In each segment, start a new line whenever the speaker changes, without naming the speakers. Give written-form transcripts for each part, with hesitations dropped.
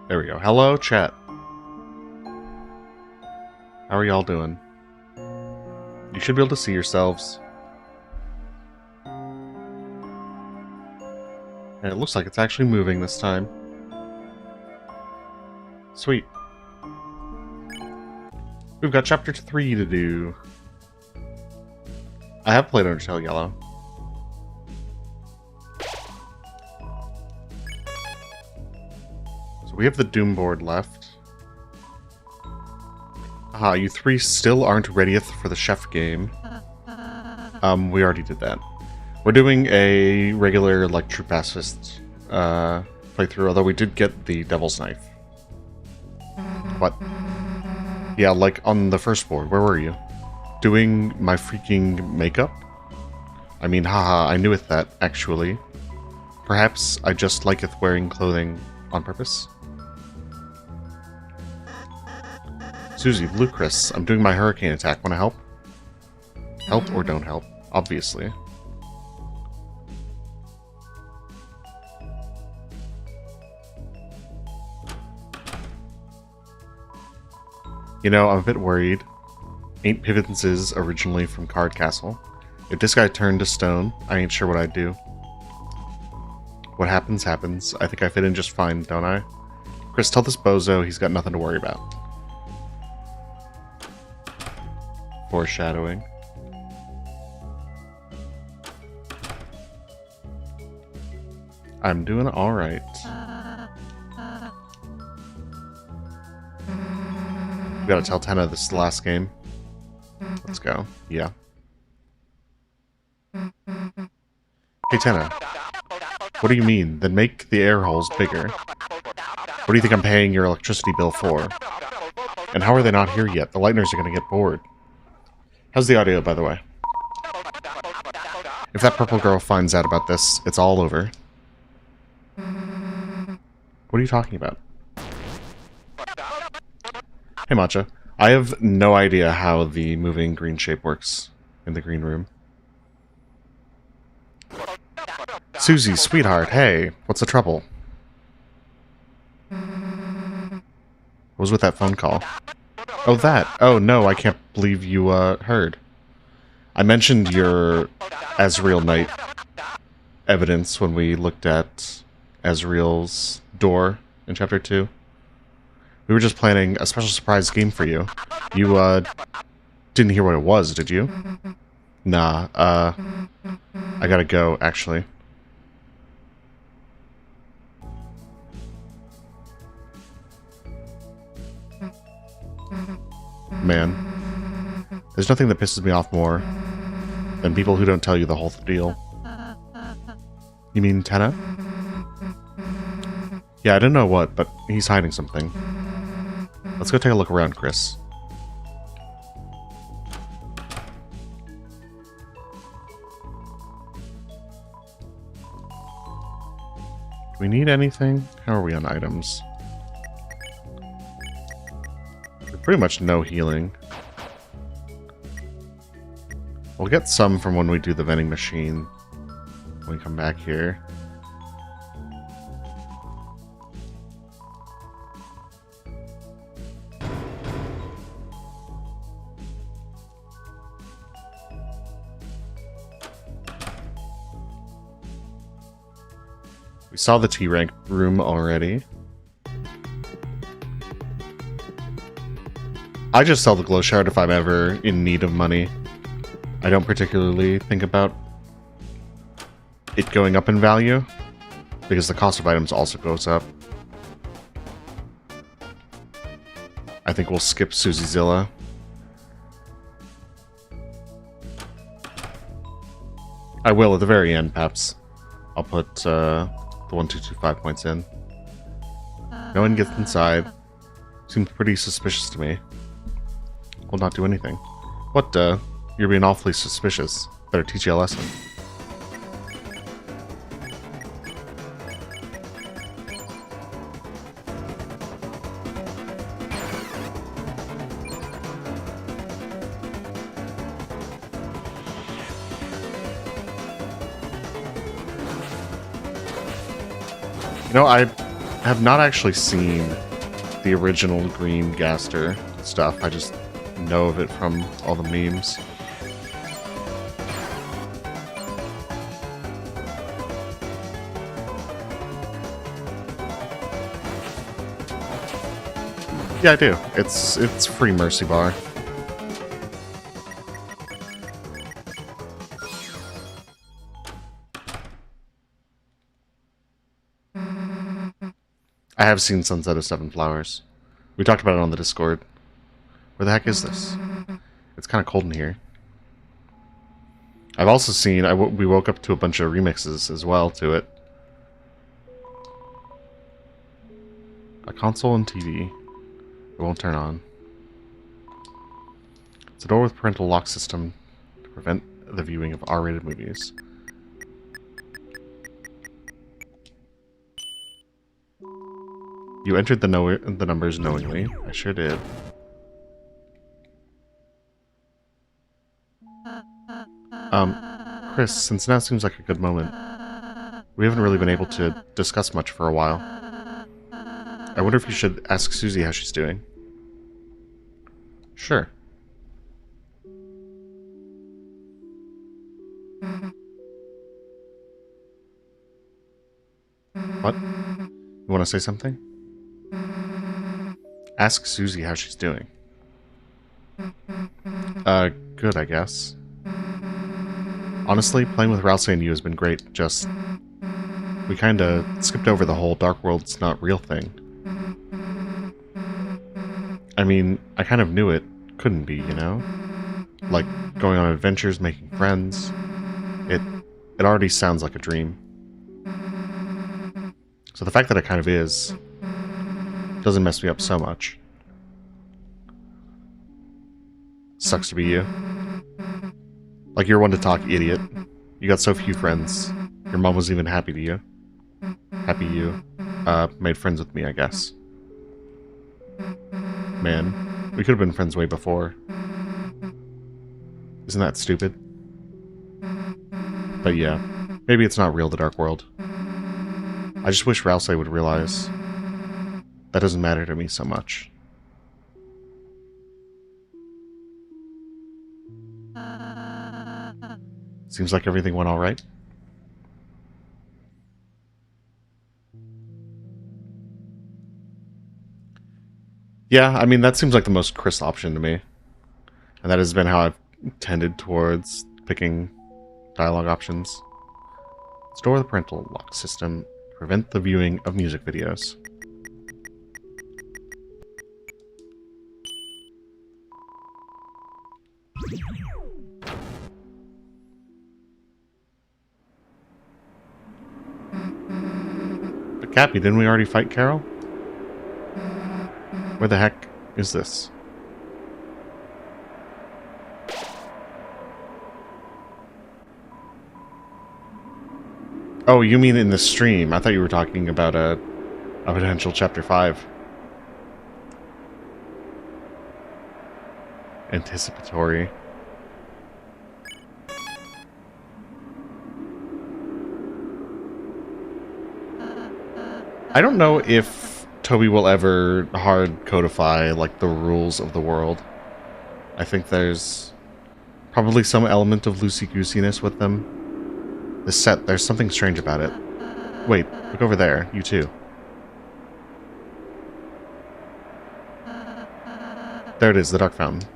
There we go. Hello, chat. How are y'all doing? You should be able to see yourselves. And it looks like it's actually moving this time. Sweet. We've got chapter 3 to do. I have played Undertale Yellow. So we have the Doom board left. Aha, you three still aren't ready for the chef game. We already did that. We're doing a regular, like, True Pacifist playthrough, although we did get the Devil's Knife. What? Yeah, like, on the first board. Where were you? Doing my freaking makeup? I mean, haha, I knew it that, actually. Perhaps I just liketh wearing clothing on purpose? Susie, Lucas, I'm doing my hurricane attack. Wanna help? Help or don't help, obviously. You know, I'm a bit worried. Ain't Pivens is originally from Card Castle. If this guy turned to stone, I ain't sure what I'd do. What happens, happens. I think I fit in just fine, don't I? Chris, tell this bozo he's got nothing to worry about. Foreshadowing. I'm doing alright. We gotta tell Tenna this is the last game. Let's go. Yeah. Hey Tenna. What do you mean? Then make the air holes bigger. What do you think I'm paying your electricity bill for? And how are they not here yet? The Lightners are gonna get bored. How's the audio, by the way? If that purple girl finds out about this, it's all over. What are you talking about? Hey, Matcha. I have no idea how the moving green shape works in the green room. Susie, sweetheart, hey, what's the trouble? What was with that phone call? Oh, that. Oh, no, I can't believe you, heard. I mentioned your Azrael Knight evidence when we looked at Azrael's door in Chapter 2. We were just planning a special surprise game for you. You, didn't hear what it was, did you? Nah, I gotta go, actually. Man, there's nothing that pisses me off more than people who don't tell you the whole deal. You mean Tenna? Yeah, I don't know what, but he's hiding something. Let's go take a look around, Chris. Do we need anything? How are we on items? Pretty much no healing. We'll get some from when we do the vending machine. When we come back here. We saw the T-rank room already. I just sell the glow shard if I'm ever in need of money. I don't particularly think about it going up in value, because the cost of items also goes up. I think we'll skip Susie Zilla. I will at the very end, perhaps. I'll put the 1225 points in. No one gets inside. Seems pretty suspicious to me. Will not do anything. What, you're being awfully suspicious. Better teach you a lesson. You know, I have not actually seen the original Green Gaster stuff. I just know of it from all the memes. Yeah, I do. It's free Mercy Bar. I have seen Sunset of Seven Flowers. We talked about it on the Discord. Where the heck is this? It's kind of cold in here. I've also seen... we woke up to a bunch of remixes as well to it. A console and TV. It won't turn on. It's a door with parental lock system to prevent the viewing of R-rated movies. You entered the numbers knowingly. I sure did. Chris, since now seems like a good moment, we haven't really been able to discuss much for a while. I wonder if you should ask Susie how she's doing. Sure. What? You want to say something? Ask Susie how she's doing. Good, I guess. Honestly, playing with Rousey and you has been great, just... we kinda skipped over the whole Dark World's not real thing. I mean, I kind of knew it couldn't be, you know? Like, going on adventures, making friends. It already sounds like a dream. So the fact that it kind of is doesn't mess me up so much. Sucks to be you. Like, you're one to talk, idiot. You got so few friends. Your mom was even happy to you. Happy you made friends with me, I guess. Man, we could have been friends way before. Isn't that stupid? But yeah, maybe it's not real, the Dark World. I just wish Rousey would realize that doesn't matter to me so much. Seems like everything went alright. Yeah, I mean, that seems like the most Chris option to me. And that has been how I've tended towards picking dialogue options. Store the parental lock system. Prevent the viewing of music videos. But Cappy, didn't we already fight Carol? Where the heck is this? Oh, you mean in the stream? I thought you were talking about a potential Chapter 5. Anticipatory. I don't know if Toby will ever hard codify, like, the rules of the world. I think there's probably some element of loosey-goosiness with them. This set, there's something strange about it. Wait, look over there, you too. There it is, the Dark Fountain.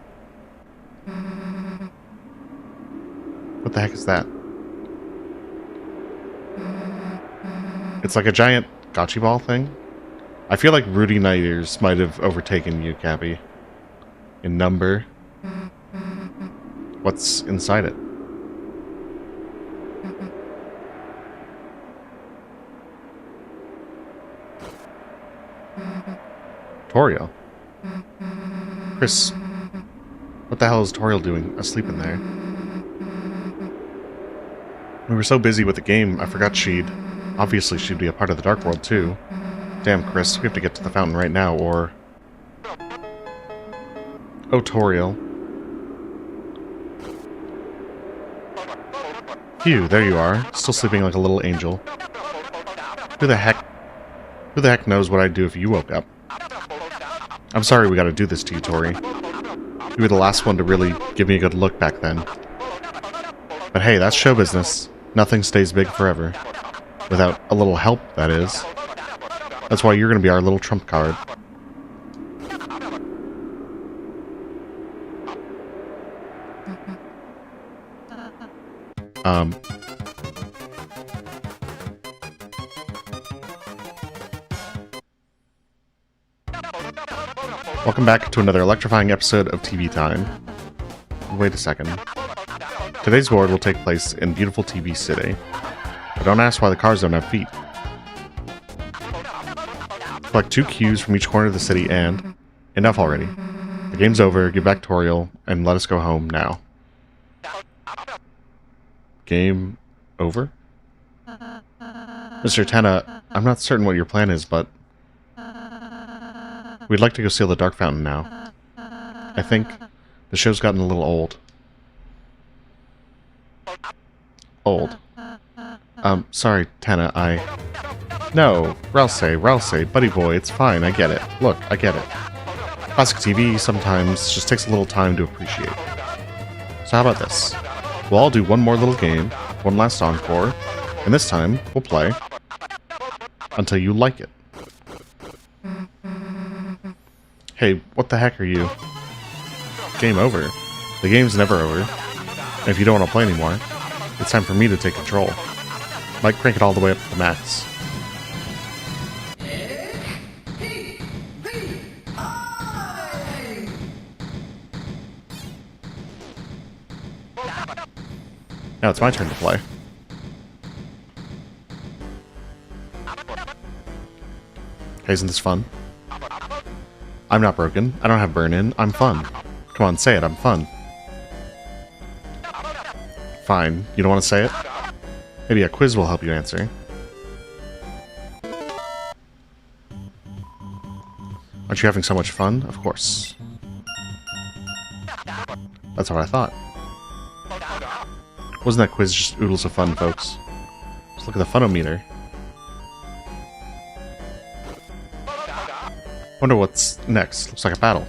What the heck is that? It's like a giant gotchi ball thing? I feel like Rudy Nighters might have overtaken you, Cappy. In number. What's inside it? Toriel. Chris, what the hell is Toriel doing asleep in there? We were so busy with the game, I forgot obviously she'd be a part of the Dark World too. Damn, Chris, we have to get to the fountain right now, or... Oh, Toriel. Phew, there you are, still sleeping like a little angel. Who the Who the heck knows what I'd do if you woke up? I'm sorry we gotta do this to you, Tori. You were the last one to really give me a good look back then. But hey, that's show business. Nothing stays big forever. Without a little help, that is. That's why you're gonna be our little trump card. Welcome back to another electrifying episode of TV Time. Wait a second. Today's board will take place in beautiful TV City. But don't ask why the cars don't have feet. Collect 2 cues from each corner of the city and... Enough already. The game's over, give back Toriel, and let us go home now. Game over? Mr. Tenna, I'm not certain what your plan is, but... We'd like to go seal the Dark Fountain now. I think the show's gotten a little old. Sorry, Tenna, No, Ralsei, buddy boy, it's fine, I get it. Look, I get it. Classic TV sometimes just takes a little time to appreciate. So how about this? We'll all do one more little game, one last encore, and this time, we'll play until you like it. Hey, what the heck are you? Game over. The game's never over. And if you don't want to play anymore, it's time for me to take control. Might crank it all the way up to the max. Now it's my turn to play. Hey, isn't this fun? I'm not broken. I don't have burn-in. I'm fun. Come on, say it. I'm fun. Fine. You don't want to say it? Maybe a quiz will help you answer. Aren't you having so much fun? Of course. That's what I thought. Wasn't that quiz just oodles of fun, folks? Just look at the funometer. Wonder what's next. Looks like a battle.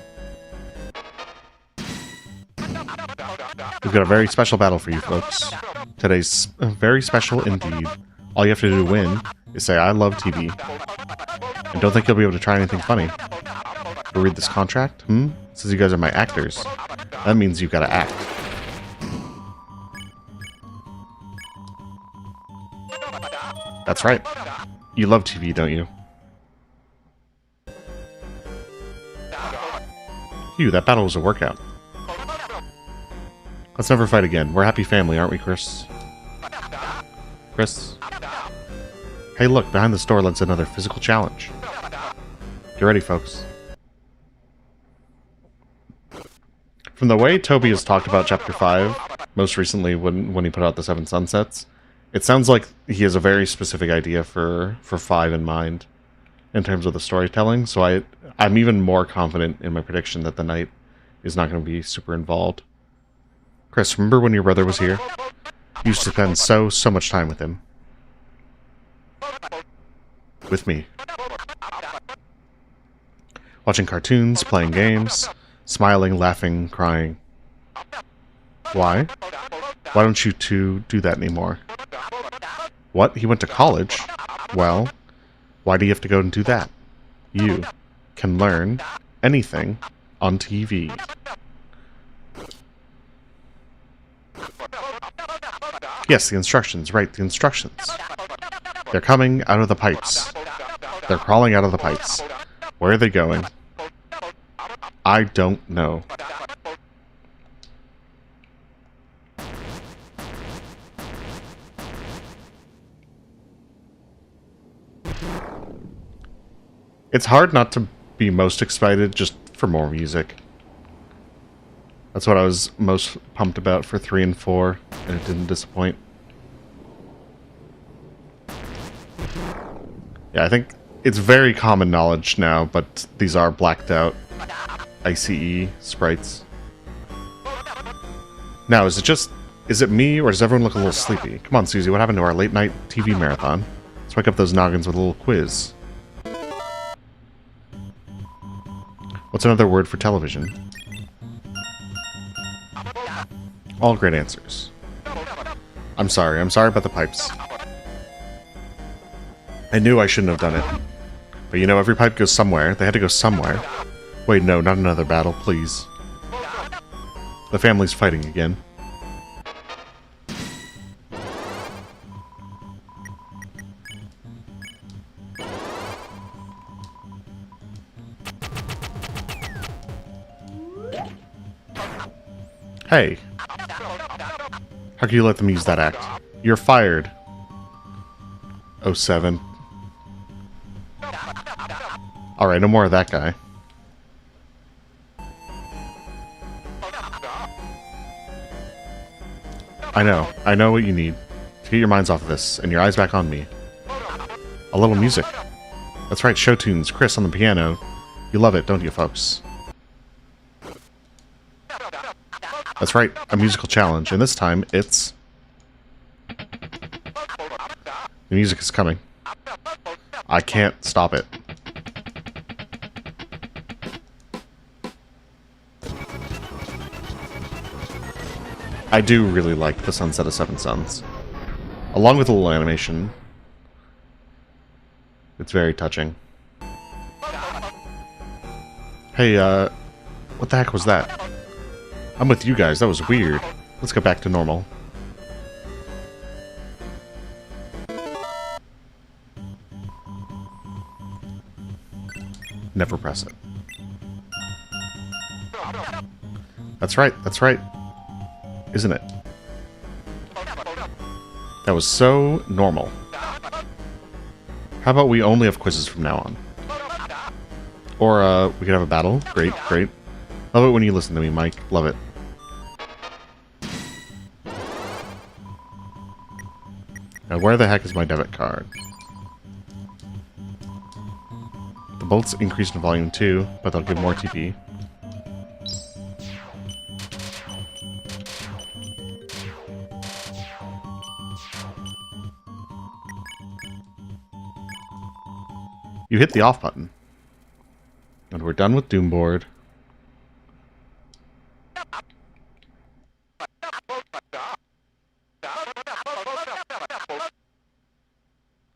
We've got a very special battle for you folks. Today's very special indeed. All you have to do to win is say, I love TV. And don't think you'll be able to try anything funny. You'll read this contract? It says you guys are my actors. That means you've got to act. That's right. You love TV, don't you? Phew, that battle was a workout. Let's never fight again. We're a happy family, aren't we, Chris? Chris? Hey, look, behind the store lies another physical challenge. Get ready, folks. From the way Toby has talked about Chapter 5, most recently when he put out the 7 Sunsets, it sounds like he has a very specific idea for 5 in mind in terms of the storytelling, so I'm even more confident in my prediction that the knight is not going to be super involved. Chris, remember when your brother was here? You used to spend so much time with him. With me. Watching cartoons, playing games, smiling, laughing, crying. Why? Why don't you two do that anymore? What? He went to college? Well, why do you have to go and do that? You can learn anything on TV. Yes, the instructions. Right, the instructions. They're coming out of the pipes. They're crawling out of the pipes. Where are they going? I don't know. It's hard not to be most excited just for more music. That's what I was most pumped about for 3 and 4, and it didn't disappoint. Yeah, I think it's very common knowledge now, but these are blacked out ICE sprites. Now, is it me, or does everyone look a little sleepy? Come on, Susie, what happened to our late night TV marathon? Let's wake up those noggins with a little quiz. What's another word for television? All great answers. I'm sorry about the pipes. I knew I shouldn't have done it. But you know, every pipe goes somewhere. They had to go somewhere. Wait, no, not another battle, please. The family's fighting again. Hey. How can you let them use that act? You're fired. 07. Alright, no more of that guy. I know what you need. To get your minds off of this, and your eyes back on me. A little music. That's right, show tunes. Chris on the piano. You love it, don't you, folks? That's right, a musical challenge, and this time it's... The music is coming. I can't stop it. I do really like the Sunset of Seven Suns. Along with a little animation. It's very touching. Hey, what the heck was that? I'm with you guys, that was weird. Let's go back to normal. Never press it. That's right, that's right. Isn't it? That was so normal. How about we only have quizzes from now on? Or, we could have a battle. Great, great. Love it when you listen to me, Mike. Love it. Now, where the heck is my debit card? The bolts increased in volume too, but they'll give more TP. You hit the off button. And we're done with Doomboard.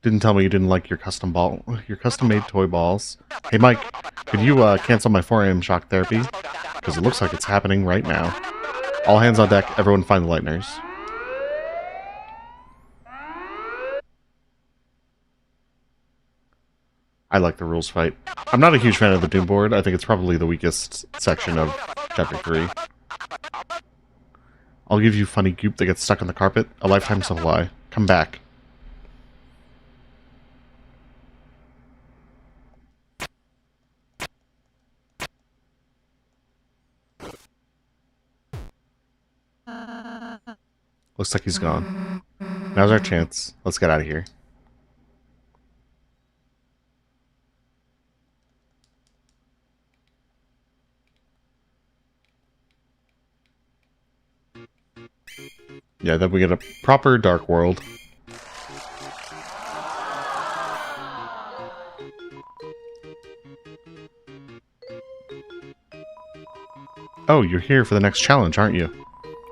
Didn't tell me you didn't like your custom-made toy balls. Hey Mike, could you cancel my 4 AM shock therapy? Because it looks like it's happening right now. All hands on deck, everyone find the lighteners. I like the rules fight. I'm not a huge fan of the Doom board. I think it's probably the weakest section of Chapter 3. I'll give you funny goop that gets stuck on the carpet. A lifetime supply. Come back. Looks like he's gone. Now's our chance. Let's get out of here. Yeah, then we get a proper dark world. Oh, you're here for the next challenge, aren't you?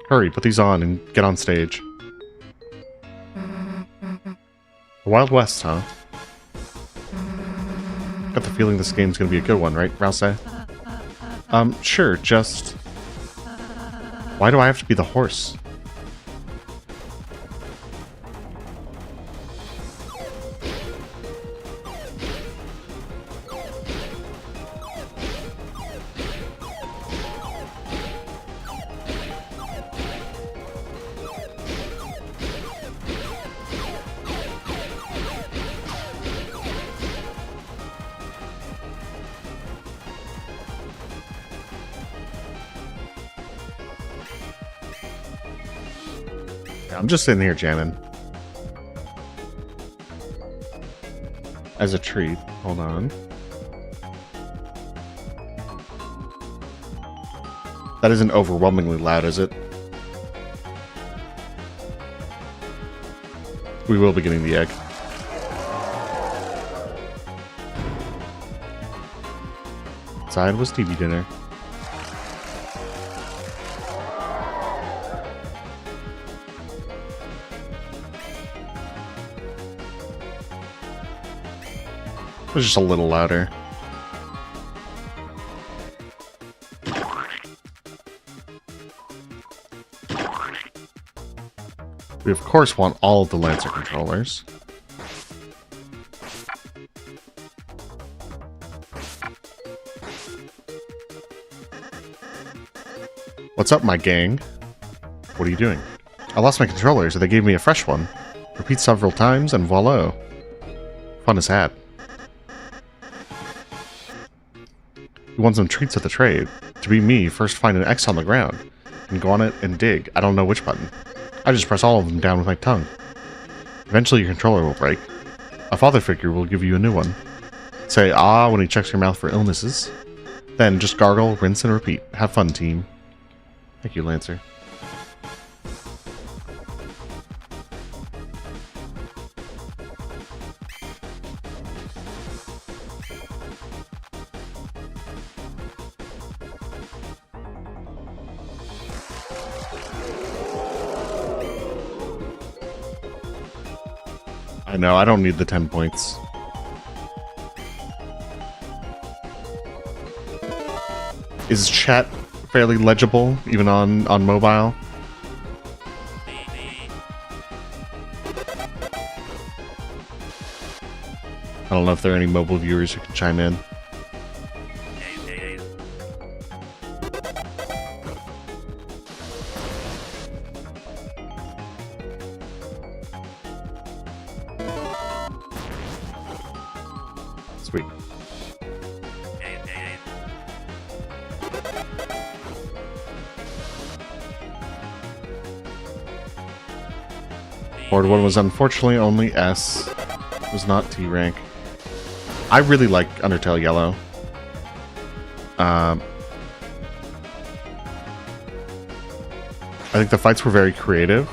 Hurry, put these on and get on stage. The Wild West, huh? Got the feeling this game's gonna be a good one, right, Rouse? Sure, just... Why do I have to be the horse? I'm just sitting here jamming. As a treat. Hold on. That isn't overwhelmingly loud, is it? We will be getting the egg. outside was TV dinner. It was just a little louder. We of course want all of the Lancer controllers. What's up, my gang? What are you doing? I lost my controller, so they gave me a fresh one. Repeat several times, and voila. Fun as had. You want some treats at the trade. To be me, first find an X on the ground, and go on it and dig. I don't know which button. I just press all of them down with my tongue. Eventually your controller will break. A father figure will give you a new one. Say ah when he checks your mouth for illnesses. Then just gargle, rinse, and repeat. Have fun, team. Thank you, Lancer. I know, I don't need the 10 points. Is chat fairly legible, even on mobile? I don't know if there are any mobile viewers who can chime in. Sweet. Board 1 was unfortunately only S. It was not T rank. I really like Undertale Yellow. I think the fights were very creative.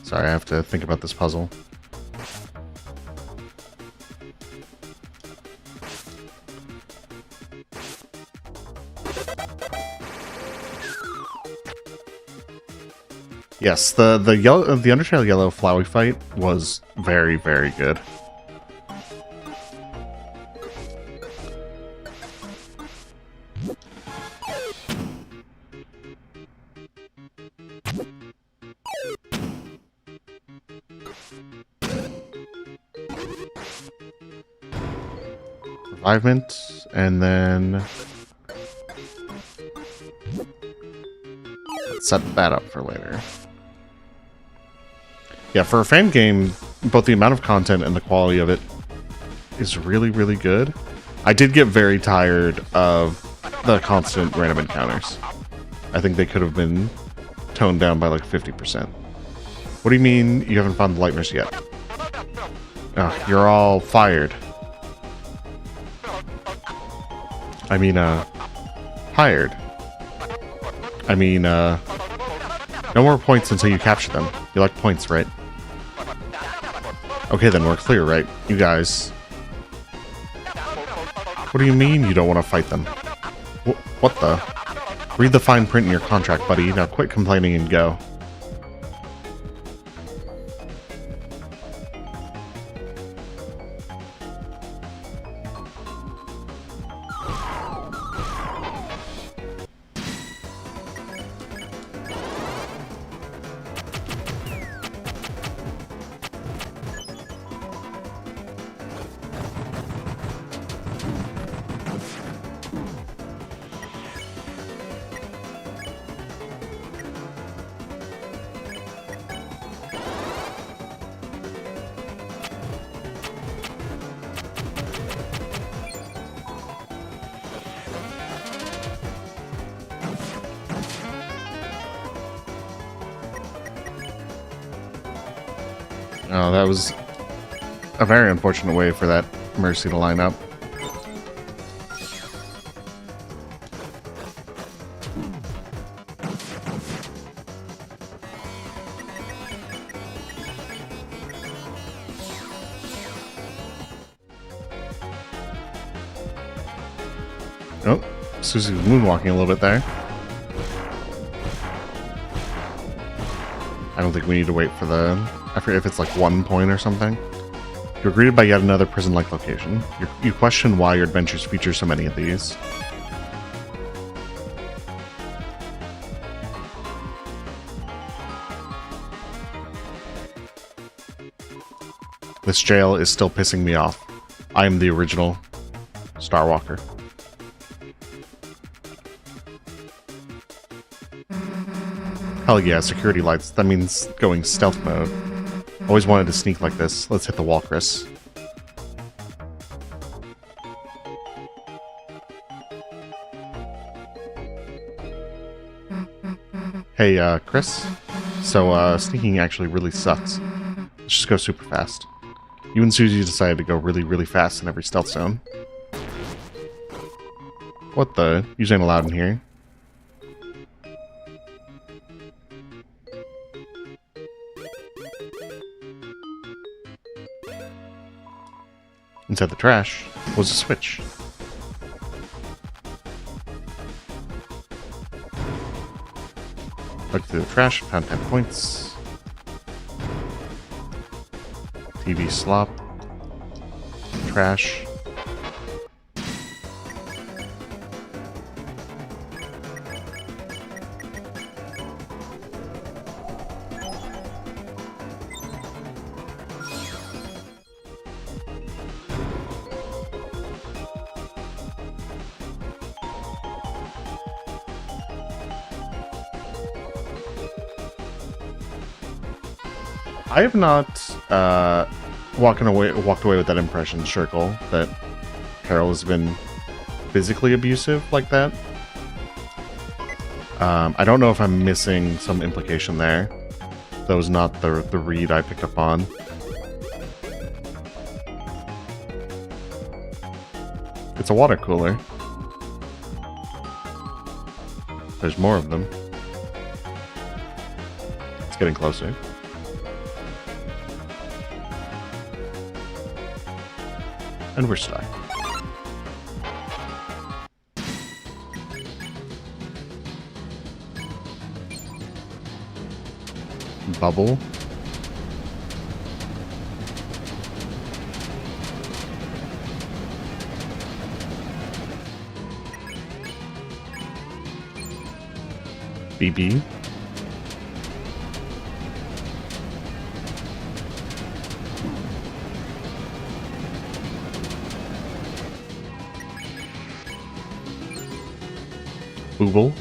Sorry, I have to think about this puzzle. Yes, the Undertale Yellow Flowey fight was very, very good. Revivement, and then let's set that up for later. Yeah, for a fan game, both the amount of content and the quality of it is really, really good. I did get very tired of the constant random encounters. I think they could have been toned down by like 50%. What do you mean you haven't found the lightners yet? Oh, you're all fired. I mean, hired. I mean, no more points until you capture them. You like points, right? Okay, then we're clear, right? You guys. What do you mean you don't want to fight them? What the? Read the fine print in your contract, buddy. Now quit complaining and go. Oh, that was a very unfortunate way for that Mercy to line up. Oh, Susie was moonwalking a little bit there. I don't think we need to wait for the... I forget if it's like 1 point or something. You're greeted by yet another prison-like location. You question why your adventures feature so many of these. This jail is still pissing me off. I am the original Starwalker. Hell yeah, security lights. That means going stealth mode. Always wanted to sneak like this. Let's hit the wall, Chris. Hey, Chris? So, sneaking actually really sucks. Let's just go super fast. You and Susie decided to go really, really fast in every stealth zone. What the? You ain't allowed in here. Inside the trash was a switch. Looked through the trash, found 10 points. TV slop. Trash. I have not walked away with that impression, Shirkle, that Carol has been physically abusive like that. I don't know if I'm missing some implication there. That was not the read I picked up on. It's a water cooler. There's more of them. It's getting closer. And we're stuck. Bubble. BB. Booble.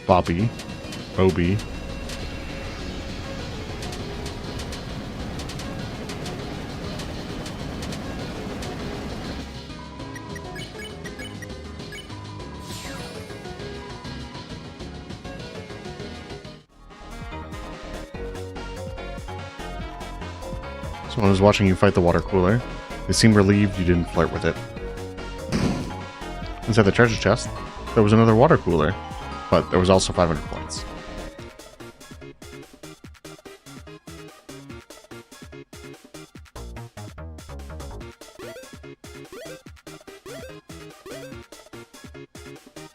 Bobby. Obi. Someone was watching you fight the water cooler. They seemed relieved you didn't flirt with it. Inside the treasure chest, there was another water cooler, but there was also 500 points.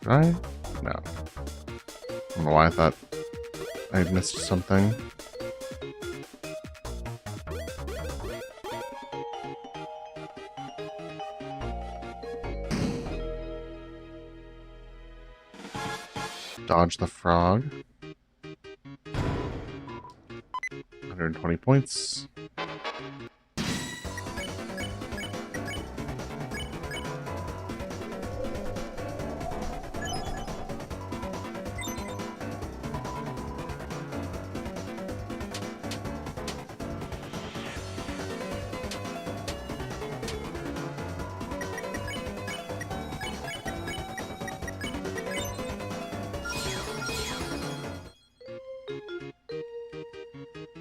Right? No. I don't know why I thought I had missed something. Dodge the frog. 120 points.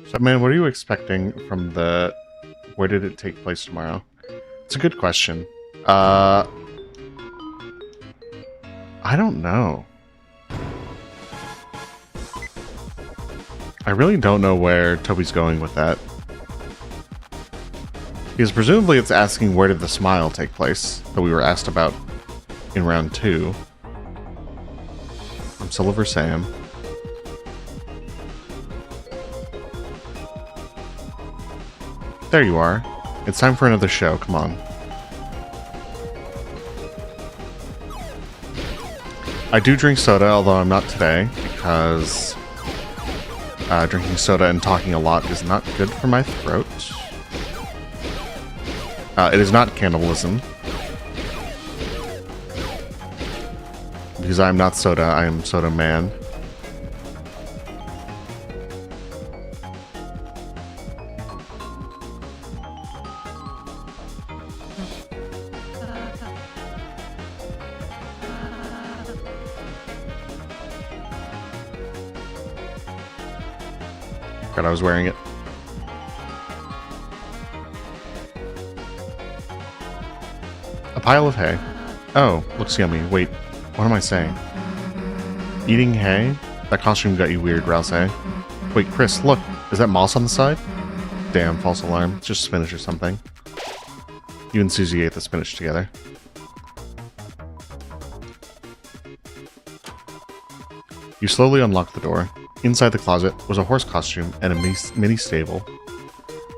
So, man, what are you expecting from the... Where did it take place tomorrow? It's a good question. I don't know. I really don't know where Toby's going with that. Because presumably it's asking where did the smile take place that we were asked about in round 2. From Silver Sam. There you are. It's time for another show, come on. I do drink soda, although I'm not today, because drinking soda and talking a lot is not good for my throat. It is not cannibalism. Because I am not soda, I am soda man. God, I was wearing it. A pile of hay. Oh, looks yummy. Wait, what am I saying? Eating hay? That costume got you weird, Rouse. Wait, Chris, look. Is that moss on the side? Damn, false alarm. It's just spinach or something. You and Susie ate the spinach together. You slowly unlocked the door. Inside the closet was a horse costume and a mini stable.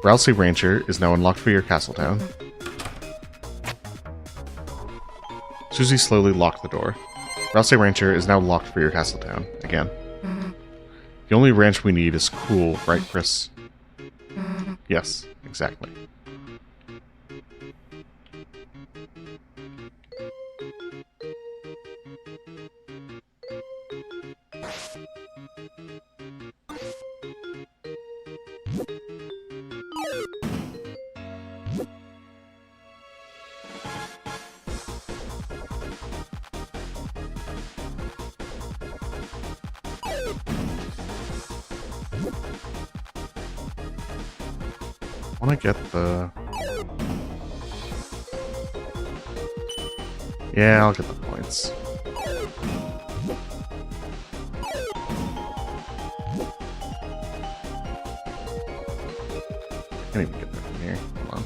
Rousey Rancher is now unlocked for your Castletown. Susie slowly locked the door. Rousey Rancher is now locked for your Castletown, again. The only ranch we need is cool, right, Chris? Yes, exactly. I want to get the... Yeah, I'll get the points. Can't even get there from here. Hold on.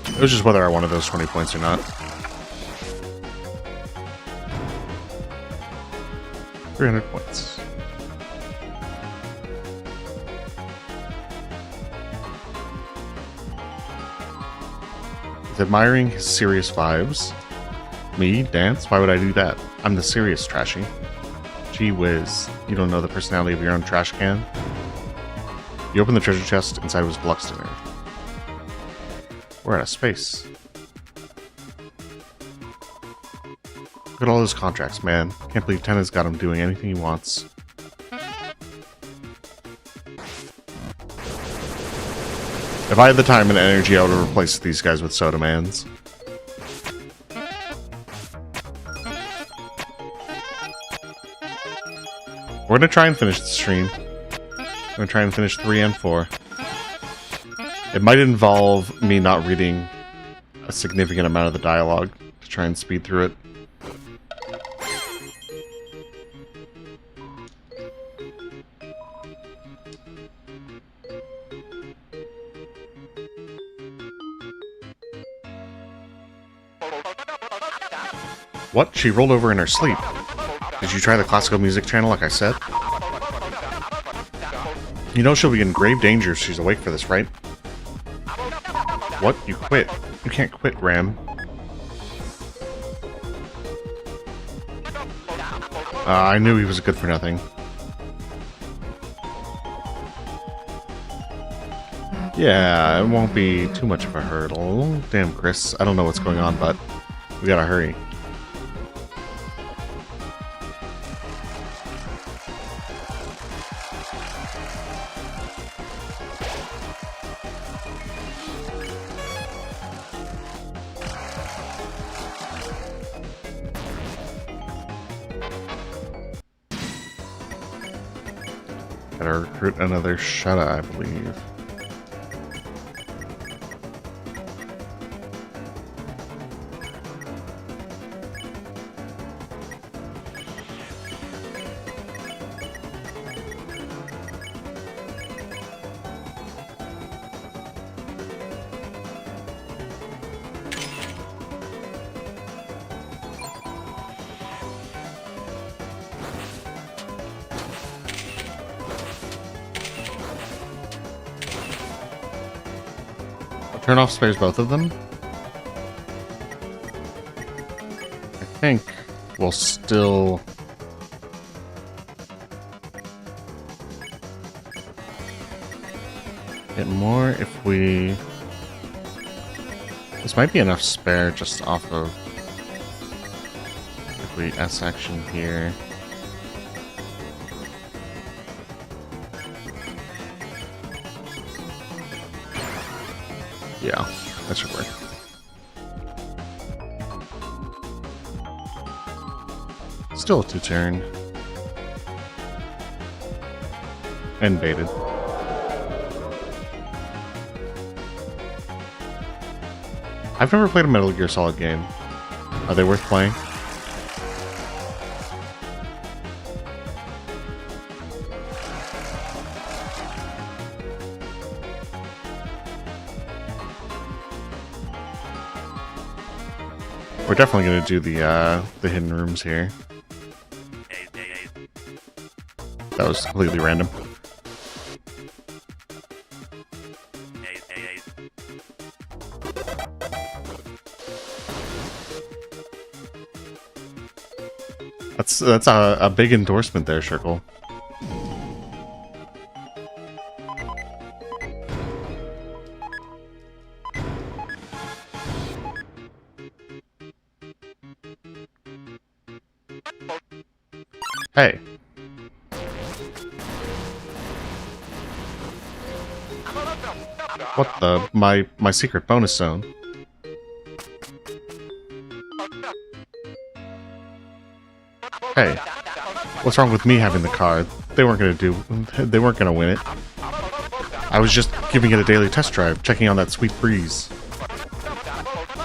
It was just whether I wanted those 20 points or not. 300 points. With admiring his serious vibes. Me? Dance? Why would I do that? I'm the serious trashy. Gee whiz. You don't know the personality of your own trash can? You open the treasure chest, inside was Glucksteiner. We're out of space. Look at all those contracts, man. Can't believe Tenna's got him doing anything he wants. If I had the time and energy, I would have replaced these guys with Soda Mans. We're gonna try and finish the stream. We're gonna try and finish 3 and 4. It might involve me not reading a significant amount of the dialogue to try and speed through it. What? She rolled over in her sleep. Did you try the classical music channel like I said? You know she'll be in grave danger if she's awake for this, right? What? You quit? You can't quit, Ram. I knew he was good for nothing. Yeah, it won't be too much of a hurdle. Damn, Chris. I don't know what's going on, but we gotta hurry. Gotta recruit another Shutta, I believe. Turn off spares both of them. I think we'll still... get more if we... This might be enough spare just off of... if we S action here. Yeah, that should work. Still a 2-turn. And baited. I've never played a Metal Gear Solid game. Are they worth playing? We're definitely going to do the hidden rooms here. That was completely random. That's a big endorsement there, Shirkle. Hey. What the? My secret bonus zone. Hey. What's wrong with me having the card? They weren't gonna win it. I was just giving it a daily test drive, checking on that sweet breeze.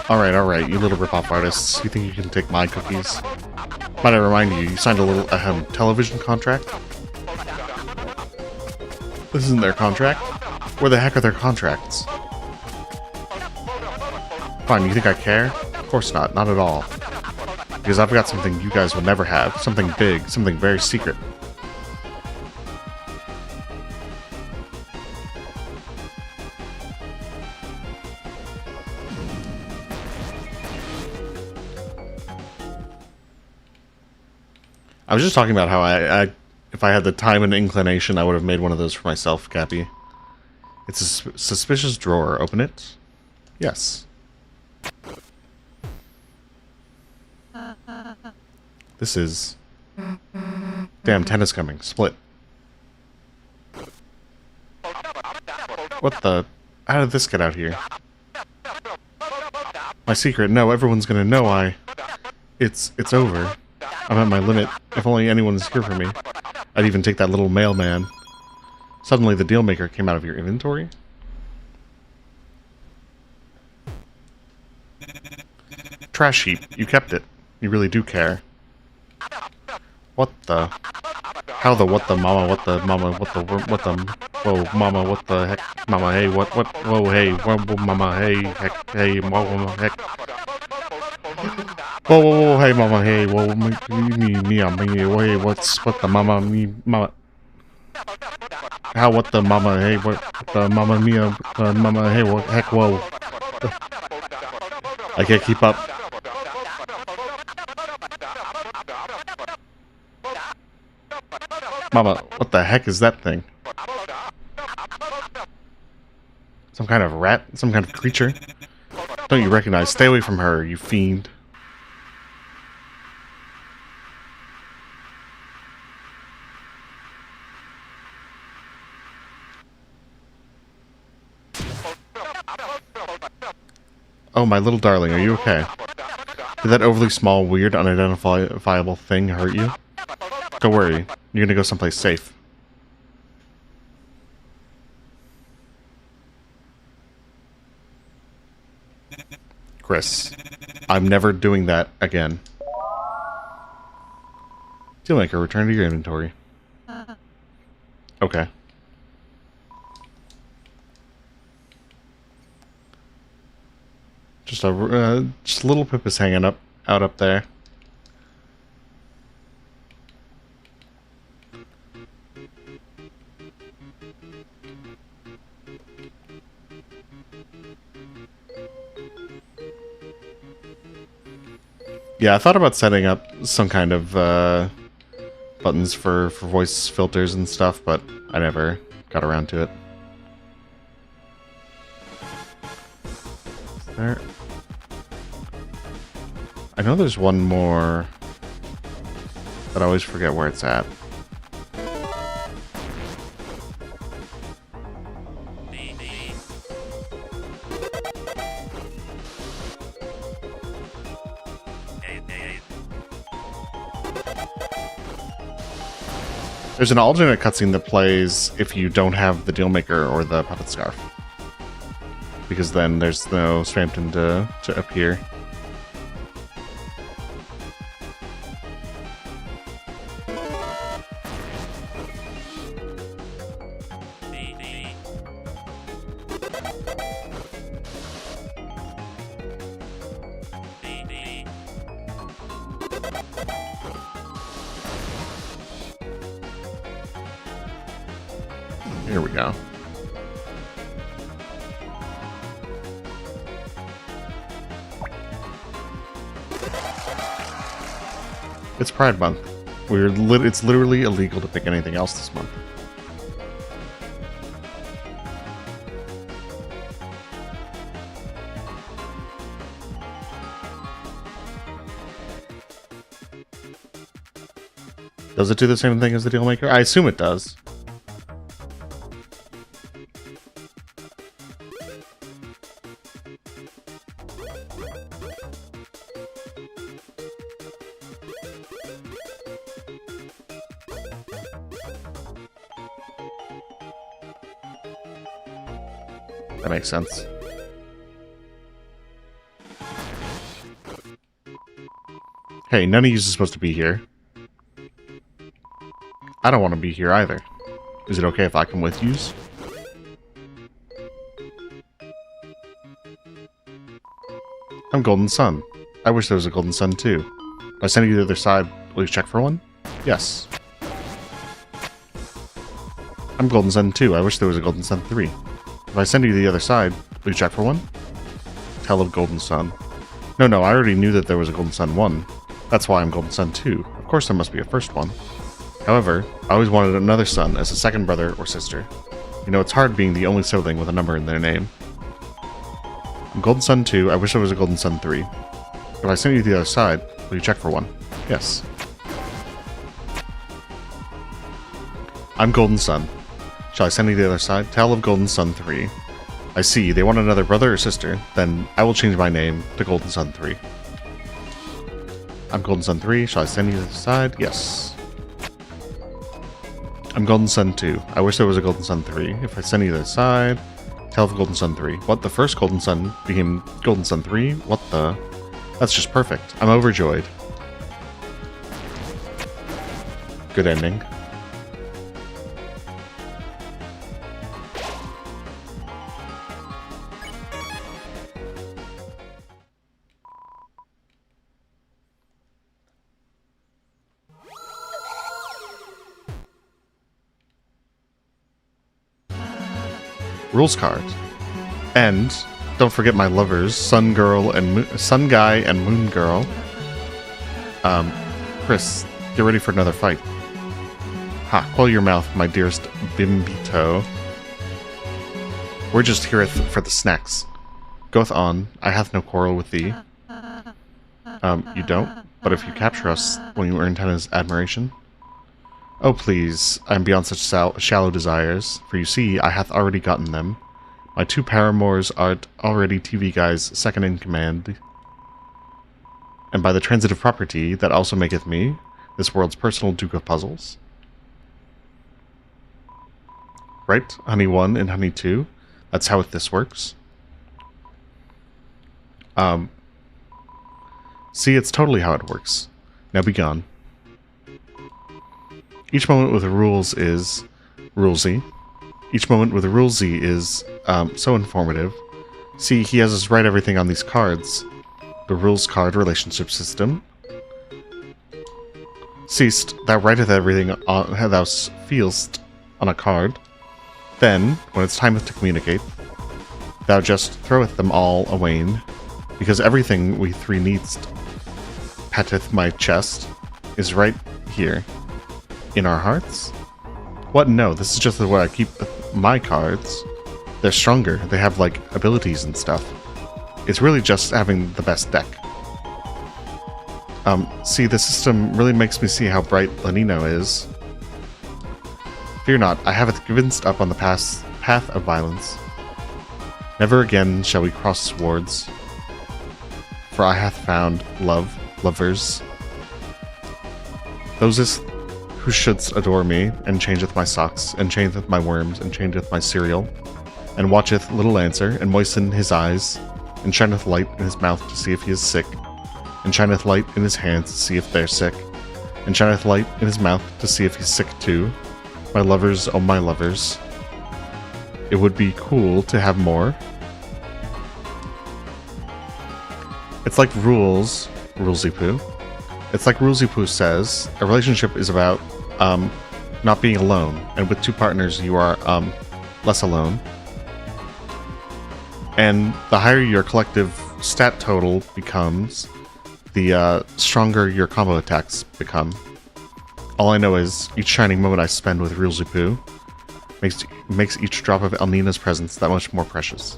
Alright, you little rip-off artists. You think you can take my cookies? Might I remind you, you signed a little television contract? This isn't their contract. Where the heck are their contracts? Fine, you think I care? Of course not at all. Because I've got something you guys will never have. Something big, something very secret. I was just talking about how I if I had the time and inclination, I would have made one of those for myself, Cappy. It's a suspicious drawer. Open it. Yes. This is... Damn, tennis coming. Split. What the... How did this get out here? My secret. No, everyone's gonna know It's over. I'm at my limit. If only anyone is here for me. I'd even take that little mailman. Suddenly the deal maker came out of your inventory? Trash heap. You kept it. You really do care. What the? How the what the mama, what the mama, what the whoa mama, what the heck mama, hey, what, whoa, hey, whoa, mama, hey, heck, hey, whoa, heck. Whoa, hey, mama, hey, whoa, me, hey, what the mama, me, mama. How, what the mama, hey, what the mama, mia, mama, hey, what, heck, whoa. I can't keep up. Mama, what the heck is that thing? Some kind of rat? Some kind of creature? Don't you recognize? Stay away from her, you fiend. Oh, my little darling, are you okay? Did that overly small, weird, unidentifiable thing hurt you? Don't worry, you're gonna go someplace safe. Chris, I'm never doing that again. Dealmaker, return to your inventory. Okay. Just a little Pip is hanging out up there. Yeah, I thought about setting up some kind of buttons for voice filters and stuff, but I never got around to it. There. I know there's one more, but I always forget where it's at. There's an alternate cutscene that plays if you don't have the Dealmaker or the Puppet Scarf. Because then there's no Svampton to appear. Here we go. It's Pride Month. It's literally illegal to pick anything else this month. Does it do the same thing as the Dealmaker? I assume it does. That makes sense. Hey, none of you is supposed to be here. I don't want to be here either. Is it okay if I come with yous? I'm Golden Sun. I wish there was a Golden Sun too. If I send you to the other side, will you check for one? Yes. I'm Golden Sun 2. I wish there was a Golden Sun 3. If I send you to the other side, will you check for one? Tell of Golden Sun. No, I already knew that there was a Golden Sun 1. That's why I'm Golden Sun 2. Of course there must be a first one. However, I always wanted another son as a second brother or sister. You know, it's hard being the only sibling with a number in their name. I'm Golden Sun 2. I wish there was a Golden Sun 3. If I send you to the other side, will you check for one? Yes. I'm Golden Sun. Shall I send you to the other side? Tale of Golden Sun 3. I see, they want another brother or sister. Then I will change my name to Golden Sun 3. I'm Golden Sun 3. Shall I send you to the other side? Yes. I'm Golden Sun 2. I wish there was a Golden Sun 3. If I send you to the other side, Tale of Golden Sun 3. What, the first Golden Sun became Golden Sun 3? What the? That's just perfect. I'm overjoyed. Good ending. Rules card. And don't forget my lovers, Sun Girl and Sun Guy and Moon Girl. Chris, get ready for another fight. Ha, quell your mouth, my dearest Bimbito. We're just here for the snacks. Goeth on, I hath no quarrel with thee. You don't? But if you capture us, will you earn Tenna's admiration? Oh please, I am beyond such shallow desires, for you see, I hath already gotten them. My two paramours art already TV guys second in command. And by the transitive property that also maketh me, this world's personal Duke of Puzzles. Right, Honey 1 and Honey 2, that's how this works. See, it's totally how it works. Now be gone. Each moment with the rules is rulesy. Each moment with the rulesy is so informative. See, he has us write everything on these cards. The rules card relationship system. Seest, thou writeth everything on, thou feelst on a card. Then, when it's time to communicate, thou just throweth them all away, because everything we three needst, patteth my chest, is right here, in our hearts? What? No, this is just the way I keep my cards. They're stronger, they have, like, abilities and stuff. It's really just having the best deck. See, the system really makes me see how bright Lenino is. Fear not, I have convinced up on the path of violence. Never again shall we cross swords, for I hath found lovers. Those is who shouldst adore me, and changeth my socks, and changeth my worms, and changeth my cereal, and watcheth little Lancer, and moisten his eyes, and shineth light in his mouth to see if he is sick, and shineth light in his hands to see if they're sick, and shineth light in his mouth to see if he's sick too. My lovers, oh my lovers. It would be cool to have more. It's like Rulesy Poo. It's like Rulesy Poo says, a relationship is about not being alone, and with two partners you are less alone. And the higher your collective stat total becomes, the stronger your combo attacks become. All I know is, each shining moment I spend with Rulesy Poo makes each drop of Elnina's presence that much more precious.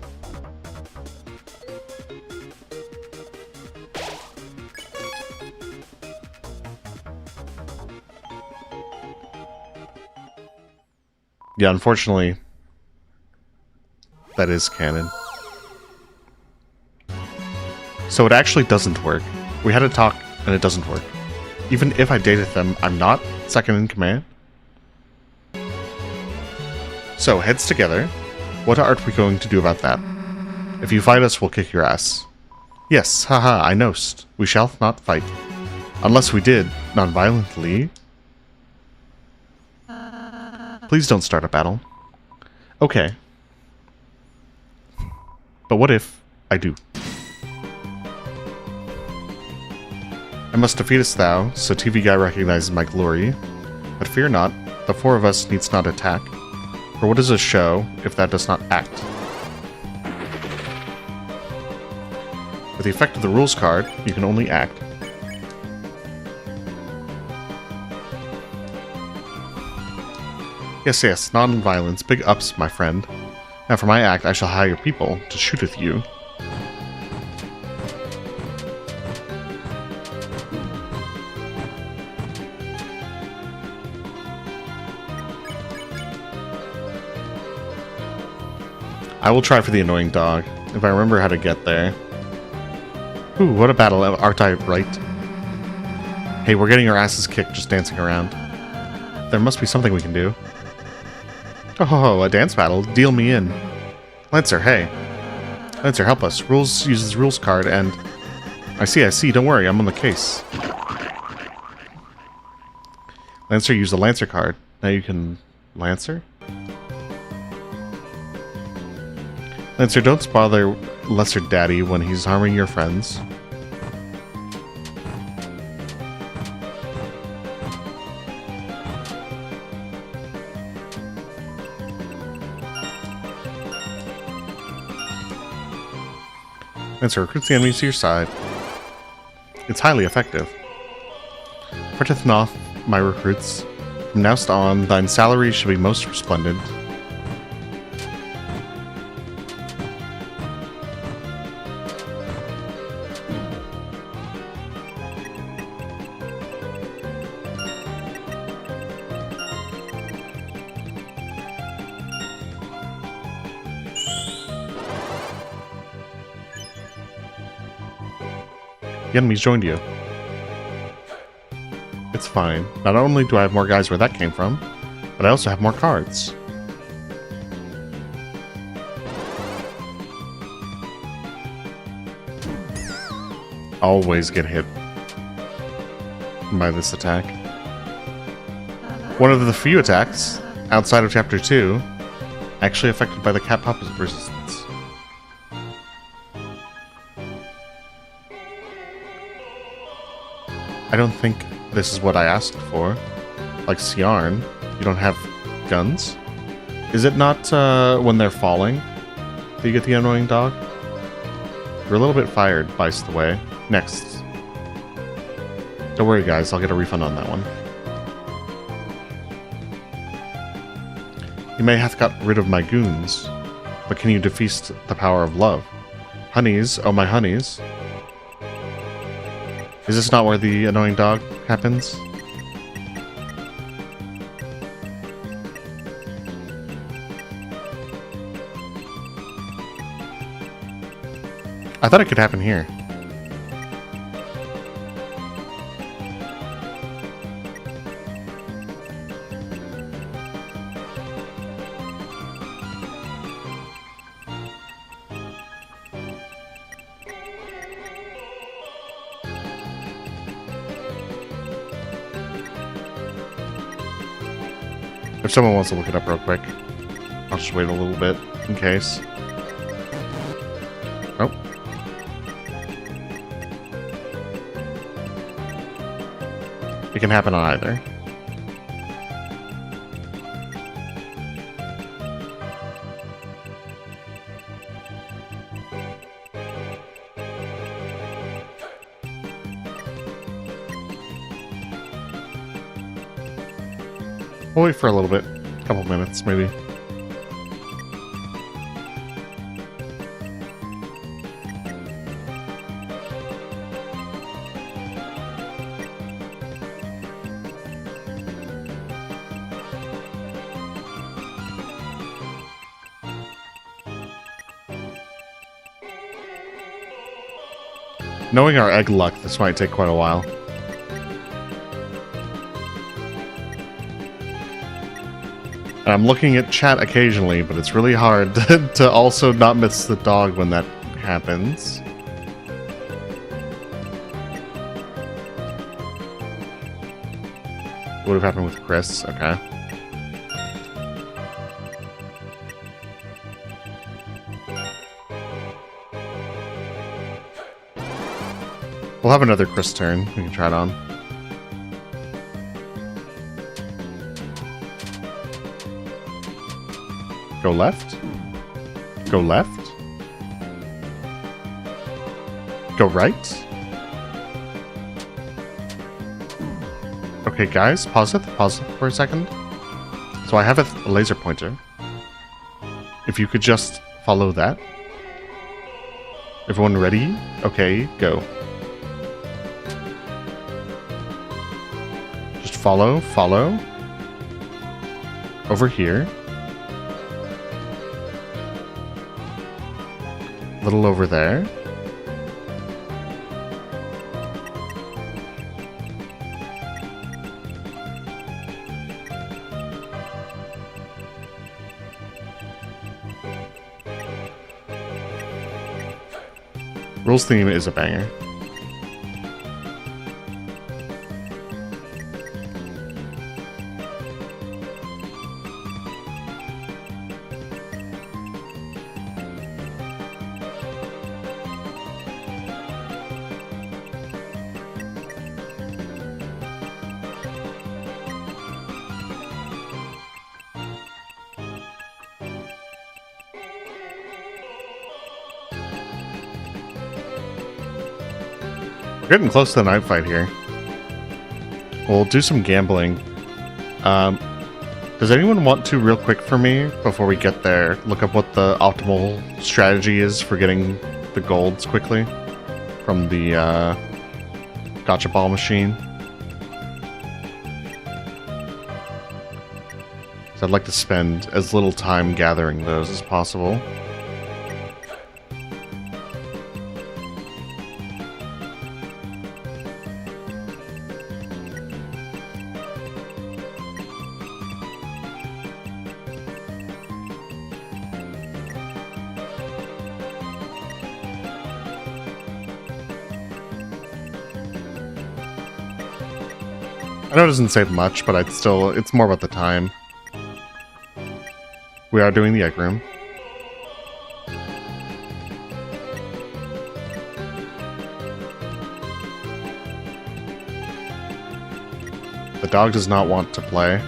Yeah, unfortunately, that is canon. So it actually doesn't work. We had a talk, and it doesn't work. Even if I dated them, I'm not second in command. So, heads together. What are we going to do about that? If you fight us, we'll kick your ass. Yes, haha, I knowst. We shall not fight. Unless we did, non-violently. Please don't start a battle. Okay. But what if I do? I must defeatest thou, so TV Guy recognizes my glory. But fear not, the four of us needs not attack. For what is a show, if that does not act? With the effect of the rules card, you can only act. Yes, yes, non-violence, big ups, my friend. Now for my act, I shall hire people to shoot at you. I will try for the annoying dog, if I remember how to get there. Ooh, what a battle, aren't I right? Hey, we're getting our asses kicked just dancing around. There must be something we can do. Oh, a dance battle? Deal me in. Lancer, hey. Lancer, help us. Rules uses rules card and... I see, don't worry, I'm on the case. Lancer used the Lancer card. Now you can... Lancer? Lancer, don't bother Lesser Daddy when he's harming your friends. Lancer, recruits the enemies to your side. It's highly effective. Parteth not my recruits. From now on, thine salary shall be most resplendent. The enemy's joined you. It's fine. Not only do I have more guys where that came from, but I also have more cards. always get hit by this attack. One of the few attacks outside of Chapter 2 actually affected by the cat pup resistance. I don't think this is what I asked for. Like Siarn, you don't have guns? Is it not when they're falling that you get the annoying dog? You're a little bit fired, Bice the way. Next. Don't worry guys, I'll get a refund on that one. You may have got rid of my goons, but can you defeat the power of love? Honeys, oh my honeys. Is this not where the annoying dog happens? I thought it could happen here. If someone wants to look it up real quick, I'll just wait a little bit in case. Oh. It can happen on either. We'll wait for a little bit. A couple minutes, maybe. Knowing our egg luck, this might take quite a while. I'm looking at chat occasionally, but it's really hard to also not miss the dog when that happens. What would have happened with Chris? Okay. We'll have another Chris turn. We can try it on. Go left. Go left. Go right. Okay, guys, pause it. Pause it for a second. So I have a laser pointer. If you could just follow that. Everyone ready? Okay, go. Just follow, follow. Over here. A little over there. Rules theme is a banger. Getting close to the night fight here. We'll do some gambling. Does anyone want to, real quick for me, before we get there, look up what the optimal strategy is for getting the golds quickly from the gotcha ball machine? So I'd like to spend as little time gathering those as possible. I know it doesn't save much, but it's more about the time. We are doing the egg room. The dog does not want to play.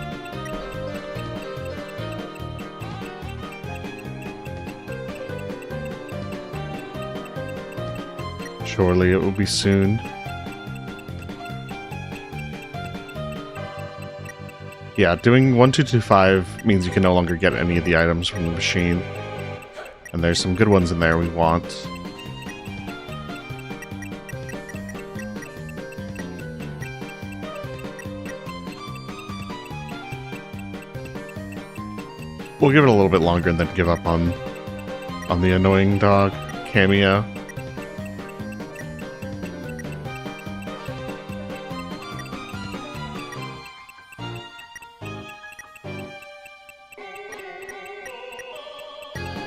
Surely it will be soon. Yeah, doing 1225 means you can no longer get any of the items from the machine. And there's some good ones in there we want. We'll give it a little bit longer and then give up on the annoying dog cameo.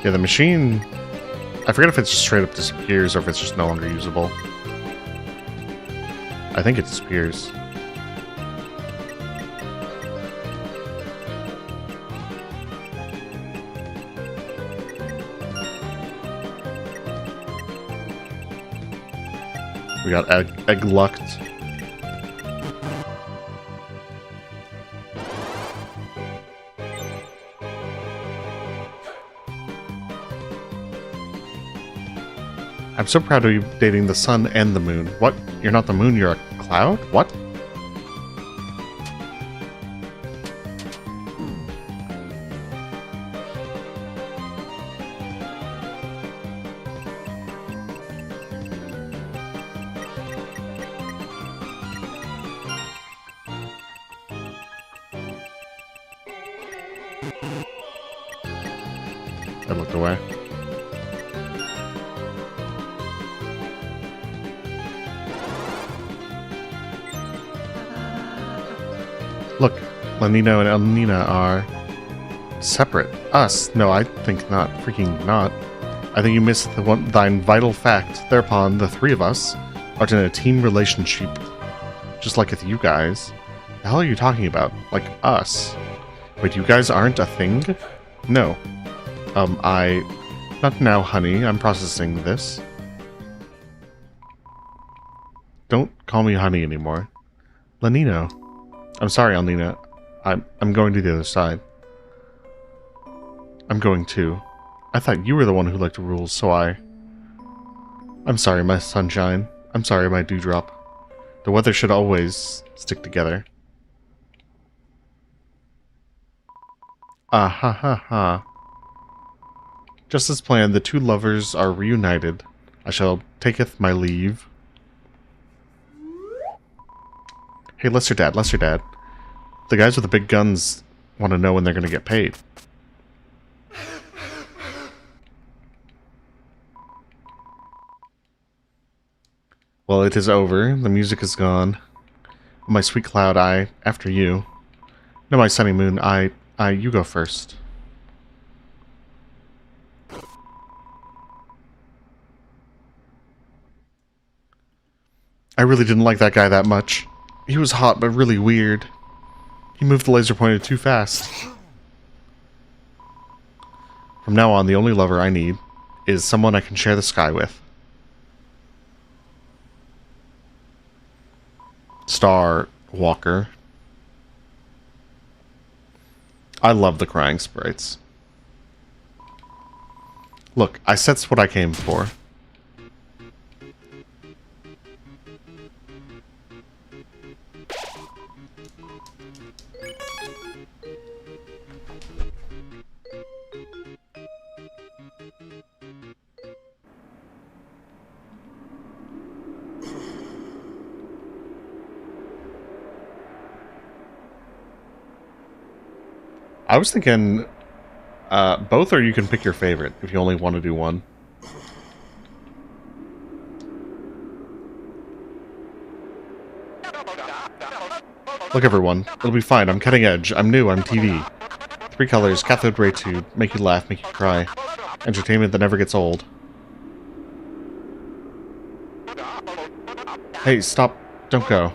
Yeah, the machine... I forget if it just straight up disappears or if it's just no longer usable. I think it disappears. We got egg-lucked. I'm so proud of you dating the sun and the moon. What? You're not the moon, you're a cloud? What? I looked away. Look, Lanino and Elnina are separate. Us? No, I think not. Freaking not. I think you missed thine vital fact. Thereupon, the three of us are in a team relationship. Just like with you guys. The hell are you talking about? Like us? Wait, you guys aren't a thing? No. Not now, honey. I'm processing this. Don't call me honey anymore. Lanino. I'm sorry, Elnina. I'm going to the other side. I'm going too. I thought you were the one who liked rules, so I'm sorry, my sunshine. I'm sorry, my dewdrop. The weather should always stick together. Ah ha ha ha. Just as planned, the two lovers are reunited. I shall taketh my leave. Hey, Lesser Dad. The guys with the big guns want to know when they're going to get paid. Well, it is over. The music is gone. My sweet cloud, after you. No, my sunny moon, you go first. I really didn't like that guy that much. He was hot, but really weird. He moved the laser pointer too fast. From now on, the only lover I need is someone I can share the sky with. Star Walker. I love the crying sprites. Look, I sensed what I came for. I was thinking both, or you can pick your favorite if you only want to do one. Look, everyone. It'll be fine. I'm cutting edge. I'm new. I'm TV. 3 colors, cathode ray tube, make you laugh, make you cry. Entertainment that never gets old. Hey, stop. Don't go.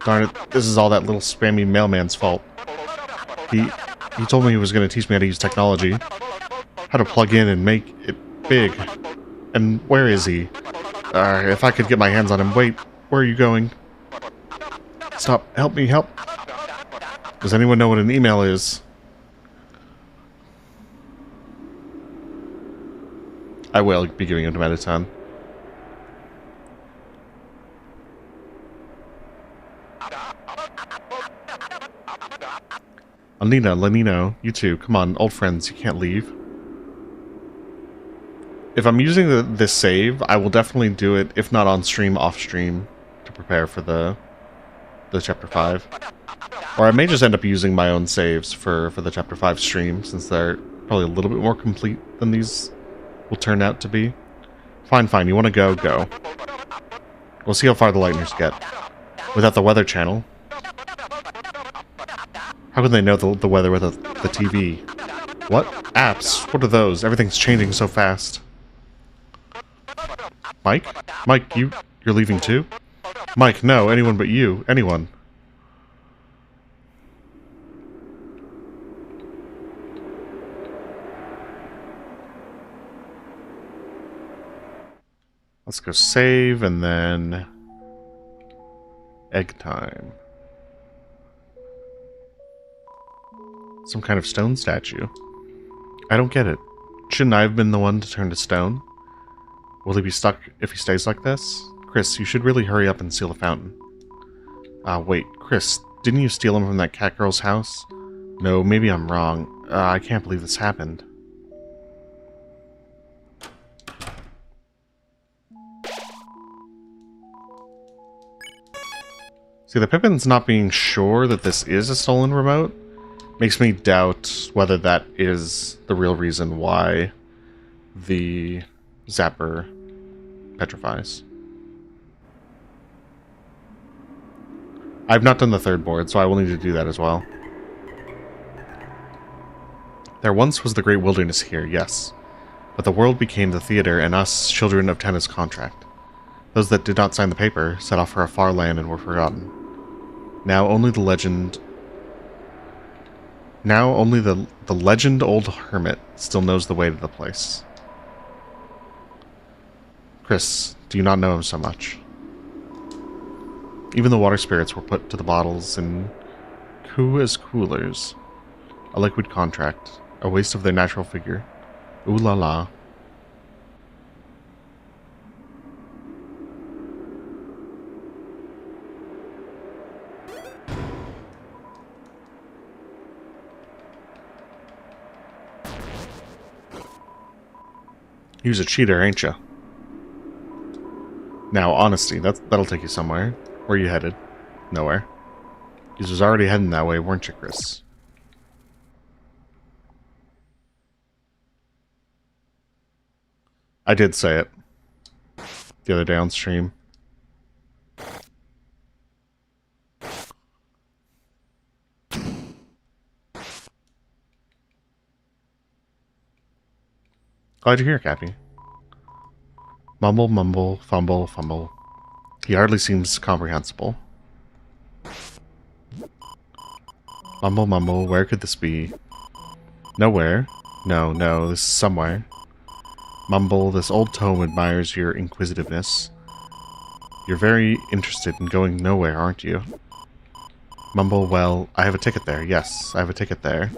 Darn it, this is all that little spammy mailman's fault. He told me he was going to teach me how to use technology. How to plug in and make it big. And where is he? If I could get my hands on him. Wait, where are you going? Stop, help me, help. Does anyone know what an email is? I will be giving him a Mettaton. Alina, Lenino, you two, come on, old friends, you can't leave. If I'm using this save, I will definitely do it, if not on stream, off stream, to prepare for the Chapter 5. Or I may just end up using my own saves for the Chapter 5 stream, since they're probably a little bit more complete than these will turn out to be. Fine, fine, you want to go, go. We'll see how far the Lightners get. Without the Weather Channel. How can they know the weather without the TV? What? Apps? What are those? Everything's changing so fast. Mike? Mike, you're leaving too? Mike, no, anyone but you. Anyone. Let's go save and then egg time. Some kind of stone statue. I don't get it. Shouldn't I have been the one to turn to stone? Will he be stuck if he stays like this? Chris, you should really hurry up and seal the fountain. Wait, Chris, didn't you steal him from that cat girl's house? No, maybe I'm wrong. I can't believe this happened. See, the Pippin's not being sure that this is a stolen remote makes me doubt whether that is the real reason why the zapper petrifies. I've not done the third board, so I will need to do that as well. There once was the great wilderness here, yes. But the world became the theater, and us, children of Tenna's contract. Those that did not sign the paper set off for a far land and were forgotten. Now only the legend old hermit still knows the way to the place. Chris, do you not know him so much? Even the water spirits were put to the bottles in as coolers. A liquid contract, a waste of their natural figure. Ooh la la. You's a cheater, ain't ya? Now, honesty, that'll take you somewhere. Where are you headed? Nowhere. You was already heading that way, weren't you, Chris? I did say it. The other day on stream. Glad you're here, Cappy. Mumble, mumble, fumble, fumble. He hardly seems comprehensible. Mumble, mumble, where could this be? Nowhere. No, no, this is somewhere. Mumble, this old tome admires your inquisitiveness. You're very interested in going nowhere, aren't you? Mumble, well, I have a ticket there. Yes, I have a ticket there.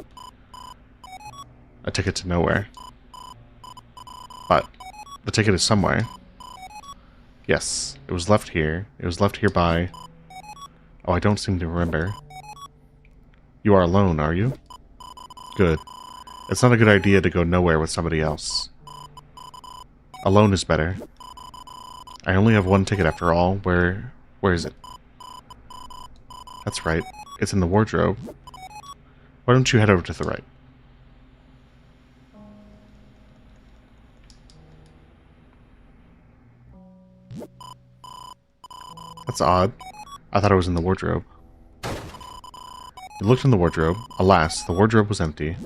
A ticket to nowhere. But the ticket is somewhere. Yes, it was left here. It was left here by... Oh, I don't seem to remember. You are alone, are you? Good. It's not a good idea to go nowhere with somebody else. Alone is better. I only have one ticket after all. Where is it? That's right. It's in the wardrobe. Why don't you head over to the right? That's odd. I thought it was in the wardrobe. You looked in the wardrobe. Alas, the wardrobe was empty.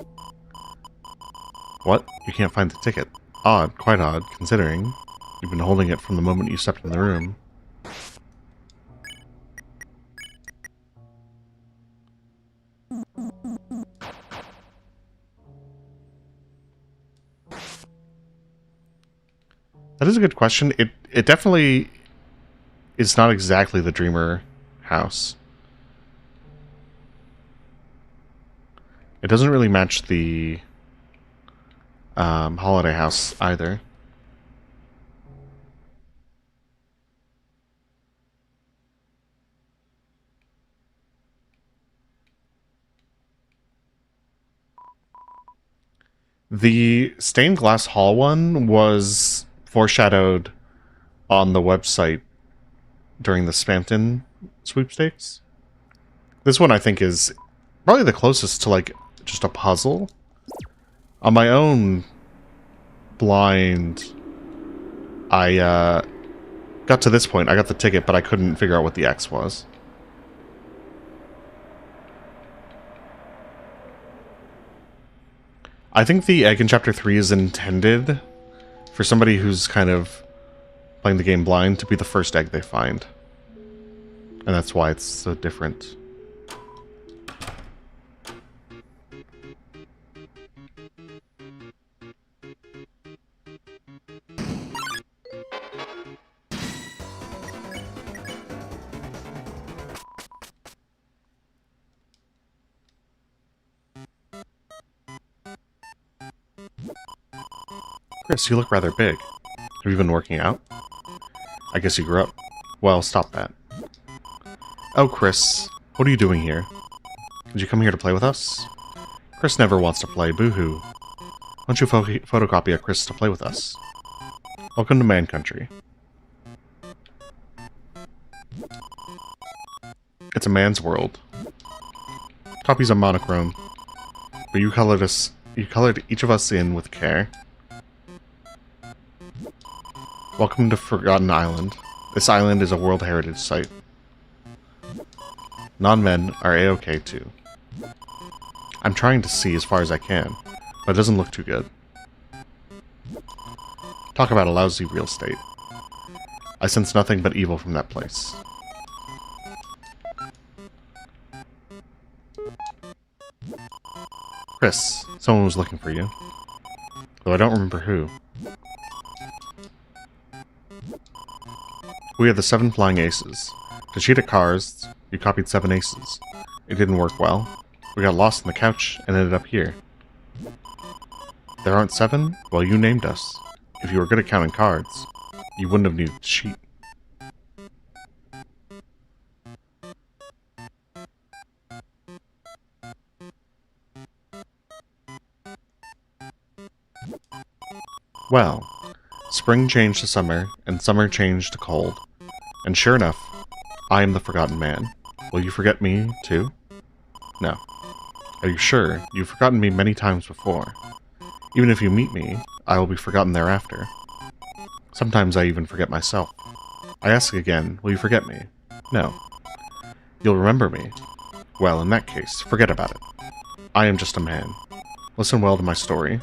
What? You can't find the ticket. Odd, quite odd, considering you've been holding it from the moment you stepped in the room. That is a good question. It definitely is not exactly the Dreamer house. It doesn't really match the holiday house either. The stained glass hall one was foreshadowed on the website during the Spampton sweepstakes. This one I think is probably the closest to like just a puzzle. On my own blind, I got to this point. I got the ticket, but I couldn't figure out what the X was. I think the egg in Chapter 3 is intended for somebody who's kind of playing the game blind to be the first egg they find. And that's why it's so different. Chris, you look rather big. Have you been working out? I guess you grew up. Well, stop that. Oh, Chris, what are you doing here? Did you come here to play with us? Chris never wants to play, boo-hoo. Why don't you photocopy a Chris to play with us? Welcome to Man Country. It's a man's world. Copies are monochrome, but you colored each of us in with care. Welcome to Forgotten Island. This island is a World Heritage Site. Non-men are A-OK too. I'm trying to see as far as I can, but it doesn't look too good. Talk about a lousy real estate. I sense nothing but evil from that place. Chris, someone was looking for you. Though I don't remember who. We are the 7 flying aces. To cheat at cards, you copied 7 aces. It didn't work well. We got lost on the couch and ended up here. There aren't 7? Well, you named us. If you were good at counting cards, you wouldn't have needed to cheat. Well, spring changed to summer, and summer changed to cold. And sure enough, I am the Forgotten Man. Will you forget me, too? No. Are you sure? You've forgotten me many times before. Even if you meet me, I will be forgotten thereafter. Sometimes I even forget myself. I ask again, will you forget me? No. You'll remember me? Well, in that case, forget about it. I am just a man. Listen well to my story.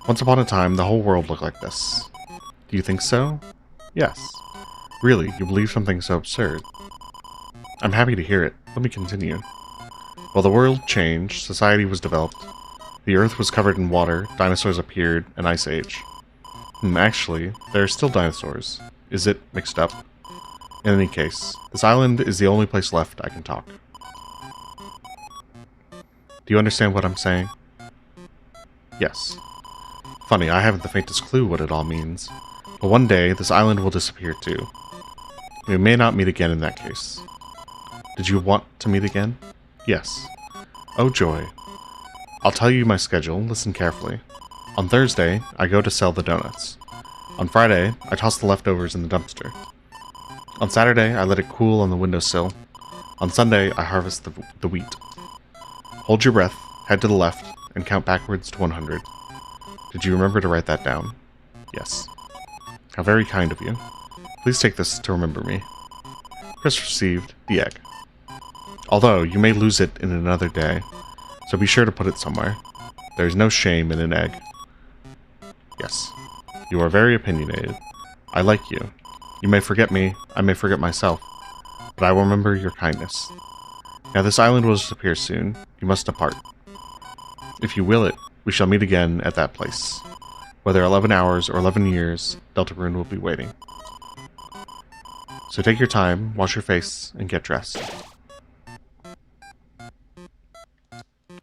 Once upon a time, the whole world looked like this. Do you think so? Yes. Really, you believe something so absurd? I'm happy to hear it. Let me continue. Well, the world changed, society was developed, the earth was covered in water, dinosaurs appeared, an ice age. Actually, there are still dinosaurs. Is it mixed up? In any case, this island is the only place left I can talk. Do you understand what I'm saying? Yes. Funny, I haven't the faintest clue what it all means. But one day, this island will disappear too. We may not meet again in that case. Did you want to meet again? Yes. Oh joy. I'll tell you my schedule, listen carefully. On Thursday, I go to sell the donuts. On Friday, I toss the leftovers in the dumpster. On Saturday, I let it cool on the windowsill. On Sunday, I harvest the wheat. Hold your breath, head to the left, and count backwards to 100. Did you remember to write that down? Yes. How very kind of you. Please take this to remember me. Chris received the egg. Although, you may lose it in another day, so be sure to put it somewhere. There is no shame in an egg. Yes. You are very opinionated. I like you. You may forget me, I may forget myself, but I will remember your kindness. Now this island will disappear soon. You must depart. If you will it, we shall meet again at that place. Whether 11 hours or 11 years, Deltarune will be waiting. So take your time, wash your face, and get dressed.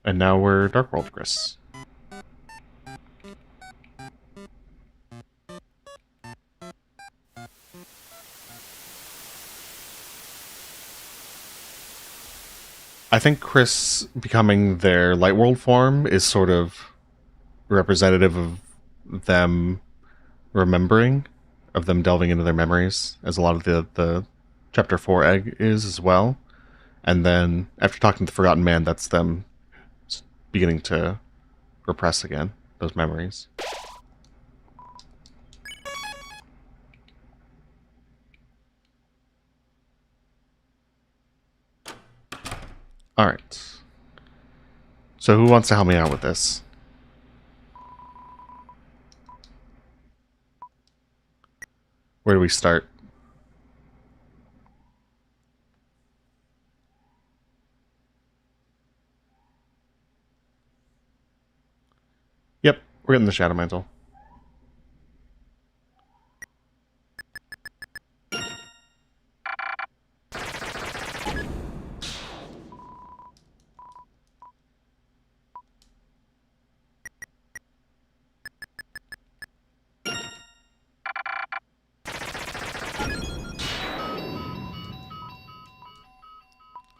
And now we're Dark World, Chris. I think Chris becoming their Light World form is sort of representative of them remembering, of them delving into their memories, as a lot of the Chapter 4 egg is as well. And then, after talking to the Forgotten Man, that's them beginning to repress again, those memories. Alright. So who wants to help me out with this? Where do we start? Yep, we're getting the Shadow Mantle.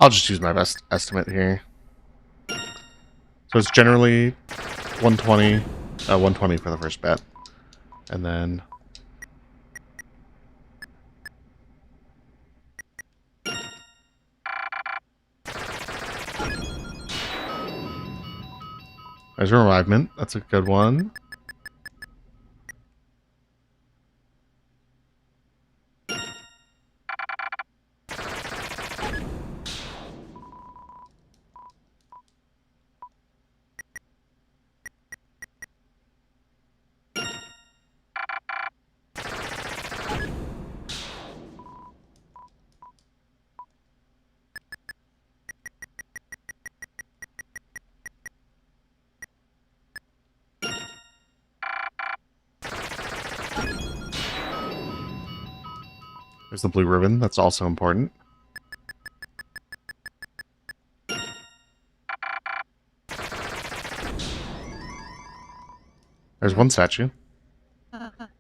I'll just use my best estimate here. So it's generally 120 for the first bet. And then there's a Revivement. That's a good one. There's the blue ribbon. That's also important. There's one statue.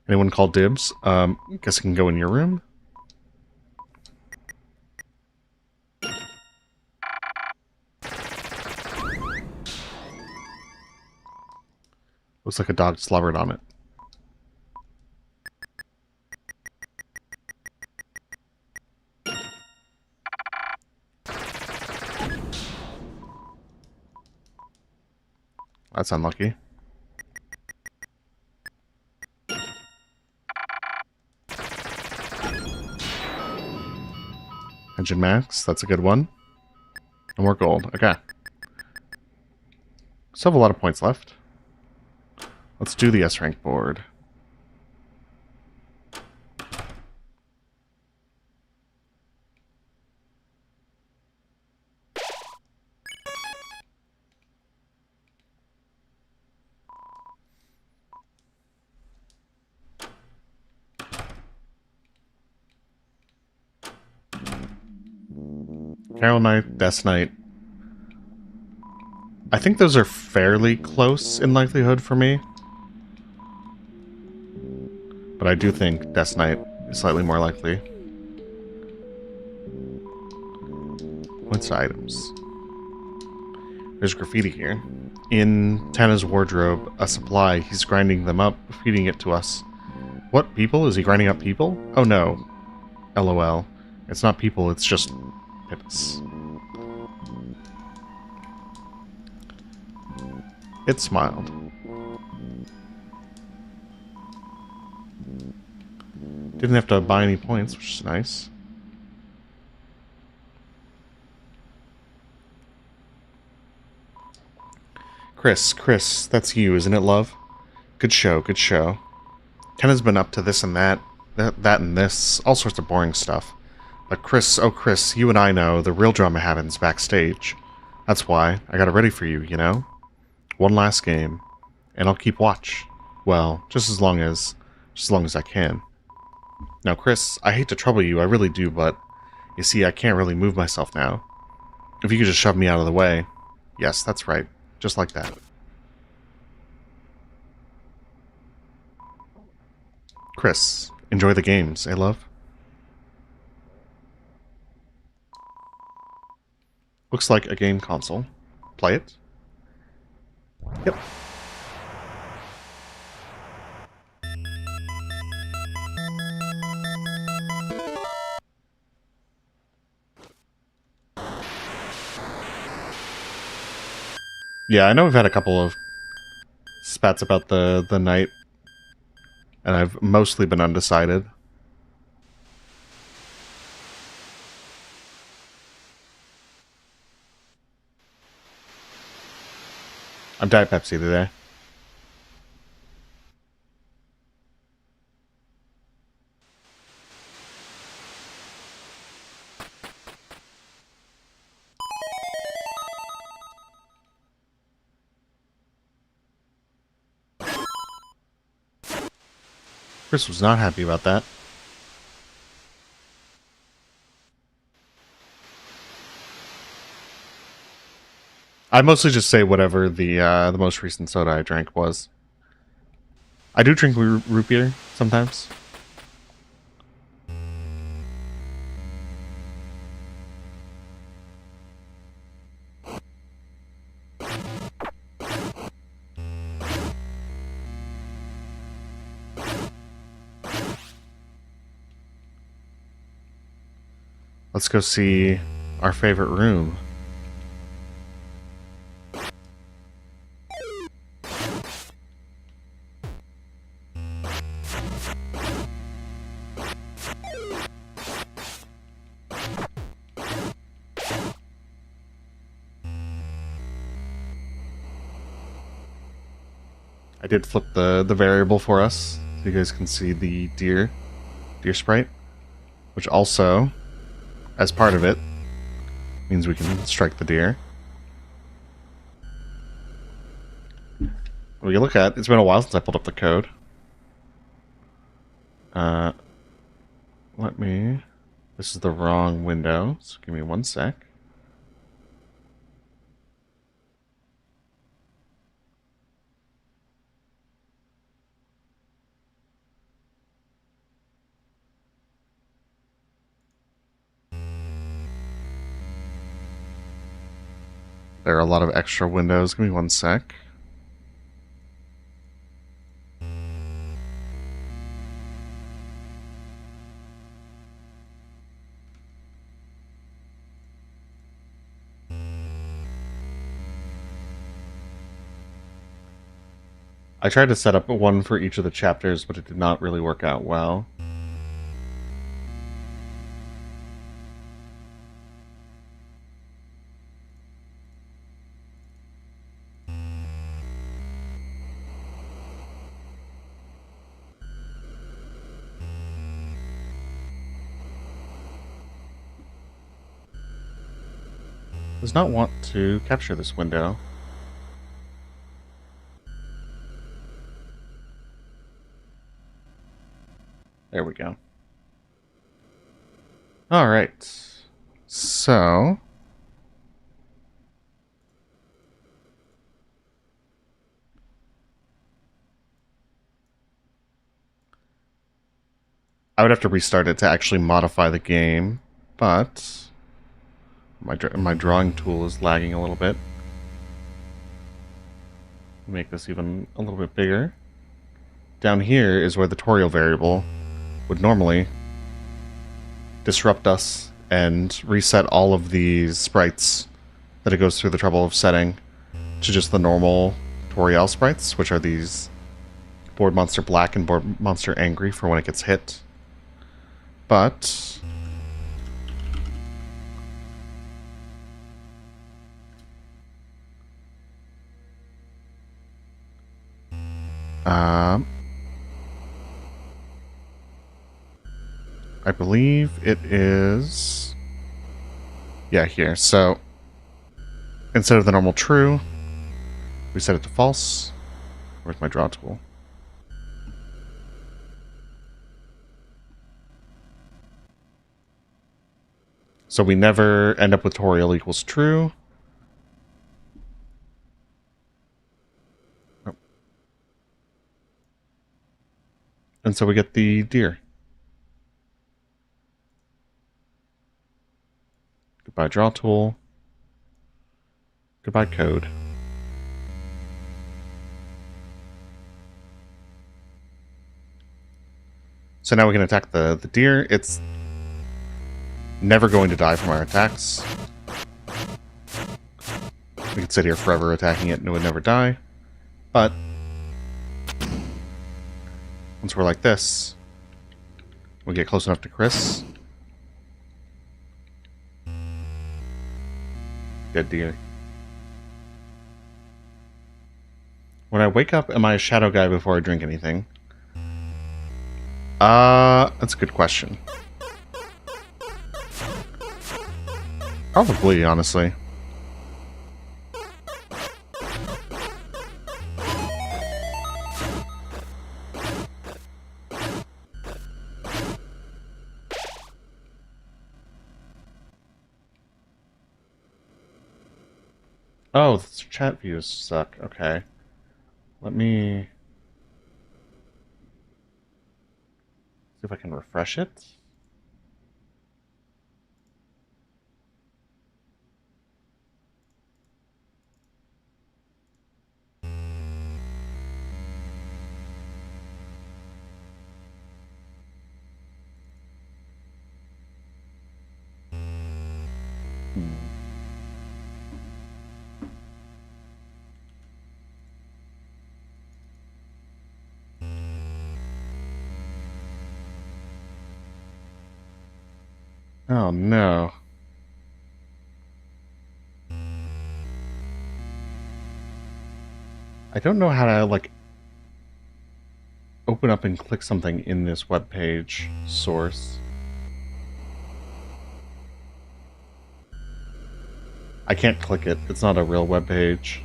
Anyone call dibs? Guess it can go in your room. Looks like a dog slobbered on it. That's unlucky. Engine max, that's a good one. And more gold, okay. Still have a lot of points left. Let's do the S-rank board. Carol Knight, Death Knight. I think those are fairly close in likelihood for me. But I do think Death Knight is slightly more likely. What's items? There's graffiti here. In Tana's wardrobe, a supply. He's grinding them up, feeding it to us. What, people? Is he grinding up people? Oh no. LOL. It's not people, it's just pips. It smiled. Didn't have to buy any points, which is nice. Chris, that's you, isn't it, love? Good show, good show. Ken been up to this and that and this, all sorts of boring stuff. But Chris, oh Chris, you and I know the real drama happens backstage. That's why I got it ready for you, you know? One last game, and I'll keep watch. Well, just as long as I can. Now, Chris, I hate to trouble you, I really do, but you see, I can't really move myself now. If you could just shove me out of the way. Yes, that's right. Just like that. Chris, enjoy the games, eh, love? Looks like a game console. Play it? Yep. Yeah, I know we've had a couple of spats about the night, and I've mostly been undecided. I'm Diet Pepsi today. Chris was not happy about that. I mostly just say whatever the most recent soda I drank was. I do drink root beer sometimes. Let's go see our favorite room. I did flip the variable for us, so you guys can see the deer sprite, which also, as part of it, means we can strike the deer. We can look at, it's been a while since I pulled up the code. This is the wrong window, so give me 1 sec. There are a lot of extra windows. Give me 1 sec. I tried to set up one for each of the chapters, but it did not really work out well. Does not want to capture this window. There we go. Alright. So... I would have to restart it to actually modify the game, but... My drawing tool is lagging a little bit. Make this even a little bit bigger. Down here is where the tutorial variable would normally disrupt us and reset all of these sprites that it goes through the trouble of setting to just the normal tutorial sprites, which are these Board Monster Black and Board Monster Angry for when it gets hit. But... I believe it is... Yeah, here. So, instead of the normal true, we set it to false. Where's my draw tool? So we never end up with Toriel equals true. Oh. And so we get the deer. Goodbye draw tool. Goodbye code. So now we can attack the deer. It's never going to die from our attacks. We could sit here forever attacking it and it would never die. But once we're like this, we get close enough to Chris. Dead deer. When I wake up, am I a shadow guy before I drink anything? That's a good question. Probably, honestly. Oh, the chat views suck. Okay. Let me see if I can refresh it. Oh no. I don't know how to, like, open up and click something in this web page source. I can't click it. It's not a real web page.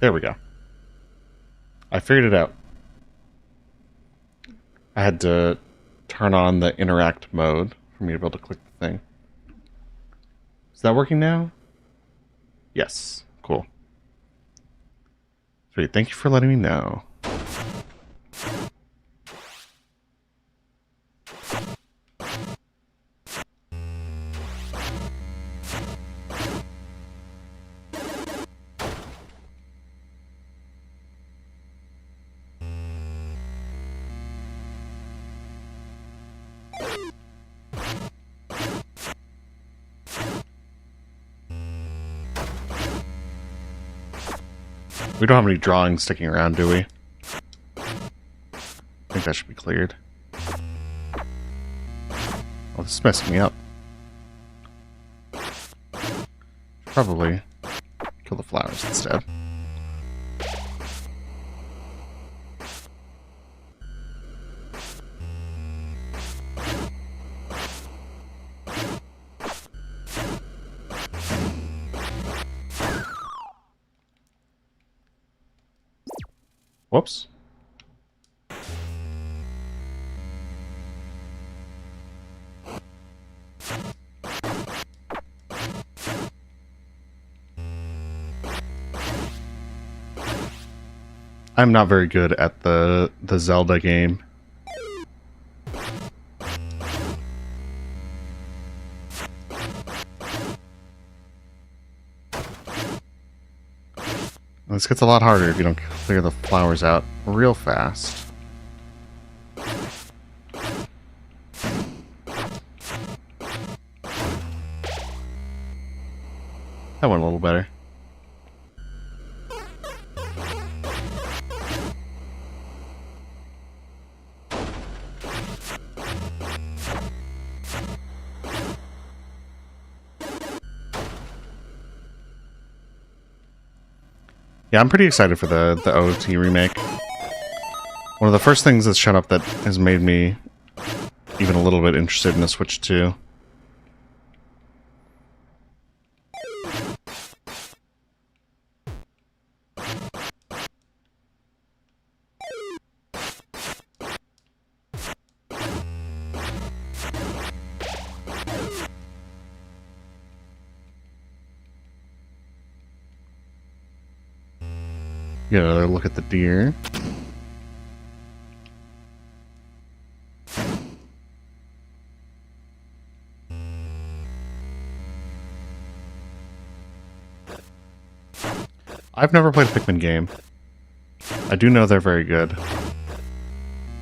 There we go. I figured it out. I had to turn on the interact mode for me to be able to click the thing. Is that working now? Yes. Cool. Sweet. Thank you for letting me know. We don't have any drawings sticking around, do we? I think that should be cleared. Oh, this is messing me up. Probably kill the flowers instead. Whoops. I'm not very good at the Zelda game. This gets a lot harder if you don't clear the flowers out real fast. That went a little better. Yeah, I'm pretty excited for the OT remake. One of the first things that's shown up that has made me even a little bit interested in the Switch 2. Get another look at the deer. I've never played a Pikmin game. I do know they're very good.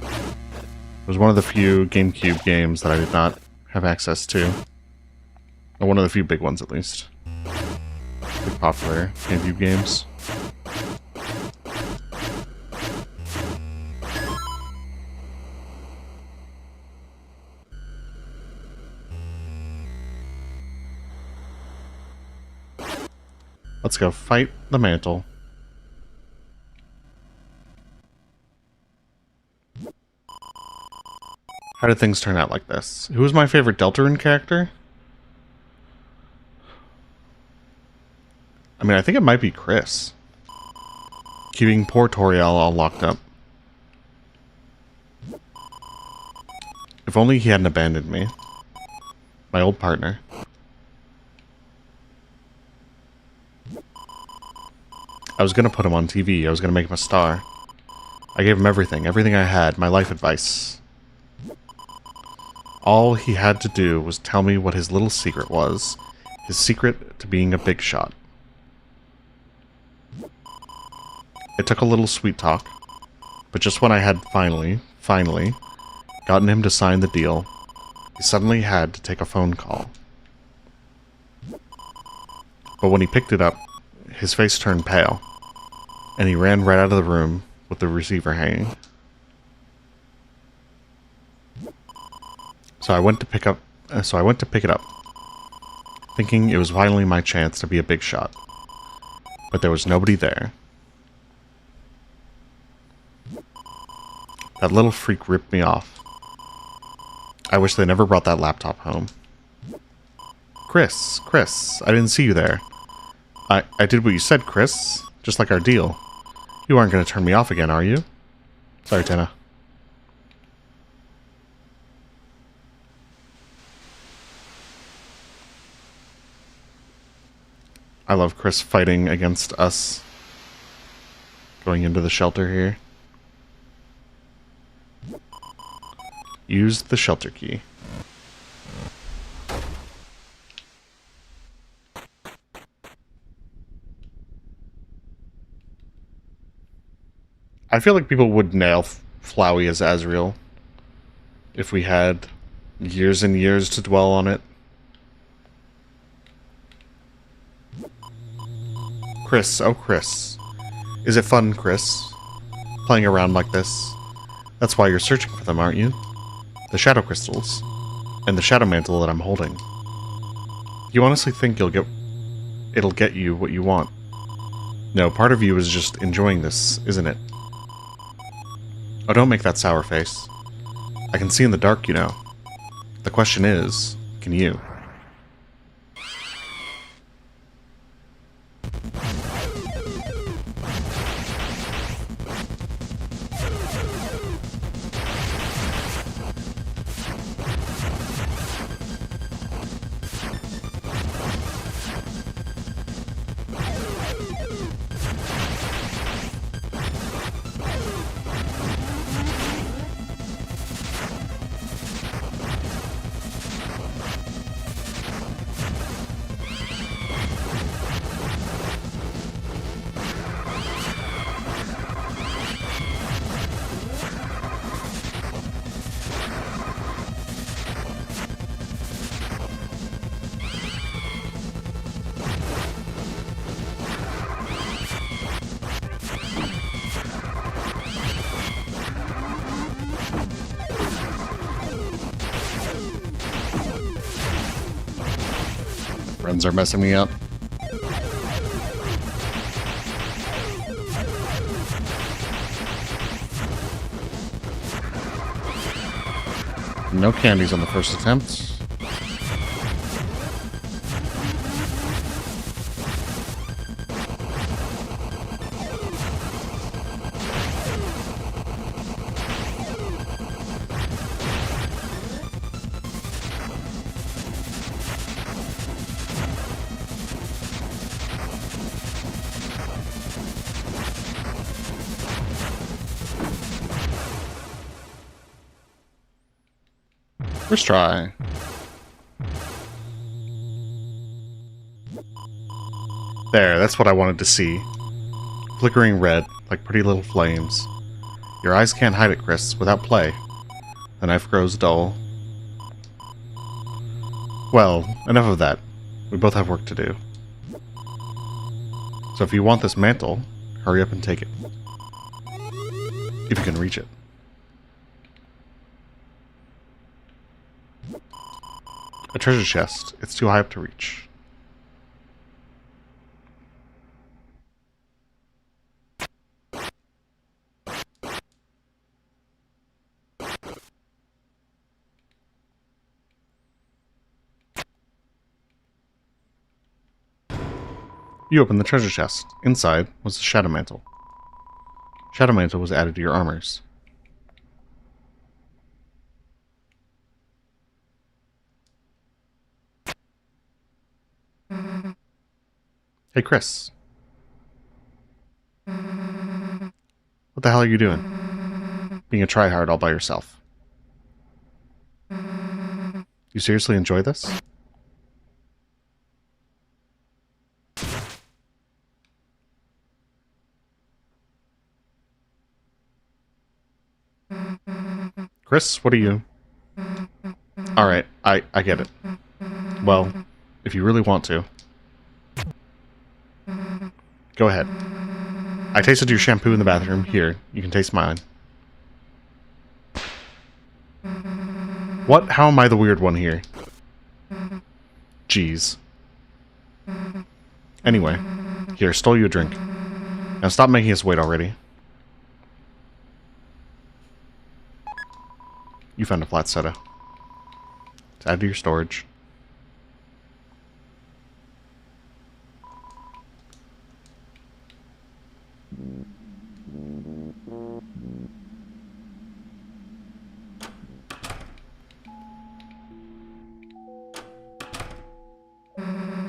It was one of the few GameCube games that I did not have access to. Or one of the few big ones, at least. Big popular GameCube games. Let's go fight the mantle. How did things turn out like this? Who was my favorite Deltarune character? I mean, I think it might be Chris. Keeping poor Toriel all locked up. If only he hadn't abandoned me. My old partner. I was gonna put him on TV. I was gonna make him a star. I gave him everything. Everything I had. My life advice. All he had to do was tell me what his little secret was. His secret to being a big shot. It took a little sweet talk. But just when I had finally gotten him to sign the deal, he suddenly had to take a phone call. But when he picked it up, his face turned pale, and he ran right out of the room with the receiver hanging. So I went to pick it up, thinking it was finally my chance to be a big shot. But there was nobody there. That little freak ripped me off. I wish they never brought that laptop home. Chris, I didn't see you there. I did what you said, Chris. Just like our deal. You aren't going to turn me off again, are you? Sorry, Tina. I love Chris fighting against us. Going into the shelter here. Use the shelter key. I feel like people would nail Flowey as Azrael if we had years and years to dwell on it. Chris, oh Chris. Is it fun, Chris? Playing around like this? That's why you're searching for them, aren't you? The shadow crystals. And the shadow mantle that I'm holding. You honestly think it'll get you what you want? No, part of you is just enjoying this, isn't it? Oh, don't make that sour face. I can see in the dark, you know. The question is, can you? Friends are messing me up. No candies on the first attempt. First try. There, that's what I wanted to see. Flickering red, like pretty little flames. Your eyes can't hide it, Chris. Without play, the knife grows dull. Well, enough of that. We both have work to do. So if you want this mantle, hurry up and take it. If you can reach it. A treasure chest. It's too high up to reach. You opened the treasure chest. Inside was the shadow mantle. Shadow mantle was added to your armors. Hey, Chris. What the hell are you doing? Being a tryhard all by yourself. You seriously enjoy this? Chris, what are you? Alright, I get it. Well, if you really want to. Go ahead. I tasted your shampoo in the bathroom. Here, you can taste mine. What? How am I the weird one here? Jeez. Anyway, here, stole you a drink. Now stop making us wait already. You found a flat soda. To add to your storage.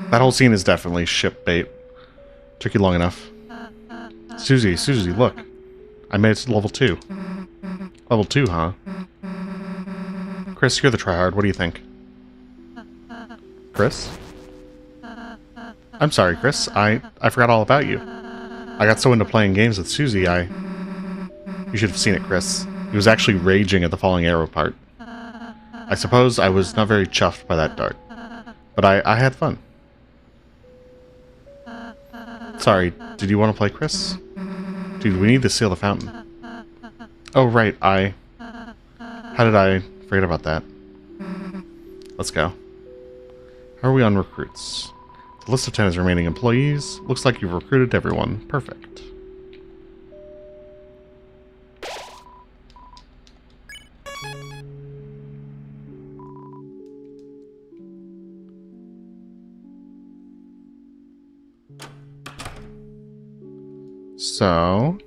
That whole scene is definitely ship bait. Took you long enough. Susie, look. I made it to level 2. Level 2, huh? Chris, you're the tryhard. What do you think? Chris? I'm sorry, Chris. I forgot all about you. I got so into playing games with Susie, You should have seen it, Chris. He was actually raging at the falling arrow part. I suppose I was not very chuffed by that dart. But I had fun. Sorry, did you want to play, Chris? Dude, we need to seal the fountain. Oh, right, How did I forget about that? Let's go. How are we on recruits? The list of 10 is remaining employees. Looks like you've recruited everyone. Perfect. So...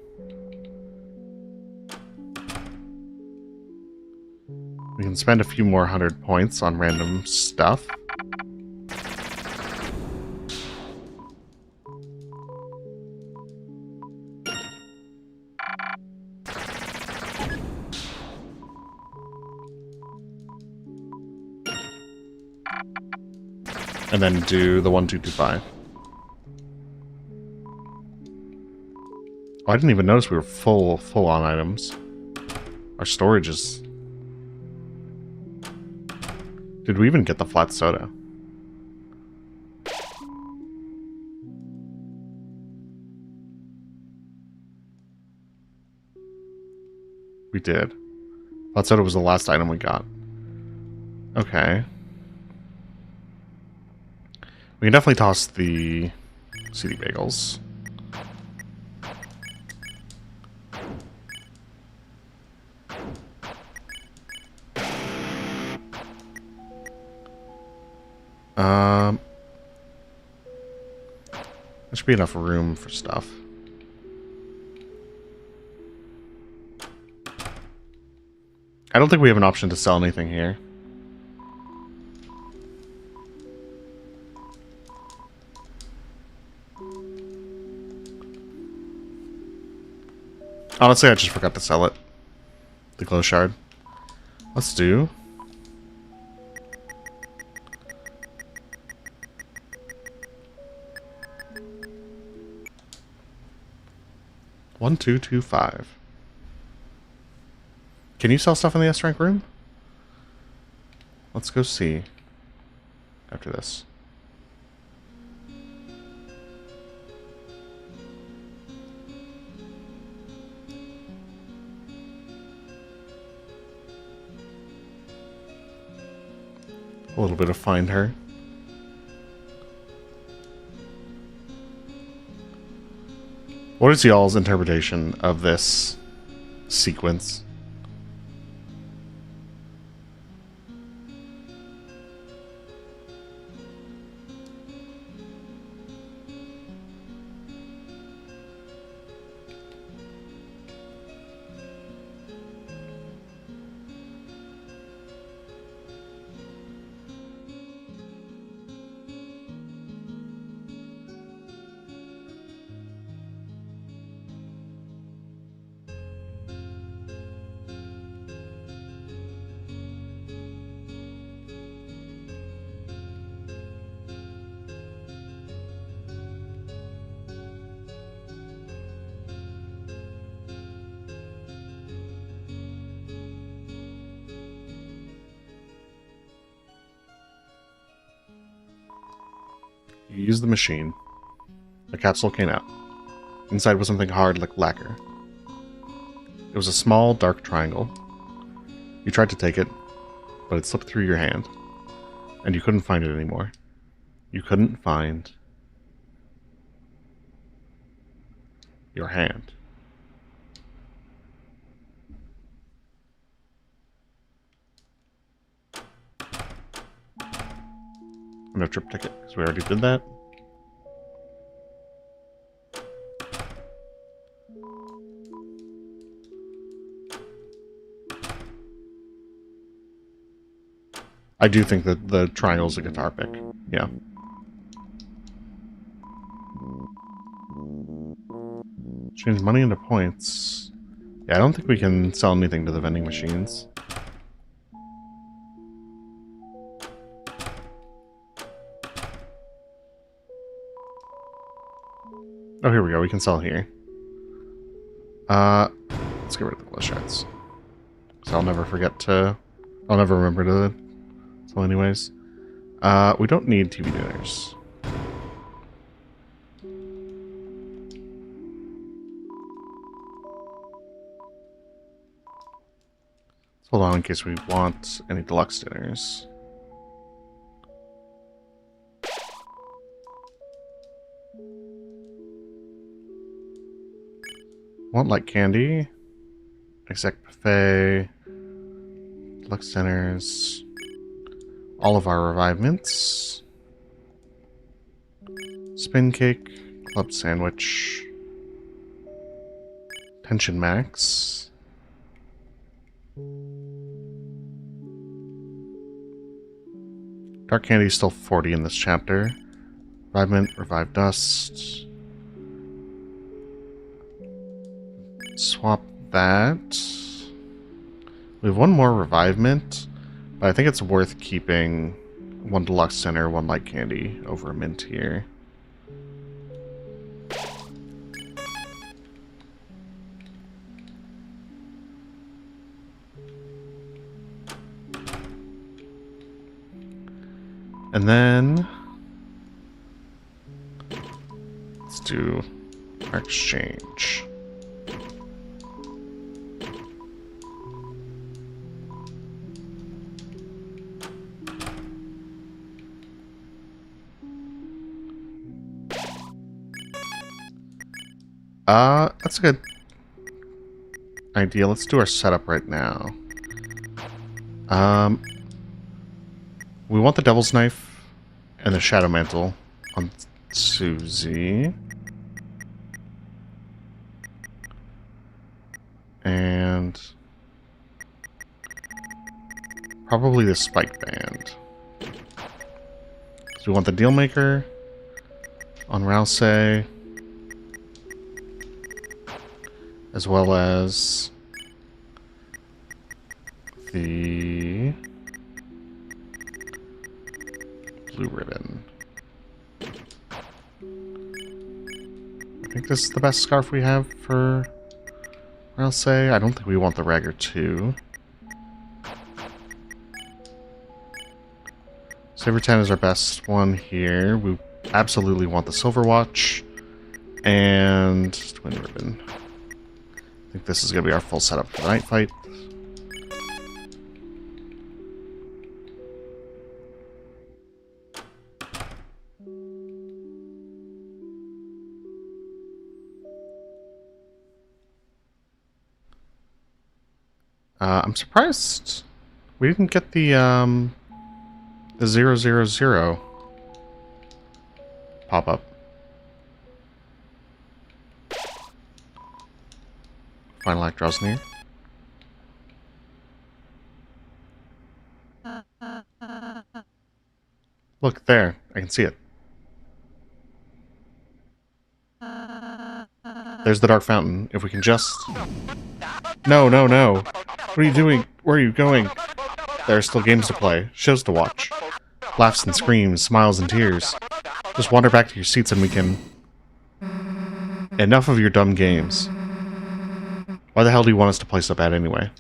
we can spend a few more 100 points on random stuff. And then do the 1225. Oh, I didn't even notice we were full on items. Our storage is... Did we even get the flat soda? We did. Flat soda was the last item we got. Okay. We can definitely toss the CD bagels. There should be enough room for stuff. I don't think we have an option to sell anything here. Honestly, I just forgot to sell it. The glow shard. Let's do 1225. Can you sell stuff in the S rank room? Let's go see after this. A little bit of find her. What is y'all's interpretation of this sequence? You used the machine. The capsule came out. Inside was something hard like lacquer. It was a small, dark triangle. You tried to take it, but it slipped through your hand, and you couldn't find it anymore. You couldn't find your hand. No trip ticket, because we already did that. I do think that the triangle's a guitar pick. Yeah. Change money into points. Yeah, I don't think we can sell anything to the vending machines. Oh, here we go. We can sell here. Let's get rid of the glitch shots. So I'll never forget to... I'll never remember to sell anyways. We don't need TV dinners. Let's hold on in case we want any deluxe dinners. Want like candy, exec buffet, deluxe dinners, all of our revivements, spin cake, club sandwich, tension max, dark candy is still 40 in this chapter, revivement, revive dust. Swap that. We have one more revivement, but I think it's worth keeping one deluxe center, one light candy over a mint here. And then let's do our exchange. That's a good idea. Let's do our setup right now. We want the Devil's Knife and the Shadow Mantle on Susie. And probably the Spike Band. So we want the Dealmaker on Rousey, as well as the Blue Ribbon. think this is the best scarf we have for... I'll say, I don't think we want the Ragger 2. Saber 10 is our best one here. We absolutely want the Silver Watch. And Twin Ribbon. I think this is going to be our full setup for the night fight. I'm surprised we didn't get the 000 pop-up. Final act draws near. Look, there. I can see it. There's the Dark Fountain. If we can just... No, no, no. What are you doing? Where are you going? There are still games to play, shows to watch. Laughs and screams, smiles and tears. Just wander back to your seats and we can... Enough of your dumb games. Why the hell do you want us to play so bad anyway?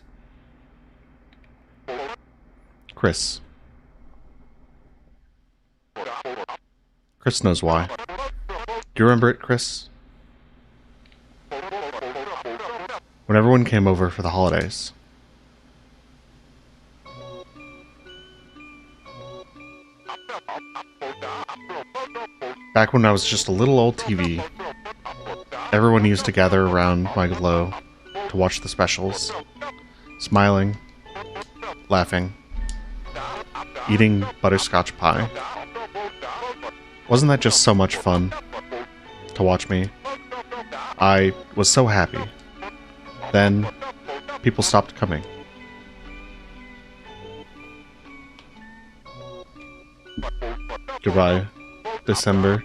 Chris. Chris knows why. Do you remember it, Chris? When everyone came over for the holidays. Back when I was just a little old TV, everyone used to gather around my glow to watch the specials, smiling, laughing, eating butterscotch pie. Wasn't that just so much fun to watch me? I was so happy. Then, people stopped coming. Goodbye, December.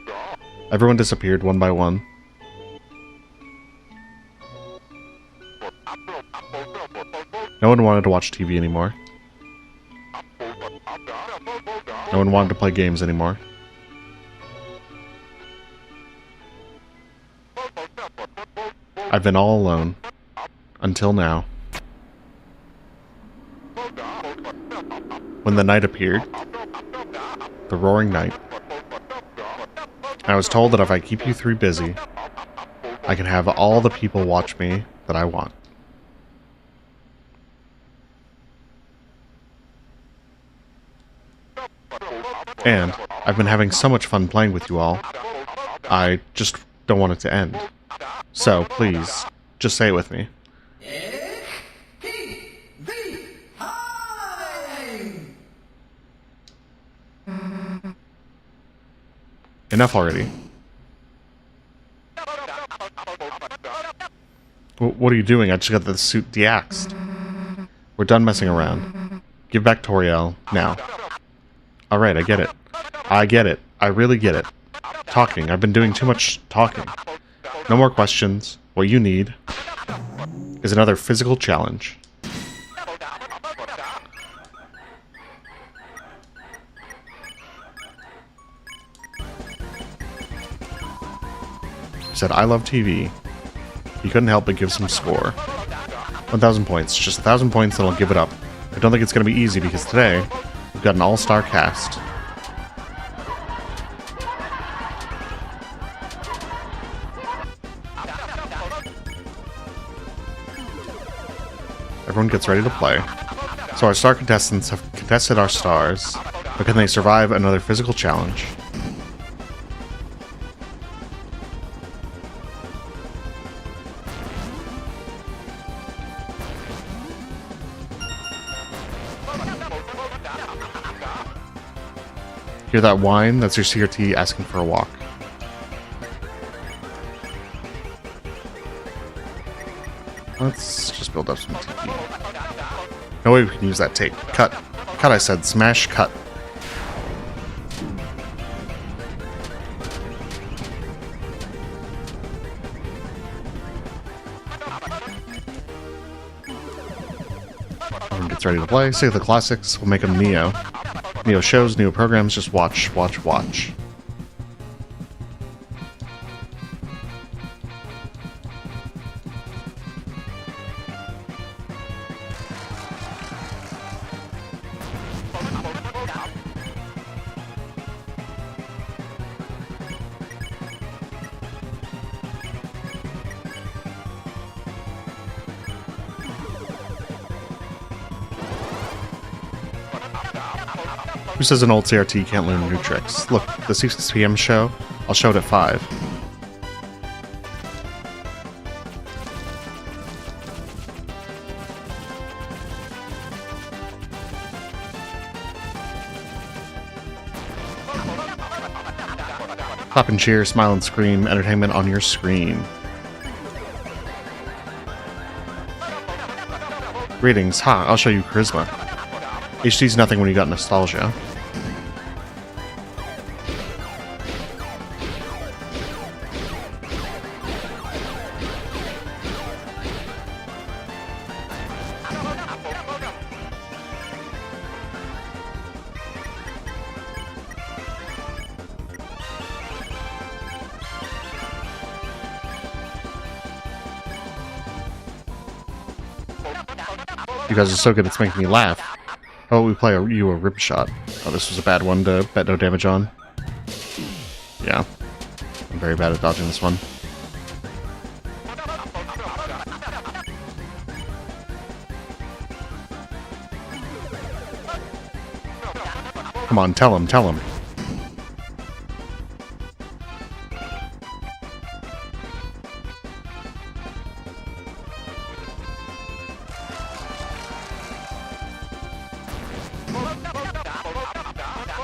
Everyone disappeared one by one. No one wanted to watch TV anymore. No one wanted to play games anymore. I've been all alone. Until now. When the night appeared, the roaring night, I was told that if I keep you three busy, I can have all the people watch me that I want. And I've been having so much fun playing with you all, I just don't want it to end. So, please, just say it with me. Enough already. What are you doing? I just got the suit de-axed. We're done messing around. Give back Toriel, now. Alright, I get it. I get it. I really get it. Talking. I've been doing too much talking. No more questions. What you need is another physical challenge. He said, I love TV. He couldn't help but give some score. 1,000 points. Just 1,000 points, then I'll give it up. I don't think it's going to be easy because today, we've got an all-star cast. Everyone gets ready to play. So our star contestants have contested our stars, but can they survive another physical challenge? Hear that whine? That's your CRT asking for a walk. Let's just build up some TP. No way we can use that tape. Cut. Cut, I said. Smash, cut. Everyone gets ready to play. Save the classics. We'll make them Neo. Neo shows, Neo programs. Just watch, watch, watch. Who says an old CRT can't learn new tricks? Look, the 6 p.m. show, I'll show it at 5. Clap and cheer, smile and scream, entertainment on your screen. Greetings. Ha, I'll show you charisma. HD's nothing when you got nostalgia. You guys are so good, it's making me laugh. How about we play you a rib shot? Oh, this was a bad one to bet no damage on. Yeah. I'm very bad at dodging this one. Come on, tell him, tell him.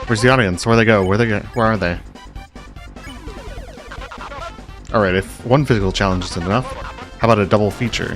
Where's the audience? Where they go? Where are they? Alright, if one physical challenge isn't enough, how about a double feature?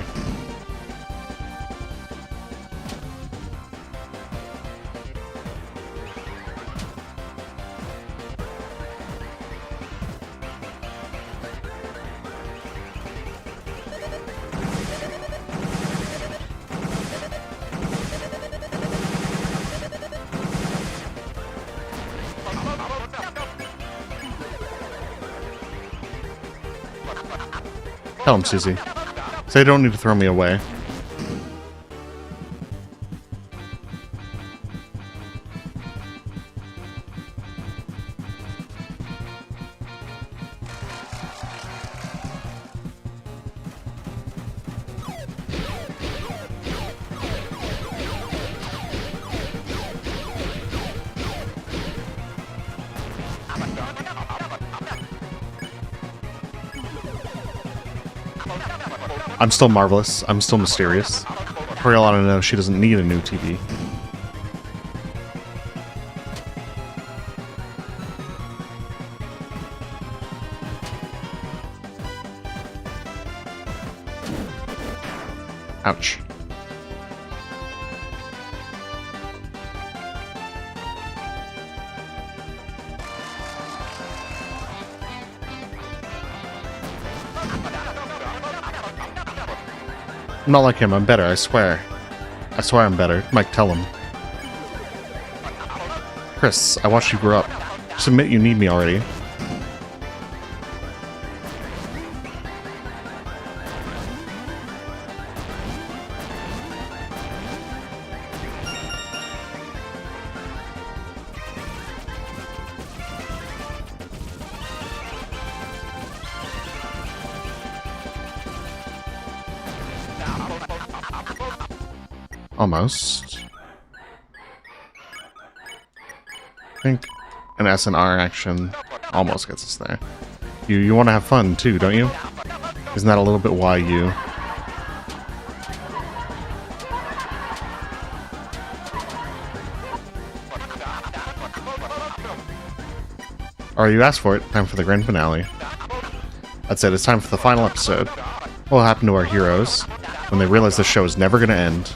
Tell him, Susie. Say you don't need to throw me away. I'm still marvelous. I'm still mysterious. Hurry ought to know she doesn't need a new TV. Ouch. I'm not like him, I'm better, I swear. I swear I'm better. Mike, tell him. Chris, I watched you grow up. Just admit you need me already. Almost. I think an S and R action almost gets us there. You want to have fun too, don't you? Isn't that a little bit why you... Alright, you asked for it. Time for the grand finale. That's it. It's time for the final episode. What will happen to our heroes when they realize this show is never going to end?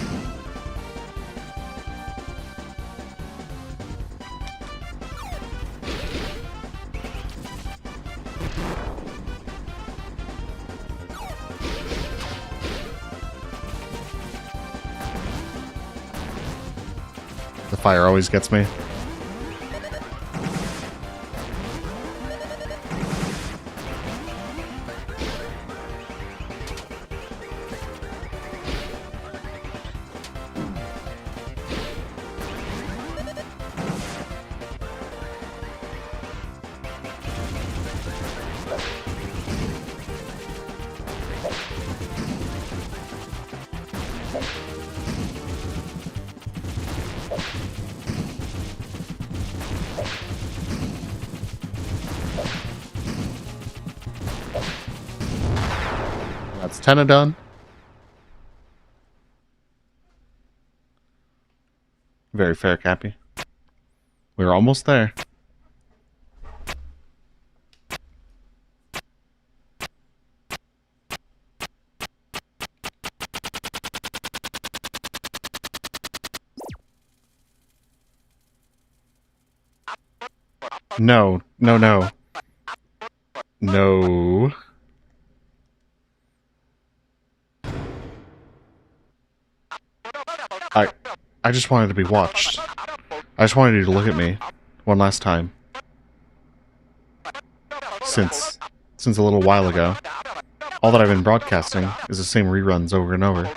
The fire always gets me. What's Tenna done? Very fair, Cappy. We're almost there. No, no, no. No. I just wanted to be watched. I just wanted you to look at me one last time. Since a little while ago, all that I've been broadcasting is the same reruns over and over.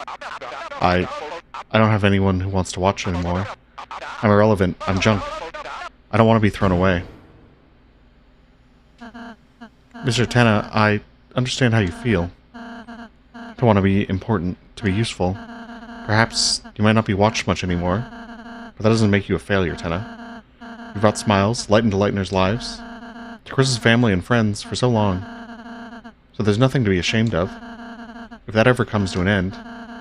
I don't have anyone who wants to watch anymore. I'm irrelevant. I'm junk. I don't want to be thrown away. Mr. Tenna, I understand how you feel. To want to be important, to be useful. Perhaps you might not be watched much anymore, but that doesn't make you a failure, Tenna. You brought smiles, light into Lightner's lives, to Chris's family and friends for so long. So there's nothing to be ashamed of. If that ever comes to an end,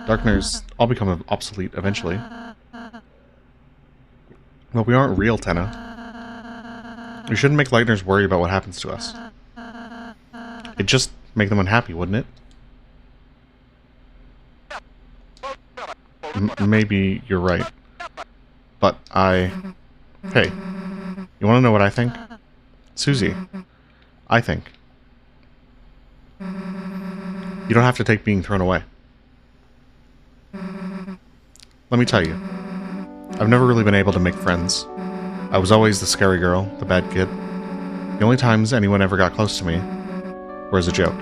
Darkners all become obsolete eventually. But we aren't real, Tenna. We shouldn't make Lightners worry about what happens to us. It'd just make them unhappy, wouldn't it? Maybe you're right. But Hey, you want to know what I think? Susie, I think you don't have to take being thrown away. Let me tell you, I've never really been able to make friends. I was always the scary girl, the bad kid. The only times anyone ever got close to me were as a joke.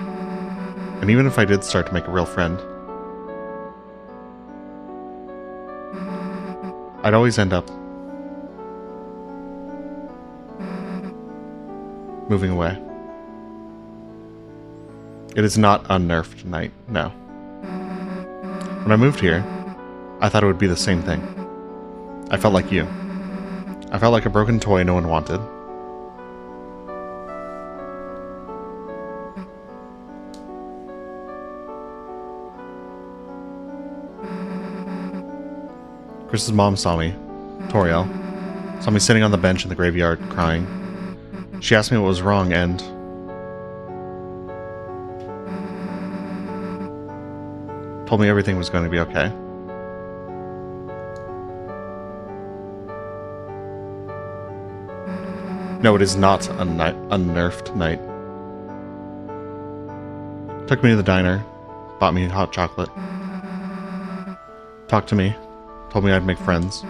And even if I did start to make a real friend, I'd always end up moving away. It is not unnerved night, no. When I moved here, I thought it would be the same thing. I felt like you. I felt like a broken toy no one wanted. Chris's mom saw me, Toriel, saw me sitting on the bench in the graveyard, crying. She asked me what was wrong, and told me everything was going to be okay. No, it is not a unnerved night. Took me to the diner, bought me hot chocolate, talked to me, told me I'd make friends.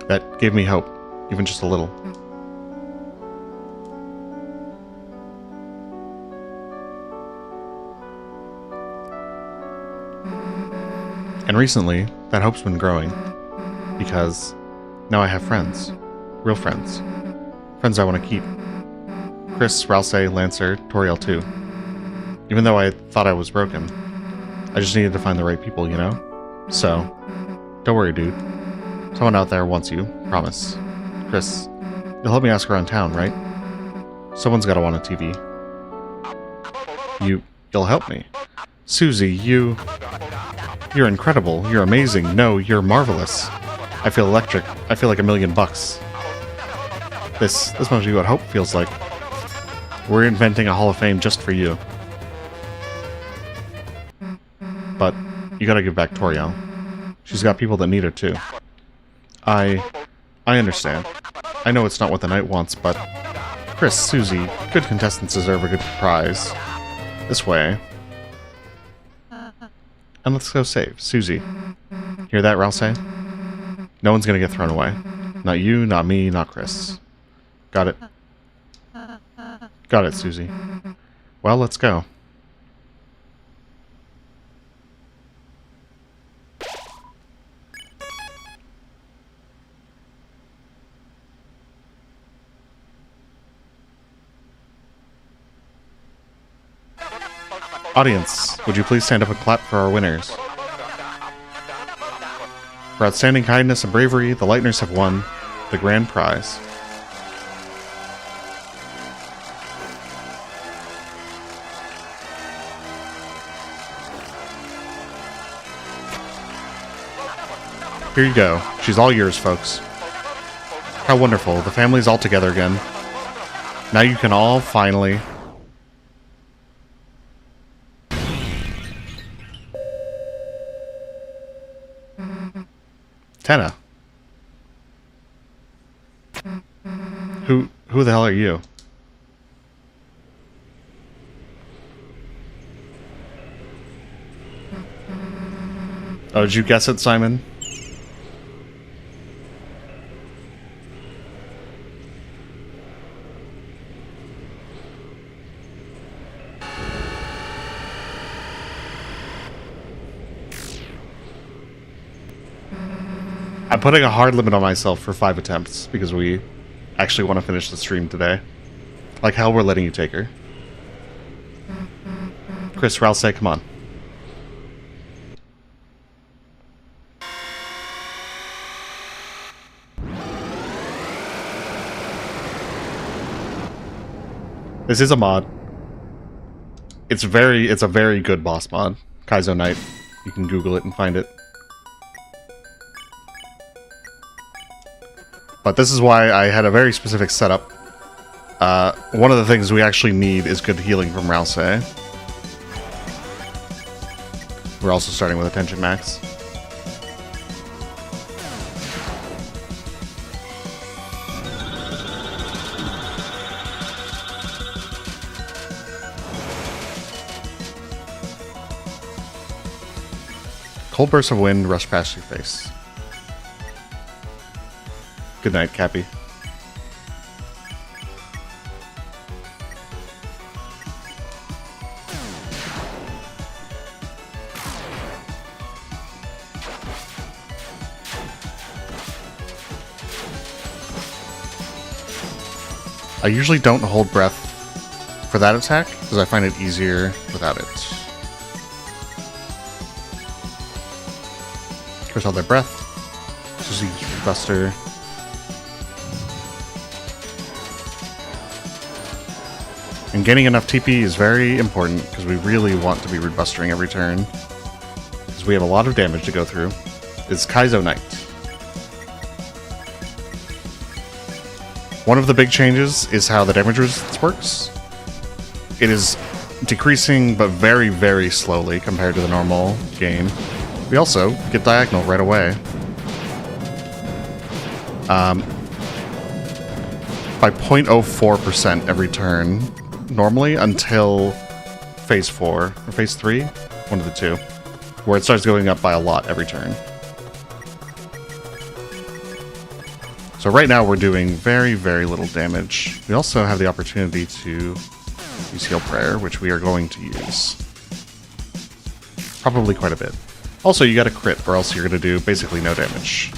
That gave me hope, even just a little. And recently, that hope's been growing, because now I have friends. Real friends. Friends I want to keep. Chris, Ralsei, Lancer, Toriel too. Even though I thought I was broken, I just needed to find the right people, you know? So, don't worry, dude. Someone out there wants you, promise. Chris, you'll help me ask around town, right? Someone's gotta want a TV. You'll help me. Susie, you're incredible. You're amazing. No, you're marvelous. I feel electric. I feel like $1,000,000. This must be what hope feels like. We're inventing a Hall of Fame just for you. But you gotta give back Toriel. She's got people that need her too. I understand. I know it's not what the night wants, but Chris, Susie, good contestants deserve a good prize. This way. And let's go save Susie. Hear that, Ralsei? No one's gonna get thrown away. Not you, not me, not Chris. Got it? Got it, Susie. Well, let's go. Audience, would you please stand up and clap for our winners? For outstanding kindness and bravery, the Lightners have won the grand prize. Here you go. She's all yours, folks. How wonderful. The family's all together again. Now you can all finally... Tenna. Who the hell are you? Oh, did you guess it, Simon? I'm putting a hard limit on myself for 5 attempts because we actually want to finish the stream today. Like how we're letting you take her. Chris, Rouse, come on. This is a mod. It's a very good boss mod. Kaizo Knight. You can Google it and find it. But this is why I had a very specific setup. One of the things we actually need is good healing from Rouse. We're also starting with attention max. Cold burst of wind rush past your face. Good night, Cappy. I usually don't hold breath for that attack, because I find it easier without it. Of course, all their breath. Susie Buster. And getting enough TP is very important, because we really want to be rebustering every turn. Because we have a lot of damage to go through. It's Kaizo Knight. One of the big changes is how the damage resistance works. It is decreasing, but very, very slowly compared to the normal game. We also get diagonal right away. By 0.04% every turn, normally, until phase 4, or phase 3, one of the two, where it starts going up by a lot every turn. So right now we're doing very, very little damage. We also have the opportunity to use Heal Prayer, which we are going to use. Probably quite a bit. Also, you gotta crit, or else you're gonna do basically no damage.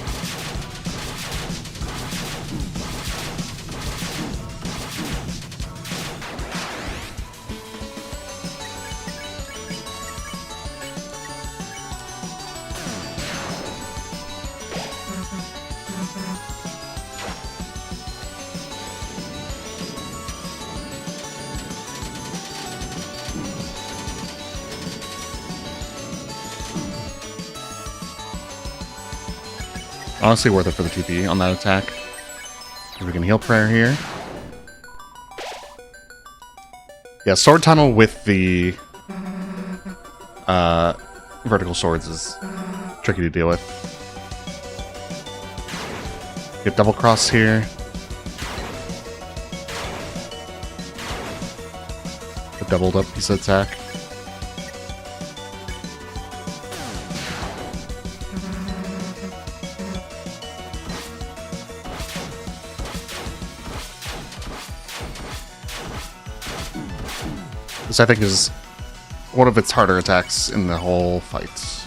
Honestly worth it for the TP on that attack. We can Heal Prayer here. Yeah, Sword Tunnel with the vertical swords is tricky to deal with. Get Double Cross here. The doubled up piece of attack. This, I think, is one of its harder attacks in the whole fight.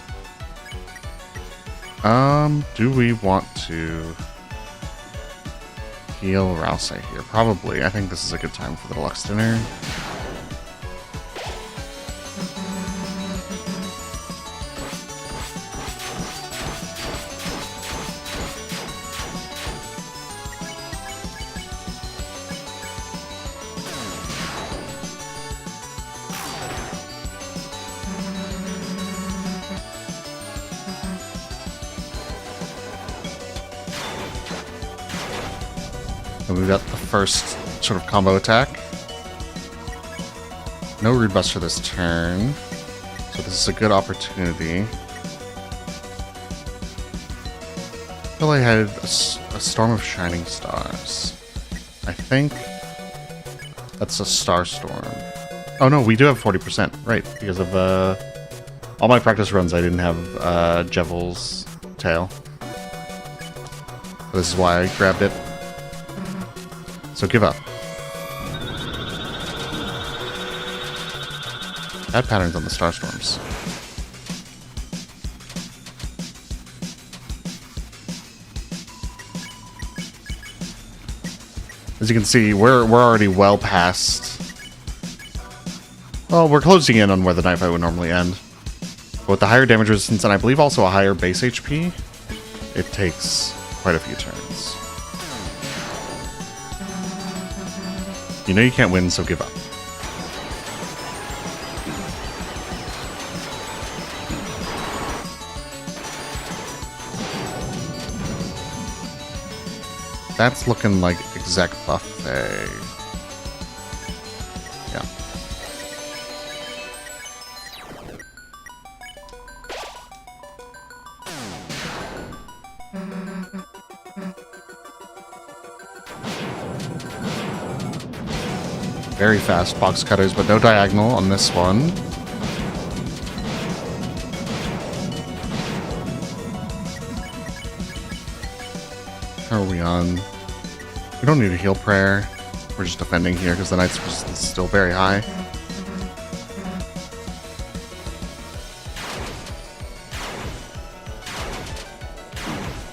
Do we want to heal Rouse here? Probably. I think this is a good time for the Deluxe Dinner. And we've got the first sort of combo attack. No Rude Buster this turn, so this is a good opportunity. I feel I had a Storm of Shining Stars. I think that's a Star Storm. Oh no, we do have 40%, right, because of all my practice runs I didn't have Jevel's tail. This is why I grabbed it. So give up. Bad patterns on the Star Storms. As you can see, we're already well past. Well, we're closing in on where the night fight would normally end. But with the higher damage resistance and I believe also a higher base HP, it takes quite a few turns. You know you can't win, so give up. That's looking like exec buffet. Yeah. Very fast box cutters, but no diagonal on this one. How are we on? We don't need a heal prayer. We're just defending here because the knight's still very high.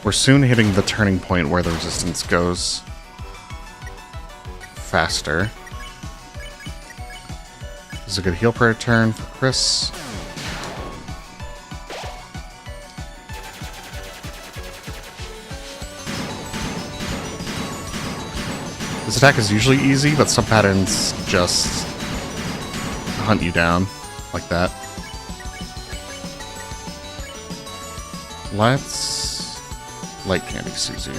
We're soon hitting the turning point where the resistance goes faster. This is a good heal prayer turn for Chris. This attack is usually easy, but some patterns just hunt you down like that. Let's light candy Susie.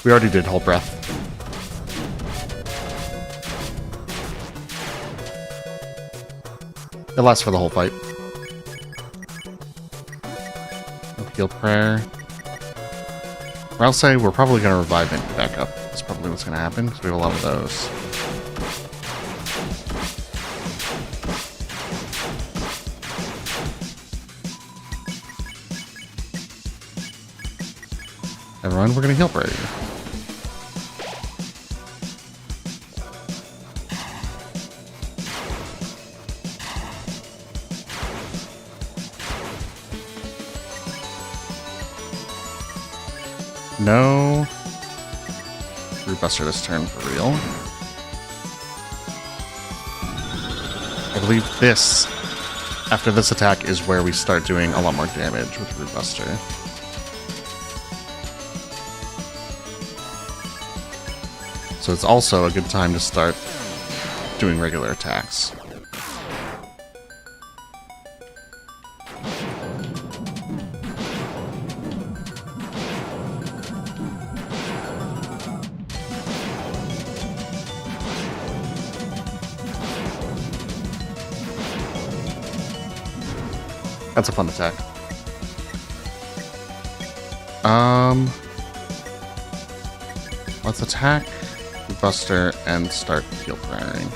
We already did Hold Breath. It lasts for the whole fight. Heal prayer. Or I'll say we're probably going to revive it back up. That's probably what's going to happen, because we have a lot of those. Everyone, we're going to heal prayer you. No Root Buster this turn for real. I believe this, after this attack, is where we start doing a lot more damage with Root Buster. So it's also a good time to start doing regular attacks. That's a fun attack. Let's attack Buster and start heal praying.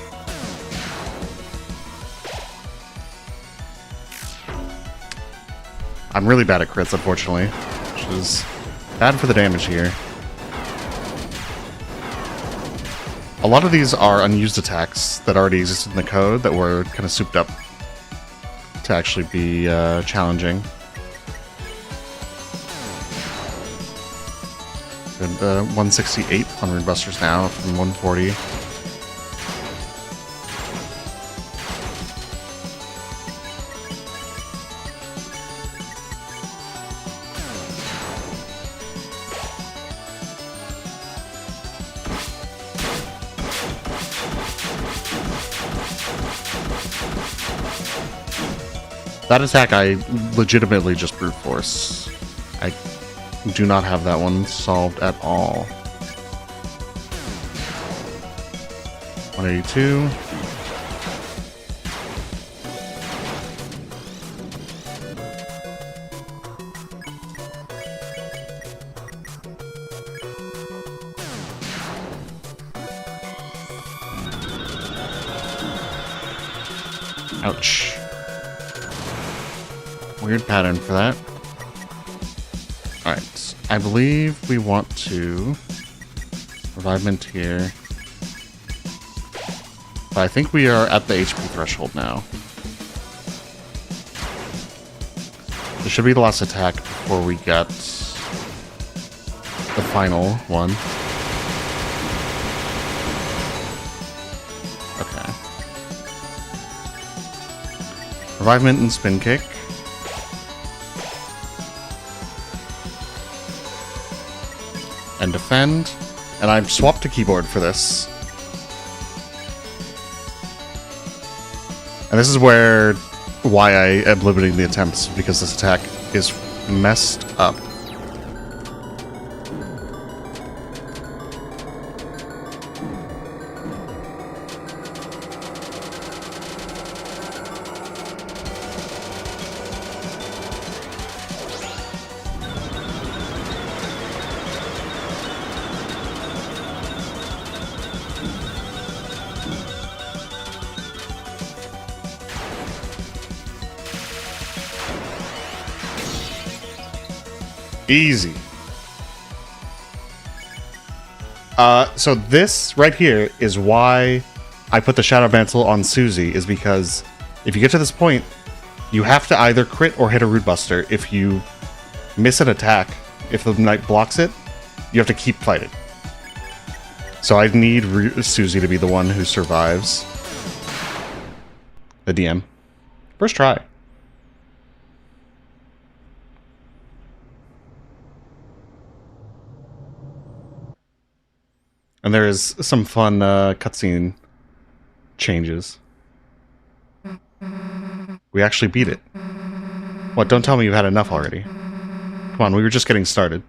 I'm really bad at crits, unfortunately, which is bad for the damage here. A lot of these are unused attacks that already exist in the code that were kind of souped up to actually be challenging. Good 168 on Rune Busters now from 140. That attack I legitimately just brute force. I do not have that one solved at all. 182. Ouch. Weird pattern for that. Alright, I believe we want to revivement here. But I think we are at the HP threshold now. This should be the last attack before we get the final one. Okay. Revivement and spin kick. And defend. And I've swapped to keyboard for this. And this is why I am limiting the attempts, because this attack is messed up. Easy. So this right here is why I put the Shadow Mantle on Susie, is because if you get to this point, you have to either crit or hit a Root Buster. If you miss an attack, if the Knight blocks it, you have to keep fighting. So I need Susie to be the one who survives the DM. First try. And there is some fun cutscene changes. We actually beat it. What, don't tell me you've had enough already. Come on, we were just getting started.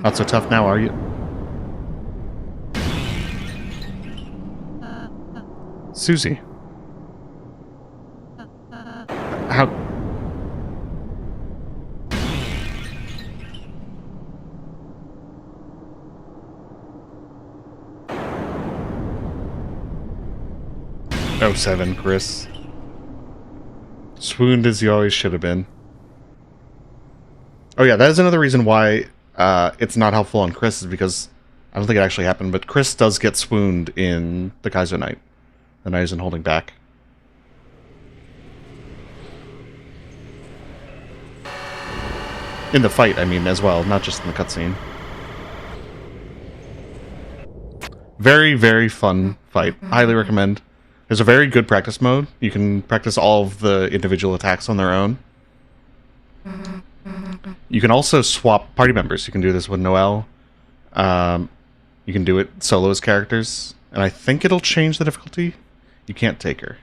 Not so tough now, are you? Susie. How... Oh, 7, Chris. Swooned as you always should have been. Oh yeah, that is another reason why it's not helpful on Chris, is because I don't think it actually happened, but Chris does get swooned in the Kaiser Knight. The Knight isn't holding back. In the fight, I mean, as well, not just in the cutscene. Very, very fun fight. Highly recommend. There's a very good practice mode. You can practice all of the individual attacks on their own. You can also swap party members. You can do this with Noelle. You can do it solo as characters. And I think it'll change the difficulty. You can't take her.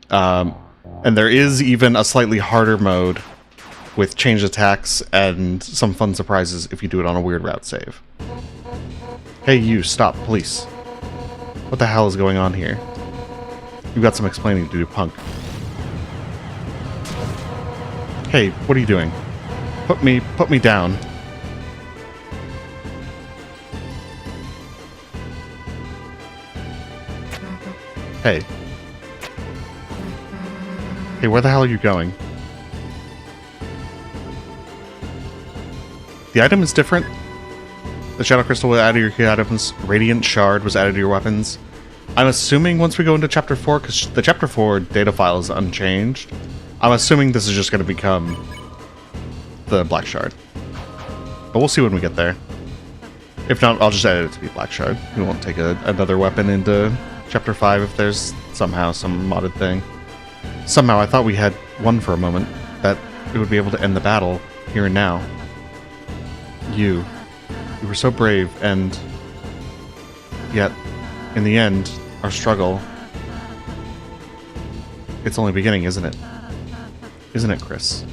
And there is even a slightly harder mode with changed attacks and some fun surprises if you do it on a weird route save. Hey you, stop, police. What the hell is going on here? You've got some explaining to do, punk. Hey, what are you doing? Put me down. Hey. Hey, where the hell are you going? The item is different. The Shadow Crystal was added to your items. Radiant Shard was added to your weapons. I'm assuming once we go into Chapter 4, because the Chapter 4 data file is unchanged, I'm assuming this is just going to become the Black Shard. But we'll see when we get there. If not, I'll just edit it to be Black Shard. We won't take another weapon into Chapter 5 if there's somehow some modded thing. Somehow I thought we had one for a moment, that it would be able to end the battle here and now. You were so brave, and yet, in the end, our struggle, it's only beginning, isn't it? Isn't it, Chris?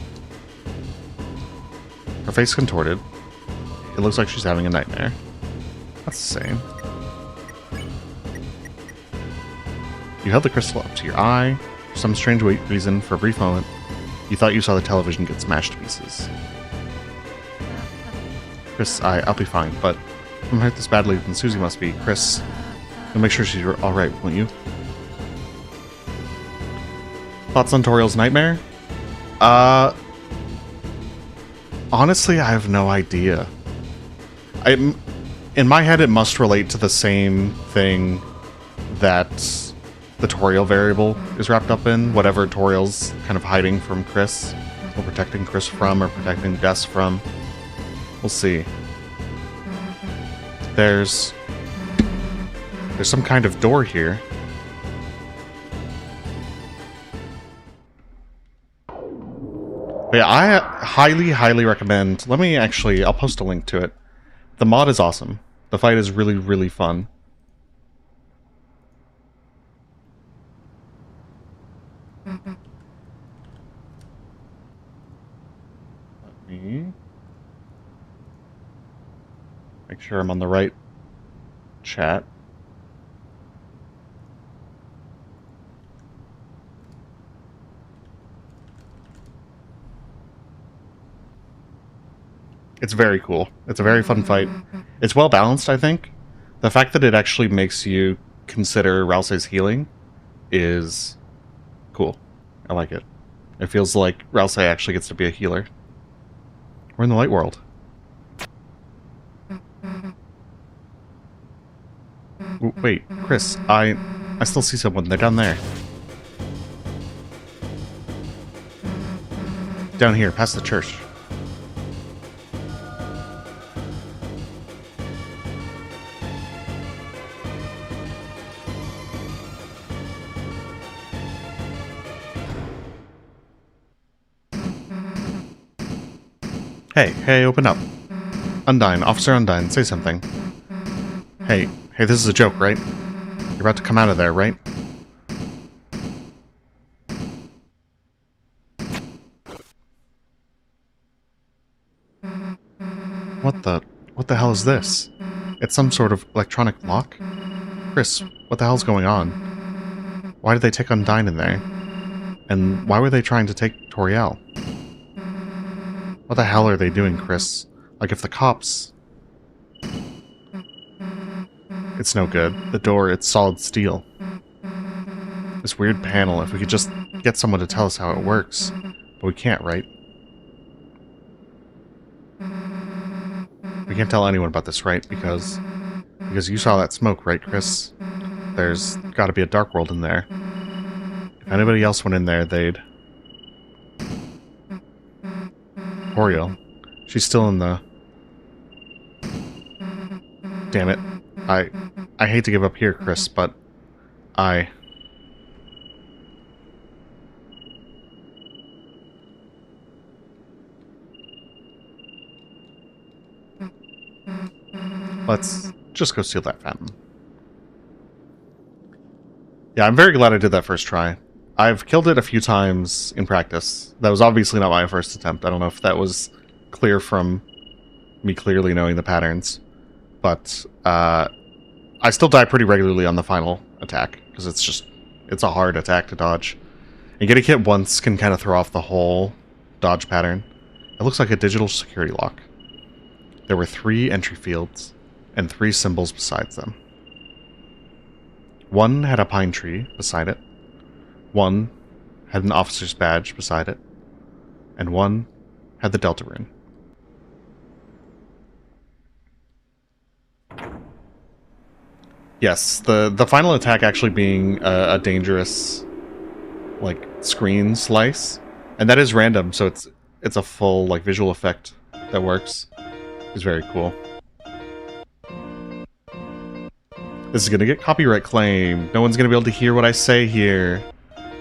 Her face contorted. It looks like she's having a nightmare. That's the same. You held the crystal up to your eye. For some strange reason, for a brief moment, you thought you saw the television get smashed to pieces. Chris, I'll be fine, but if I'm hurt this badly, then Susie must be. Chris, you'll make sure she's alright, won't you? Thoughts on Toriel's nightmare? Honestly, I have no idea. In my head, it must relate to the same thing that the Toriel variable is wrapped up in, whatever Toriel's kind of hiding from Chris, or protecting Chris from, or protecting Gus from. We'll see. There's some kind of door here. But yeah, I highly, highly recommend... I'll post a link to it. The mod is awesome. The fight is really, really fun. Let me make sure I'm on the right chat. It's very cool. It's a very fun fight. It's well balanced, I think. The fact that it actually makes you consider Ralsei's healing is cool. I like it. It feels like Ralsei actually gets to be a healer. We're in the light world. Wait, Chris, I still see someone. They're down there. Down here, past the church. Hey, open up. Undyne, Officer Undyne, say something. Hey, this is a joke, right? You're about to come out of there, right? What the hell is this? It's some sort of electronic lock? Chris, what the hell's going on? Why did they take Undyne in there? And why were they trying to take Toriel? What the hell are they doing, Chris? Like, if the cops... It's no good. The door, it's solid steel. This weird panel, if we could just get someone to tell us how it works. But we can't, right? We can't tell anyone about this, right? Because you saw that smoke, right, Chris? There's gotta be a dark world in there. If anybody else went in there, they'd... Toriel. She's still in the... Damn it. I hate to give up here, Chris, but Let's just go steal that fountain. Yeah, I'm very glad I did that first try. I've killed it a few times in practice. That was obviously not my first attempt. I don't know if that was clear from me clearly knowing the patterns. But I still die pretty regularly on the final attack, because it's a hard attack to dodge. And getting hit once can kind of throw off the whole dodge pattern. It looks like a digital security lock. There were 3 entry fields, and 3 symbols besides them. One had a pine tree beside it. One had an officer's badge beside it. And one had the Deltarune. Yes, the final attack actually being a dangerous, like, screen slice. And that is random, so it's a full, like, visual effect that works. It's very cool. This is gonna get copyright claimed. No one's gonna be able to hear what I say here.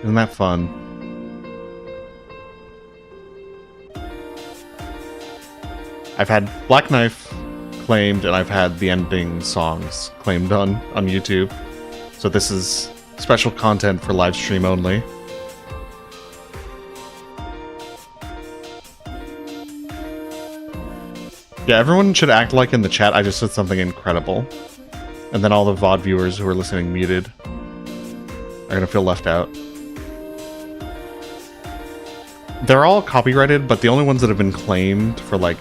Isn't that fun? I've had Black Knife claimed, and I've had the ending songs claimed on YouTube. So this is special content for live stream only. Yeah, everyone should act like in the chat I just said something incredible. And then all the VOD viewers who are listening muted are gonna feel left out. They're all copyrighted, but the only ones that have been claimed for, like,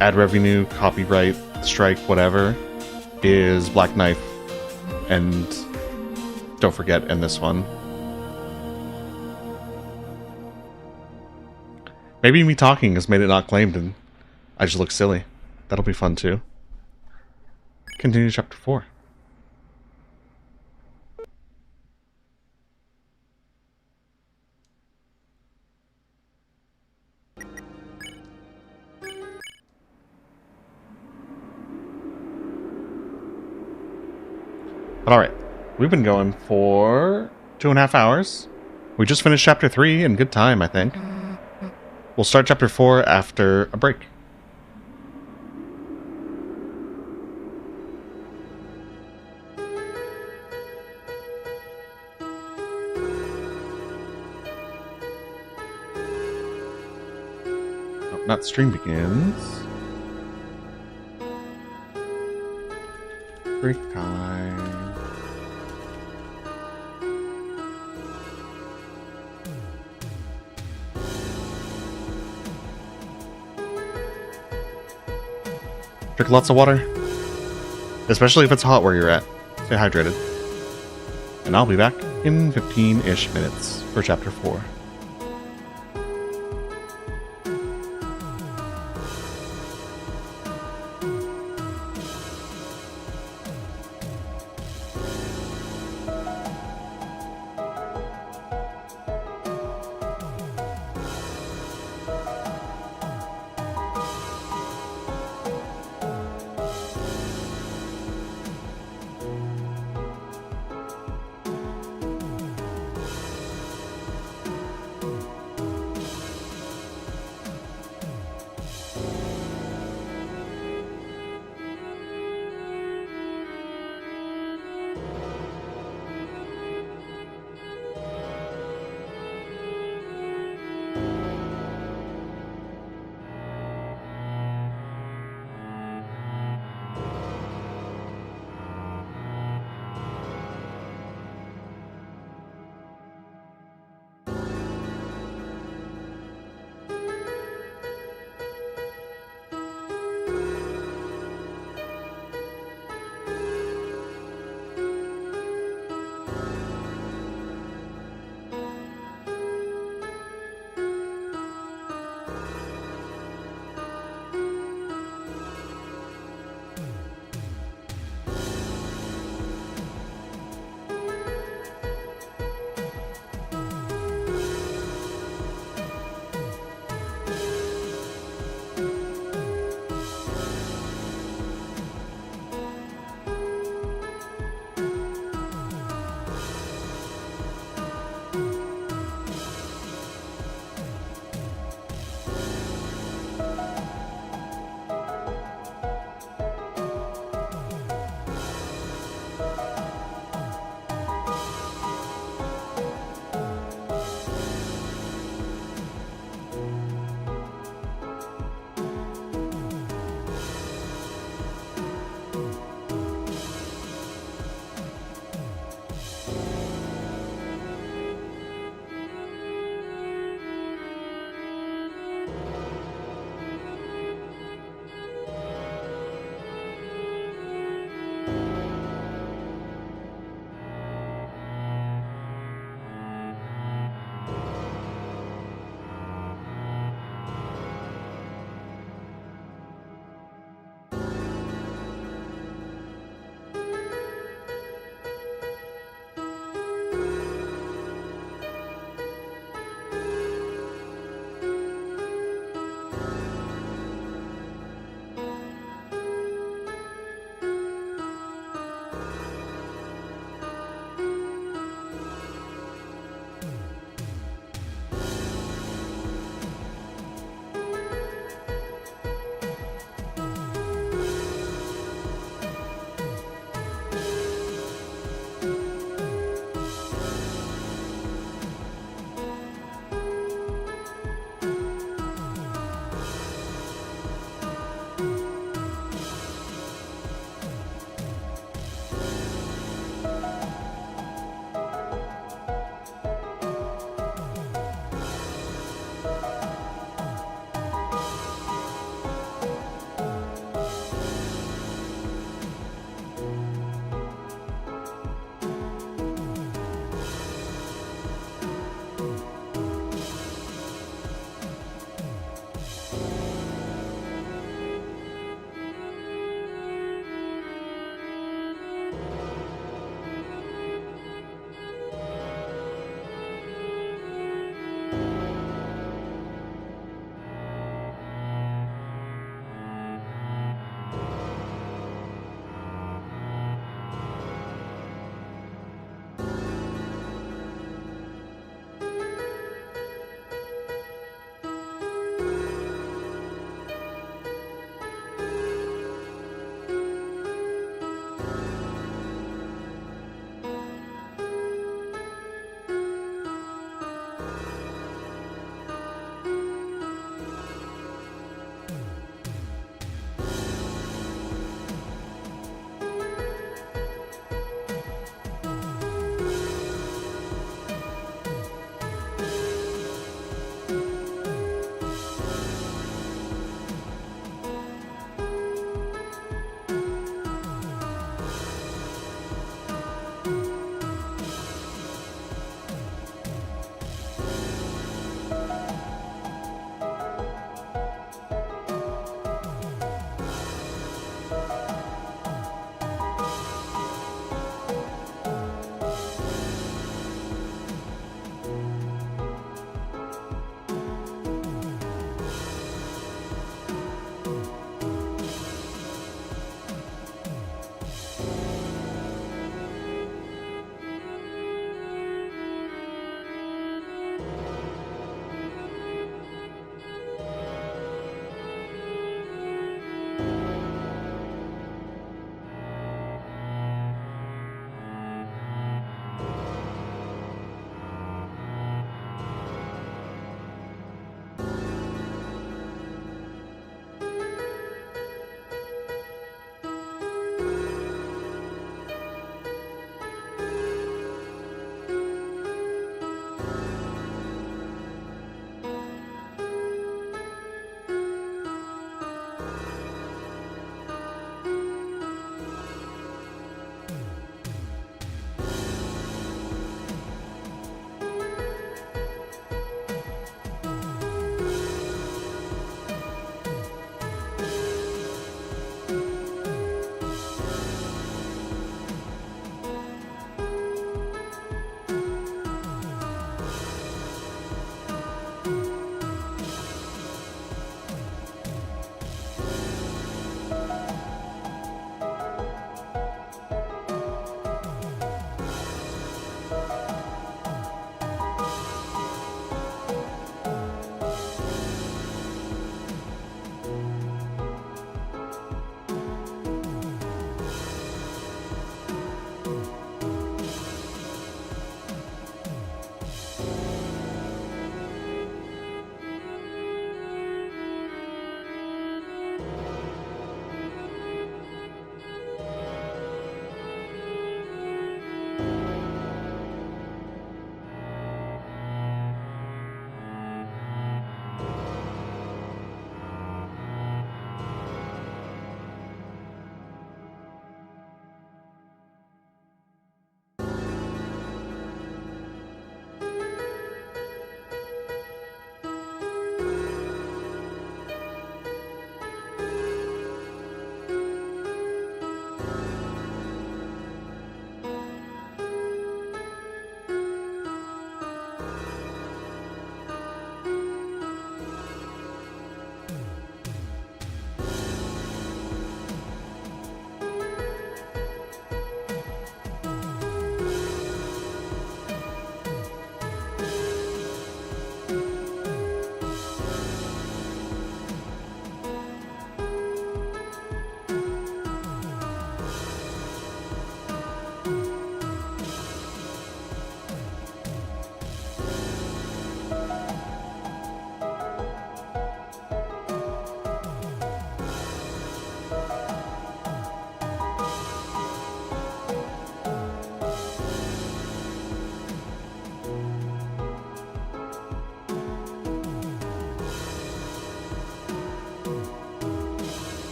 ad revenue, copyright, strike, whatever, is Black Knife and Don't Forget in this one. Maybe me talking has made it not claimed and I just look silly. That'll be fun too. Continue chapter 4. But alright, we've been going for 2.5 hours. We just finished chapter 3 in good time, I think. We'll start chapter 4 after a break. Oh, not stream begins. Break time. Drink lots of water. Especially if it's hot where you're at. Stay hydrated. And I'll be back in 15-ish minutes for chapter 4.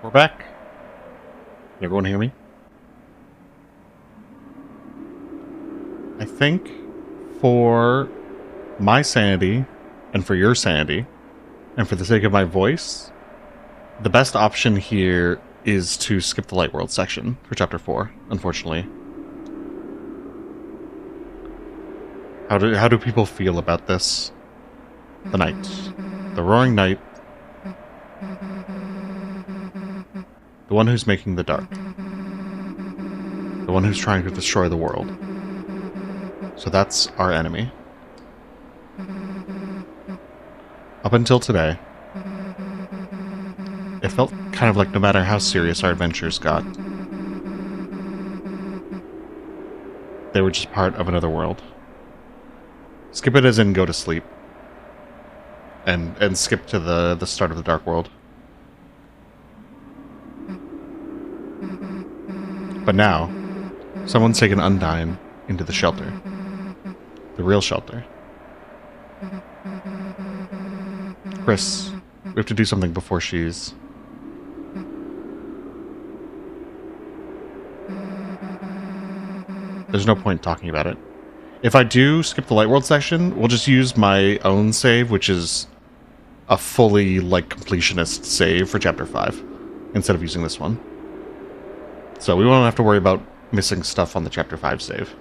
We're back. Can everyone hear me? I think for my sanity, and for your sanity, and for the sake of my voice, the best option here is to skip the Light World section for Chapter 4, unfortunately. How do people feel about this? The night. The roaring night. The one who's making the dark. The one who's trying to destroy the world. So that's our enemy. Up until today, it felt kind of like no matter how serious our adventures got, they were just part of another world. Skip it as in go to sleep. And skip to the start of the Dark World. But now, someone's taken Undyne into the shelter. The real shelter. Chris, we have to do something before she's... There's no point talking about it. If I do skip the Light World section, we'll just use my own save, which is a fully, like, completionist save for Chapter 5, instead of using this one. So we won't have to worry about missing stuff on the Chapter 5 save.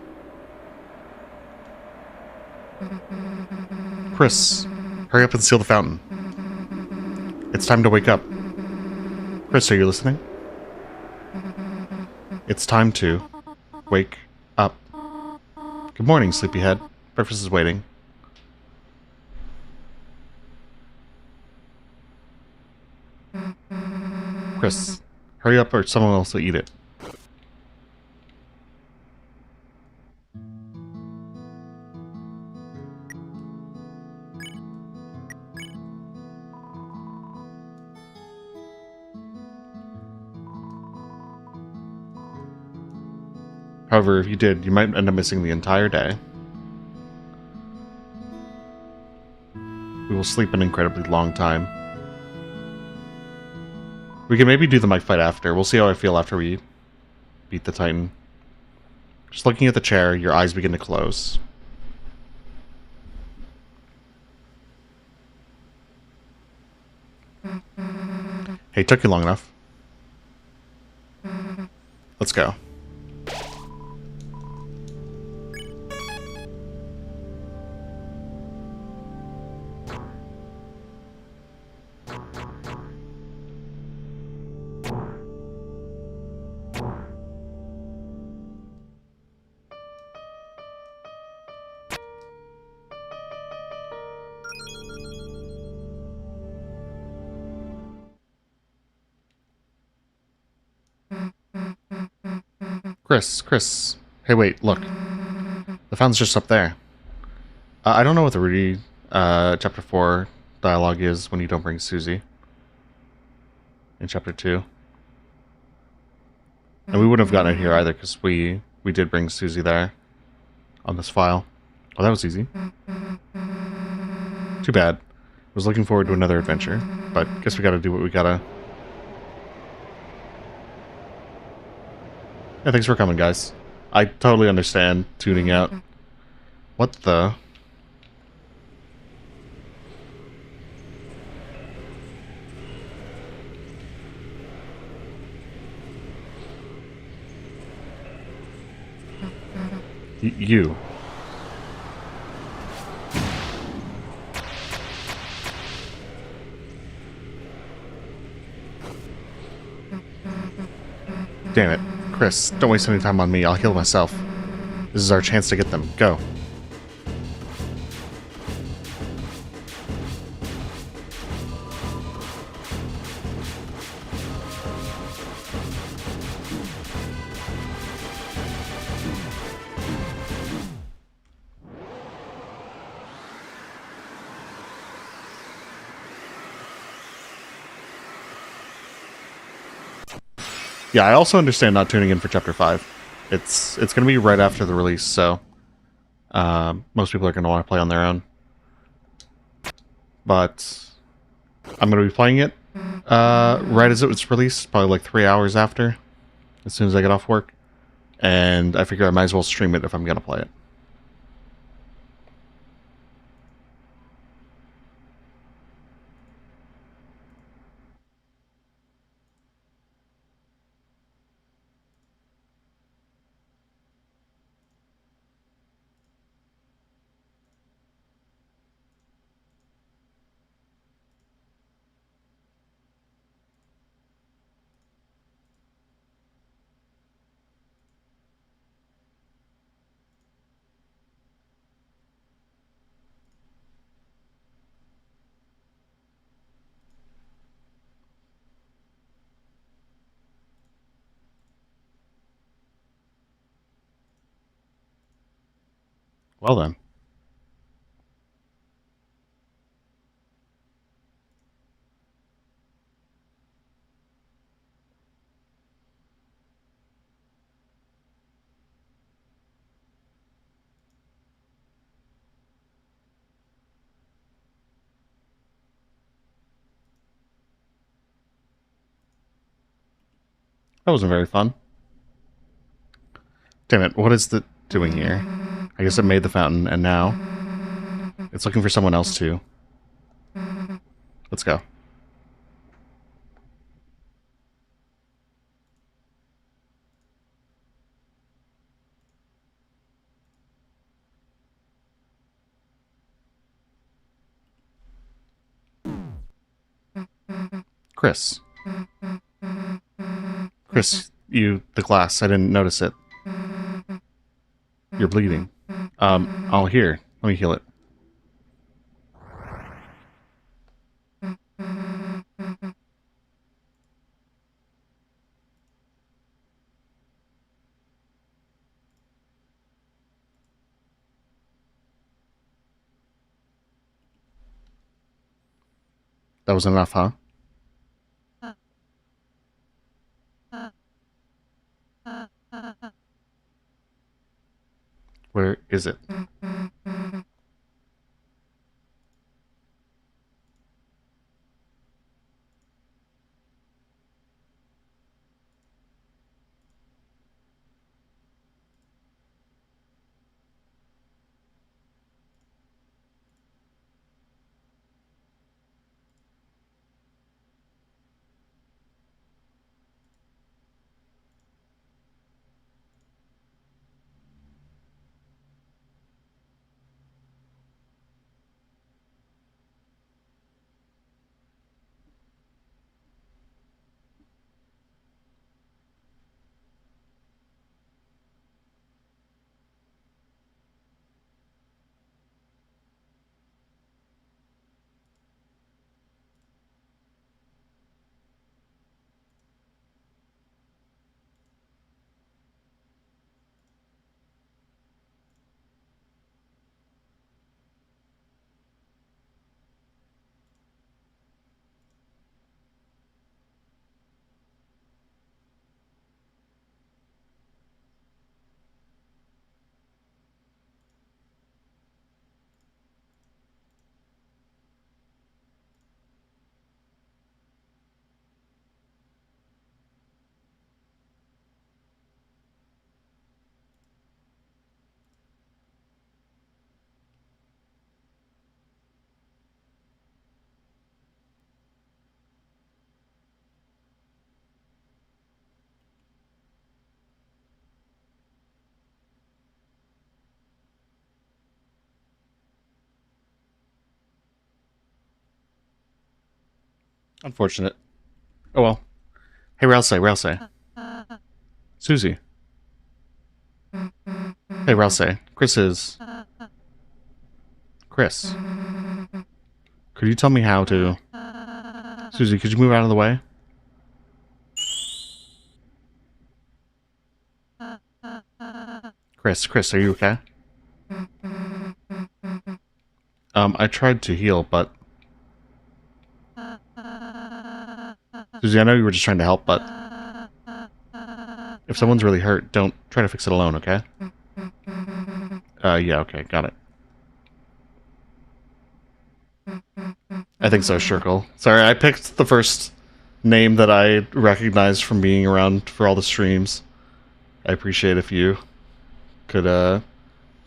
Chris, hurry up and seal the fountain. It's time to wake up. Chris, are you listening? It's time to wake up. Good morning, sleepyhead. Breakfast is waiting. Chris, hurry up or someone else will eat it. However, if you did, you might end up missing the entire day. We will sleep an incredibly long time. We can maybe do the mic fight after. We'll see how I feel after we beat the Titan. Just looking at the chair, your eyes begin to close. Hey, took you long enough. Let's go. Chris. Hey, wait, look. The fountain's just up there. I don't know what the Rudy Chapter 4 dialogue is when you don't bring Susie. In Chapter 2. And we wouldn't have gotten it here either, because we did bring Susie there. On this file. Oh, that was easy. Too bad. I was looking forward to another adventure, but guess we gotta do what we gotta. Yeah, thanks for coming, guys. I totally understand tuning out. What the? You. Damn it. Chris, don't waste any time on me. I'll heal myself. This is our chance to get them. Go. Yeah, I also understand not tuning in for Chapter 5. It's going to be right after the release, so most people are going to want to play on their own. But I'm going to be playing it Right as it was released, probably like 3 hours after, as soon as I get off work. And I figure I might as well stream it if I'm gonna play it. Well then. That wasn't very fun. Damn it, what is the doing here? I guess it made the fountain, and now it's looking for someone else too. Let's go. Chris. Chris, the glass, I didn't notice it. You're bleeding. I'll hear. Let me heal it. That was enough, huh? Where is it? Unfortunate. Oh well. Hey, Ralsei. Susie. Hey, Ralsei. Chris. Could you tell me how to... Susie, could you move out of the way? Chris, are you okay? I tried to heal, but... Susie, I know you were just trying to help, but... If someone's really hurt, don't try to fix it alone, okay? Yeah, okay, got it. I think so, Shirkle. Sorry, I picked the first name that I recognized from being around for all the streams. I appreciate if you could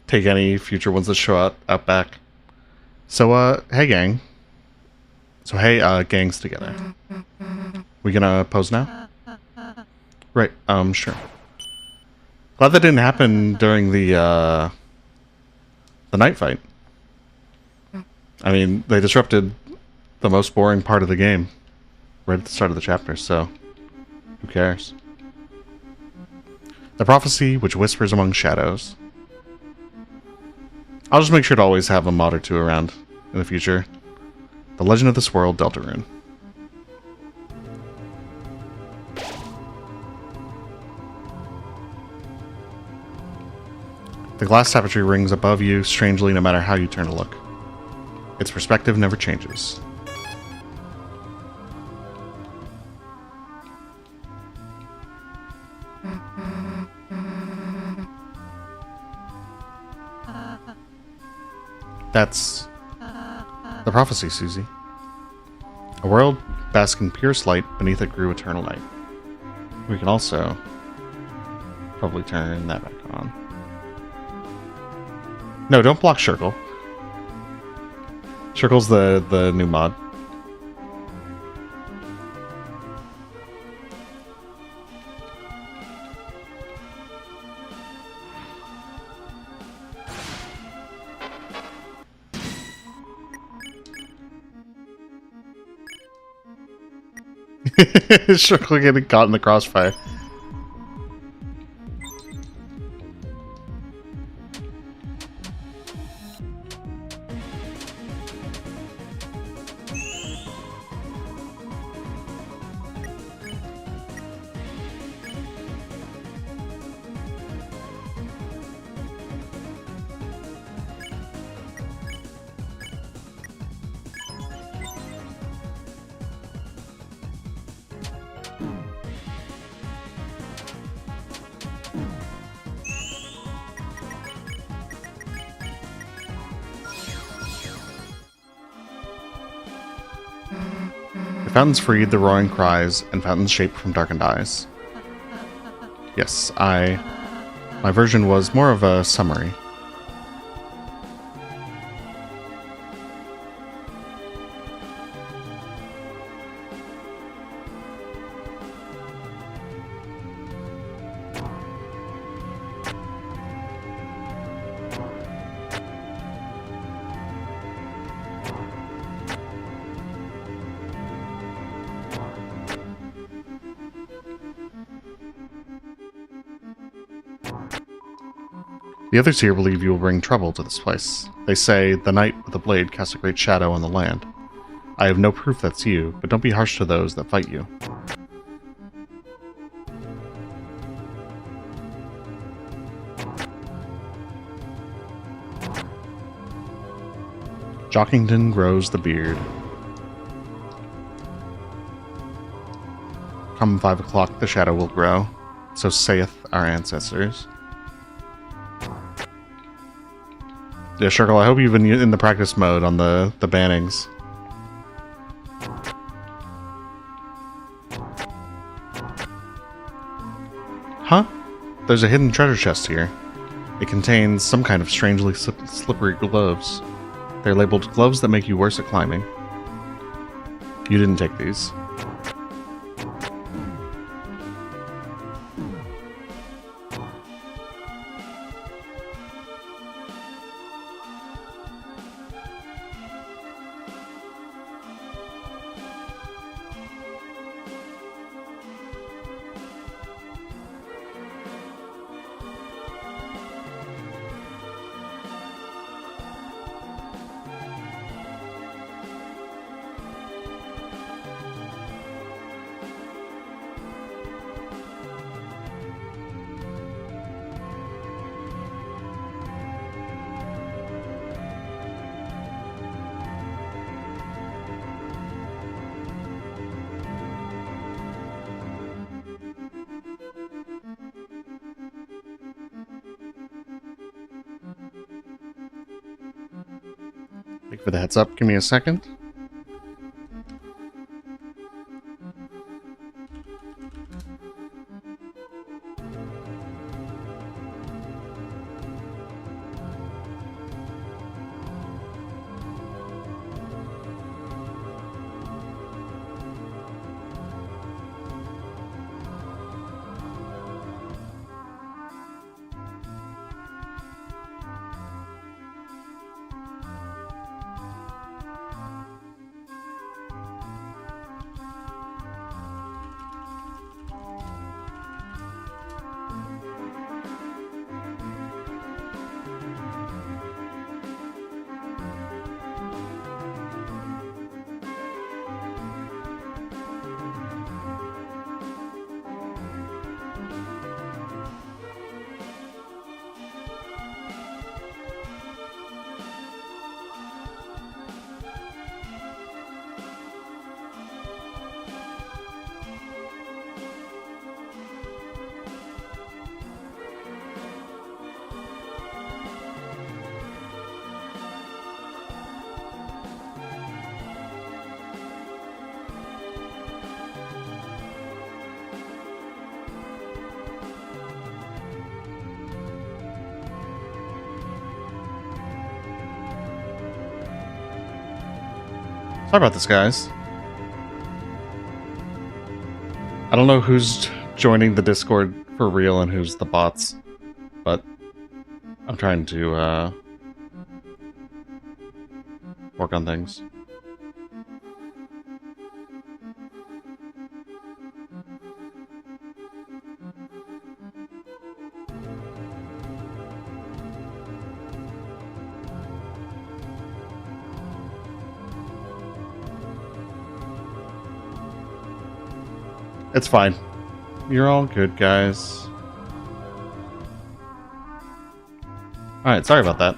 take any future ones that show out back. So, hey gang. So hey, gangs together. We gonna pose now? Right, sure. Glad that didn't happen during the night fight. I mean, they disrupted the most boring part of the game right at the start of the chapter, so who cares? The prophecy which whispers among shadows. I'll just make sure to always have a mod or two around in the future. The legend of this world, Deltarune. The glass tapestry rings above you strangely no matter how you turn to look. Its perspective never changes. That's the prophecy, Susie. A world bask in purest light, beneath it grew eternal night. We can also probably turn that back on. No, don't block Shirkle. Shirkle's the new mod. Shirkle getting caught in the crossfire. The fountains freed the roaring cries, and fountains shaped from darkened eyes. Yes, my version was more of a summary. The others here believe you will bring trouble to this place. They say, the knight with the blade casts a great shadow on the land. I have no proof that's you, but don't be harsh to those that fight you. Jockington grows the beard. Come 5 o'clock, the shadow will grow. So saith our ancestors. Yeah, Shirkle, I hope you've been in the practice mode on the bannings. Huh? There's a hidden treasure chest here. It contains some kind of strangely slippery gloves. They're labeled gloves that make you worse at climbing. You didn't take these. Thank you for the heads up. Give me a second. Sorry about this, guys. I don't know who's joining the Discord for real and who's the bots, but I'm trying to work on things. It's fine. You're all good, guys. Alright, sorry about that.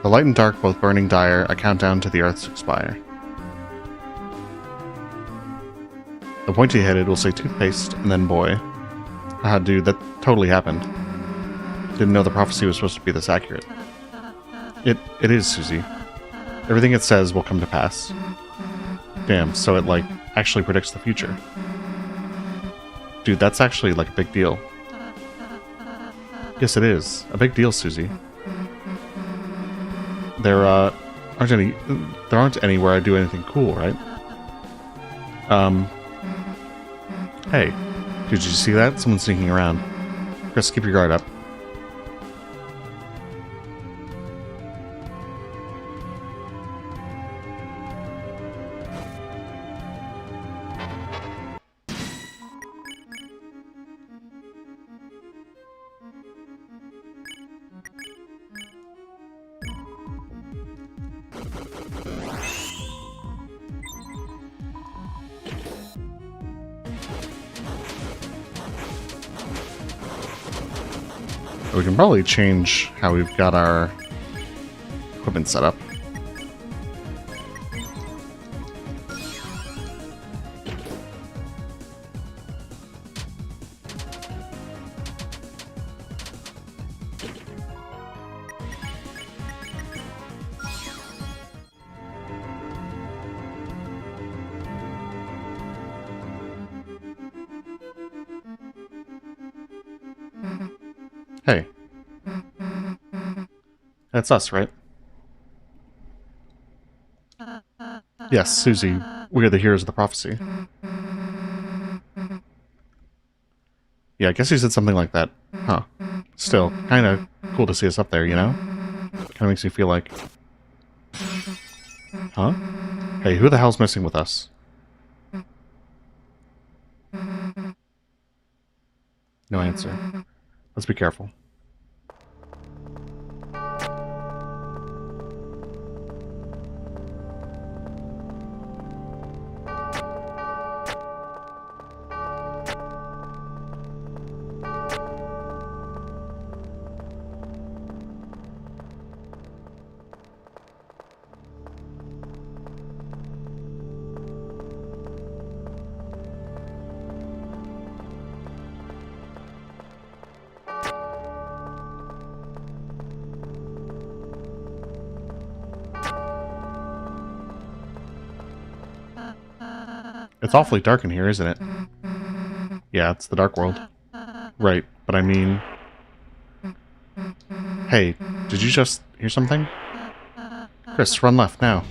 The light and dark both burning dire, a countdown to the Earth's expire. The pointy-headed will say toothpaste, and then boy. Haha, dude, that totally happened. Didn't know the prophecy was supposed to be this accurate. It is, Susie. Everything it says will come to pass. Damn, so it, like, actually predicts the future. Dude, that's actually, like, a big deal. Yes, it is. A big deal, Susie. There aren't any where I do anything cool, right? Hey, did you see that? Someone's sneaking around. Chris, keep your guard up. We can probably change how we've got our equipment set up. Hey. That's us, right? Yes, Susie. We are the heroes of the prophecy. Yeah, I guess you said something like that. Huh. Still, kinda cool to see us up there, you know? Kinda makes me feel like... Huh? Hey, who the hell's messing with us? No answer. Let's be careful. It's awfully dark in here, isn't it? Yeah, it's the dark world. Right, but I mean... Hey, did you just hear something? Chris, run left, now.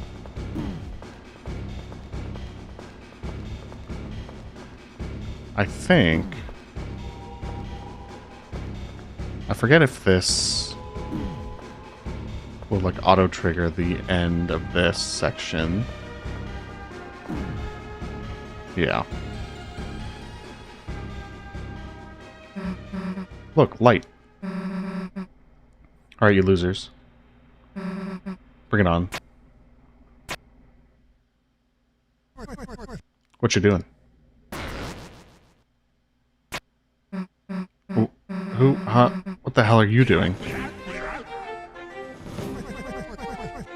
I think... I forget if this will, like, auto-trigger the end of this section. Yeah. Look, light. Alright, you losers. Bring it on. What you doing? Huh? What the hell are you doing?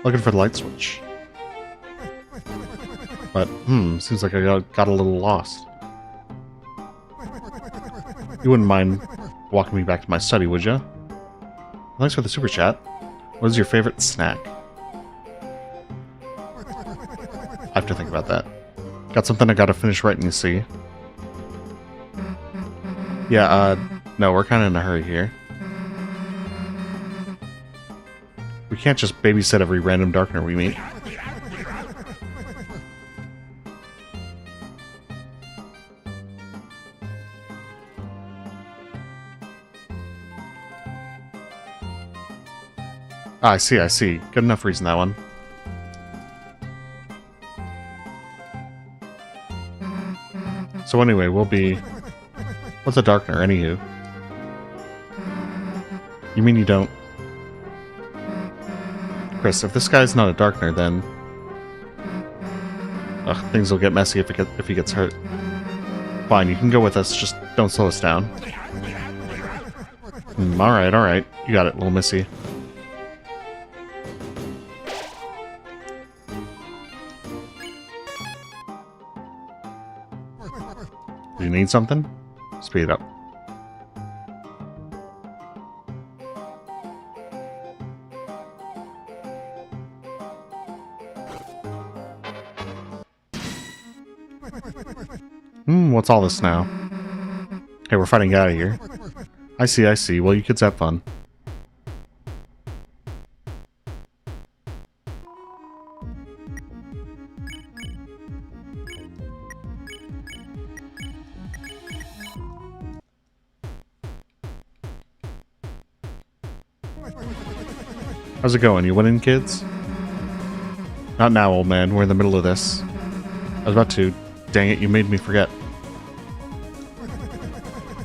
Looking for the light switch. But, seems like I got a little lost. You wouldn't mind walking me back to my study, would you? Thanks for the super chat. What is your favorite snack? I have to think about that. Got something I gotta finish writing, you see. Yeah, no, we're kinda in a hurry here. We can't just babysit every random Darkner we meet. Ah, I see. Good enough reason, that one. So anyway, we'll be... What's a Darkner, anywho? You mean you don't... Chris, if this guy's not a Darkner, then... Ugh, things will get messy if he gets hurt. Fine, you can go with us, just don't slow us down. Alright. You got it, little missy. Do you need something? Speed it up. What's all this now? Hey, we're fighting out of here. I see. Well, you kids have fun. How's it going? You winning, kids? Not now, old man. We're in the middle of this. I was about to. Dang it, you made me forget.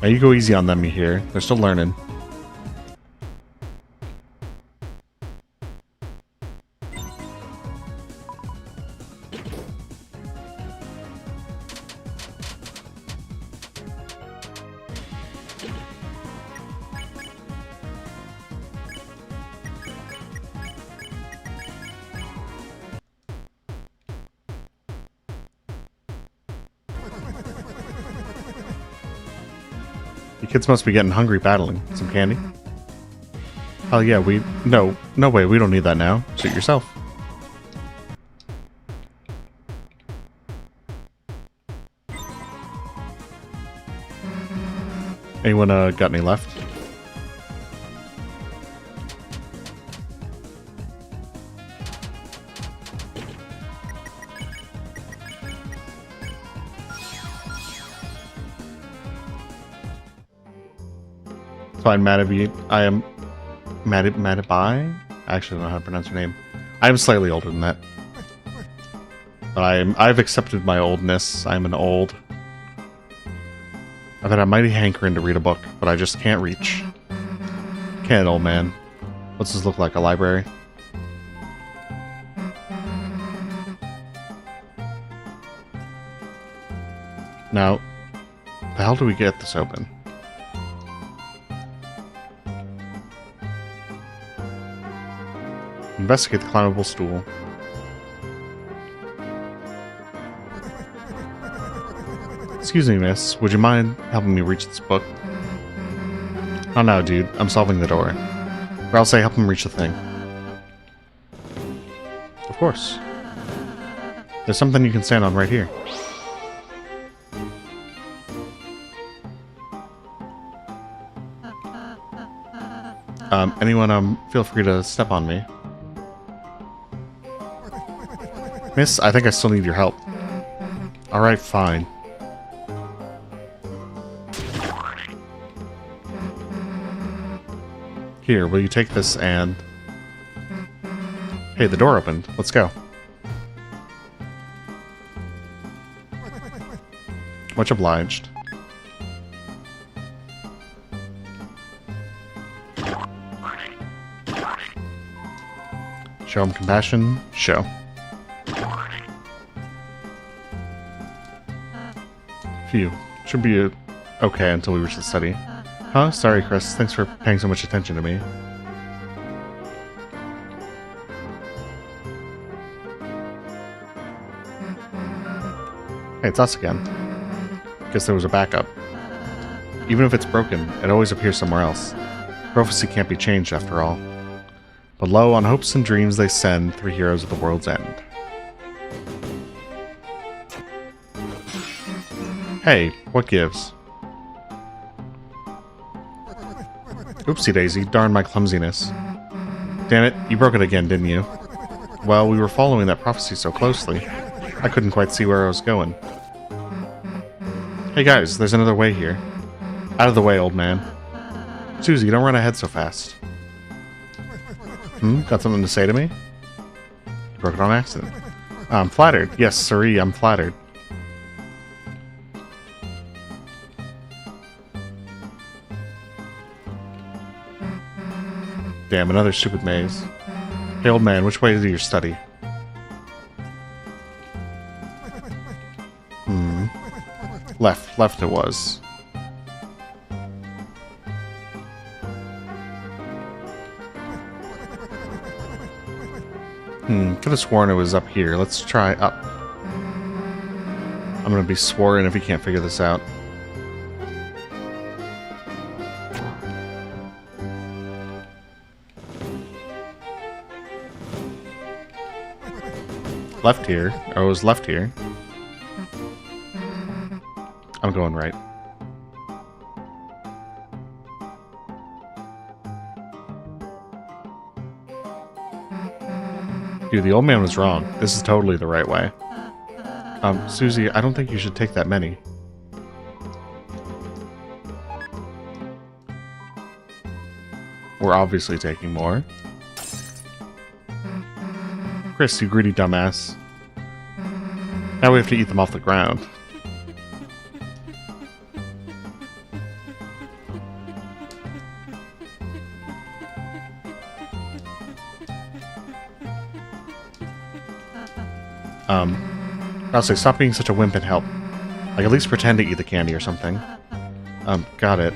Now you go easy on them, you hear? They're still learning. You kids must be getting hungry battling. Some candy? Oh yeah, no way, we don't need that now. Suit yourself. Anyone got any left? Fine, Matabi. I am... Matabai? I actually don't know how to pronounce her name. I am slightly older than that. But I've accepted my oldness. I'm an old. I've had a mighty hankering to read a book, but I just can't reach. Can't, old man. What's this look like, a library? Now, the hell do we get this open? Investigate the climbable stool. Excuse me, miss. Would you mind helping me reach this book? Oh no, dude. I'm solving the door. Or I'll say help him reach the thing. Of course. There's something you can stand on right here. Anyone, feel free to step on me. Miss, I think I still need your help. Alright, fine. Here, will you take this and... Hey, the door opened. Let's go. Much obliged. Show him compassion. Show. Phew. Should be okay until we reach the study. Huh? Sorry, Chris. Thanks for paying so much attention to me. Hey, it's us again. Guess there was a backup. Even if it's broken, it always appears somewhere else. Prophecy can't be changed after all. But lo, on hopes and dreams they send, three heroes at the world's end. Hey, what gives? Oopsie daisy, darn my clumsiness. Damn it, you broke it again, didn't you? Well, we were following that prophecy so closely, I couldn't quite see where I was going. Hey guys, there's another way here. Out of the way, old man. Susie, don't run ahead so fast. Got something to say to me? You broke it on accident. I'm flattered. Yes, sirree, I'm flattered. Damn, another stupid maze. Hey, old man, which way is your study? Left it was. Could have sworn it was up here. Let's try up. I'm gonna be sworn if he can't figure this out. Left here. Oh, it was left here. I'm going right. Dude, the old man was wrong. This is totally the right way. Susie, I don't think you should take that many. We're obviously taking more. Chris, you greedy dumbass. Now we have to eat them off the ground. I'll say, stop being such a wimp and help. Like, at least pretend to eat the candy or something. Got it.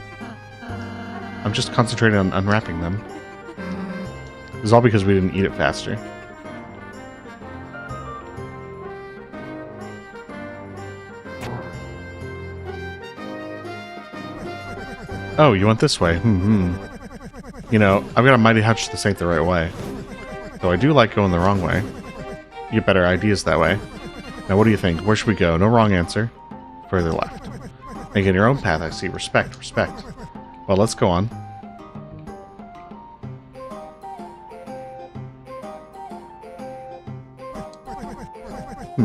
I'm just concentrating on unwrapping them. It was all because we didn't eat it faster. Oh, you went this way. You know, I've got a mighty hunch this ain't the right way. Though I do like going the wrong way. You get better ideas that way. Now what do you think? Where should we go? No wrong answer. Further left. Making your own path, I see. Respect, respect. Well, let's go on.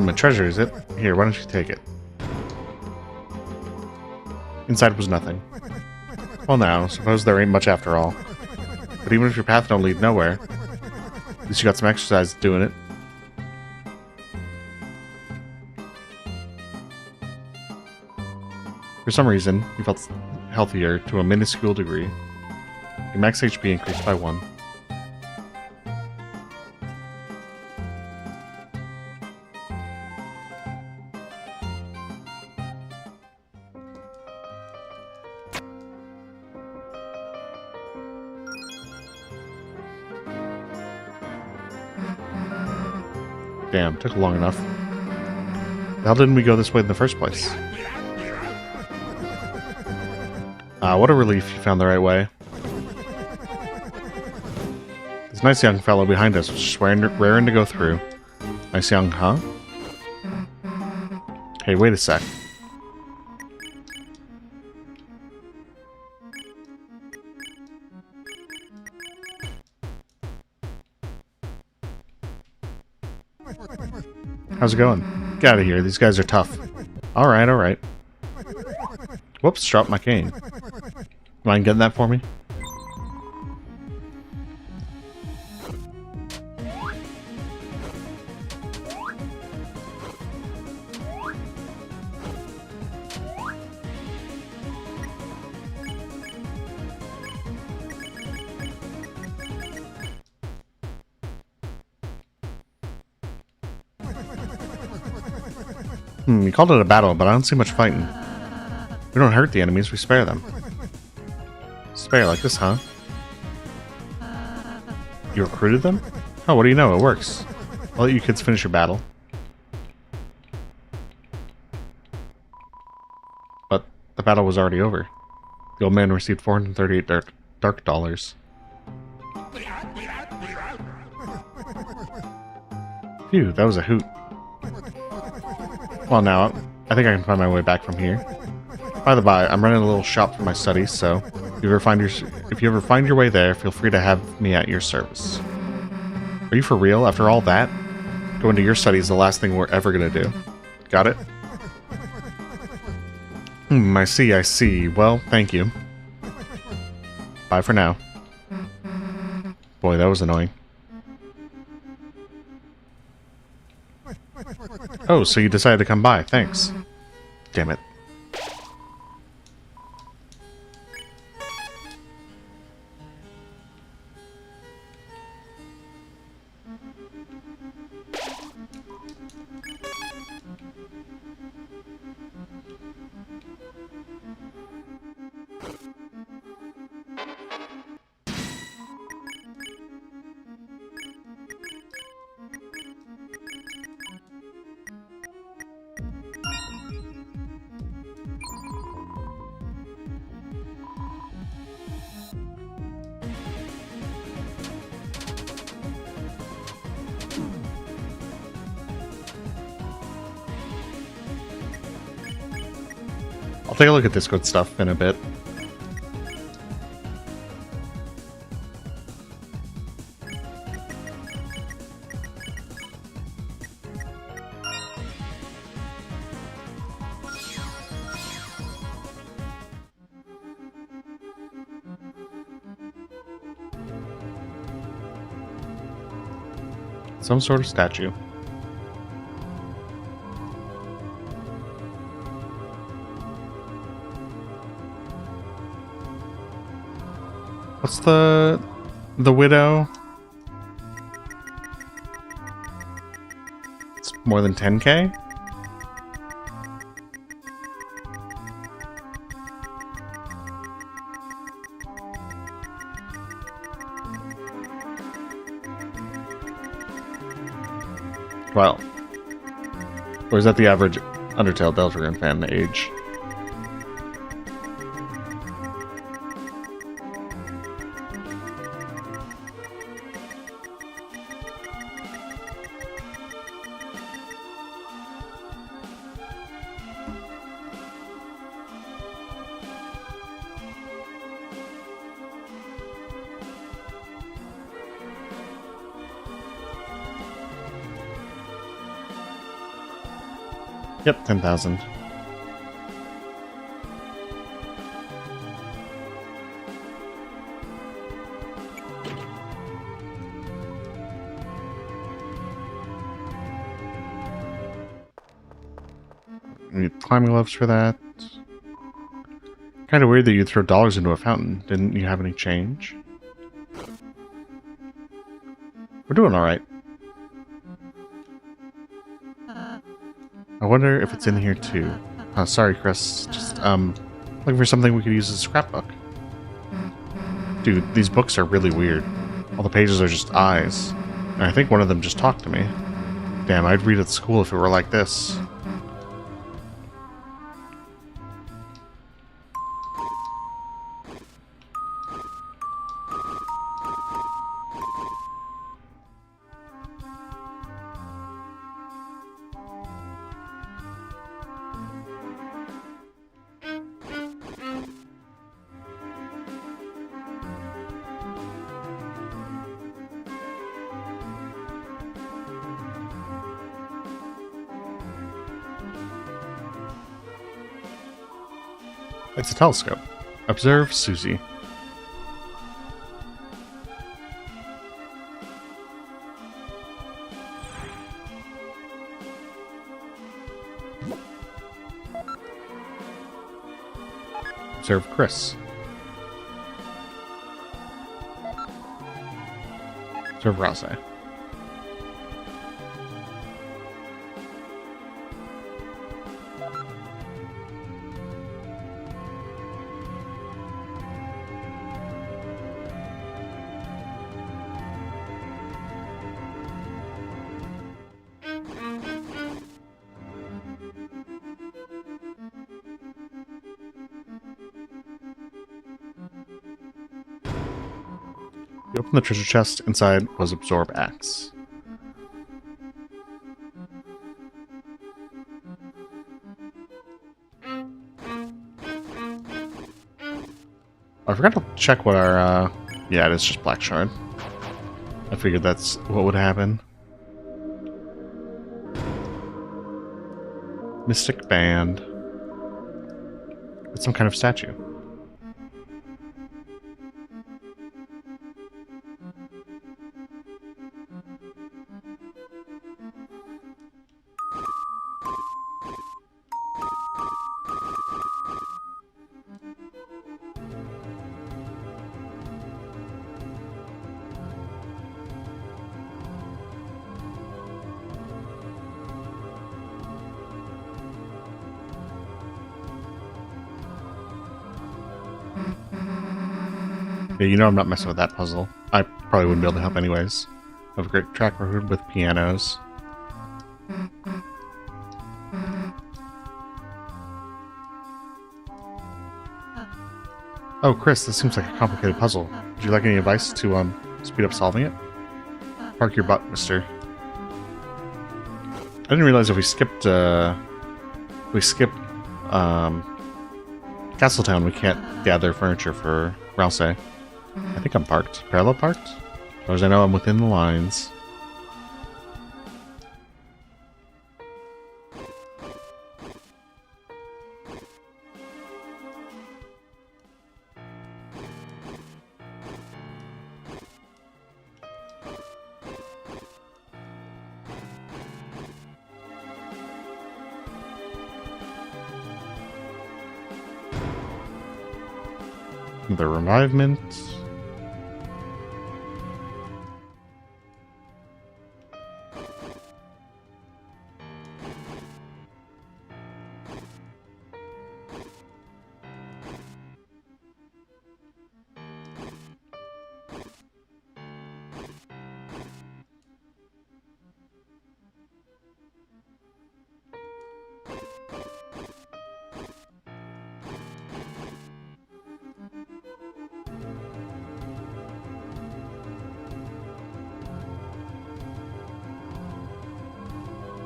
A treasure, is it? Here, why don't you take it? Inside was nothing. Well now, suppose there ain't much after all. But even if your path don't lead nowhere, at least you got some exercise doing it. For some reason, you felt healthier to a minuscule degree. Your max HP increased by 1. Damn, took long enough. How didn't we go this way in the first place? What a relief you found the right way. This nice young fellow behind us was just raring to go through. Nice young, huh? Hey, wait a sec. How's it going? Get out of here, these guys are tough. Alright, alright. Whoops, dropped my cane. Mind getting that for me? You called it a battle, but I don't see much fighting. We don't hurt the enemies, we spare them. Spare like this, huh? You recruited them? Oh, what do you know? It works. I'll let you kids finish your battle. But the battle was already over. The old man received 438 dark dollars. Phew, that was a hoot. Well, now, I think I can find my way back from here. By the by, I'm running a little shop for my studies, so if you ever find your way there, feel free to have me at your service. Are you for real? After all that? Going to your study is the last thing we're ever gonna do. Got it? I see, I see. Well, thank you. Bye for now. Boy, that was annoying. Oh, so you decided to come by. Thanks. Damn it. I'll take a look at this good stuff in a bit. Some sort of statue. What's the widow? It's more than 10K? Well, or is that the average Undertale Deltarune fan age? Yep, 10,000. Need climbing gloves for that. Kind of weird that you'd throw dollars into a fountain. Didn't you have any change? We're doing alright. I wonder if it's in here too. Sorry, Chris. Just, looking for something we could use as a scrapbook. Dude, these books are really weird. All the pages are just eyes. And I think one of them just talked to me. Damn, I'd read at school if it were like this. It's a telescope. Observe Susie. Observe Chris. Observe Rase. You open the treasure chest. Inside was Absorb Axe. I forgot to check what our, yeah, it is just Black Shard. I figured that's what would happen. Mystic Band. It's some kind of statue. Yeah, you know I'm not messing with that puzzle. I probably wouldn't be able to help anyways. I have a great track record with pianos. Oh, Chris, this seems like a complicated puzzle. Would you like any advice to, speed up solving it? Park your butt, mister. I didn't realize if we skipped, Castletown, we can't gather furniture for Rouse. I think I'm parked. Parallel parked? As far as I know, I'm within the lines. The revivement.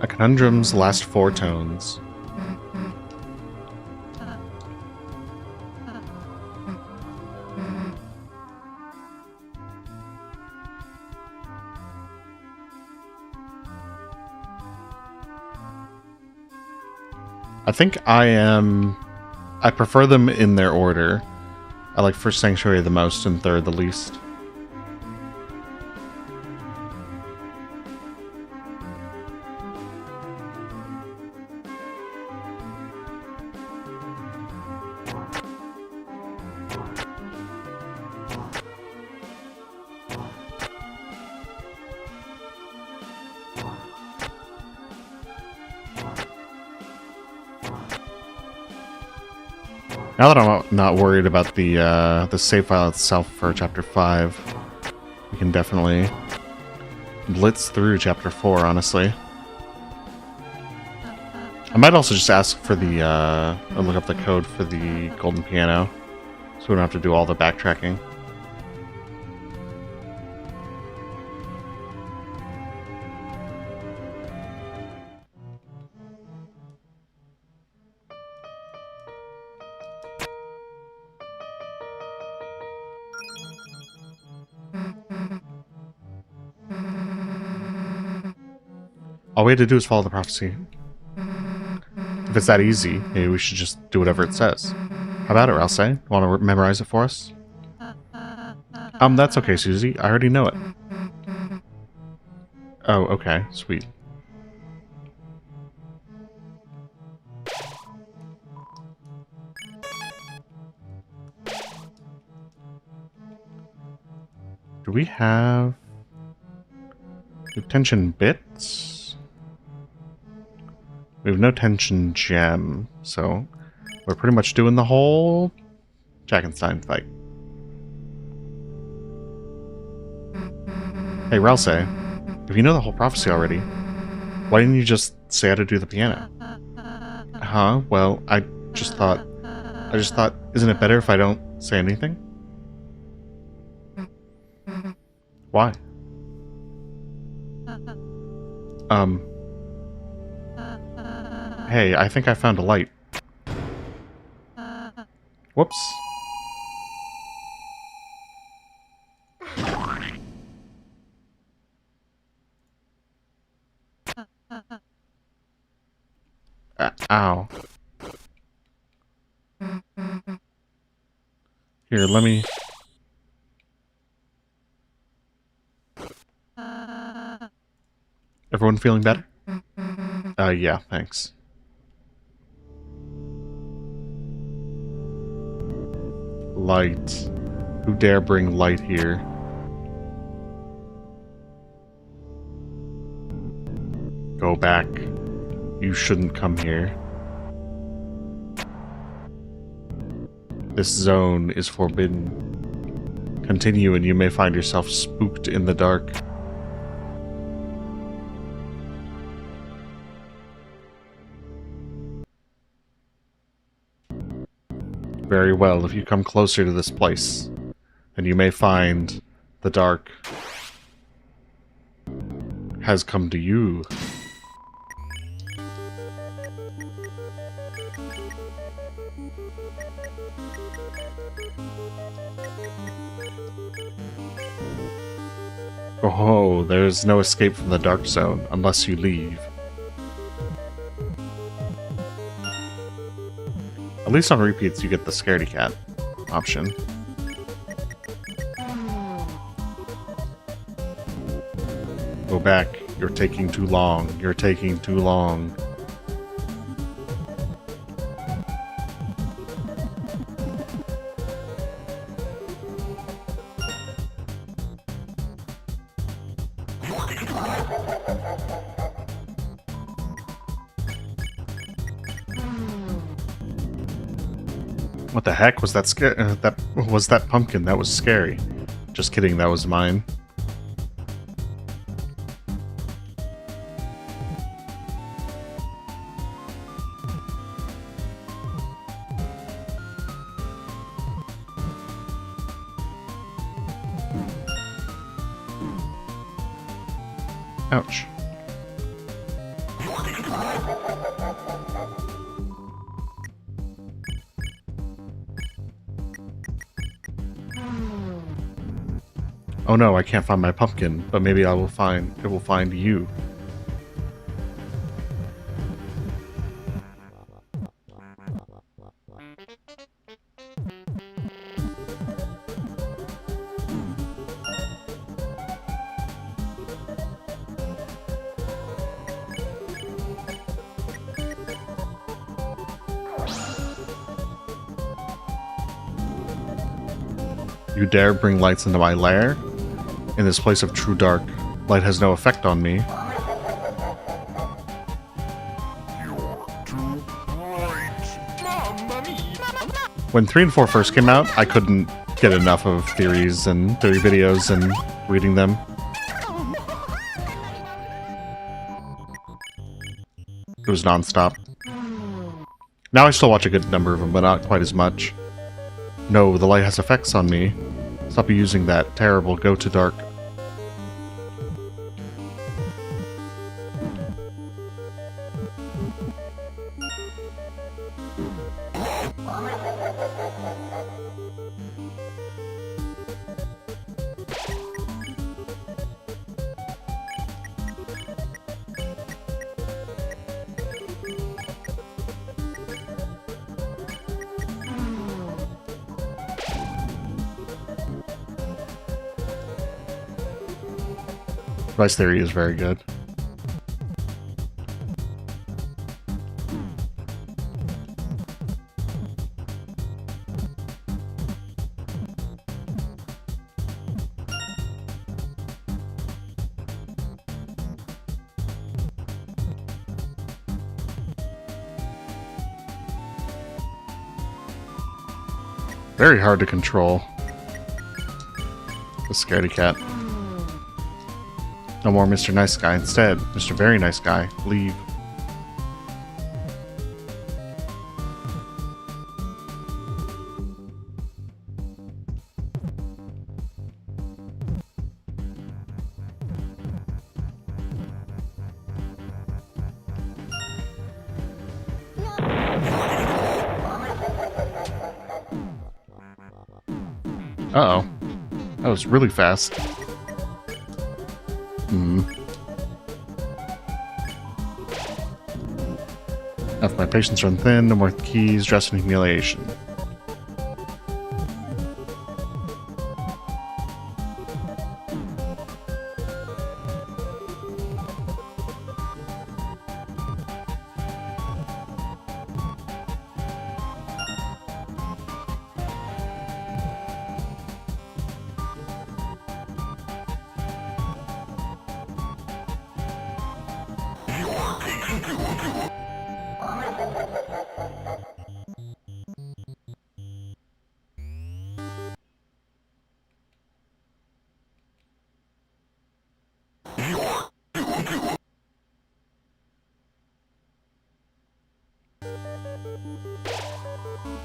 A conundrum's last 4 tones. I think I prefer them in their order. I like First Sanctuary the most and Third the least. Now that I'm not worried about the save file itself for Chapter 5, we can definitely blitz through Chapter 4, honestly. I might also just ask for the, look up the code for the golden piano, so we don't have to do all the backtracking. All we had to do is follow the prophecy. If it's that easy, maybe we should just do whatever it says. How about it, Rouse? Want to memorize it for us? That's okay, Susie. I already know it. Oh, okay. Sweet. Do we have tension bits? We have no tension gem, so we're pretty much doing the whole Jackenstein fight. Hey, Rouse, if you know the whole prophecy already, why didn't you just say how to do the piano? Huh? Well, I just thought, isn't it better if I don't say anything? Why? Hey, I think I found a light. Whoops. Ow. Here, let me... Everyone feeling better? Yeah, thanks. Light. Who dare bring light here? Go back. You shouldn't come here. This zone is forbidden. Continue and you may find yourself spooked in the dark. Very well, if you come closer to this place, then you may find the dark has come to you. Oh, there's no escape from the dark zone unless you leave. At least on repeats you get the scaredy cat option. Go back. You're taking too long. You're taking too long. What the heck was that that pumpkin? That was scary. Just kidding, that was mine. Ouch. Oh no, I can't find my pumpkin, but maybe it will find you. You dare bring lights into my lair? In this place of true dark, light has no effect on me. When 3 and 4 first came out, I couldn't get enough of theories and theory videos and reading them. It was non-stop. Now I still watch a good number of them, but not quite as much. No, the light has effects on me. Stop using that terrible go to dark. Device theory is very good. Very hard to control. The scaredy cat. No more Mr. Nice Guy. Instead, Mr. Very Nice Guy. Leave. Uh-oh. That was really fast. If my patience run thin, no more keys, dress and humiliation.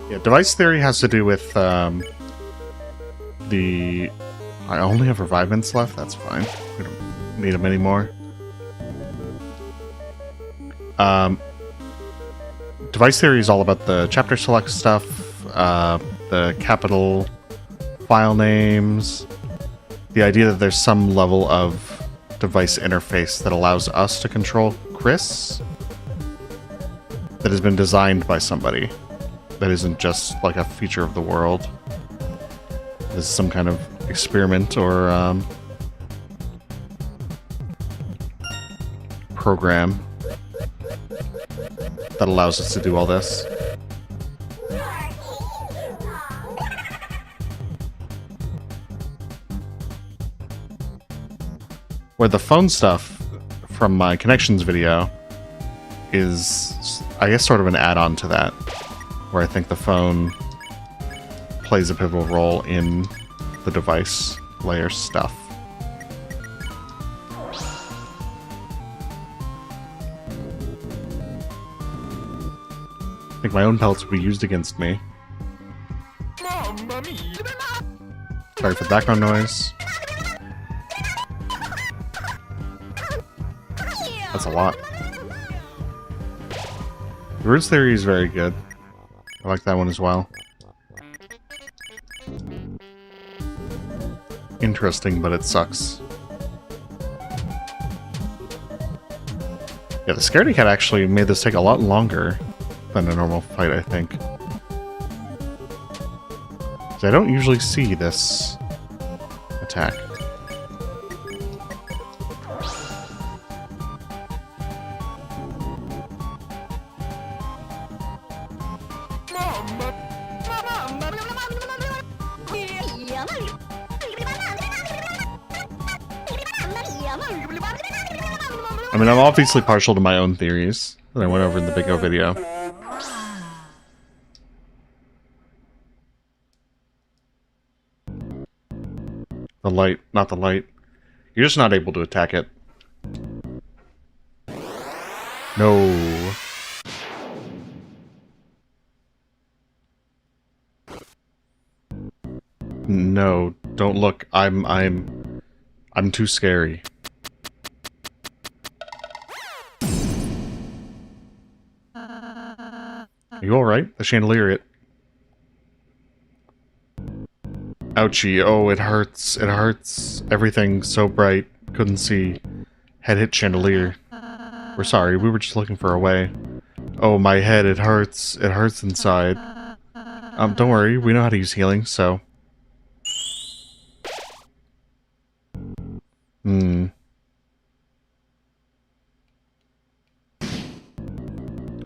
Yeah, device theory has to do with the... I only have revivements left, that's fine. We don't need them anymore. Device theory is all about the chapter select stuff, the capital file names, the idea that there's some level of device interface that allows us to control Chris that has been designed by somebody. That isn't just like a feature of the world. This is some kind of experiment or program that allows us to do all this. Where the phone stuff from my connections video is, I guess, sort of an add-on to that. Where I think the phone plays a pivotal role in the device layer stuff. I think my own pelts would be used against me. Sorry for the background noise. That's a lot. The Roots Theory is very good. I like that one as well. Interesting, but it sucks. Yeah, the Scaredy Cat actually made this take a lot longer than a normal fight, I think. 'Cause I don't usually see this attack. I mean, I'm obviously partial to my own theories that I went over in the Big O video. The light, not the light. You're just not able to attack it. No. No, don't look. I'm too scary. Are you alright? The chandelier it. Ouchie. Oh, it hurts. It hurts. Everything's so bright. Couldn't see. Head hit chandelier. We're sorry. We were just looking for a way. Oh, my head. It hurts. It hurts inside. Don't worry. We know how to use healing, so...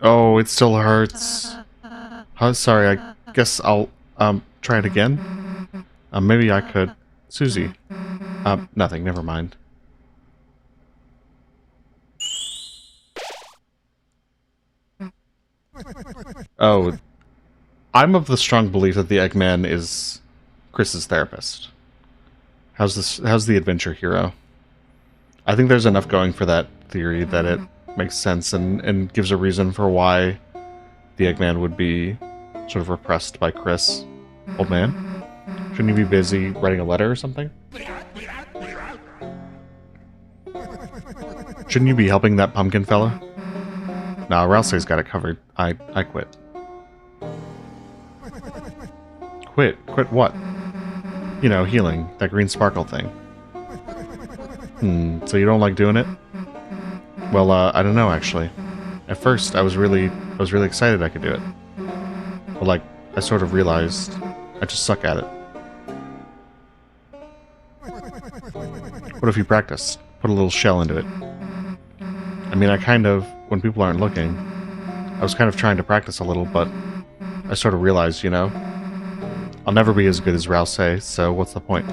Oh, it still hurts. Oh, sorry, I guess I'll, try it again? Maybe I could. Susie. Nothing, never mind. Oh. I'm of the strong belief that the Eggman is Chris's therapist. How's the adventure hero? I think there's enough going for that theory that it makes sense and gives a reason for why the Eggman would be sort of repressed by Chris. Old man? Shouldn't he be busy writing a letter or something? Shouldn't you be helping that pumpkin fella? Nah, Ralsei's got it covered. I quit. Quit? Quit what? You know, healing. That green sparkle thing. So you don't like doing it? Well, I don't know, actually. At first, I was really excited I could do it. But like, I sort of realized I just suck at it. What if you practiced? Put a little shell into it. I mean, when people aren't looking, I was kind of trying to practice a little, but I sort of realized, you know, I'll never be as good as Rouse, so what's the point?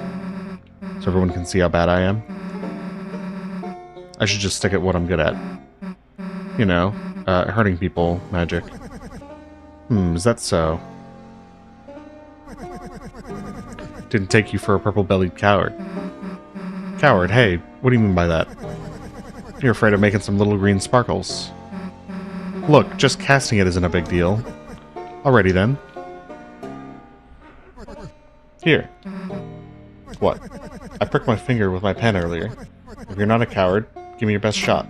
So everyone can see how bad I am? I should just stick at what I'm good at. You know, hurting people, magic. Is that so? Didn't take you for a purple-bellied coward. Coward, hey, what do you mean by that? You're afraid of making some little green sparkles. Look, just casting it isn't a big deal. Alrighty then. Here. What? I pricked my finger with my pen earlier. If you're not a coward, give me your best shot.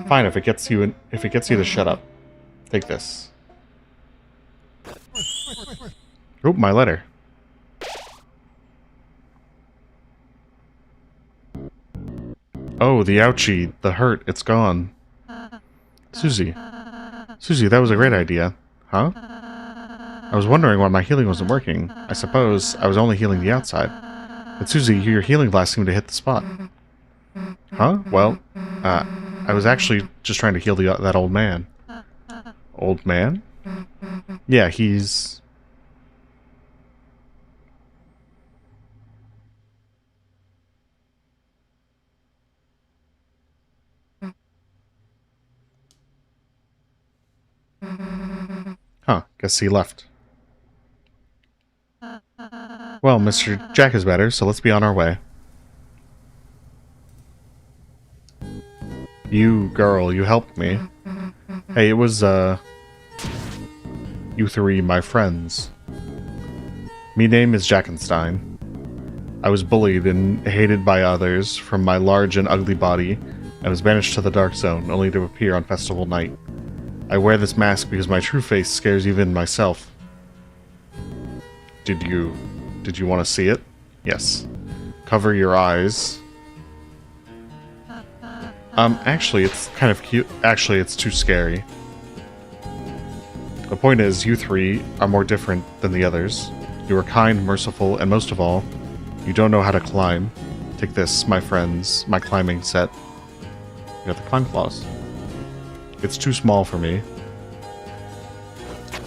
Fine, if it gets you to shut up. Take this. Oh, my letter. Oh, the ouchie, the hurt, it's gone. Susie. Susie, that was a great idea. Huh? I was wondering why my healing wasn't working. I suppose I was only healing the outside. But Susie, your healing blast seemed to hit the spot. Huh? Well, I was actually just trying to heal that old man. Old man? Yeah, he's... Huh, guess he left. Well, Mr. Jack is better, so let's be on our way. You, girl, you helped me. Hey, it was, you three, my friends. Me name is Jackenstein. I was bullied and hated by others from my large and ugly body, and was banished to the Dark Zone, only to appear on festival night. I wear this mask because my true face scares even myself. Did you want to see it? Yes. Cover your eyes. Actually, it's kind of cute. Actually, it's too scary. The point is, you three are more different than the others. You are kind, merciful, and most of all, you don't know how to climb. Take this, my friends, my climbing set. You got the climb claws. It's too small for me.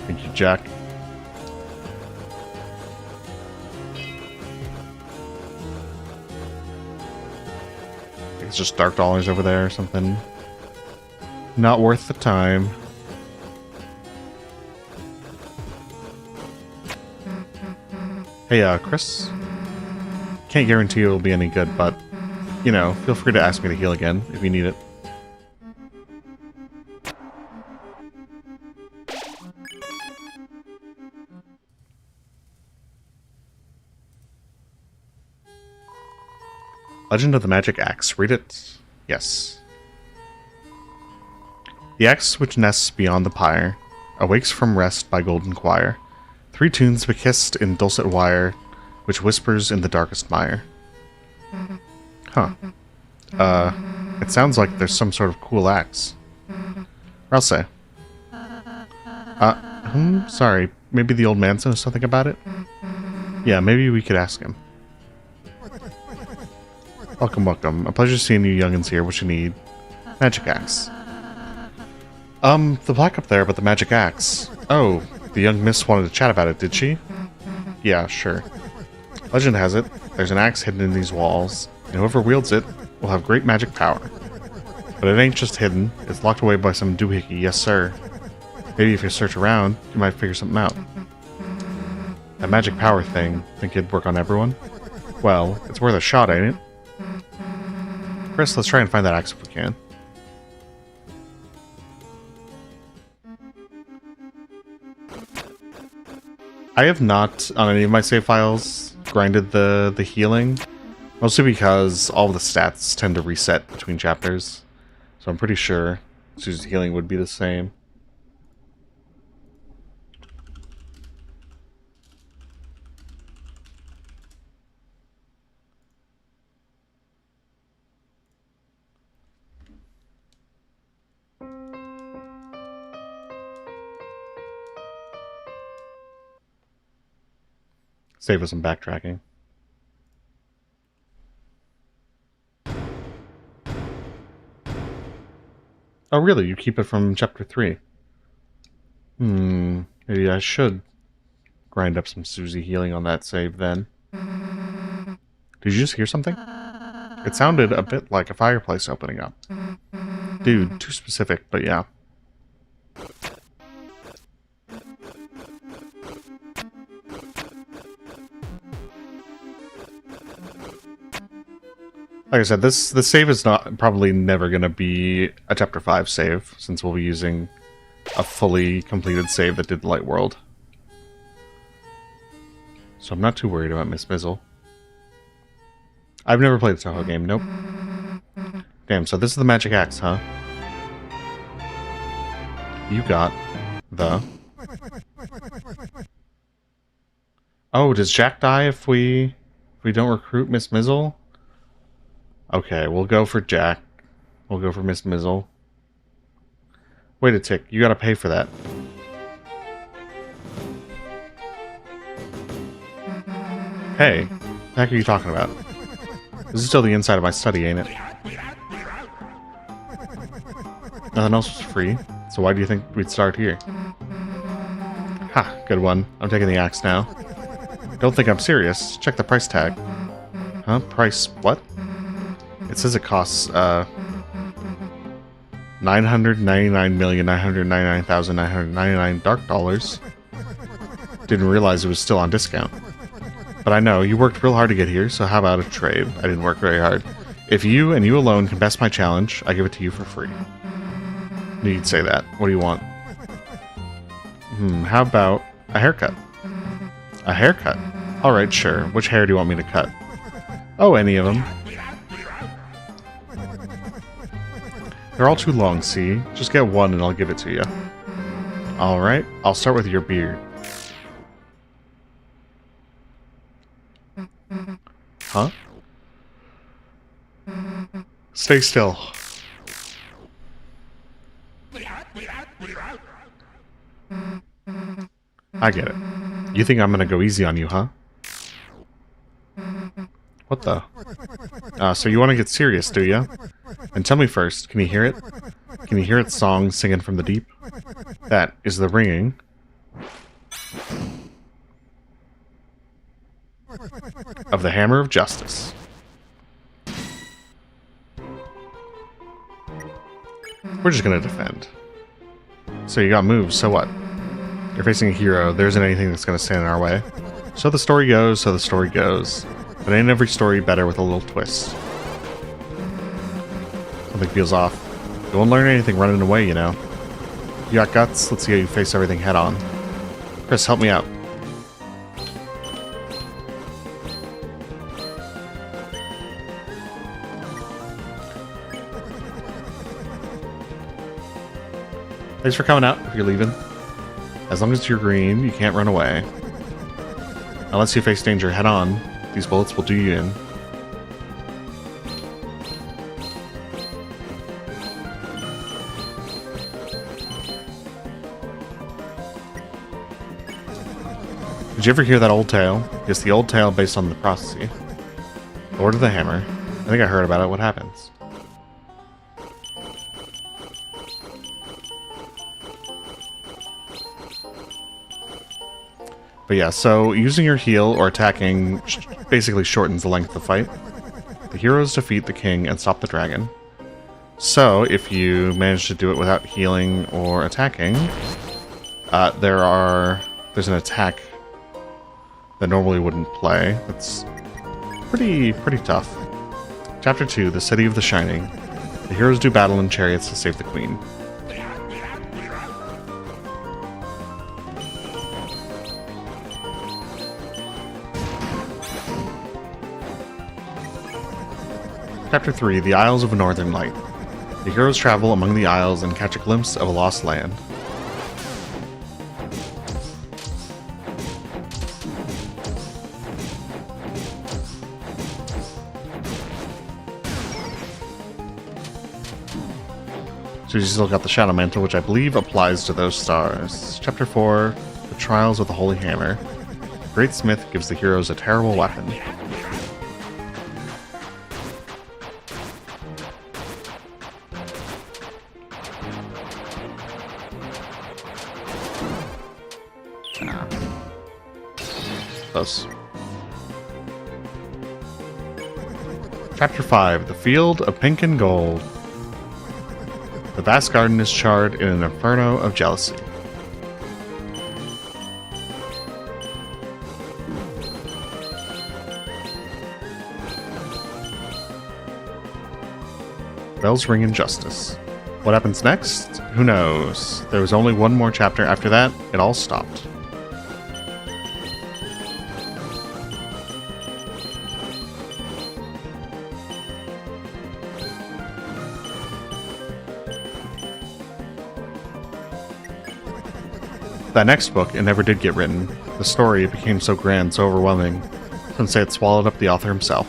Thank you, Jack. It's just dark dollars over there or something. Not worth the time. Hey, Chris? Can't guarantee it'll be any good, but, you know, feel free to ask me to heal again if you need it. Legend of the Magic Axe. Read it? Yes. The axe which nests beyond the pyre awakes from rest by golden choir. 3 tunes bekissed in dulcet wire, which whispers in the darkest mire. Huh. It sounds like there's some sort of cool axe. Rouse. Sorry. Maybe the old man knows something about it? Yeah, maybe we could ask him. Welcome, welcome. A pleasure seeing you youngins here. What you need? Magic axe. The plaque up there about the magic axe. Oh, the young miss wanted to chat about it, did she? Yeah, sure. Legend has it, there's an axe hidden in these walls, and whoever wields it will have great magic power. But it ain't just hidden, it's locked away by some doohickey, yes sir. Maybe if you search around, you might figure something out. That magic power thing, think it'd work on everyone? Well, it's worth a shot, ain't it? Chris, let's try and find that axe if we can. I have not, on any of my save files, grinded the healing. Mostly because all of the stats tend to reset between chapters. So I'm pretty sure Susie's healing would be the same. Save us some backtracking. Oh, really? You keep it from chapter 3? Maybe I should grind up some Susie healing on that save then. Did you just hear something? It sounded a bit like a fireplace opening up. Dude, too specific, but yeah. Like I said, this save is probably never going to be a Chapter 5 save, since we'll be using a fully completed save that did Light World. So I'm not too worried about Miss Mizzle. I've never played a Toho game, nope. Damn, so this is the magic axe, huh? You got the... Oh, does Jack die if we don't recruit Miss Mizzle? Okay, we'll go for Jack. We'll go for Miss Mizzle. Wait a tick, you gotta pay for that. Hey, what the heck are you talking about? This is still the inside of my study, ain't it? Nothing else was free, so why do you think we'd start here? Ha, good one. I'm taking the axe now. Don't think I'm serious. Check the price tag. Huh? Price what? It says it costs, 999,999,999 dark dollars. Didn't realize it was still on discount. But I know, you worked real hard to get here, so how about a trade? I didn't work very hard. If you and you alone can best my challenge, I give it to you for free. Knew you'd say that. What do you want? How about a haircut? A haircut? Alright, sure. Which hair do you want me to cut? Oh, any of them. They're all too long, see? Just get one and I'll give it to you. Alright, I'll start with your beard. Huh? Stay still. I get it. You think I'm gonna go easy on you, huh? What the? So you want to get serious, do ya? And tell me first, can you hear it? Can you hear its song singing from the deep? That is the ringing of the Hammer of Justice. We're just gonna defend. So you got moves, so what? You're facing a hero, there isn't anything that's gonna stand in our way. So the story goes, so the story goes. But ain't every story better with a little twist. Something feels off. You won't learn anything running away, you know. You got guts? Let's see how you face everything head on. Chris, help me out. Thanks for coming out, if you're leaving. As long as you're green, you can't run away. Unless you face danger head on, these bullets will do you in. Did you ever hear that old tale? It's the old tale based on the prophecy. Lord of the Hammer. I think I heard about it. What happens? But yeah, so using your heal or attacking basically shortens the length of the fight. The heroes defeat the king and stop the dragon. So if you manage to do it without healing or attacking, there's an attack that normally wouldn't play. It's pretty tough. Chapter 2, The City of the Shining. The heroes do battle in chariots to save the queen. Chapter 3, The Isles of Northern Light. The heroes travel among the isles and catch a glimpse of a lost land. So you still got the Shadow Mantle, which I believe applies to those stars. Chapter 4, The Trials of the Holy Hammer. great smith gives the heroes a terrible weapon. Close. Chapter 5, The Field of Pink and Gold. The vast garden is charred in an inferno of jealousy. Bells ring in justice. What happens next? Who knows? There was only one more chapter after that. It all stopped. That next book, it never did get written. The story, it became so grand, so overwhelming. Some say it swallowed up the author himself.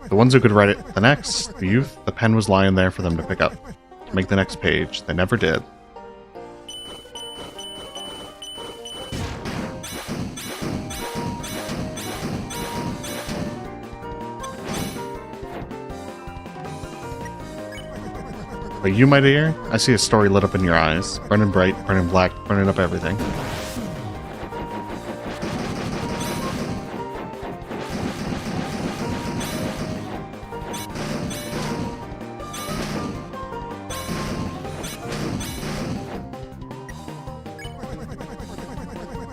The ones who could write it the next, the youth, the pen was lying there for them to pick up, to make the next page. They never did. But you, my dear, I see a story lit up in your eyes, burning bright, burning black, burning up everything.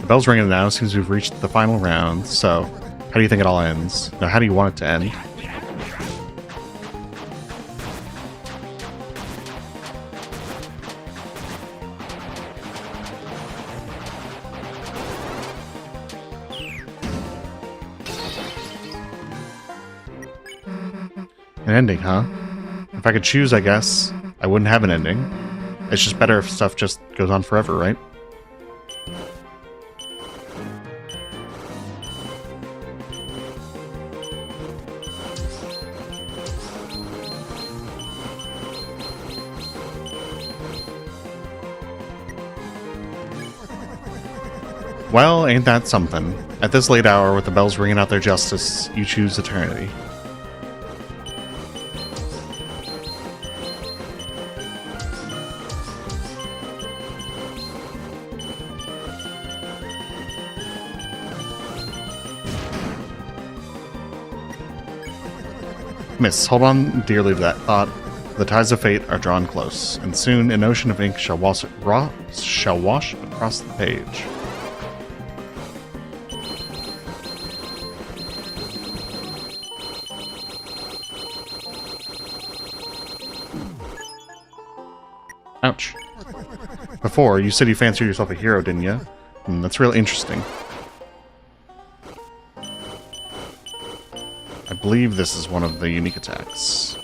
The bell's ringing now, seems we've reached the final round, so how do you think it all ends? Now, how do you want it to end? An ending, huh? If I could choose, I guess I wouldn't have an ending. It's just better if stuff just goes on forever, right? Well, ain't that something? At this late hour, with the bells ringing out their justice, you choose eternity. Miss, hold on dearly to that thought. The tides of fate are drawn close, and soon an ocean of ink shall wash across the page. Ouch. Before, you said you fancied yourself a hero, didn't you? That's real interesting. I believe this is one of the unique attacks.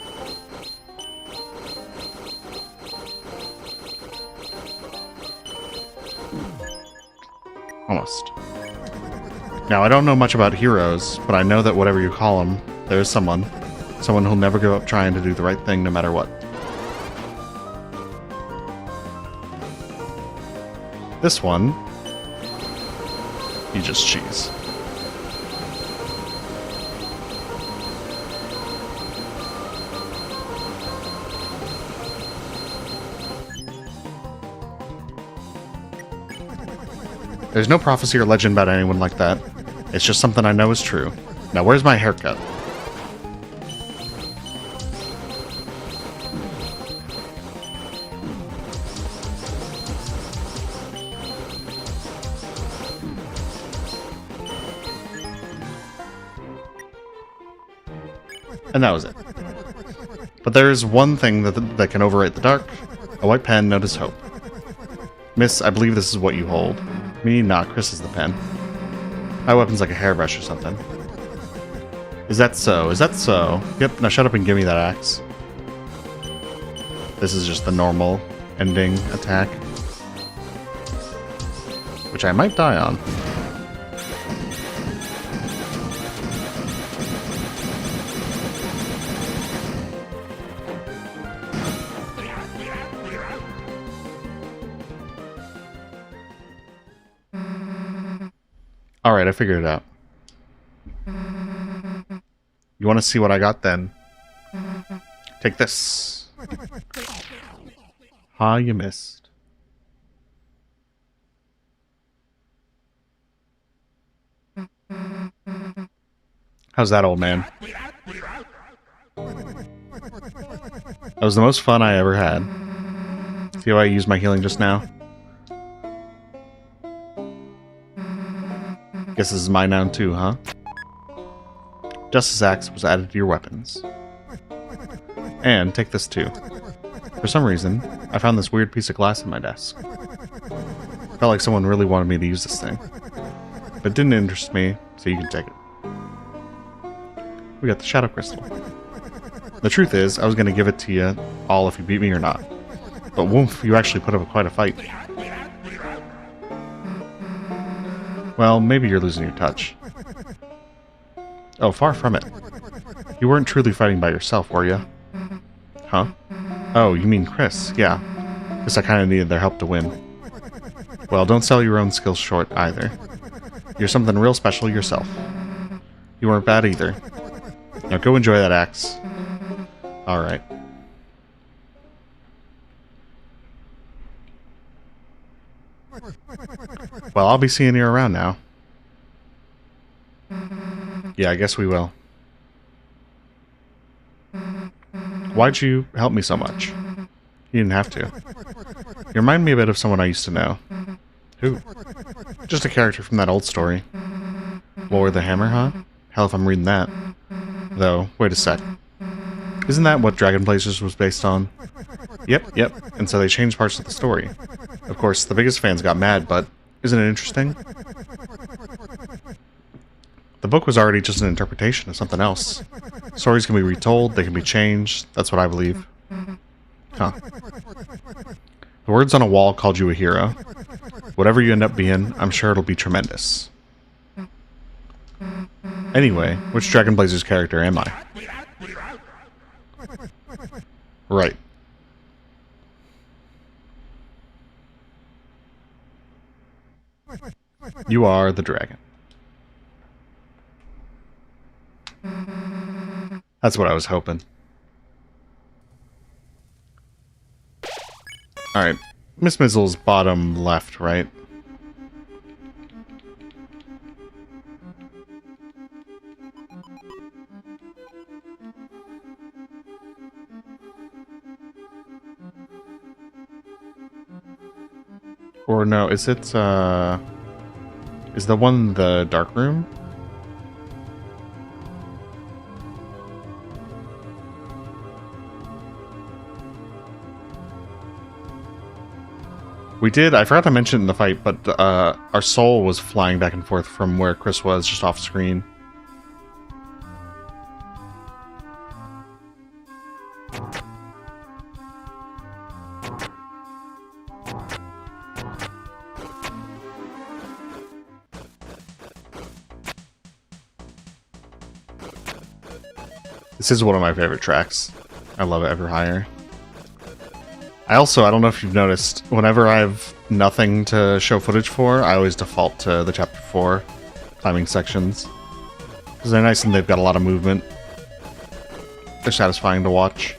Almost. Now, I don't know much about heroes, but I know that whatever you call them, there is someone who'll never give up trying to do the right thing no matter what. This one, you just cheese. There's no prophecy or legend about anyone like that. It's just something I know is true. Now, where's my haircut? And that was it. But there's one thing that can overwrite the dark. A white pen, note as hope. Miss, I believe this is what you hold. Me? Nah, Chris is the pen. My weapon's like a hairbrush or something. Is that so? Is that so? Yep, now shut up and give me that axe. This is just the normal ending attack. Which I might die on. Alright, I figured it out. You want to see what I got then? Take this. Ha, you missed. How's that, old man? That was the most fun I ever had. See how I used my healing just now? Guess this is mine now too, huh? Justice Axe was added to your weapons. And take this too. For some reason, I found this weird piece of glass in my desk. Felt like someone really wanted me to use this thing. But it didn't interest me, so you can take it. We got the Shadow Crystal. The truth is, I was going to give it to you all if you beat me or not. But woof, you actually put up quite a fight. Well, maybe you're losing your touch. Oh, far from it. You weren't truly fighting by yourself, were you? Huh? Oh, you mean Chris, yeah. Guess I kinda needed their help to win. Well, don't sell your own skills short, either. You're something real special yourself. You weren't bad either. Now go enjoy that axe. Alright. Well, I'll be seeing you around now. Yeah, I guess we will. Why'd you help me so much? You didn't have to. You remind me a bit of someone I used to know. Who? Just a character from that old story. Lord the Hammer, huh? Hell if I'm reading that. Though, wait a sec. Isn't that what Dragon Blazers was based on? Yep. And so they changed parts of the story. Of course, the biggest fans got mad, but isn't it interesting? The book was already just an interpretation of something else. Stories can be retold, they can be changed. That's what I believe. Huh. The words on a wall called you a hero. Whatever you end up being, I'm sure it'll be tremendous. Anyway, which Dragon Blazers character am I? Right. You are the dragon. That's what I was hoping. Alright. Miss Mizzle's bottom left, right? Or no, is it, is the one in the dark room? We did, I forgot to mention in the fight, but our soul was flying back and forth from where Chris was, just off screen. This is one of my favorite tracks. I love it ever higher. I don't know if you've noticed, whenever I have nothing to show footage for, I always default to the Chapter 4 timing sections. Because they're nice and they've got a lot of movement. They're satisfying to watch.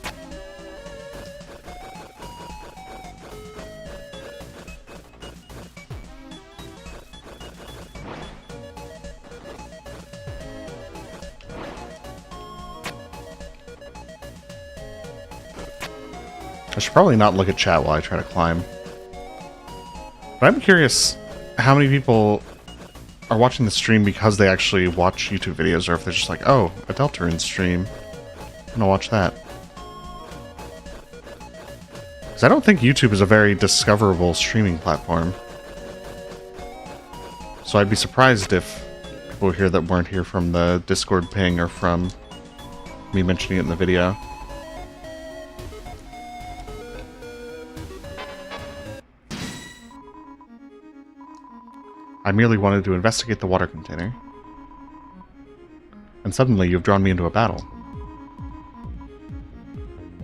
I should probably not look at chat while I try to climb. But I'm curious how many people are watching the stream because they actually watch YouTube videos, or if they're just like, oh, a Deltarune stream. I'm gonna watch that. Because I don't think YouTube is a very discoverable streaming platform. So I'd be surprised if people here that weren't here from the Discord ping or from me mentioning it in the video. I merely wanted to investigate the water container. And suddenly you've drawn me into a battle.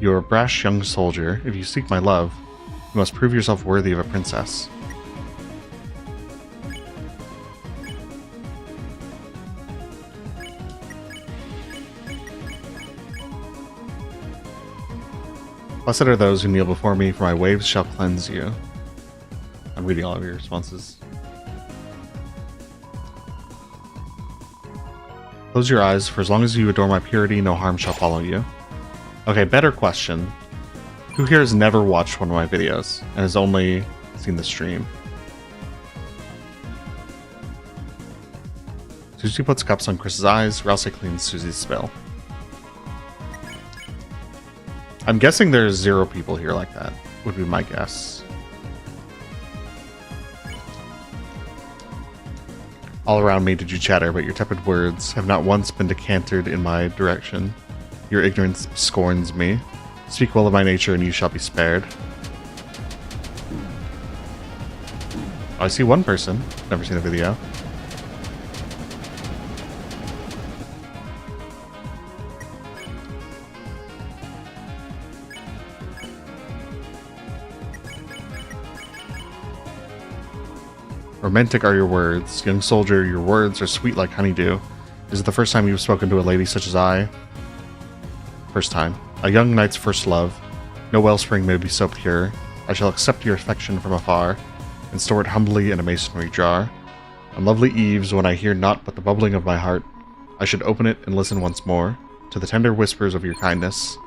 You're a brash young soldier. If you seek my love, you must prove yourself worthy of a princess. Blessed are those who kneel before me, for my waves shall cleanse you. I'm reading all of your responses. Close your eyes, for as long as you adore my purity, no harm shall follow you. Okay, better question. Who here has never watched one of my videos and has only seen the stream? Susie puts cups on Chris's eyes, Rousey cleans Susie's spill. I'm guessing there's 0 people here like that, would be my guess. All around me did you chatter, but your tepid words have not once been decanted in my direction. Your ignorance scorns me. Speak well of my nature, and you shall be spared. Oh, I see one person. Never seen a video. Romantic are your words. Young soldier, your words are sweet like honeydew. Is it the first time you've spoken to a lady such as I? First time. A young knight's first love. No wellspring may be so pure. I shall accept your affection from afar, and store it humbly in a masonry jar. On lovely eves, when I hear naught but the bubbling of my heart, I should open it and listen once more to the tender whispers of your kindness.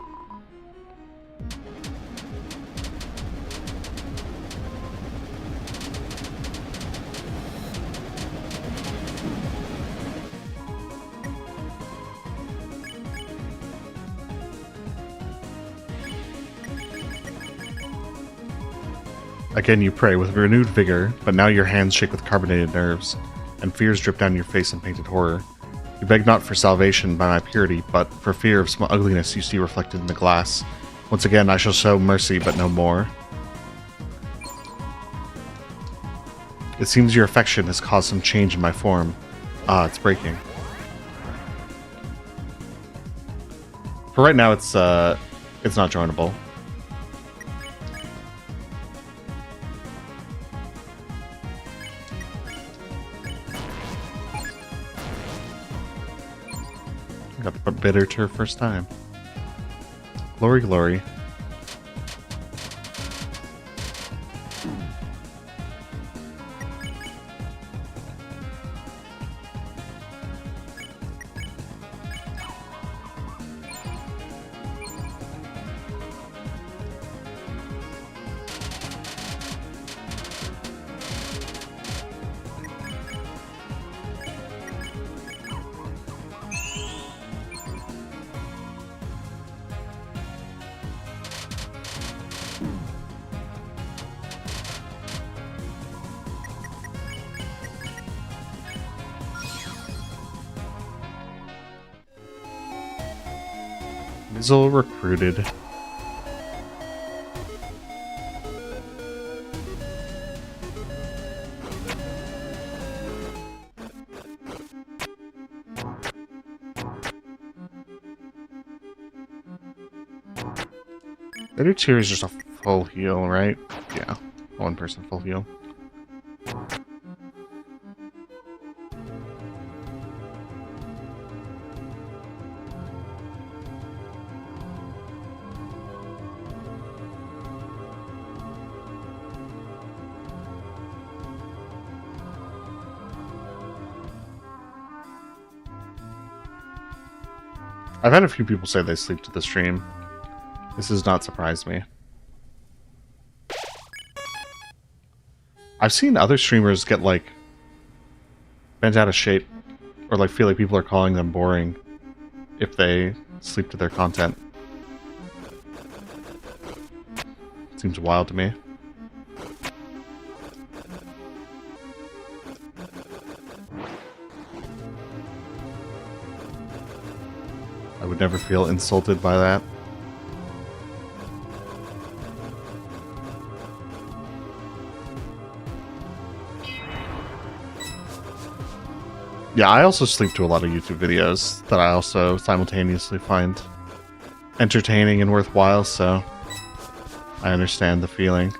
Again you pray with renewed vigor, but now your hands shake with carbonated nerves, and fears drip down your face in painted horror. You beg not for salvation by my purity, but for fear of some ugliness you see reflected in the glass. Once again I shall show mercy, but no more. It seems your affection has caused some change in my form. Ah, it's breaking. For right now it's not joinable. Got the bitter turf first time. Glory, glory. Mizzle recruited. The other tier is just a full heal, right? Yeah, one person full heal. I've had a few people say they sleep to the stream. This does not surprise me. I've seen other streamers get, like, bent out of shape, or, like, feel like people are calling them boring if they sleep to their content. Seems wild to me. I would never feel insulted by that. Yeah, I also sleep to a lot of YouTube videos that I also simultaneously find entertaining and worthwhile, so I understand the feeling.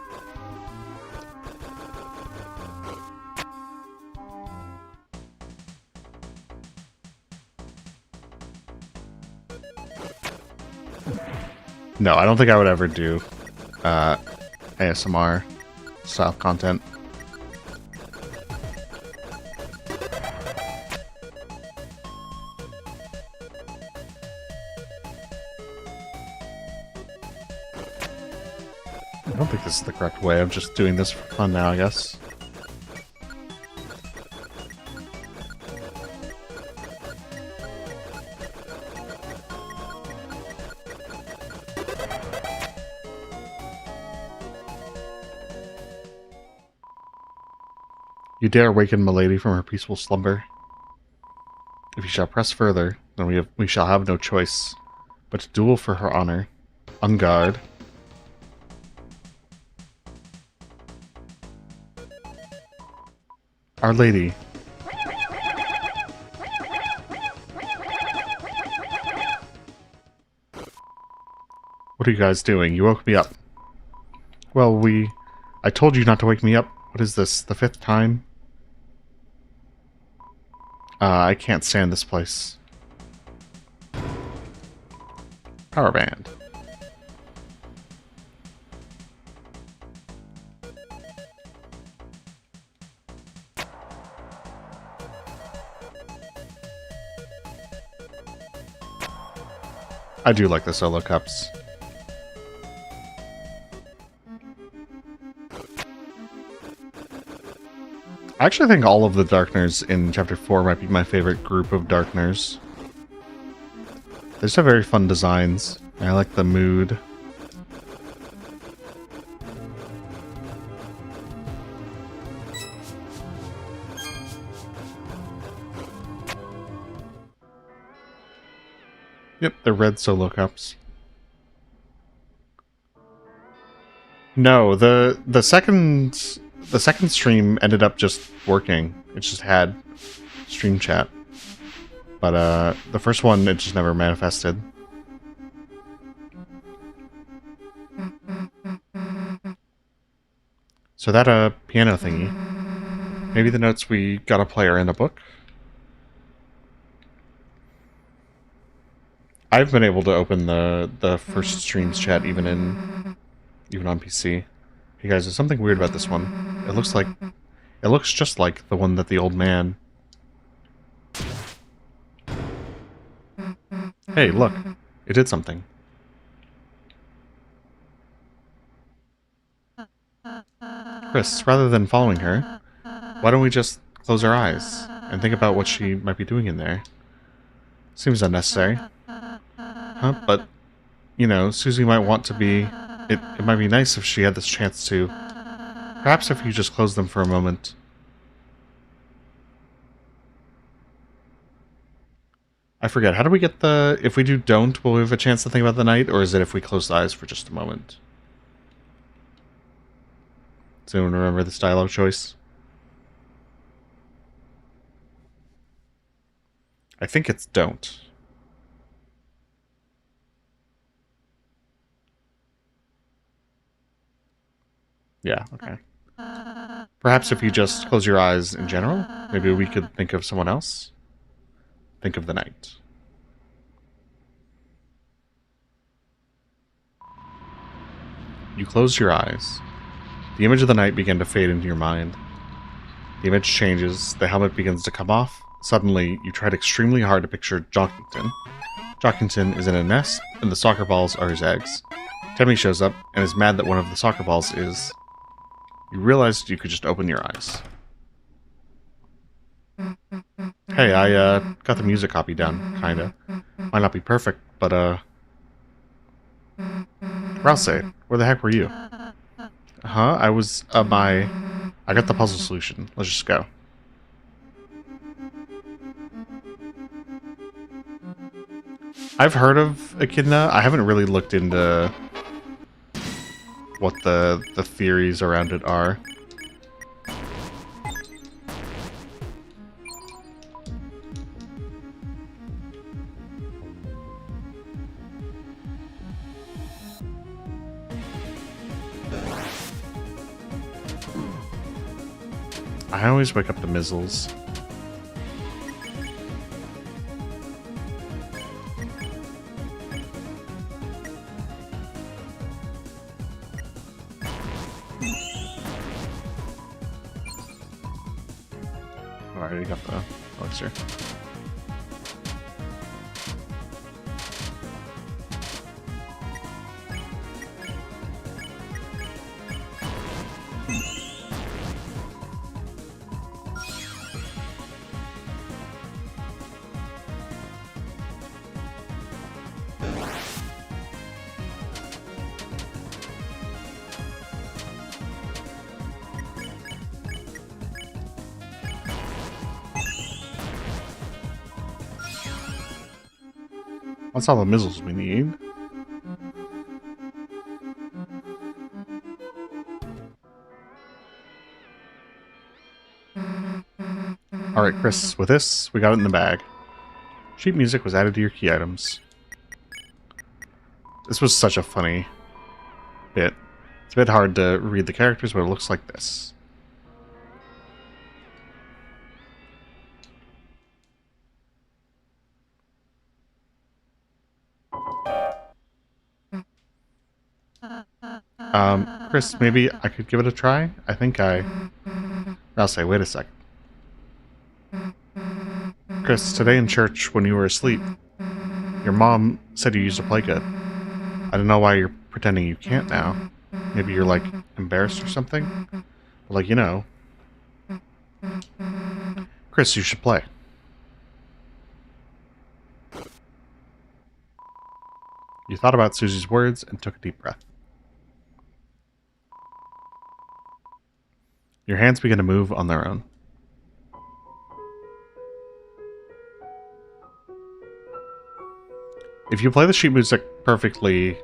No, I don't think I would ever do ASMR style content. I don't think this is the correct way. I'm just doing this for fun now, I guess. You dare waken Milady from her peaceful slumber? If you shall press further, then we shall have no choice but to duel for her honor. On guard. Our Lady. What are you guys doing? You woke me up. Well, I told you not to wake me up. What is this? The 5th time? I can't stand this place. Power band. I do like the solo cups. I actually think all of the Darkners in Chapter 4 might be my favorite group of Darkners. They just have very fun designs. I like the mood. Yep, they're red solo cups. No, the second stream ended up just working. It just had stream chat. But the first one, it just never manifested. So that piano thingy. Maybe the notes we gotta play are in a book? I've been able to open the first stream's chat even on PC. Hey guys, there's something weird about this one. It looks just like the one that the old man... Hey, look. It did something. Chris, rather than following her, why don't we just close our eyes and think about what she might be doing in there? Seems unnecessary. Huh? But, you know, Susie might want to be... It might be nice if she had this chance to... Perhaps if you just close them for a moment. I forget, how do we get the... If we do don't, will we have a chance to think about the night? Or is it if we close the eyes for just a moment? Does anyone remember this dialogue choice? I think it's don't. Yeah, okay. Perhaps if you just close your eyes in general, maybe we could think of someone else. Think of the night. You close your eyes. The image of the night began to fade into your mind. The image changes, the helmet begins to come off. Suddenly, you tried extremely hard to picture Jockington. Jockington is in a nest, and the soccer balls are his eggs. Temmie shows up, and is mad that one of the soccer balls is... You realized you could just open your eyes. Hey, I got the music copy down, kinda. Might not be perfect, but Rouse, where the heck were you? Huh? I was, I got the puzzle solution. Let's just go. I've heard of Echidna. I haven't really looked into what the theories around it are. I always wake up to mizzles. I already got the elixir. That's all the missiles we need. Alright, Chris, with this, we got it in the bag. Sheet music was added to your key items. This was such a funny bit. It's a bit hard to read the characters, but it looks like this. Chris, maybe I could give it a try? I'll say, wait a second. Chris, today in church, when you were asleep, your mom said you used to play good. I don't know why you're pretending you can't now. Maybe you're, like, embarrassed or something? But, like, you know. Chris, you should play. You thought about Susie's words and took a deep breath. Your hands began to move on their own. If you play the sheet music perfectly,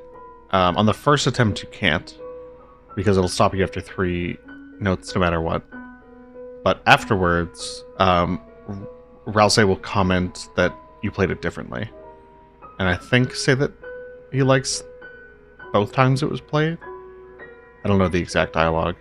on the first attempt you can't, because it'll stop you after 3 notes no matter what. But afterwards, Ralsei will comment that you played it differently. And I think say that he likes both times it was played. I don't know the exact dialogue.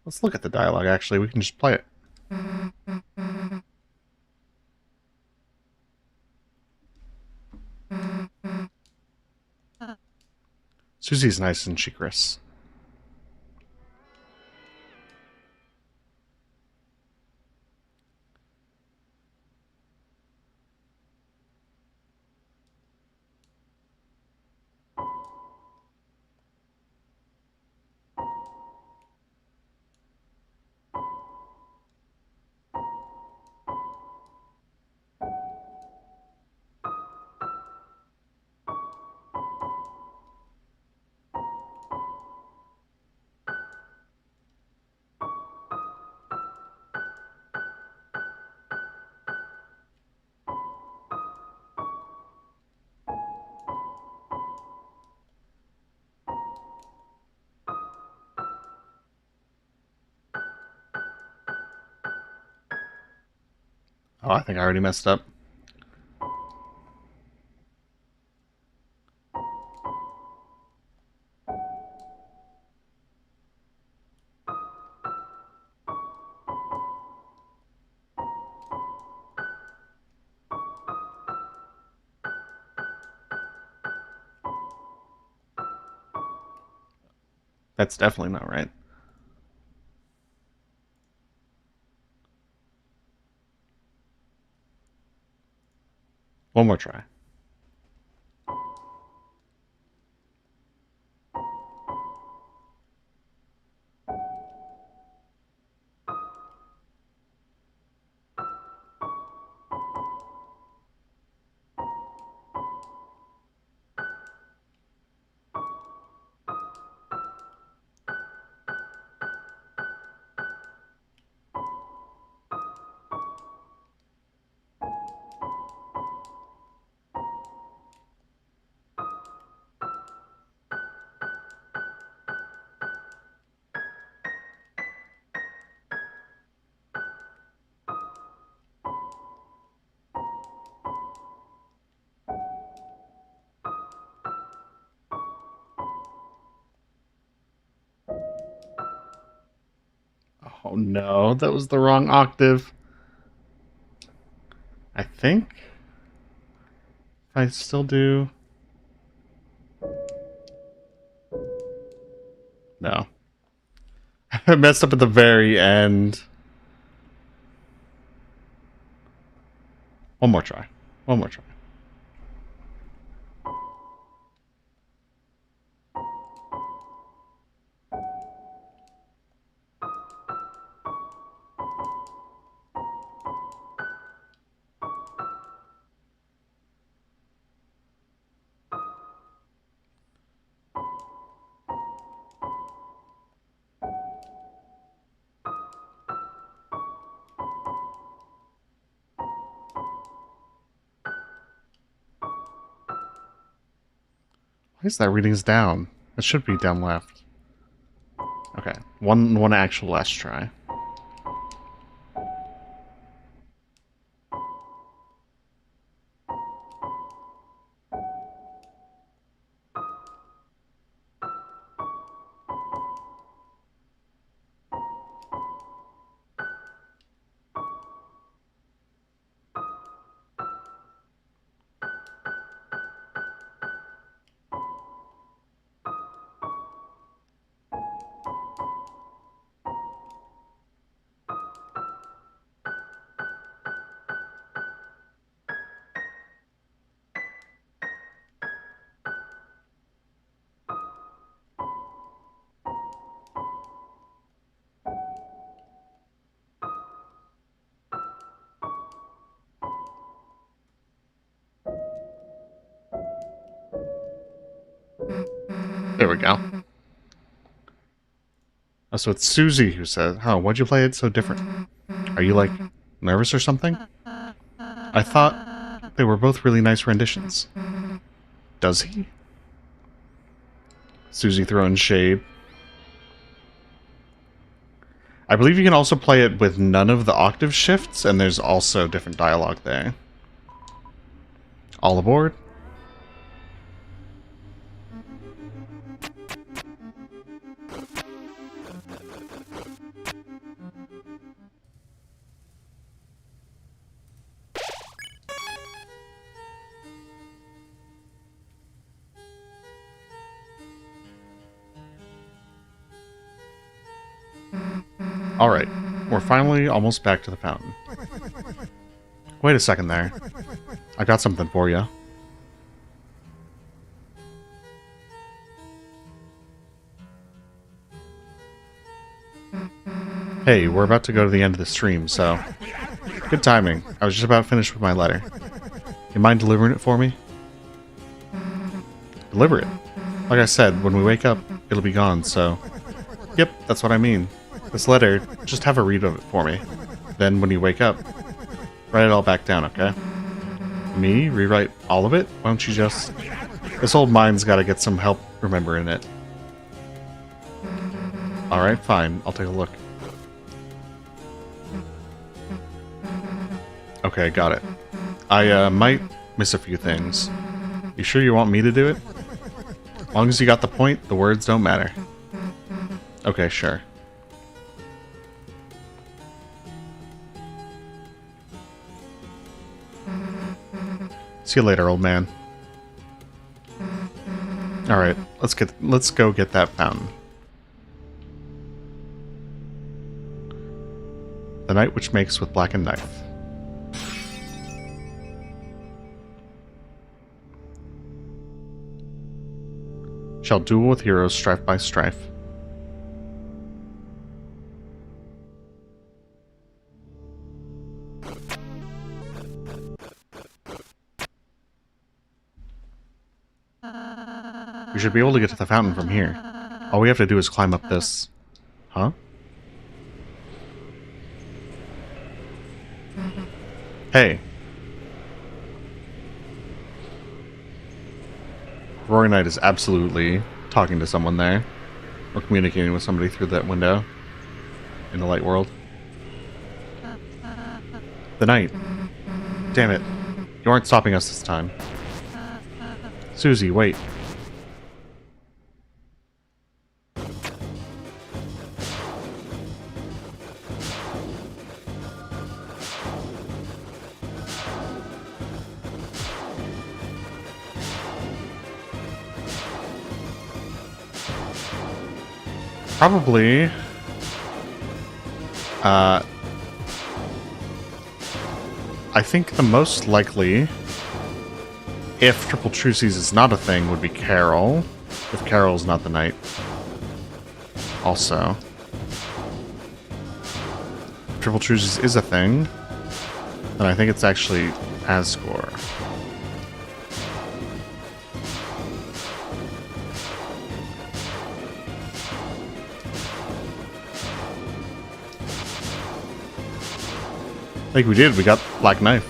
Let's look at the dialogue, actually. We can just play it. Susie's nice, isn't she, Chris? Oh, I think I already messed up. That's definitely not right. One more try. Oh no, that was the wrong octave. I think if I still do... No. I messed up at the very end. One more try. One more try. Why is that readings down? It should be down left. Okay, one actual last try. There we go. Oh, so it's Susie who said, "Oh, why'd you play it so different? Are you, like, nervous or something? I thought they were both really nice renditions." Does he? Susie throwing shade. I believe you can also play it with none of the octave shifts, and there's also different dialogue there. All aboard. Alright, we're finally almost back to the fountain. Wait a second there. I got something for you. Hey, we're about to go to the end of the stream, so... Good timing. I was just about finished with my letter. You mind delivering it for me? Deliver it? Like I said, when we wake up, it'll be gone, so... Yep, that's what I mean. This letter, just have a read of it for me. Then, when you wake up, write it all back down, okay? Me? Rewrite all of it? Why don't you just... This old mind's gotta get some help remembering it. Alright, fine. I'll take a look. Okay, got it. I, might miss a few things. You sure you want me to do it? As long as you got the point, the words don't matter. Okay, sure. See you later, old man. Alright, let's go get that fountain. The night which makes with blackened knife. Shall duel with heroes strife by strife. We should be able to get to the fountain from here. All we have to do is climb up this... Huh? Hey. Rory Knight is absolutely talking to someone there. Or communicating with somebody through that window. In the light world. The night. Damn it. You aren't stopping us this time. Susie, wait. Probably... I think the most likely, if Triple Truces is not a thing, would be Carol. If Carol's not the knight. Also. If Triple Truces is a thing, then I think it's actually Asgore. I think we did. We got Black Knife.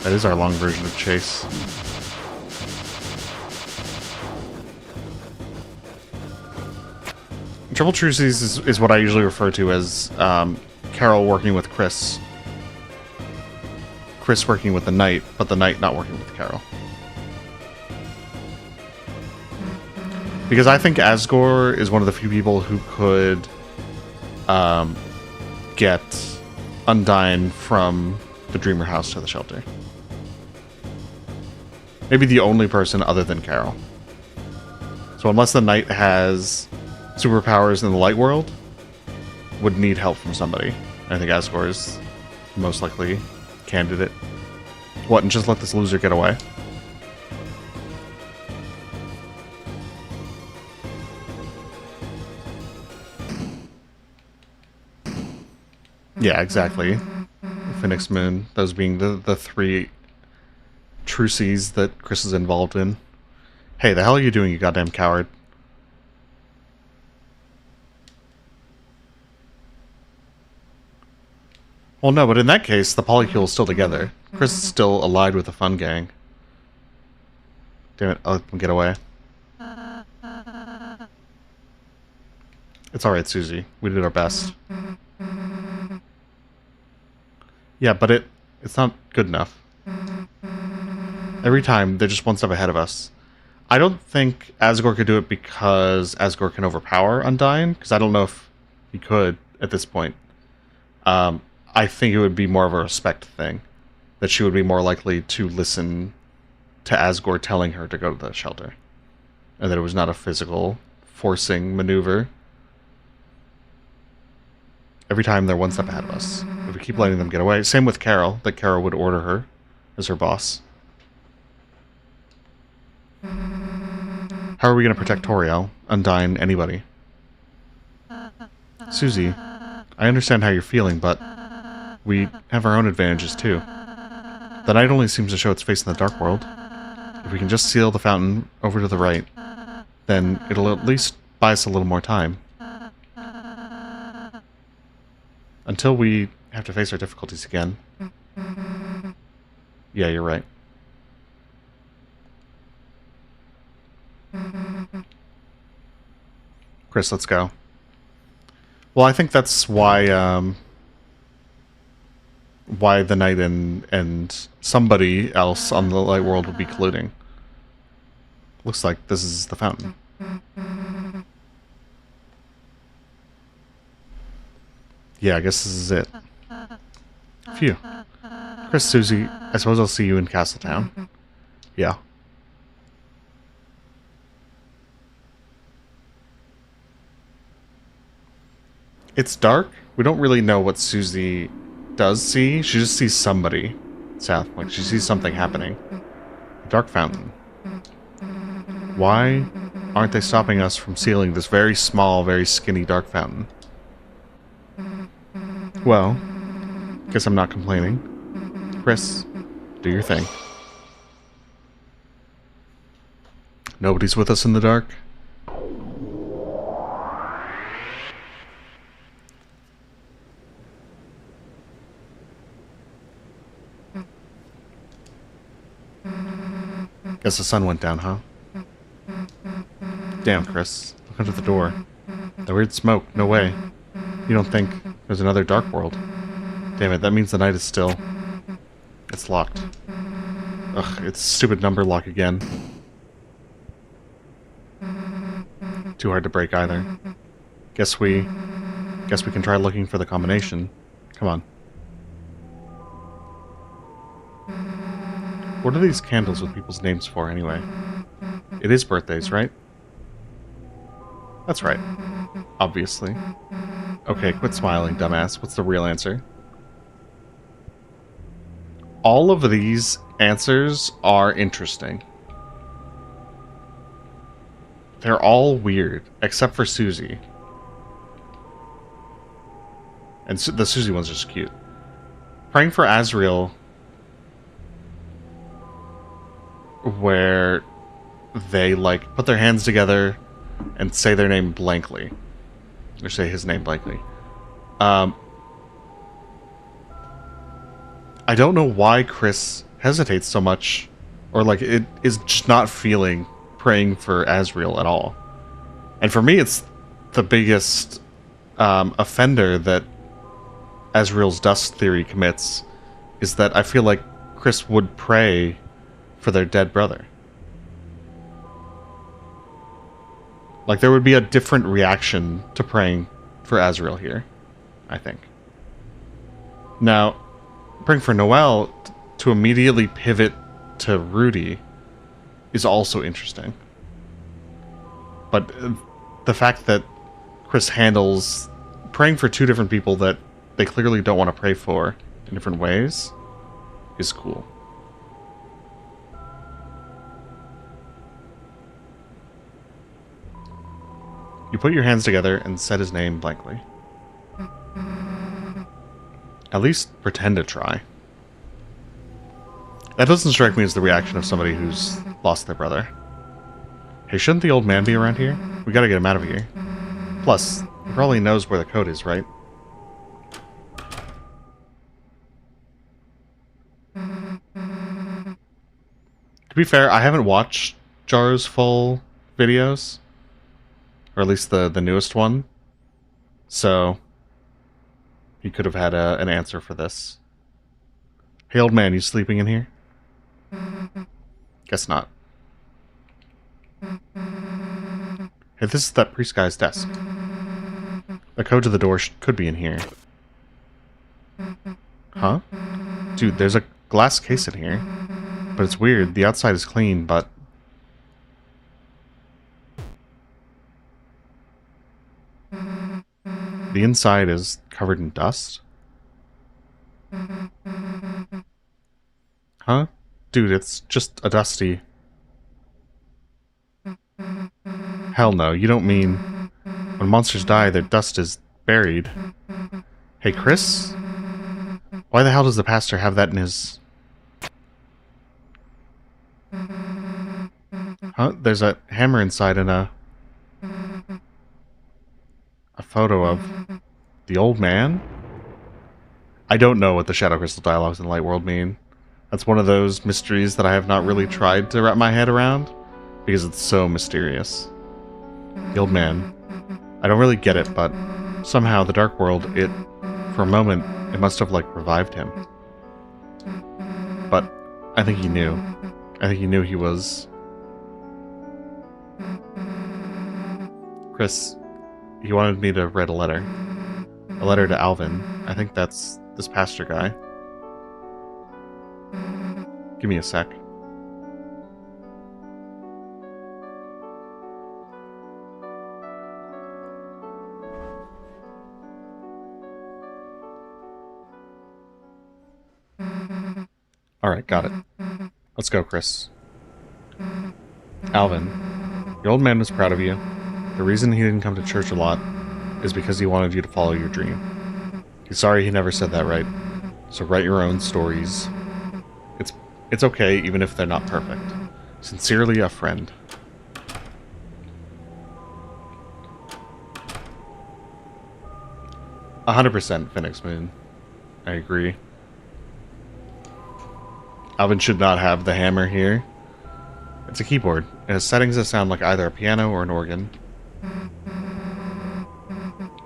That is our long version of Chase. Triple Truces is what I usually refer to as Carol working with Chris. Chris working with the Knight, but the Knight not working with Carol. Because I think Asgore is one of the few people who could get Undyne from the Dreamer House to the shelter. Maybe the only person other than Carol. So unless the Knight has superpowers in the light world, would need help from somebody. I think Asgore is the most likely candidate. What, and just let this loser get away? Yeah, exactly. Phoenix Moon, those being the three truces that Chris is involved in. Hey, the hell are you doing, you goddamn coward? Well, no, but in that case, the Polycule is still together. Chris is still allied with the Fun Gang. Damn it, I'll let them get away. It's alright, Susie. We did our best. Yeah, but it's not good enough. Every time, they're just one step ahead of us. I don't think Asgore could do it because Asgore can overpower Undyne, because I don't know if he could at this point. I think it would be more of a respect thing. That she would be more likely to listen to Asgore telling her to go to the shelter. And that it was not a physical forcing maneuver. Every time they're one step ahead of us. If we keep letting them get away. Same with Carol, that Carol would order her as her boss. How are we going to protect Toriel, Undyne, anybody? Susie, I understand how you're feeling, but we have our own advantages too. The Knight only seems to show its face in the Dark World. If we can just seal the fountain over to the right, then it'll at least buy us a little more time. Until we have to face our difficulties again. Yeah, you're right. Chris, let's go. Well, I think that's why the Knight and somebody else on the light world would be colluding. Looks like this is the fountain. Yeah, I guess this is it. Phew. Chris, Susie, I suppose I'll see you in Castletown. Yeah. It's dark. We don't really know what Susie does see. She just sees somebody. South Point. She sees something happening. A dark fountain. Why aren't they stopping us from sealing this very small, very skinny dark fountain? Well, guess I'm not complaining. Chris, do your thing. Nobody's with us in the dark? Guess the sun went down, huh? Damn, Chris. Look under the door. The weird smoke. No way. You don't think there's another dark world? Damn it, that means the night is still... It's locked. Ugh, it's a stupid number lock again. Too hard to break either. Guess we can try looking for the combination. Come on. What are these candles with people's names for, anyway? It is birthdays, right? That's right. Obviously. Okay, quit smiling, dumbass. What's the real answer? All of these answers are interesting. They're all weird, except for Susie. And the Susie one's just cute. Praying for Azrael, where they, like, put their hands together and say their name blankly. Or say his name blankly. I don't know why Chris hesitates so much, or, like, it is just not feeling praying for Azrael at all. And for me, it's the biggest offender that Azrael's dust theory commits, is that I feel like Chris would pray for their dead brother. Like, there would be a different reaction to praying for Azrael here, I think. Now, praying for Noelle to immediately pivot to Rudy is also interesting. But the fact that Chris handles praying for two different people that they clearly don't want to pray for in different ways is cool. You put your hands together and said his name blankly. At least pretend to try. That doesn't strike me as the reaction of somebody who's lost their brother. Hey, shouldn't the old man be around here? We gotta get him out of here. Plus, he probably knows where the code is, right? To be fair, I haven't watched Jar's full videos. Or at least the newest one. So, he could have had an answer for this. Hey, old man, you sleeping in here? Guess not. Hey, this is that priest guy's desk. The code to the door could be in here. Huh? Dude, there's a glass case in here. But it's weird. The outside is clean, but... the inside is covered in dust? Huh? Dude, it's just a dusty... Hell no, you don't mean... when monsters die, their dust is buried. Hey, Chris? Why the hell does the pastor have that in his... Huh? There's a hammer inside and a photo of the old man? I don't know what the Shadow Crystal dialogues in the Light World mean. That's one of those mysteries that I have not really tried to wrap my head around, because it's so mysterious. The old man. I don't really get it, but somehow the Dark World, for a moment, it must have, like, revived him. But I think he knew. I think he knew he was... Chris, he wanted me to write a letter. A letter to Alvin. I think that's this pastor guy. Give me a sec. Alright, got it. Let's go, Chris. Alvin, the old man was proud of you. The reason he didn't come to church a lot is because he wanted you to follow your dream. He's sorry he never said that right. So write your own stories. It's okay, even if they're not perfect. Sincerely, a friend. "100% Phoenix Moon. I agree. Alvin should not have the hammer here. It's a keyboard. It has settings that sound like either a piano or an organ.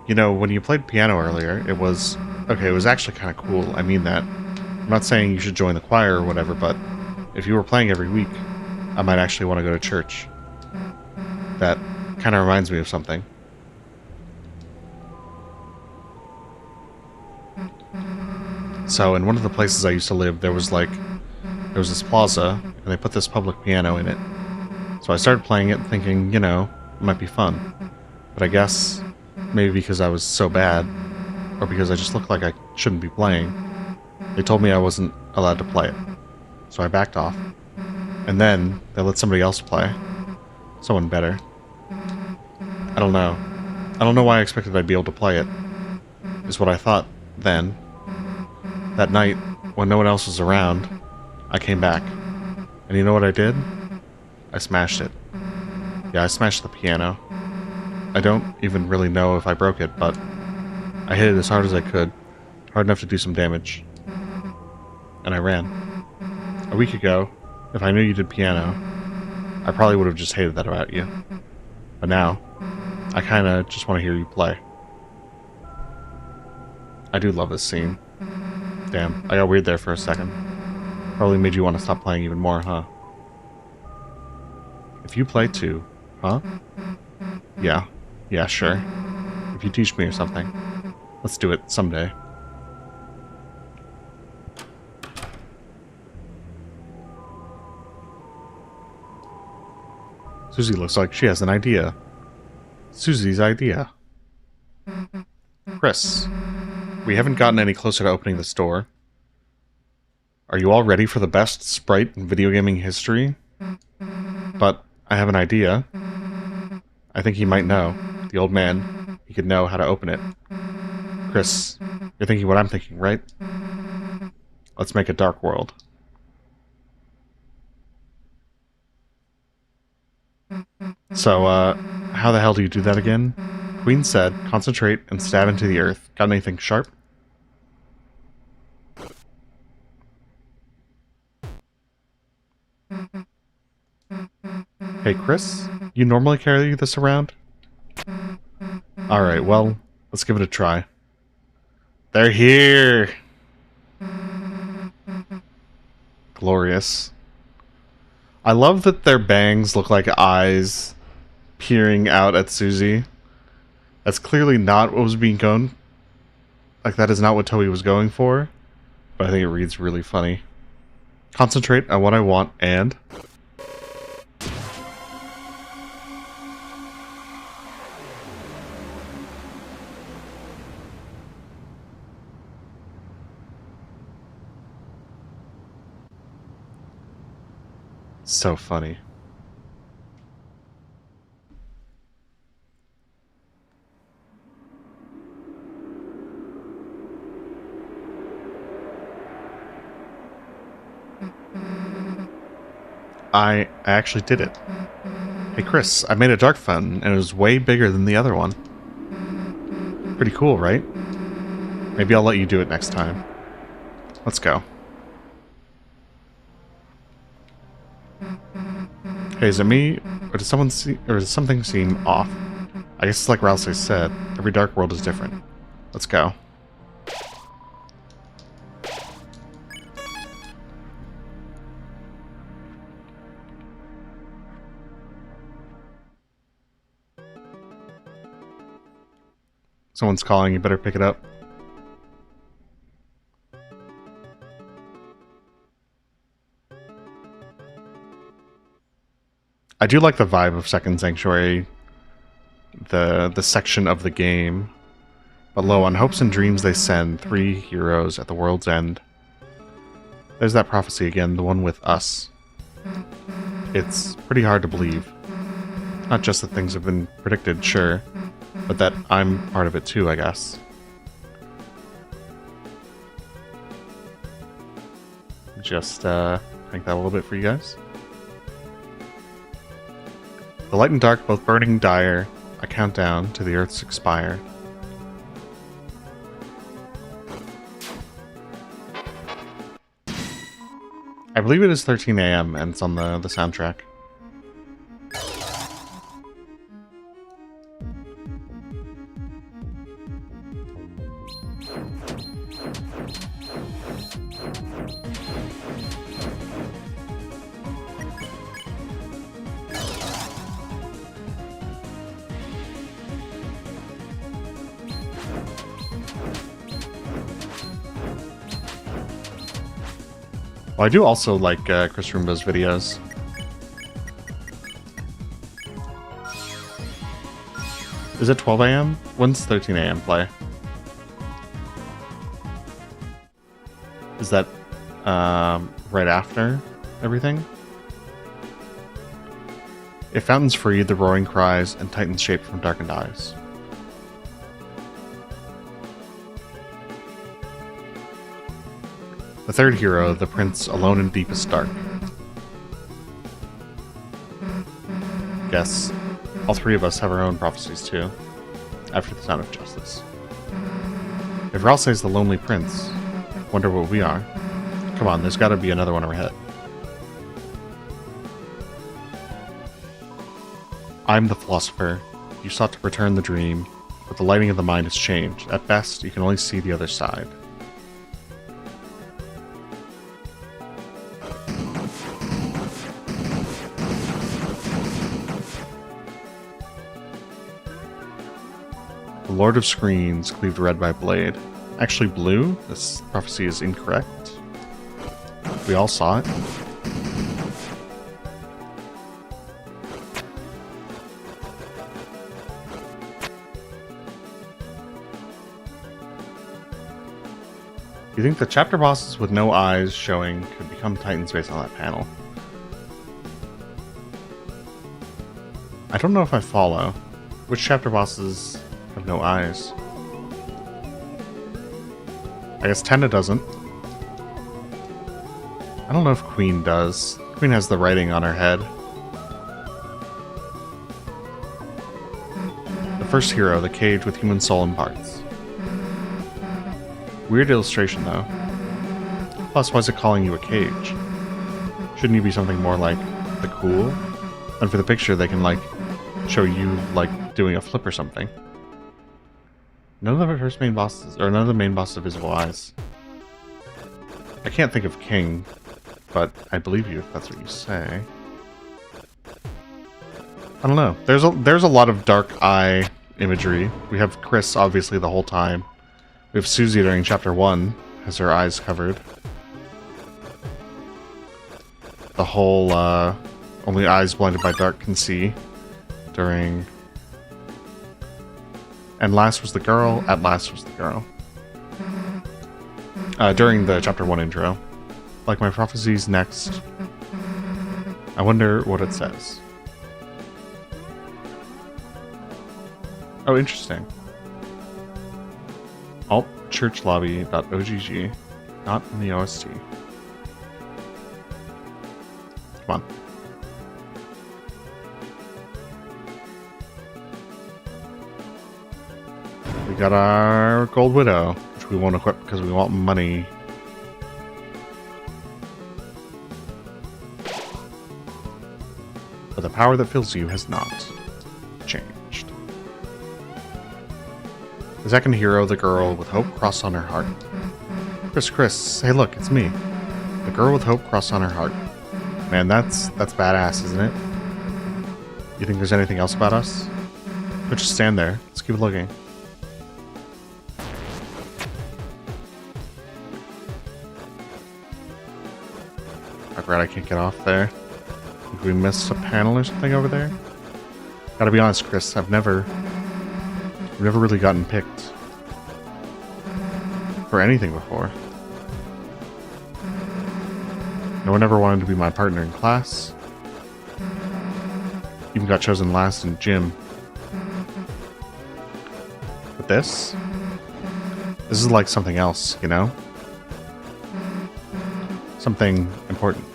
You know, when you played piano earlier, it was... okay, it was actually kind of cool. I mean that. I'm not saying you should join the choir or whatever, but if you were playing every week, I might actually want to go to church. That kind of reminds me of something. So, in one of the places I used to live, there was this plaza, and they put this public piano in it. So I started playing it thinking, you know, it might be fun. But I guess maybe because I was so bad, or because I just looked like I shouldn't be playing, they told me I wasn't allowed to play it. So I backed off. And then they let somebody else play. Someone better. I don't know. I don't know why I expected I'd be able to play it. Is what I thought then. That night, when no one else was around, I came back. And you know what I did? I smashed it. Yeah, I smashed the piano. I don't even really know if I broke it, but I hit it as hard as I could. Hard enough to do some damage. And I ran. A week ago, if I knew you did piano, I probably would have just hated that about you. But now, I kinda just want to hear you play. I do love this scene. Damn, I got weird there for a second. Probably made you want to stop playing even more, huh? If you play too, huh? Yeah. Yeah, sure. If you teach me or something. Let's do it someday. Susie looks like she has an idea. Susie's idea. Chris, we haven't gotten any closer to opening the store. Are you all ready for the best sprite in video gaming history? But I have an idea. I think he might know. The old man. He could know how to open it. Chris, you're thinking what I'm thinking, right? Let's make a dark world. So, how the hell do you do that again? Queen said, concentrate and stab into the earth. Got anything sharp? Hey, Chris? You normally carry this around? Alright, well, let's give it a try. They're here! Glorious. I love that their bangs look like eyes peering out at Susie. That's clearly not what was being going. Like, that is not what Toei was going for. But I think it reads really funny. Concentrate on what I want and... So funny. I actually did it. Hey Chris, I made a dark fountain and it was way bigger than the other one. Pretty cool, right? Maybe I'll let you do it next time. Let's go. Hey, is it me, or does something seem off? I guess it's like Rousey said, every dark world is different. Let's go. Someone's calling, you better pick it up. I do like the vibe of Second Sanctuary, the section of the game. But lo, on hopes and dreams they send 3 heroes at the world's end. There's that prophecy again, the one with us. It's pretty hard to believe. Not just that things have been predicted, sure, but that I'm part of it too, I guess. Just crank that a little bit for you guys. The light and dark both burning dire, a countdown to the Earth's expire. I believe it is 13 AM and it's on the soundtrack. Well, I do also like Chris Roomba's videos. Is it 12 a.m.? When's 13 a.m. play? Is that right after everything? If fountains free, the roaring cries, and titans shape from darkened eyes. The third hero, the prince alone in deepest dark. Yes, all three of us have our own prophecies too, after the sound of justice. If Ralsei's the lonely prince, wonder what we are. Come on, there's gotta be another one ahead. I'm the philosopher. You sought to return the dream, but the lighting of the mind has changed. At best, you can only see the other side. The Lord of Screens, cleaved red by blade. Actually blue? This prophecy is incorrect. We all saw it. You think the chapter bosses with no eyes showing could become titans based on that panel? I don't know if I follow. Which chapter bosses have no eyes? I guess Tenna doesn't. I don't know if Queen does. Queen has the writing on her head. The first hero, the cage with human soul and parts. Weird illustration, though. Plus, why is it calling you a cage? Shouldn't you be something more like the cool? And for the picture, they can, like, show you, like, doing a flip or something. None of the first main bosses, or none of the main bosses have visible eyes. I can't think of King, but I believe you if that's what you say. I don't know. There's a lot of dark eye imagery. We have Chris, obviously, the whole time. We have Susie during Chapter 1, has her eyes covered. The whole, only eyes blinded by dark can see during... And last was the girl, at last was the girl. During the Chapter 1 intro. Like my prophecies next. I wonder what it says. Oh, interesting. altchurchlobby.ogg, not in the OST. Come on. We got our Gold Widow, which we won't equip because we want money. But the power that fills you has not changed. The second hero, the girl with hope crossed on her heart. Chris, hey look, it's me. The girl with hope crossed on her heart. Man, that's badass, isn't it? You think there's anything else about us? Don't just stand there. Let's keep looking. Oh, great, I can't get off there. Did we miss a panel or something over there? Gotta be honest, Chris, I've never really gotten picked for anything before. No one ever wanted to be my partner in class. Even got chosen last in gym. But this is like something else, you know? Something important.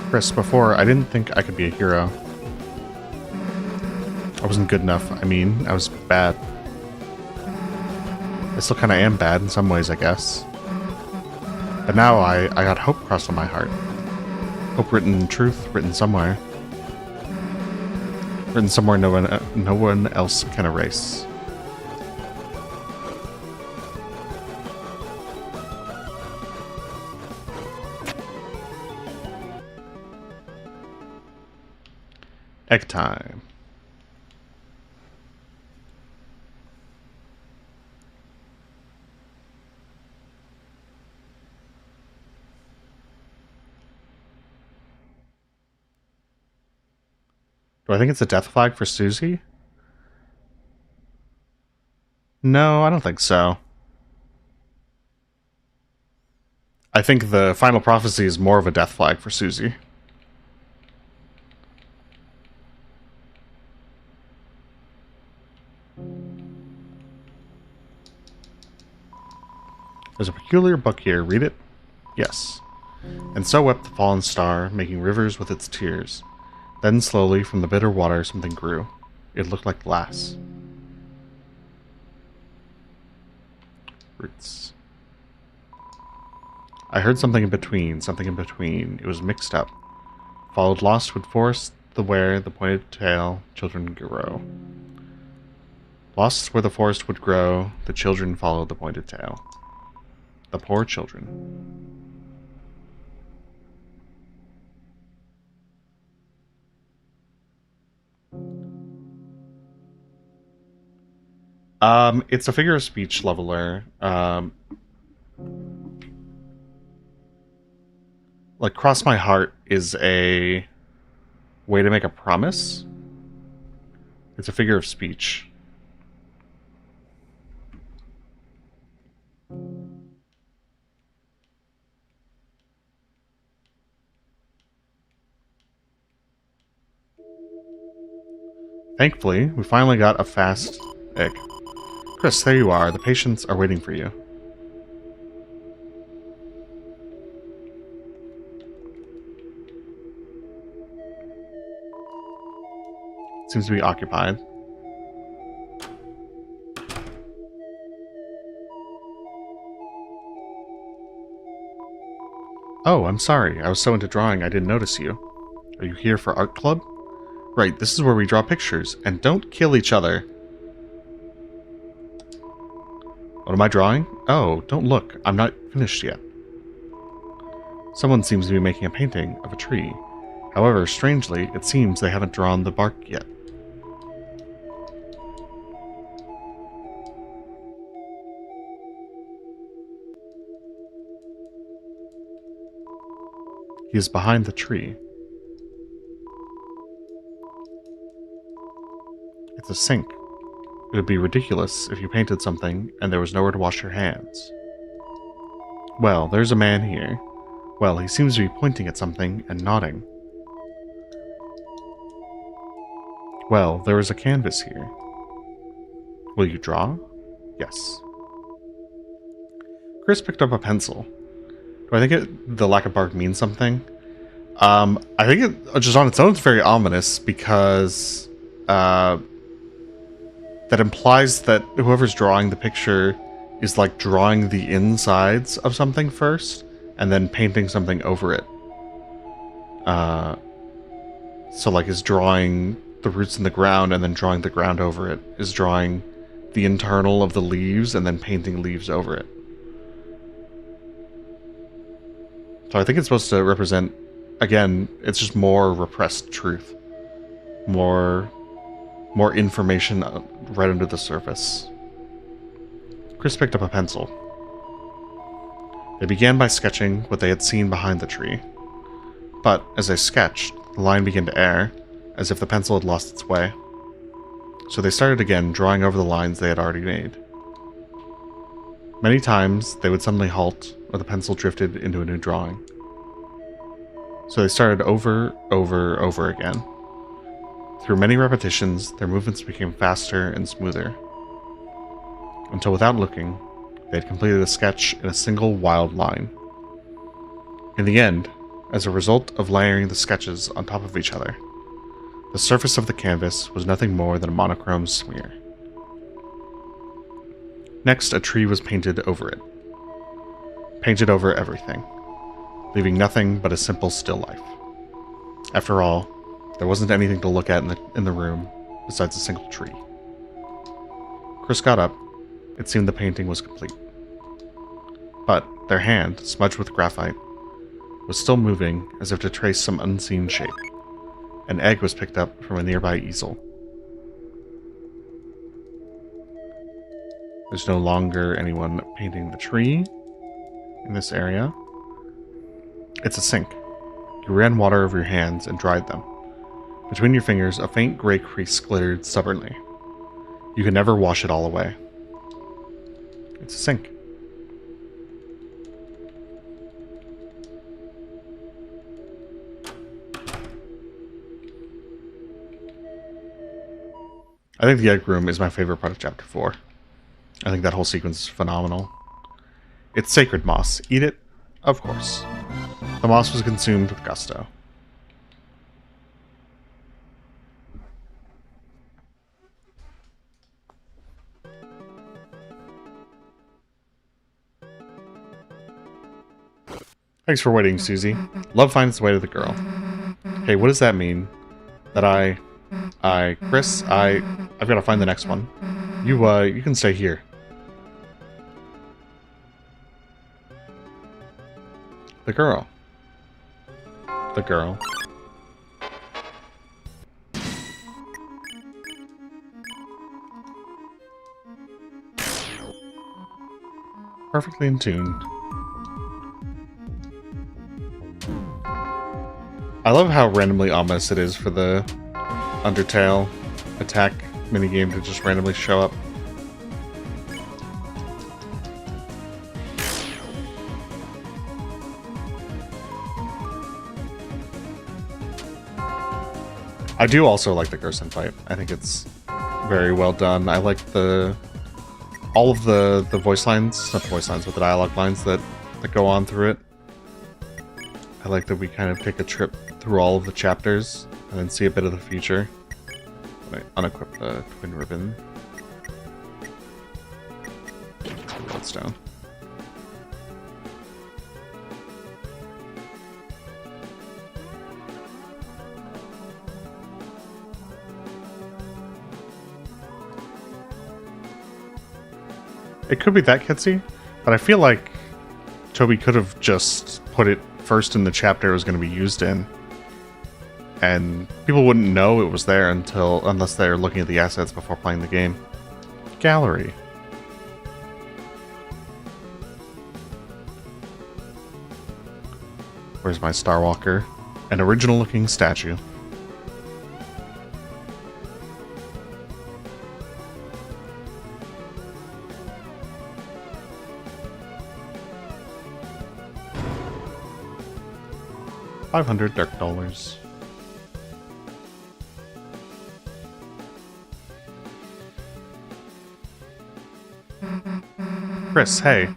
Chris, before, I didn't think I could be a hero. I wasn't good enough. I mean, I was bad. I still kind of am bad in some ways, I guess. But now I got hope crossed on my heart. Hope written in truth, written somewhere. Written somewhere no one else can erase. Egg time. Do I think it's a death flag for Susie? No, I don't think so. I think the final prophecy is more of a death flag for Susie. There's a peculiar book here. Read it? Yes. And so wept the fallen star, making rivers with its tears. Then slowly, from the bitter water, something grew. It looked like glass. Roots. I heard something in between, something in between. It was mixed up. Followed Lostwood Forest, where the pointed tail children grow. Lost where the forest would grow, the children followed the pointed tail. The poor children. It's a figure of speech leveler. Like, cross my heart is a way to make a promise. It's a figure of speech. Thankfully, we finally got a fast egg. Chris, there you are. The patients are waiting for you. Seems to be occupied. Oh, I'm sorry. I was so into drawing I didn't notice you. Are you here for art club? Right, this is where we draw pictures. And don't kill each other. What am I drawing? Oh, don't look. I'm not finished yet. Someone seems to be making a painting of a tree. However, strangely, it seems they haven't drawn the bark yet. He is behind the tree. It's a sink. It would be ridiculous if you painted something and there was nowhere to wash your hands. Well, there's a man here. Well, he seems to be pointing at something and nodding. Well, there is a canvas here. Will you draw? Yes. Chris picked up a pencil. Do I think the lack of bark means something? I think it, just on its own, it's very ominous because that implies that whoever's drawing the picture is like drawing the insides of something first and then painting something over it. So like is drawing the roots in the ground and then drawing the ground over it, is drawing the internal of the leaves and then painting leaves over it. So I think it's supposed to represent, again, it's just more repressed truth. More information right under the surface. Chris picked up a pencil. They began by sketching what they had seen behind the tree. But, as they sketched, the line began to err, as if the pencil had lost its way. So they started again, drawing over the lines they had already made. Many times, they would suddenly halt, or the pencil drifted into a new drawing. So they started over again. Through many repetitions, their movements became faster and smoother. Until without looking, they had completed a sketch in a single wild line. In the end, as a result of layering the sketches on top of each other, the surface of the canvas was nothing more than a monochrome smear. Next, a tree was painted over it. Painted over everything, leaving nothing but a simple still life. After all, there wasn't anything to look at in the room besides a single tree. Chris got up. It seemed the painting was complete. But their hand, smudged with graphite, was still moving as if to trace some unseen shape. An egg was picked up from a nearby easel. There's no longer anyone painting the tree in this area. It's a sink. You ran water over your hands and dried them. Between your fingers, a faint gray crease glittered stubbornly. You could never wash it all away. It's a sink. I think the egg room is my favorite part of Chapter 4. I think that whole sequence is phenomenal. It's sacred moss. Eat it? Of course. The moss was consumed with gusto. Thanks for waiting, Susie. Love finds its way to the girl. Hey, what does that mean? That Chris, I've got to find the next one. You can stay here. The girl. The girl. Perfectly in tune. I love how randomly ominous it is for the Undertale attack minigame to just randomly show up. I do also like the Gerson fight. I think it's very well done. I like all of the voice lines, not the voice lines, but the dialogue lines that go on through it. I like that we kind of take a trip through all of the chapters and then see a bit of the future. I unequip the twin ribbon. Redstone. It could be that Kitsy, but I feel like Toby could have just put it first in the chapter it was going to be used in, and people wouldn't know it was there unless they're looking at the assets before playing the game. Gallery. Where's my Starwalker? An original-looking statue. $500 dark dollars. Chris, hey.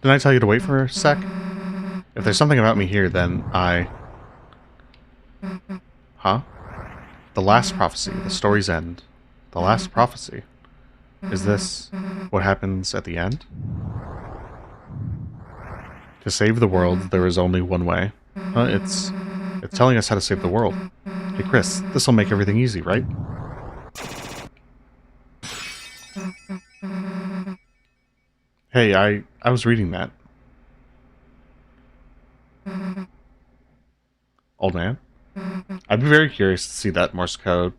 Didn't I tell you to wait for a sec? If there's something about me here, then Huh? The last prophecy, the story's end. The last prophecy. Is this what happens at the end? To save the world, there is only one way. It's telling us how to save the world. Hey Chris, this'll make everything easy, right? Hey, I was reading that. Old man? I'd be very curious to see that Morse code.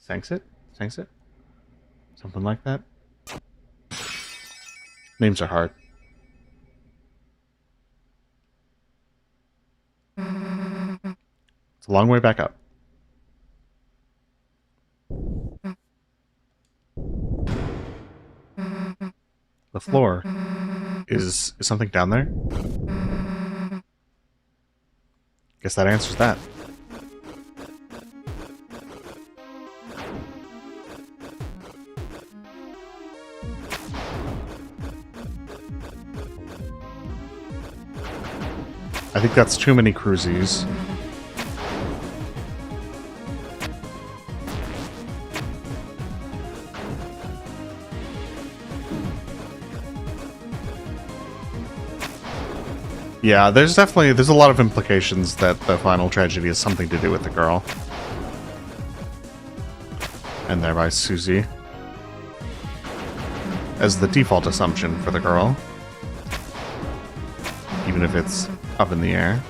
Sanxit? Sanxit? Something like that? Names are hard. It's a long way back up. The floor. Is something down there? Guess that answers that. I think that's too many cruises. Yeah, there's a lot of implications that the final tragedy has something to do with the girl. And thereby Susie. As the default assumption for the girl. Even if it's up in the air.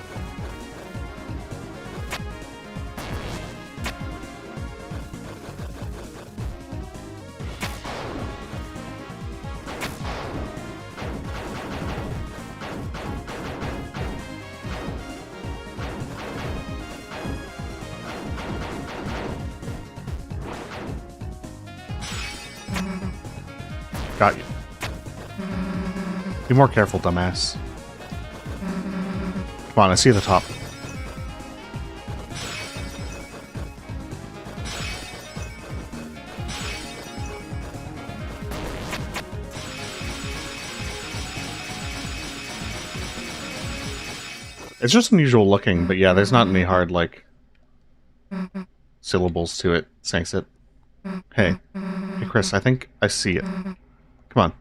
Got you. Be more careful, dumbass. Come on, I see the top. It's just unusual looking, but yeah, there's not any hard, like, syllables to it. Sinks it. Hey. Hey, Chris, I think I see it. Come on.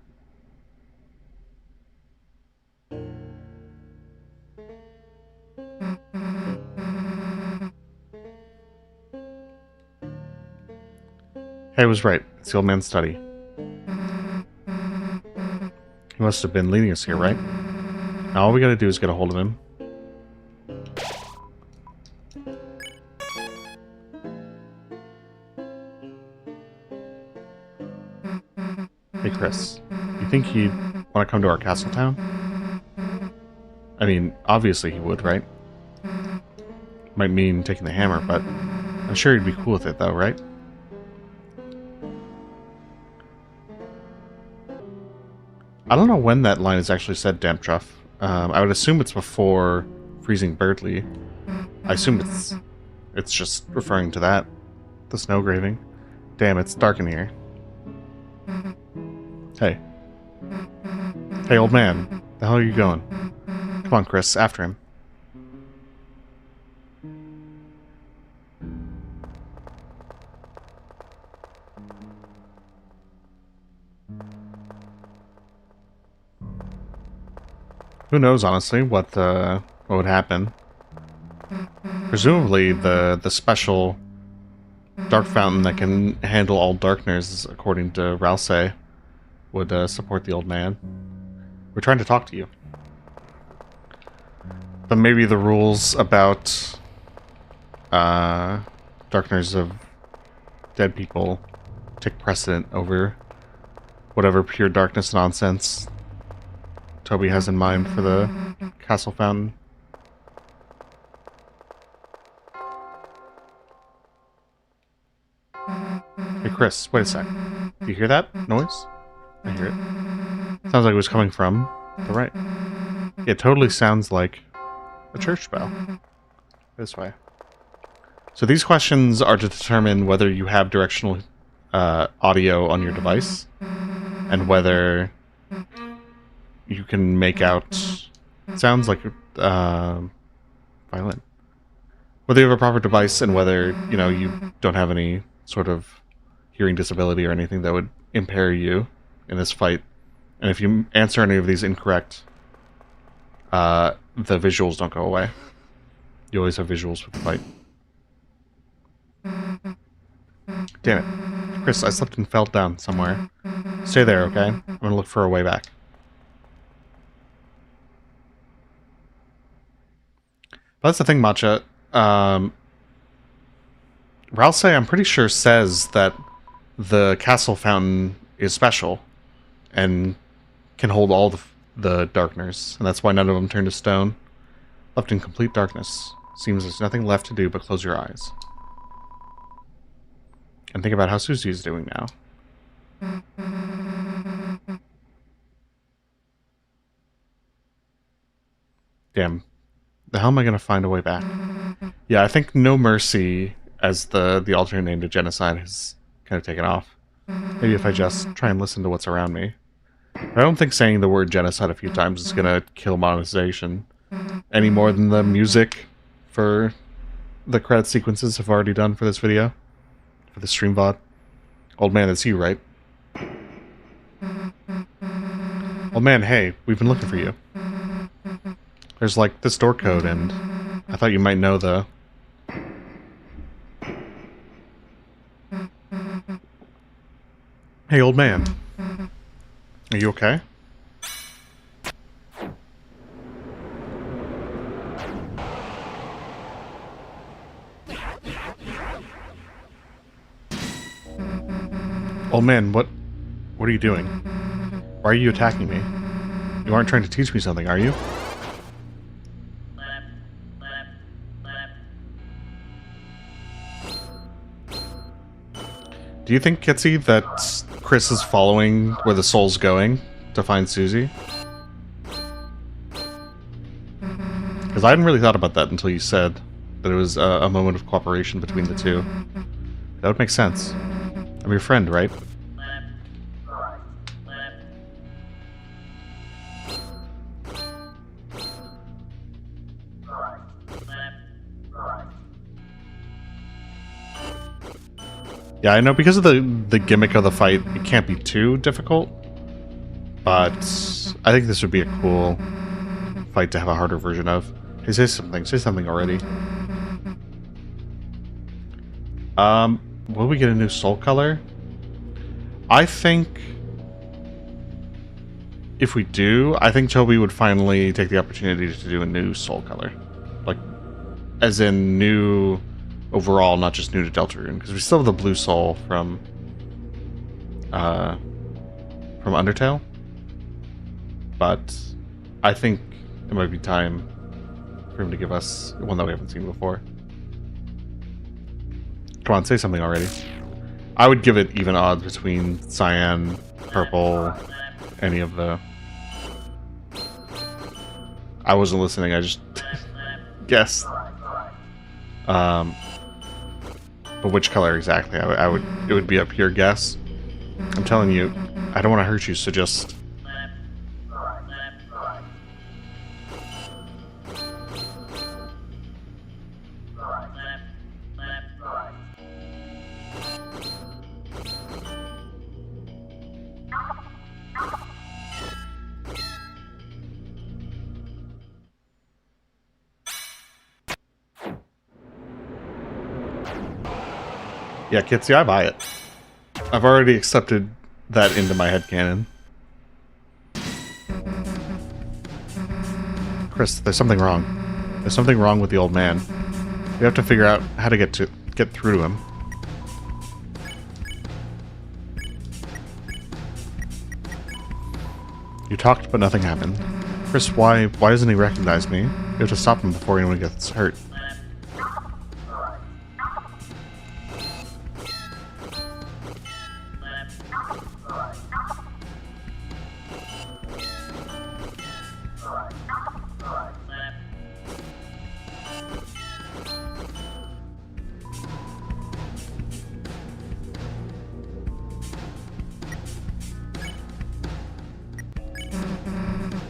Hey, I was right. It's the old man's study. He must have been leading us here, right? Now all we gotta do is get a hold of him. Hey, Chris. You think he'd want to come to our castle town? I mean, obviously he would, right? Might mean taking the hammer, but I'm sure he'd be cool with it, though, right? I don't know when that line is actually said, Damp Truff. I would assume it's before freezing Birdly. I assume it's just referring to that. The snow graving. Damn, it's dark in here. Hey. Hey, old man. The hell are you going? Come on, Chris, after him. Who knows, honestly, what would happen. Presumably, the special dark fountain that can handle all darkness, according to Ralsei, would support the old man. We're trying to talk to you. But maybe the rules about darkness of dead people take precedent over whatever pure darkness nonsense Toby has in mind for the castle fountain. Hey Chris, wait a sec. Do you hear that noise? I hear it. Sounds like it was coming from the right. It totally sounds like a church bell. This way. So these questions are to determine whether you have directional audio on your device and whether you can make out sounds like violin. Whether you have a proper device and whether, you know, you don't have any sort of hearing disability or anything that would impair you in this fight. And if you answer any of these incorrect, the visuals don't go away. You always have visuals with the fight. Damn it. Chris, I slipped and fell down somewhere. Stay there, okay? I'm gonna look for a way back. But that's the thing, Matcha. Ralsei, I'm pretty sure, says that the castle fountain is special and can hold all the darkness, and that's why none of them turn to stone. Left in complete darkness. Seems there's nothing left to do but close your eyes. And think about how Susie is doing now. Damn. The hell am I going to find a way back? Yeah, I think No Mercy as the alternate name to Genocide has kind of taken off. Maybe if I just try and listen to what's around me. I don't think saying the word genocide a few times is going to kill monetization any more than the music for the credit sequences have already done for this video. For the stream VOD. Old man, that's you, right? Old man, hey, we've been looking for you. There's like this door code, and I thought you might know the... Hey, old man. Are you okay? Old man, what are you doing? Why are you attacking me? You aren't trying to teach me something, are you? Do you think, Kitsy, that Chris is following where the soul's going to find Susie. Because I hadn't really thought about that until you said that it was a moment of cooperation between the two. That would make sense. I'm your friend, right? Yeah, I know because of the gimmick of the fight, it can't be too difficult. But I think this would be a cool fight to have a harder version of. Hey, say something already. Will we get a new soul color? I think if we do, I think Toby would finally take the opportunity to do a new soul color. Like, as in new overall, not just new to Deltarune, because we still have the blue soul from Undertale. But I think it might be time for him to give us one that we haven't seen before. Come on, say something already. I would give it even odds between cyan, purple, any of the... I wasn't listening, I just guessed. But which color exactly? It would be a pure guess. I'm telling you, I don't want to hurt you, so just... Yeah, Kitsy, I buy it. I've already accepted that into my headcanon. Chris, there's something wrong. There's something wrong with the old man. We have to figure out how to get through to him. You talked, but nothing happened. Chris, why doesn't he recognize me? We have to stop him before anyone gets hurt.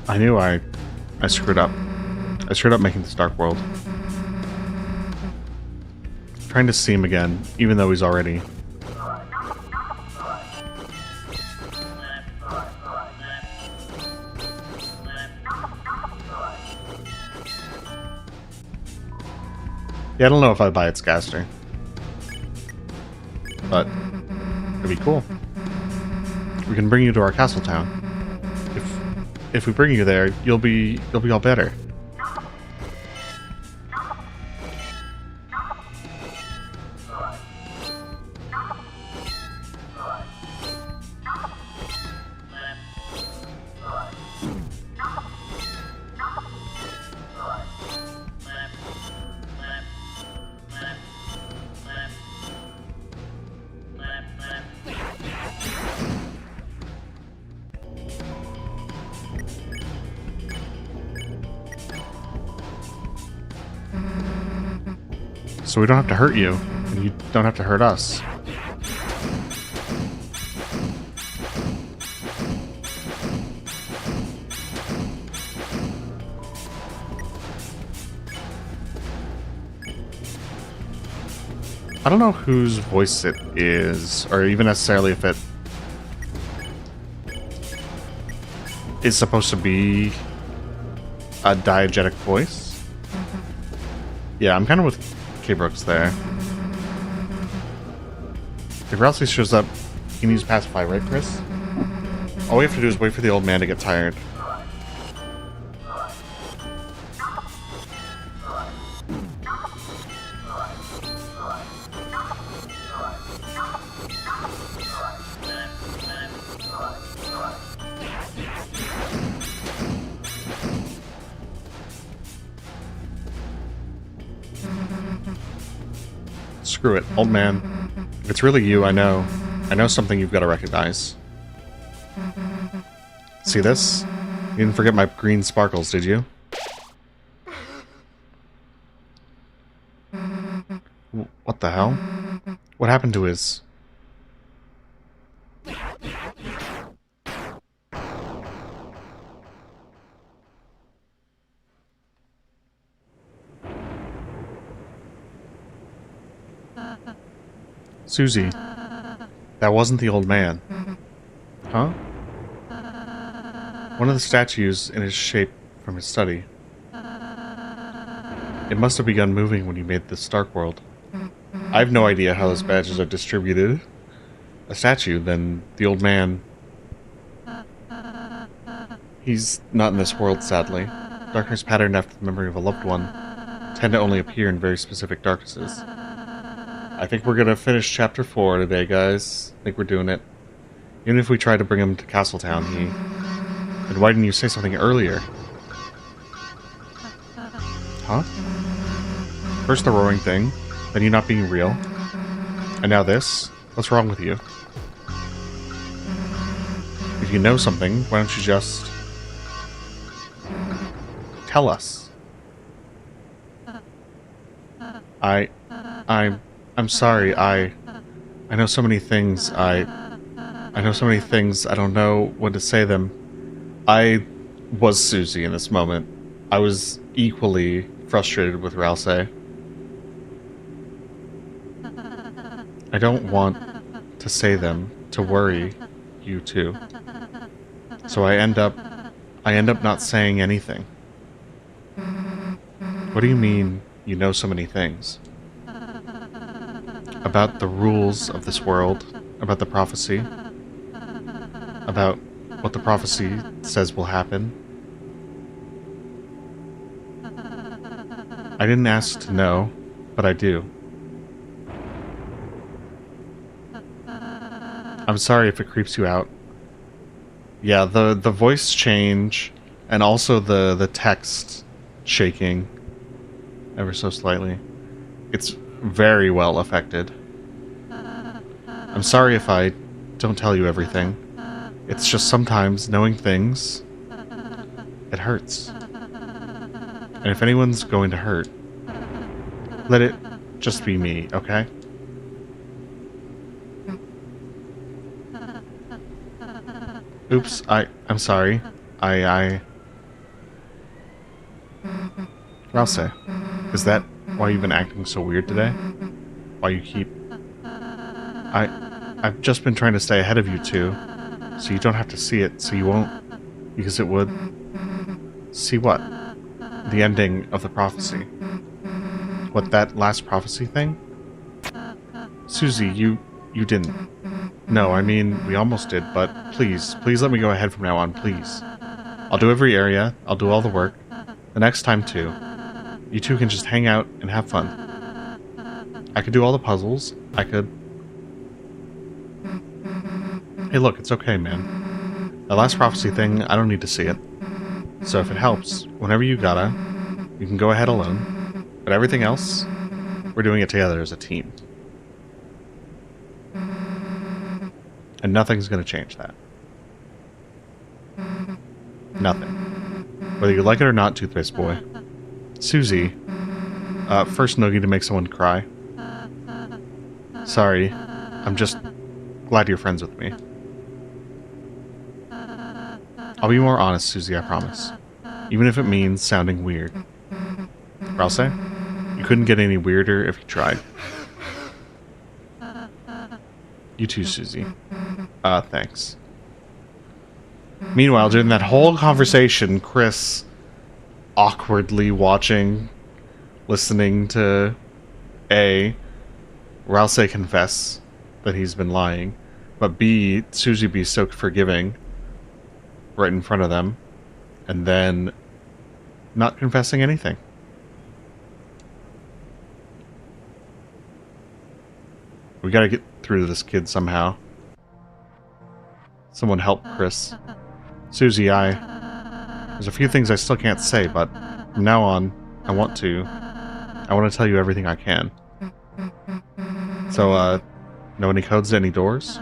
I knew I screwed up. I screwed up making this dark world. I'm trying to see him again, even though he's already... Yeah, I don't know if I'd buy its Gaster. But it'd be cool. We can bring you to our castle town. If we bring you there, you'll be all better. So we don't have to hurt you, and you don't have to hurt us. I don't know whose voice it is, or even necessarily if it is supposed to be a diegetic voice. Yeah, I'm kind of with K-Brooks there. If Ralsei shows up, he can use Pacify, right, Chris? All we have to do is wait for the old man to get tired. Screw it, old man. If it's really you, I know. I know something you've got to recognize. See this? You didn't forget my green sparkles, did you? What the hell? What happened to his... Susie, that wasn't the old man. Huh? One of the statues in his shape from his study. It must have begun moving when you made this dark world. I have no idea how those badges are distributed. A statue, then the old man... He's not in this world, sadly. Darkness patterned after the memory of a loved one tend to only appear in very specific darknesses. I think we're gonna finish chapter 4 today, guys. I think we're doing it. Even if we try to bring him to Castletown, Then why didn't you say something earlier? Huh? First the roaring thing, then you not being real. And now this? What's wrong with you? If you know something, why don't you just... tell us? I'm sorry, I know so many things, I know so many things, I don't know when to say them. I was Susie in this moment. I was equally frustrated with Ralse. I don't want to say them to worry you too. So I end up not saying anything. What do you mean you know so many things? About the rules of this world, about the prophecy, about what the prophecy says will happen. I didn't ask to know, but I do. I'm sorry if it creeps you out. Yeah, the voice change and also the text shaking ever so slightly. It's very well affected. I'm sorry if I don't tell you everything. It's just sometimes knowing things, it hurts. And if anyone's going to hurt, let it just be me, okay? Oops, I'm sorry. Ralse, is that why you've been acting so weird today? Why you keep... I've just been trying to stay ahead of you two, so you don't have to see it, so you won't, because it would... See what? The ending of the prophecy. What, that last prophecy thing? Susie, you didn't. No, I mean, we almost did, but please let me go ahead from now on, please. I'll do every area, I'll do all the work. The next time, too. You two can just hang out and have fun. I could do all the puzzles, I could... Hey look, it's okay, man. That last prophecy thing, I don't need to see it. So if it helps, whenever you gotta, you can go ahead alone. But everything else, we're doing it together as a team. And nothing's gonna change that. Nothing. Whether you like it or not, Toothpaste Boy. Susie, first noogie to make someone cry. Sorry, I'm just glad you're friends with me. I'll be more honest, Susie, I promise. Even if it means sounding weird. Ralse, you couldn't get any weirder if you tried. You too, Susie. Thanks. Meanwhile, during that whole conversation, Chris awkwardly watching, listening to A, Ralse confess that he's been lying, but B, Susie be so forgiving right in front of them, and then not confessing anything. We gotta get through to this kid somehow. Someone help Chris. Susie, there's a few things I still can't say, but from now on, I want to tell you everything I can. So, know any codes to any doors?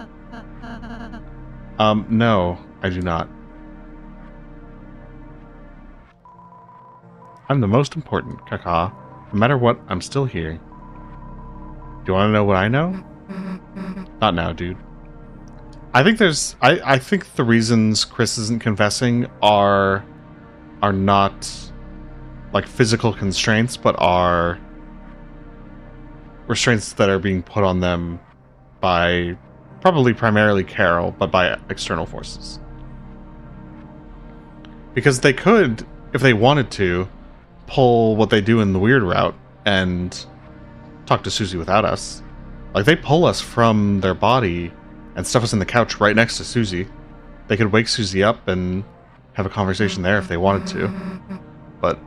No, I do not. I'm the most important, Kaka. No matter what, I'm still here. Do you want to know what I know? Not now, dude. I think there's... I think the reasons Chris isn't confessing are not, like, physical constraints, but are restraints that are being put on them by probably primarily Carol, but by external forces. Because they could, if they wanted to, pull what they do in the weird route and talk to Susie without us. Like, they pull us from their body and stuff us in the couch right next to Susie. They could wake Susie up and have a conversation there if they wanted to. But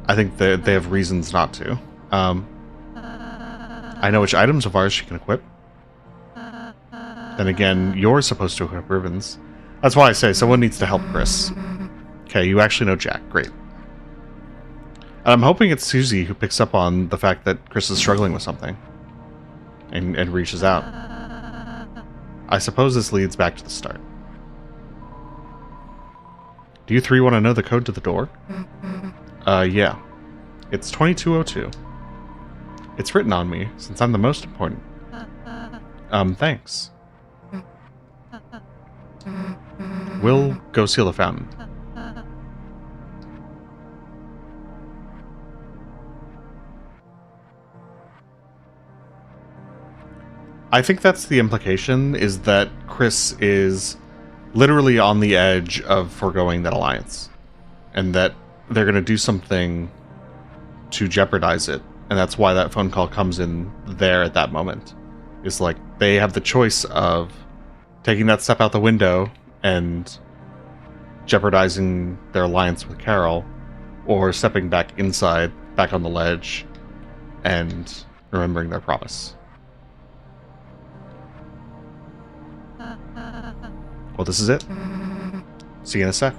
I think they have reasons not to. I know which items of ours she can equip. Then again, you're supposed to equip ribbons. That's why I say someone needs to help Chris. Okay, you actually know Jack. Great. And I'm hoping it's Susie who picks up on the fact that Chris is struggling with something. And reaches out. I suppose this leads back to the start. Do you three want to know the code to the door? Yeah. It's 2202. It's written on me, since I'm the most important. Thanks. We'll go seal the fountain. I think that's the implication, is that Chris is literally on the edge of foregoing that alliance. And that they're going to do something to jeopardize it. And that's why that phone call comes in there at that moment. It's like, they have the choice of taking that step out the window and jeopardizing their alliance with Carol, or stepping back inside, back on the ledge, and remembering their promise. Well, this is it. See you in a sec.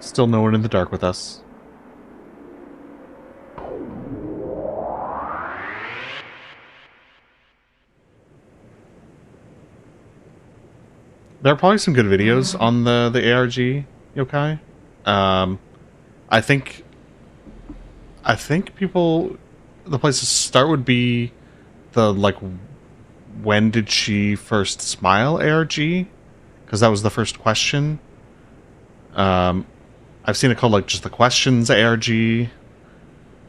Still no one in the dark with us. There are probably some good videos on the ARG yokai. I think people, the place to start would be the, like, when did she first smile ARG? Because that was the first question. I've seen it called, like, just the questions ARG, the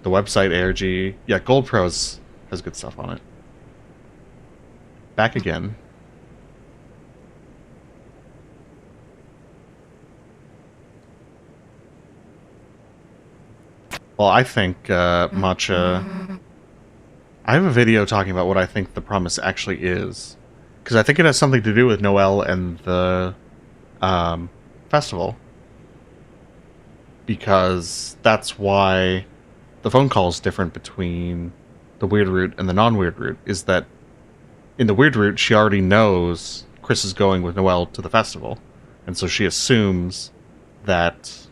website ARG. Yeah, Gold Pros has good stuff on it. Back again. Well, I think, Matcha... I have a video talking about what I think the promise actually is. Because I think it has something to do with Noelle and the, festival. Because that's why the phone call is different between the weird route and the non-weird route. Is that in the weird route, she already knows Chris is going with Noelle to the festival. And so she assumes that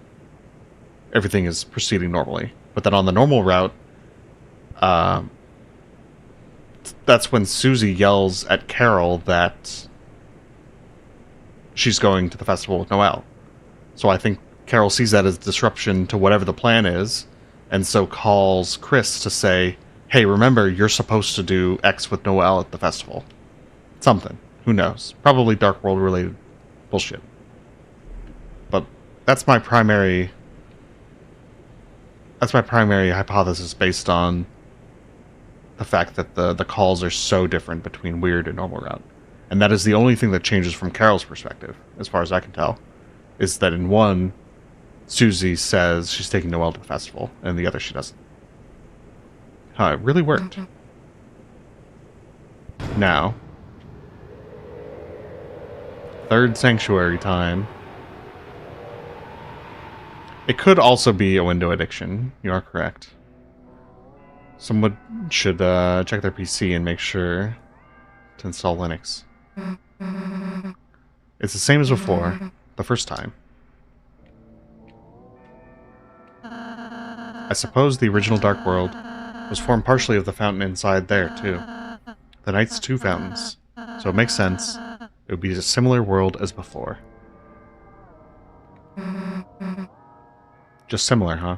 everything is proceeding normally. But then on the normal route, that's when Susie yells at Carol that she's going to the festival with Noelle. So I think Carol sees that as disruption to whatever the plan is, and so calls Chris to say, hey, remember, you're supposed to do X with Noelle at the festival. Something. Who knows? Probably Dark World related bullshit. But that's my primary hypothesis based on the fact that the calls are so different between weird and normal route. And that is the only thing that changes from Carol's perspective, as far as I can tell, is that in one, Susie says she's taking Noelle to the festival, and the other she doesn't. It really worked. Now, third sanctuary time. It could also be a window addiction. You are correct. Someone should check their PC and make sure to install Linux. It's the same as before, the first time. I suppose the original Dark World was formed partially of the fountain inside there, too. The Knight's two fountains, so it makes sense. It would be a similar world as before. Just similar, huh?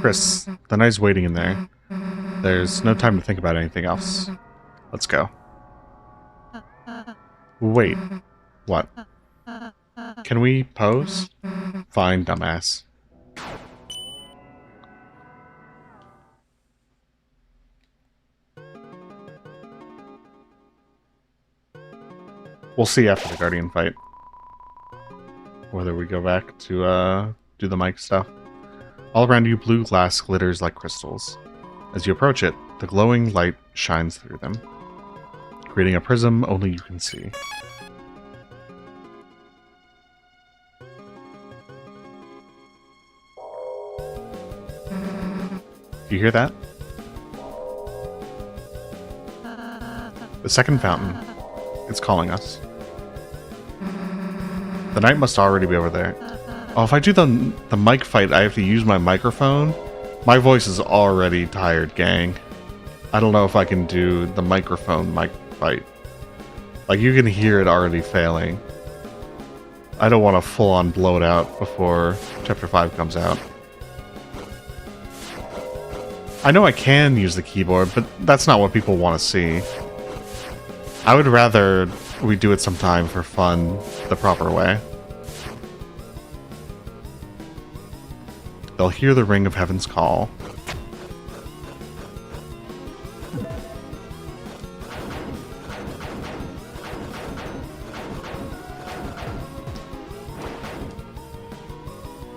Chris, the Knight's waiting in there. There's no time to think about anything else. Let's go. Wait. What? Can we pose? Fine, dumbass. We'll see after the Guardian fight. Whether we go back to do the mic stuff. All around you, blue glass glitters like crystals. As you approach it, the glowing light shines through them, creating a prism only you can see. Do you hear that? The second fountain. It's calling us. The Knight must already be over there. Oh, if I do the mic fight, I have to use my microphone. My voice is already tired, gang. I don't know if I can do the microphone mic fight. Like, you can hear it already failing. I don't want to full-on blow it out before Chapter 5 comes out. I know I can use the keyboard, but that's not what people want to see. I would rather we do it sometime for fun, the proper way. They'll hear the ring of heaven's call.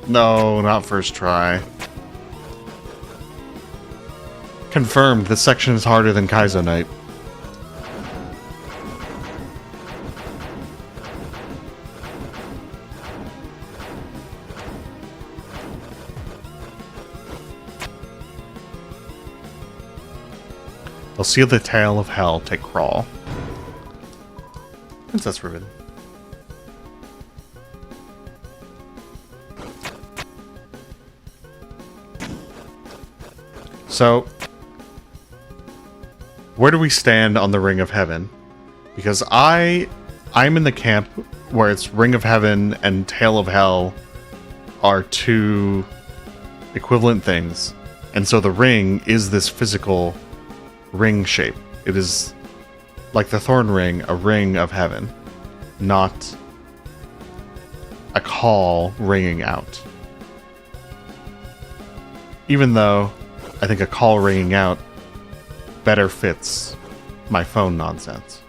No, not first try. Confirmed, this section is harder than Kaizo Knight. They'll see the tail of hell take crawl. Princess Ribbon. So, where do we stand on the Ring of Heaven? Because I'm in the camp where it's Ring of Heaven and Tail of Hell are two equivalent things. And so the ring is this physical ring shape. It is like the thorn ring, a ring of heaven, not a call ringing out. Even though I think a call ringing out better fits my phone nonsense.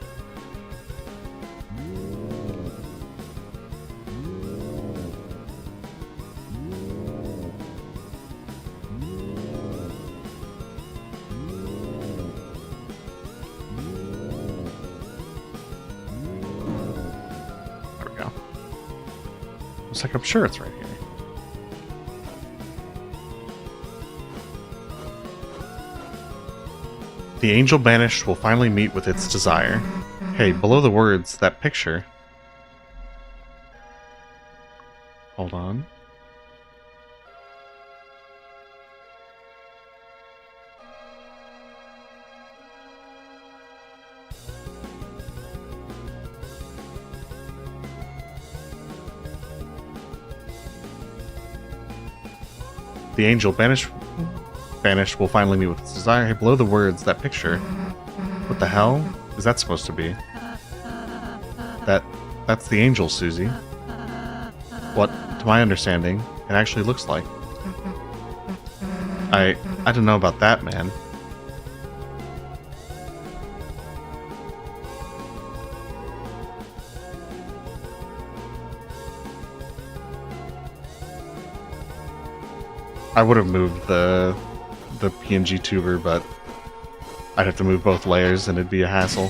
There we go. Looks like I'm sure it's right here. The angel banished will finally meet with its desire. Hey, below the words, that picture. Hold on. The angel banished will finally meet with its desire. Hey, below the words, that picture. What the hell is that supposed to be? That's the angel, Susie. What, to my understanding, it actually looks like. I don't know about that, man. I would have moved the PNG tuber, but I'd have to move both layers and it'd be a hassle.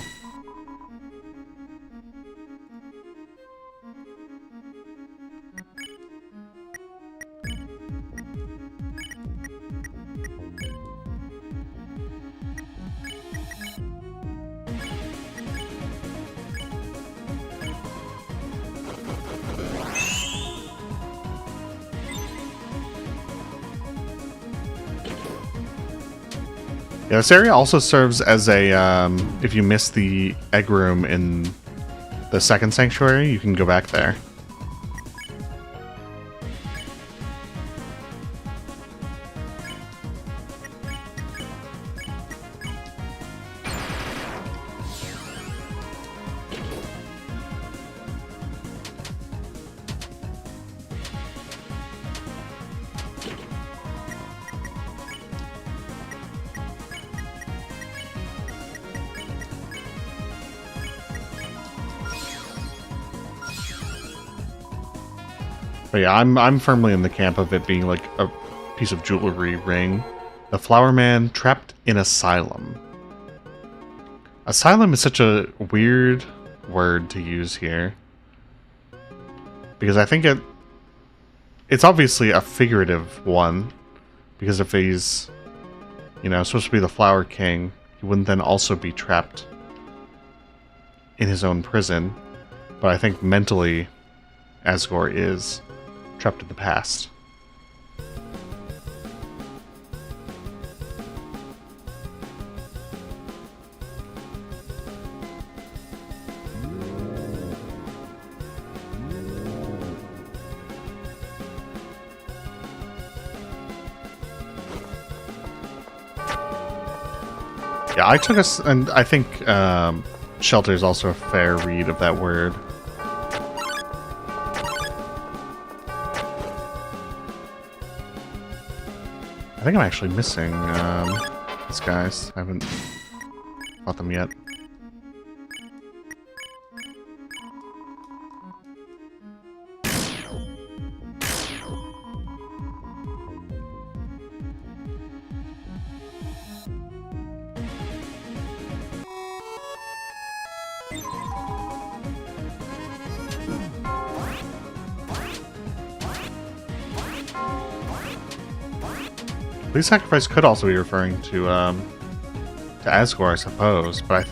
Yeah, this area also serves as a, if you miss the egg room in the second sanctuary, you can go back there. But yeah, I'm firmly in the camp of it being like a piece of jewelry ring. The Flower Man trapped in asylum. Asylum is such a weird word to use here. Because I think it's obviously a figurative one. Because if he's, you know, supposed to be the Flower King, he wouldn't then also be trapped in his own prison. But I think mentally, Asgore is trapped in the past. Yeah, I took us, and I think shelter is also a fair read of that word. I think I'm actually missing these guys. I haven't fought them yet. Please Sacrifice could also be referring to Asgore, I suppose, but I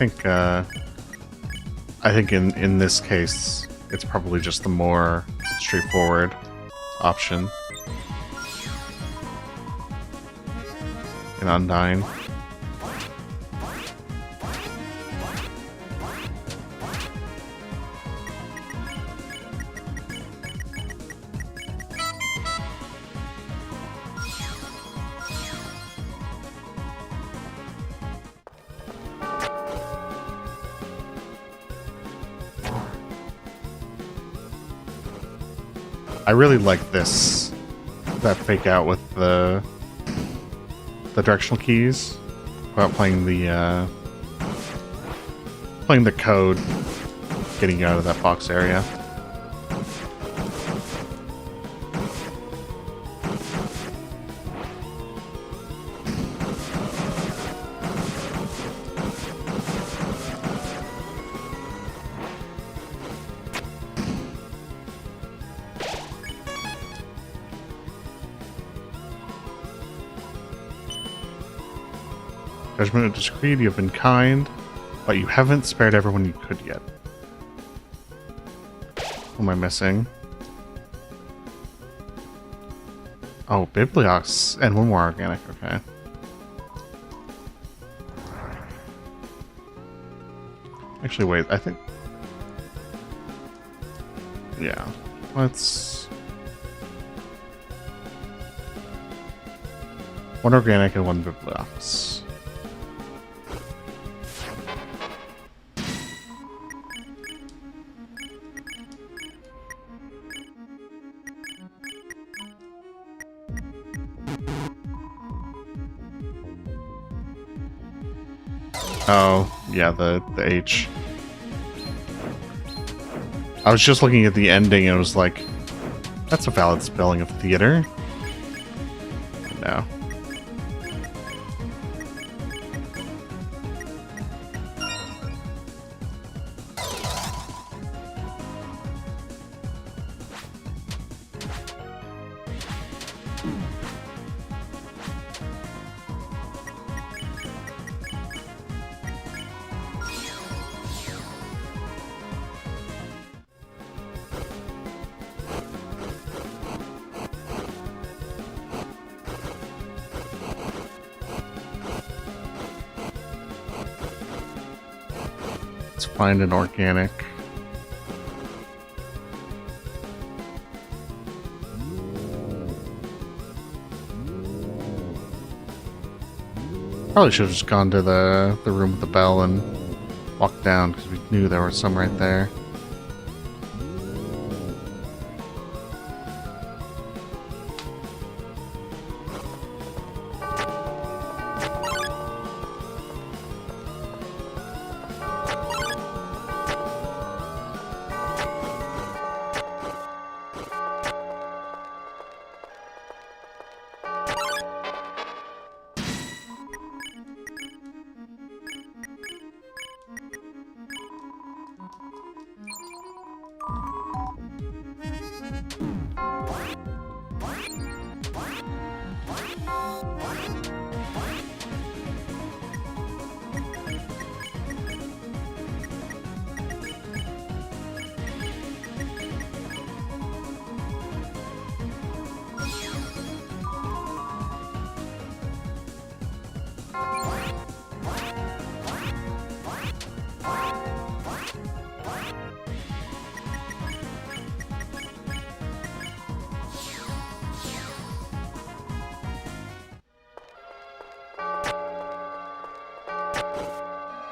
think in this case it's probably just the more straightforward option in Undyne. I really like that fake out with the directional keys without playing the code, getting out of that box area. Judgment is decreed, you have been kind, but you haven't spared everyone you could yet. Who am I missing? Oh, Bibliox and one more organic, okay. Actually, wait, I think... Yeah, let's... One organic and one Bibliox. Oh, yeah, the H. I was just looking at the ending and it was like, that's a valid spelling of theater. No. Let's find an organic. Probably should have just gone to the room with the bell and walked down because we knew there was some right there.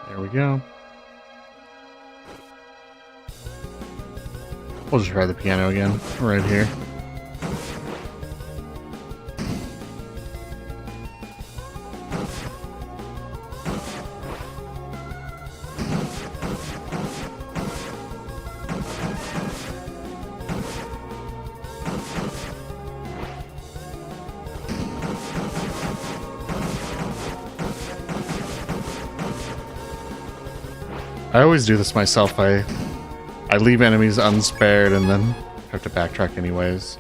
There we go. We'll just try the piano again, right here. I always do this myself. I leave enemies unspared and then have to backtrack anyways.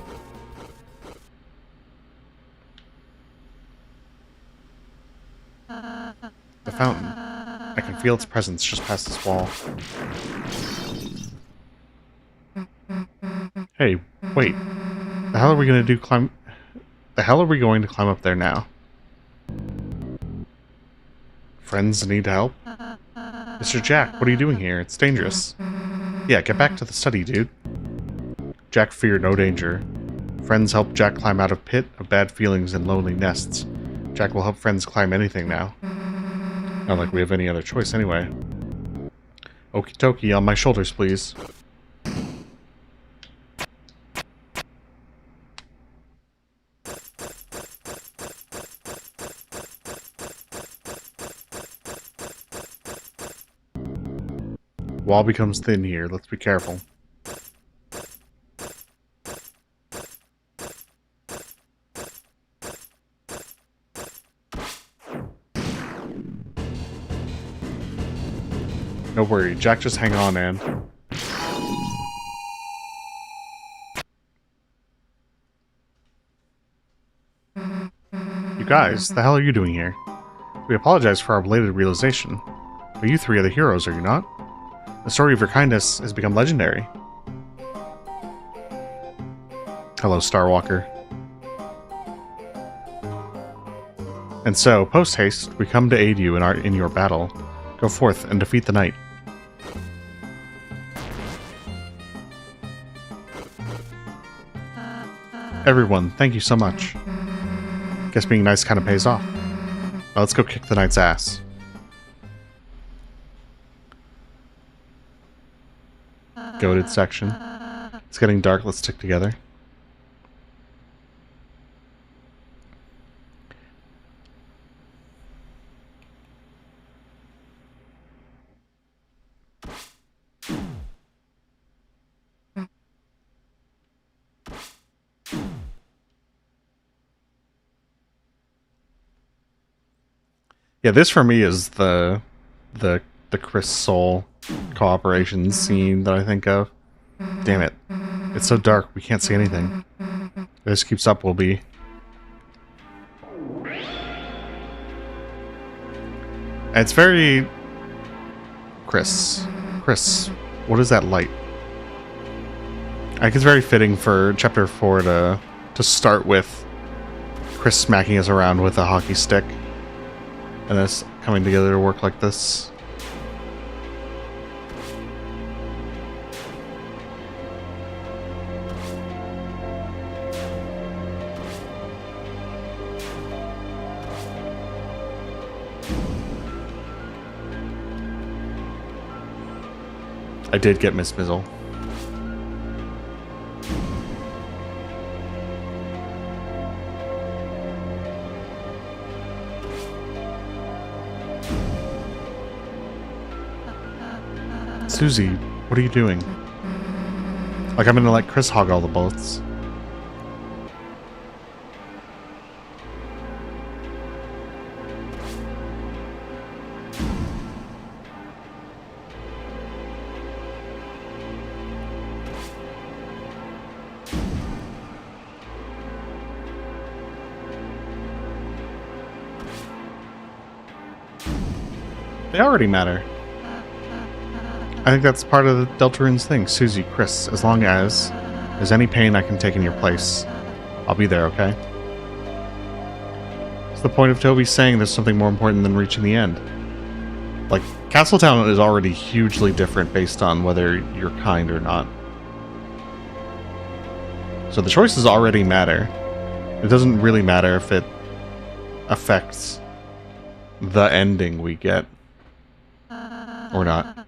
The fountain. I can feel its presence just past this wall. Hey, wait. The hell are we going to climb up there now? Friends need help? Mr. Jack, what are you doing here? It's dangerous. Yeah, get back to the study, dude. Jack feared no danger. Friends help Jack climb out of pit of bad feelings and lonely nests. Jack will help friends climb anything now. Not like we have any other choice anyway. Okie dokie, on my shoulders, please. Wall becomes thin here. Let's be careful. No worry, Jack, just hang on, and... You guys, the hell are you doing here? We apologize for our belated realization. But you three are the heroes, are you not? The story of your kindness has become legendary. Hello, Starwalker. And so, post-haste, we come to aid you in your battle. Go forth and defeat the knight. Everyone, thank you so much. Guess being nice kind of pays off. Now let's go kick the knight's ass. Goated section. It's getting dark, let's stick together. Yeah, this for me is the Chris Soul cooperation scene that I think of. Damn it. It's so dark, we can't see anything. If this keeps up, we'll be... And it's very... Chris, what is that light? I think it's very fitting for Chapter 4 to start with Chris smacking us around with a hockey stick. And us coming together to work like this. I did get Miss Mizzle. Susie, what are you doing? Like, I'm gonna let Chris hog all the bullets. They already matter. I think that's part of the Deltarune's thing. Susie, Chris, as long as there's any pain I can take in your place, I'll be there, okay? What's the point of Toby saying there's something more important than reaching the end? Like, Castletown is already hugely different based on whether you're kind or not. So the choices already matter. It doesn't really matter if it affects the ending we get. Or not.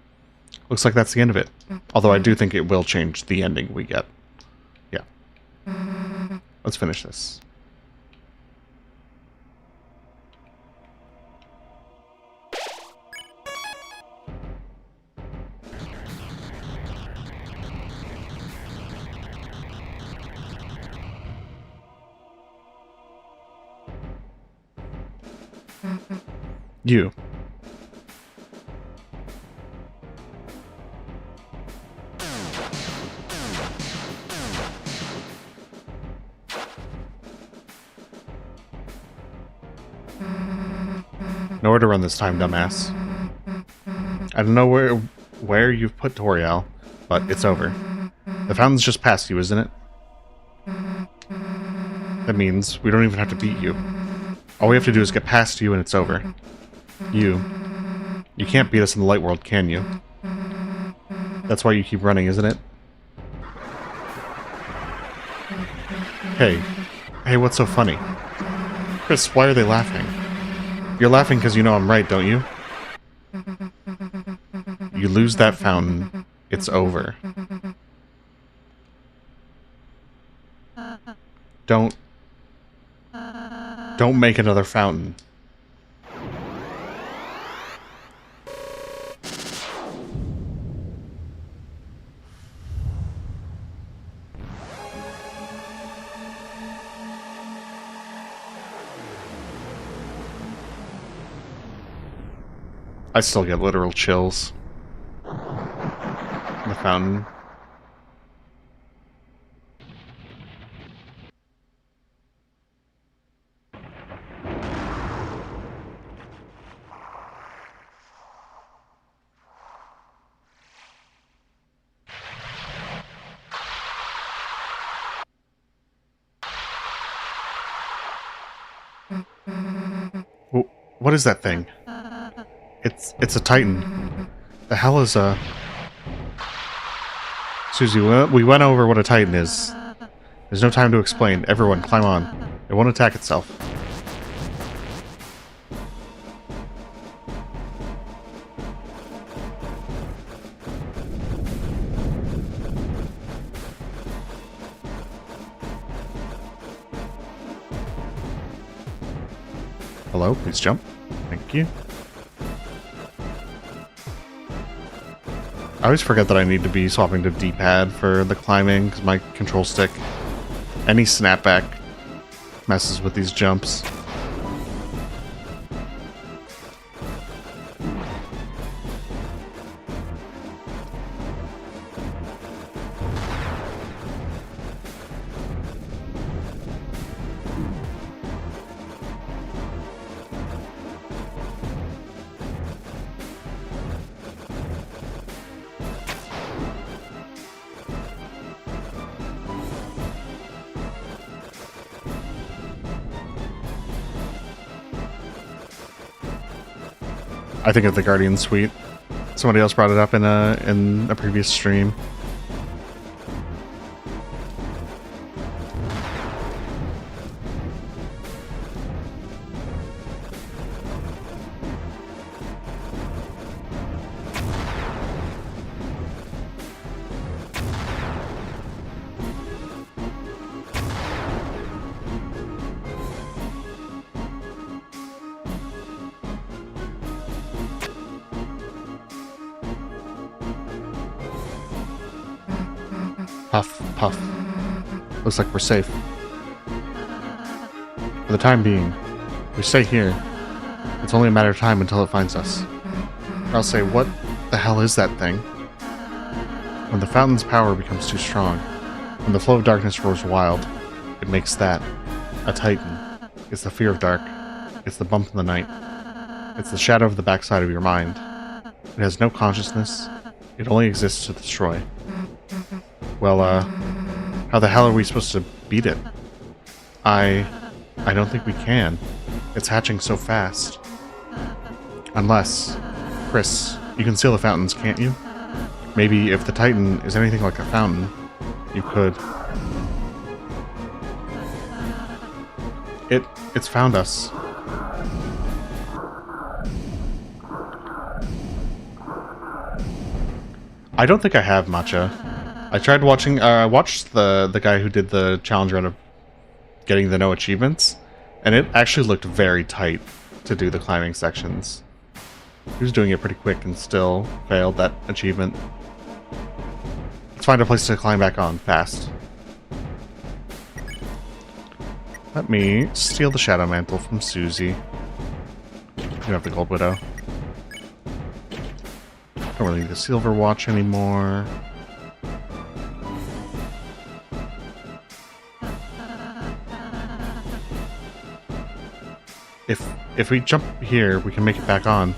Looks like that's the end of it. Although I do think it will change the ending we get. Yeah. Let's finish this. You. Nowhere to run this time, dumbass. I don't know where you've put Toriel, but it's over. The fountain's just past you, isn't it? That means we don't even have to beat you. All we have to do is get past you and it's over. You can't beat us in the light world, can you? That's why you keep running, isn't it? Hey, what's so funny? Chris, why are they laughing? You're laughing because you know I'm right, don't you? You lose that fountain, it's over. Don't make another fountain. I still get literal chills. The fountain. What is that thing? It's a Titan. The hell is a... Susie, we went over what a Titan is. There's no time to explain. Everyone, climb on. It won't attack itself. Hello, please jump. Thank you. I always forget that I need to be swapping to D-pad for the climbing, because my control stick, any snapback messes with these jumps. I think of the Guardian Suite. Somebody else brought it up in a previous stream. Puff, puff. Looks like we're safe. For the time being, we stay here. It's only a matter of time until it finds us. I'll say, what the hell is that thing? When the fountain's power becomes too strong, when the flow of darkness roars wild, it makes that a titan. It's the fear of dark. It's the bump in the night. It's the shadow of the backside of your mind. It has no consciousness. It only exists to destroy. Well, how the hell are we supposed to beat it? I don't think we can. It's hatching so fast. Unless... Chris, you can seal the fountains, can't you? Maybe if the Titan is anything like a fountain, you could... It's found us. I don't think I have matcha. I tried watching, I watched the guy who did the challenge run of getting the no achievements, and it actually looked very tight to do the climbing sections. He was doing it pretty quick and still failed that achievement. Let's find a place to climb back on, fast. Let me steal the Shadow Mantle from Susie. You have the Gold Widow. Don't really need the Silver Watch anymore. If we jump here, we can make it back on.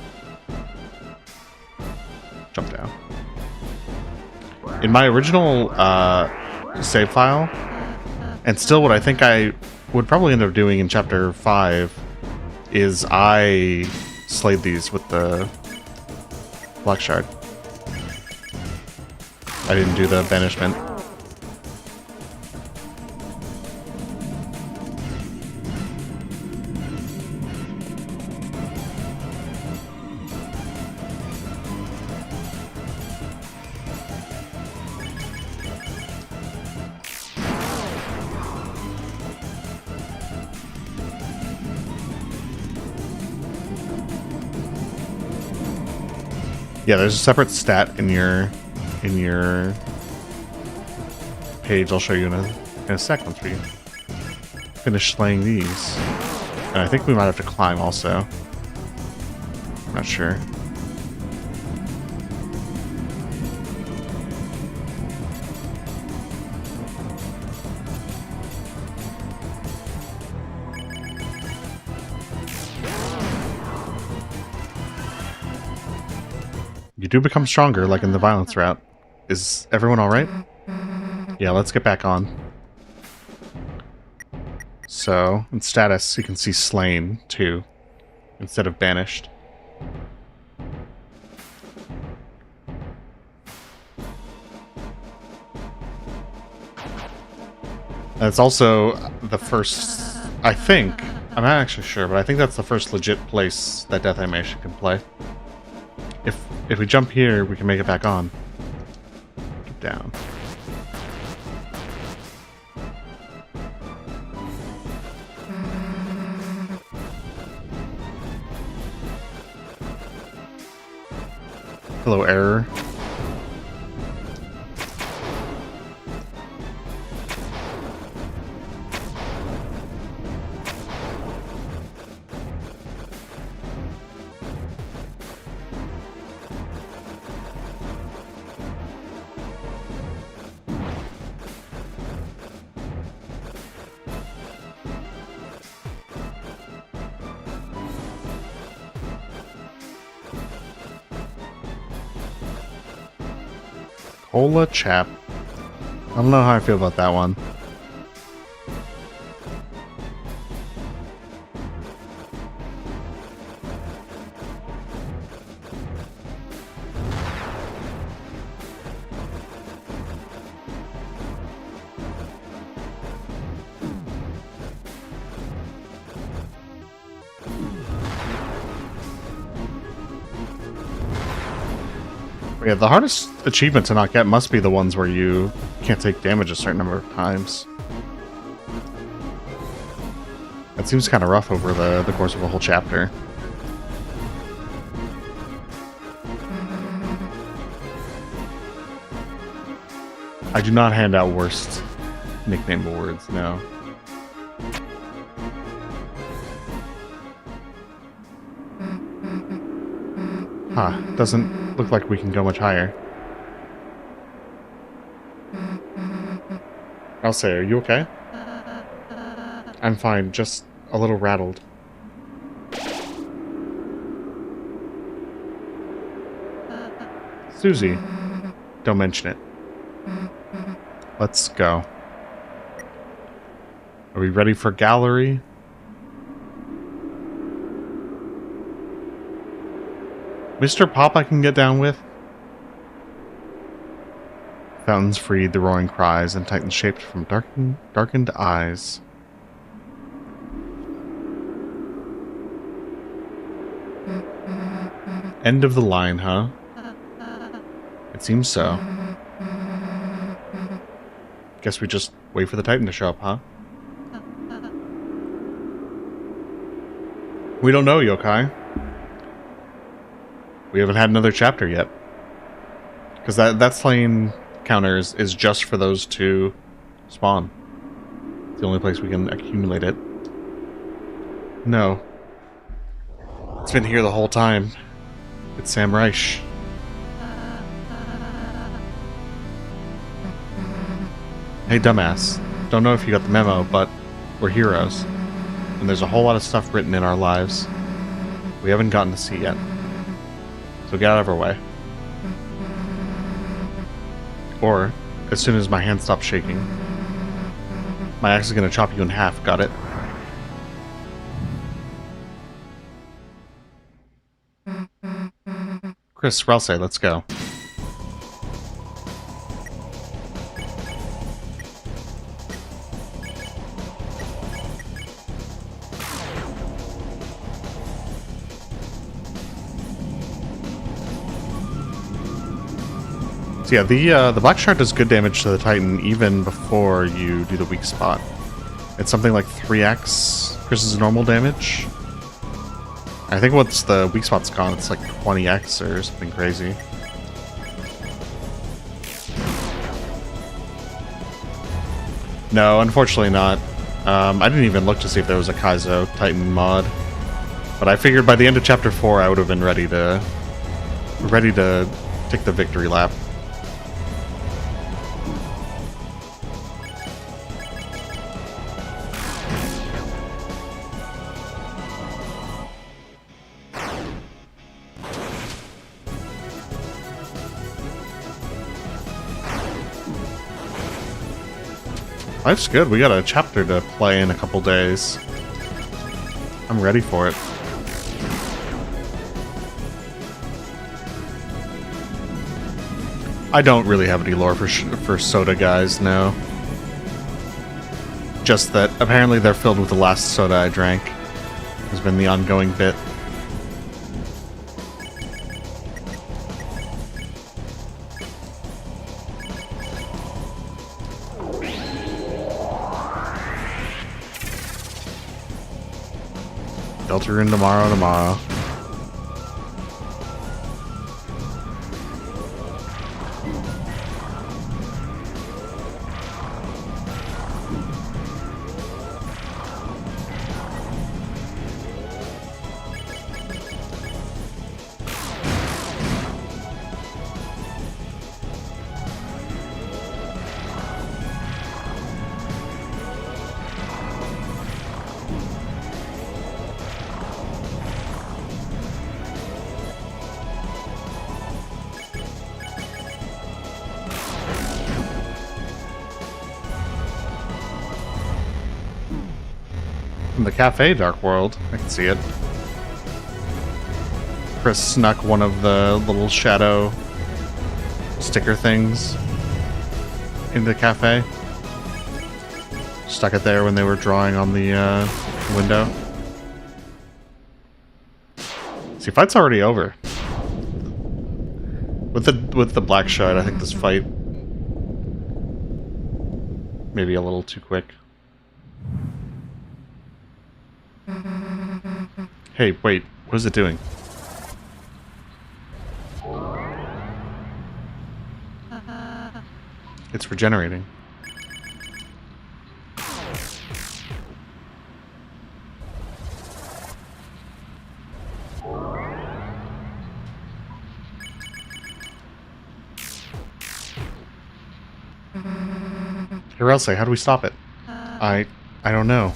Jump down. In my original save file, and still what I think I would probably end up doing in Chapter 5, is I slayed these with the Black Shard. I didn't do the banishment. Yeah, there's a separate stat in your page. I'll show you in a sec once we finish slaying these. And I think we might have to climb also. I'm not sure. You do become stronger, like in the violence route. Is everyone alright? Yeah, let's get back on. So, in status, you can see slain, too, instead of banished. And it's also the first, I think, I'm not actually sure, but I think that's the first legit place that Death Animation can play. If we jump here, we can make it back on. Get down. Hello, error. Cola Chap. I don't know how I feel about that one. Yeah, the hardest achievement to not get must be the ones where you can't take damage a certain number of times. That seems kind of rough over the course of a whole chapter. I do not hand out worst nickname awards, no. Huh, doesn't look like we can go much higher. I'll say, are you okay? I'm fine, just a little rattled. Susie, don't mention it. Let's go. Are we ready for gallery? Mr. Pop I can get down with. Fountains freed the roaring cries, and Titans shaped from darkened eyes. End of the line, huh? It seems so. Guess we just wait for the Titan to show up, huh? We don't know, Yokai. We haven't had another chapter yet. Because that slain counter is just for those two spawn. It's the only place we can accumulate it. No. It's been here the whole time. It's Sam Reich. Hey, dumbass. Don't know if you got the memo, but we're heroes. And there's a whole lot of stuff written in our lives we haven't gotten to see yet. So get out of our way. Or, as soon as my hand stops shaking, my axe is going to chop you in half, got it? Chris, Ralsei, let's go. So yeah, the Black Shard does good damage to the Titan even before you do the weak spot. It's something like 3x Chris's normal damage. I think once the weak spot's gone, it's like 20x or something crazy. No, unfortunately not. I didn't even look to see if there was a Kaizo Titan mod. But I figured by the end of Chapter 4 I would have been ready to take the victory lap. Life's good. We got a chapter to play in a couple days. I'm ready for it. I don't really have any lore for soda guys, no. Just that apparently they're filled with the last soda I drank. Has been the ongoing bit. Deltarune tomorrow. From the cafe, Dark World. I can see it. Chris snuck one of the little shadow sticker things into the cafe. Stuck it there when they were drawing on the window. See, fight's already over. With the Black Shard, I think this fight maybe a little too quick. Hey, wait, what is it doing? It's regenerating. Hey, Relsay, how do we stop it? I don't know.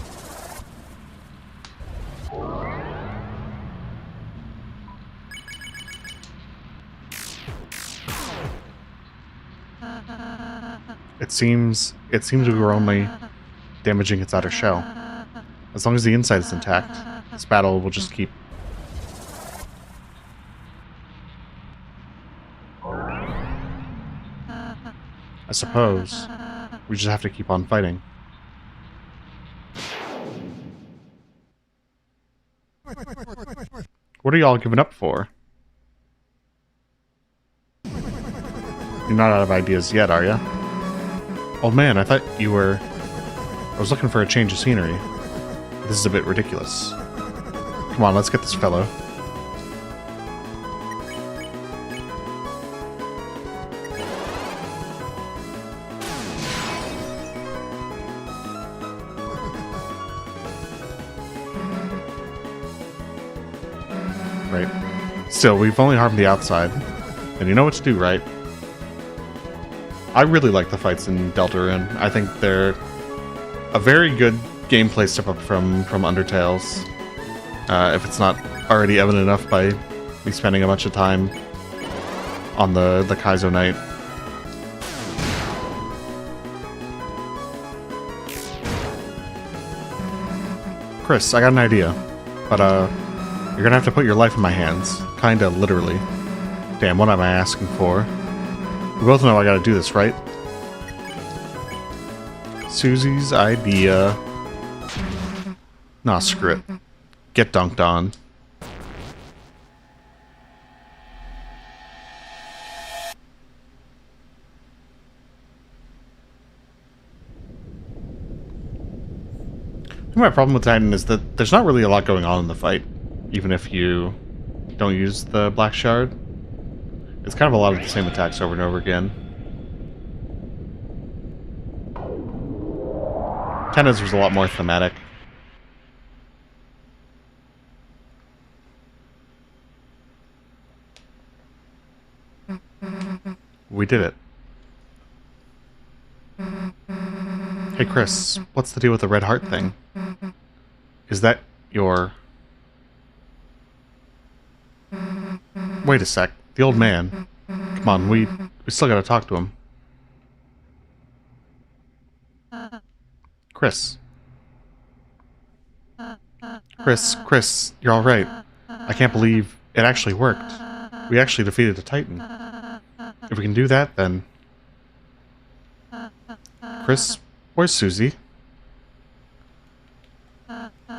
It seems we were only damaging its outer shell. As long as the inside is intact, this battle will just keep. I suppose we just have to keep on fighting. What are y'all giving up for? You're not out of ideas yet, are ya? Old man, I thought you were... I was looking for a change of scenery. This is a bit ridiculous. Come on, let's get this fellow. Right. Still, we've only harmed the outside. And you know what to do, right? I really like the fights in Deltarune. I think they're a very good gameplay step up from Undertale's. If it's not already evident enough by me spending a bunch of time on the Kaizo Knight. Chris, I got an idea. But, you're gonna have to put your life in my hands. Kinda literally. Damn, what am I asking for? We both know I gotta do this, right? Susie's idea. Nah, screw it. Get dunked on. My problem with Titan is that there's not really a lot going on in the fight, even if you don't use the Black Shard. It's kind of a lot of the same attacks over and over again. Tennis was a lot more thematic. We did it. Hey Chris, what's the deal with the red heart thing? Is that your... Wait a sec. The old man. Come on, we still gotta talk to him. Chris. Chris, you're alright. I can't believe it actually worked. We actually defeated a Titan. If we can do that, then... Chris, where's Susie?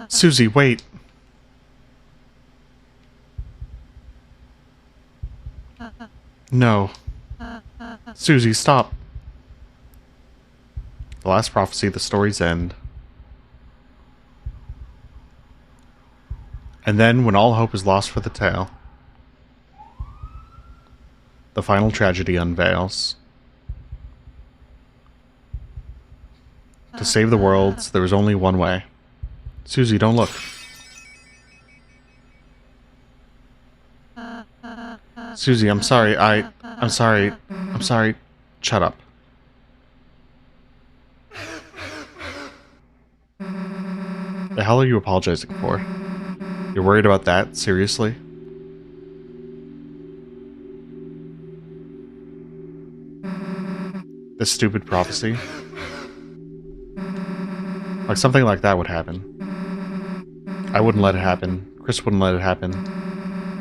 Susie, wait. No. Susie, stop. The last prophecy, the story's end. And then, when all hope is lost for the tale, the final tragedy unveils. To save the worlds, there was only one way. Susie, don't look. Susie, I'm sorry, I'm sorry. I'm sorry. Shut up. The hell are you apologizing for? You're worried about that? Seriously? This stupid prophecy? Like something like that would happen. I wouldn't let it happen. Chris wouldn't let it happen.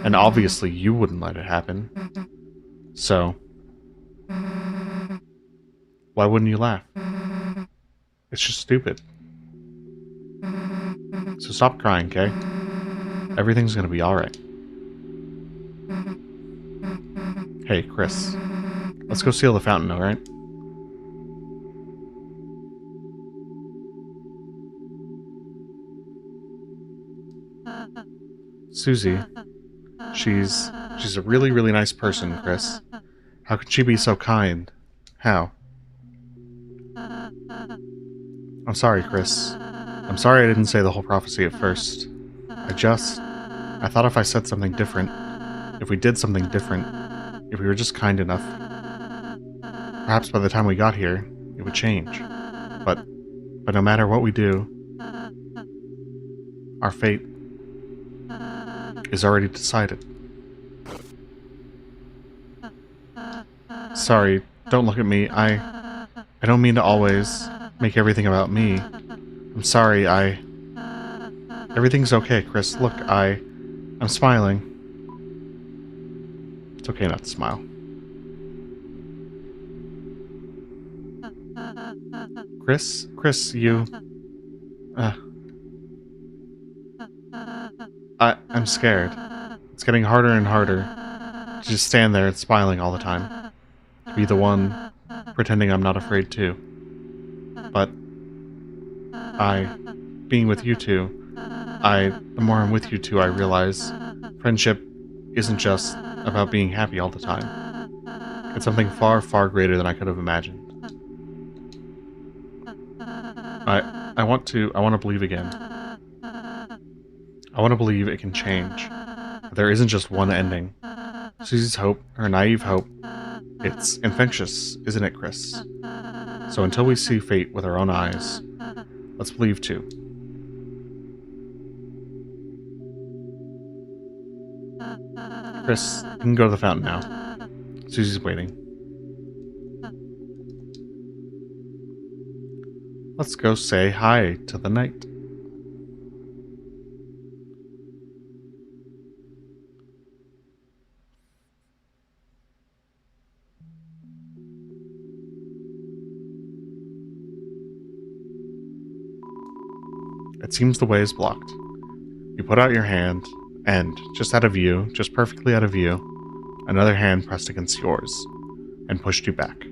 And obviously you wouldn't let it happen. So... why wouldn't you laugh? It's just stupid. So stop crying, okay? Everything's gonna be alright. Hey, Chris. Let's go seal the fountain, alright? Susie. She's a really, really nice person, Chris. How could she be so kind? How? I'm sorry, Chris. I'm sorry I didn't say the whole prophecy at first. I thought if I said something different, if we did something different, if we were just kind enough, perhaps by the time we got here, it would change. But no matter what we do, our fate is already decided. Sorry, don't look at me. I don't mean to always make everything about me. I'm sorry, Everything's okay, Chris. Look, I'm smiling. It's okay not to smile. Chris, you... I'm scared. It's getting harder and harder to just stand there and smiling all the time. To be the one pretending I'm not afraid too. But being with you two, the more I'm with you two, I realize friendship isn't just about being happy all the time. It's something far, far greater than I could have imagined. I want to believe again. I want to believe it can change. There isn't just one ending. Susie's hope, her naive hope, it's infectious, isn't it, Chris? So until we see fate with our own eyes, let's believe too. Chris, you can go to the fountain now. Susie's waiting. Let's go say hi to the night. It seems the way is blocked. You put out your hand, and, just out of view, just perfectly out of view, another hand pressed against yours, and pushed you back.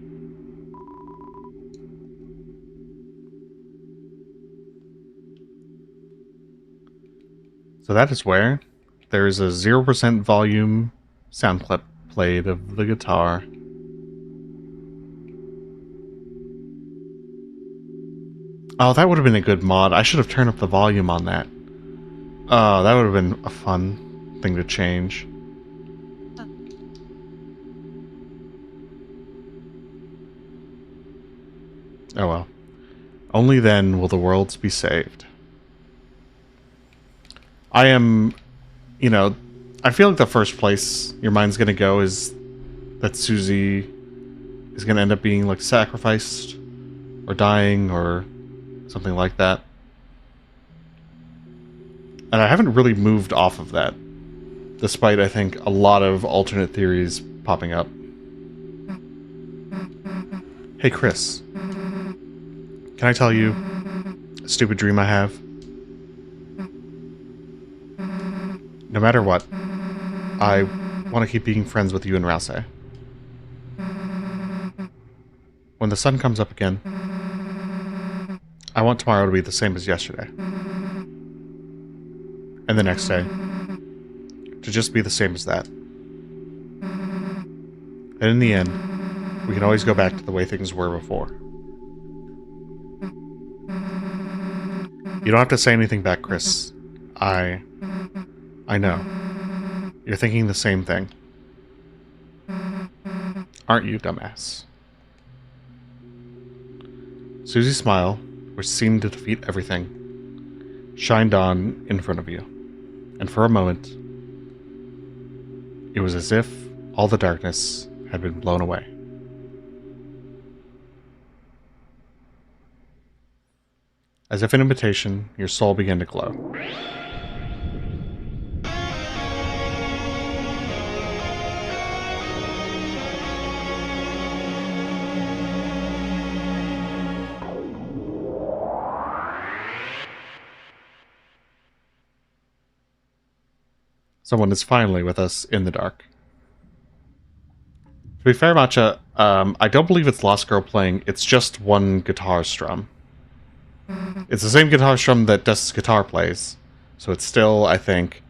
So that is where there is a 0% volume sound clip played of the guitar. Oh, that would have been a good mod. I should have turned up the volume on that. Oh, that would have been a fun thing to change. Oh well. Only then will the worlds be saved. I am, I feel like the first place your mind's gonna go is that Susie is gonna end up being, like, sacrificed, or dying, or something like that. And I haven't really moved off of that, despite, I think, a lot of alternate theories popping up. Hey, Chris. Can I tell you a stupid dream I have? No matter what, I want to keep being friends with you and Rouse. When the sun comes up again, I want tomorrow to be the same as yesterday. And the next day, to just be the same as that. And in the end, we can always go back to the way things were before. You don't have to say anything back, Chris. I know. You're thinking the same thing. Aren't you, dumbass? Susie's smile, which seemed to defeat everything, shined on in front of you. And for a moment, it was as if all the darkness had been blown away. As if in invitation, your soul began to glow. Someone is finally with us in the dark. To be fair, Matcha, I don't believe it's Lost Girl playing. It's just one guitar strum. It's the same guitar strum that Dust's guitar plays. So it's still, I think,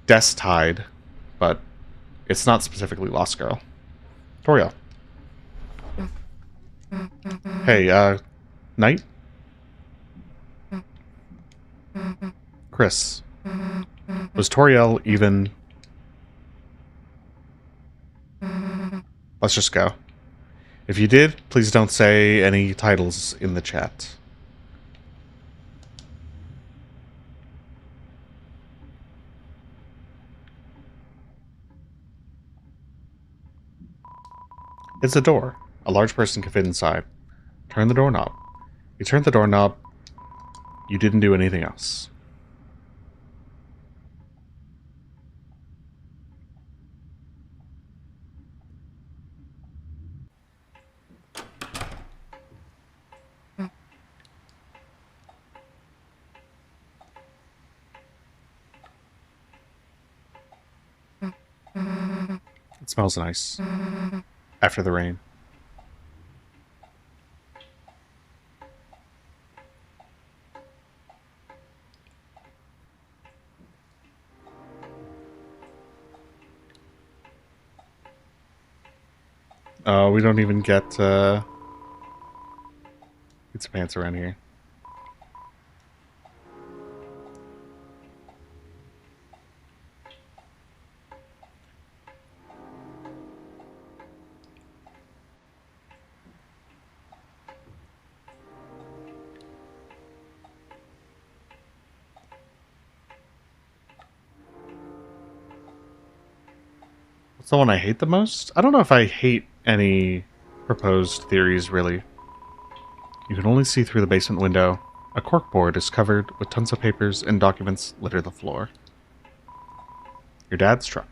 Dust tied, but it's not specifically Lost Girl. Toriel. Hey, Knight? Chris, was Toriel even... Let's just go. If you did, please don't say any titles in the chat. It's a door. A large person can fit inside. Turn the doorknob. You turned the doorknob. You didn't do anything else. It smells nice. After the rain. We don't even get some pants around here. What's the one I hate the most? I don't know if I hate any proposed theories, really. You can only see through the basement window. A corkboard is covered with tons of papers and documents litter the floor. Your dad's truck.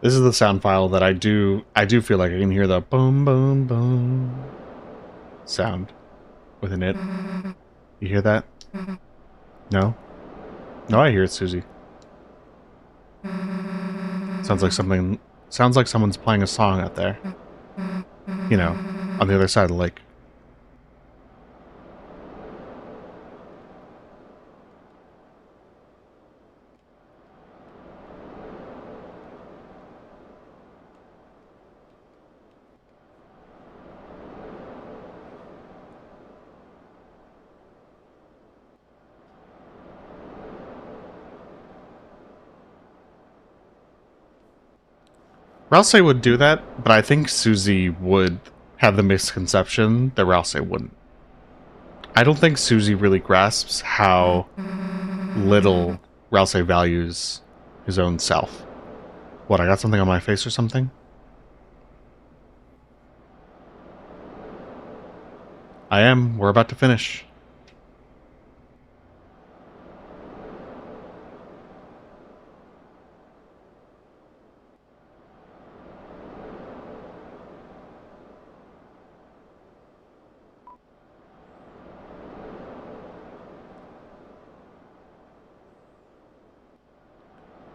This is the sound file that I do feel like I can hear the boom boom boom sound within it. You hear that? No? No, I hear it, Susie. Sounds like someone's playing a song out there. You know, on the other side of the lake. Rousey would do that, but I think Susie would have the misconception that Rousey wouldn't. I don't think Susie really grasps how little Rousey values his own self. What, I got something on my face or something? I am. We're about to finish.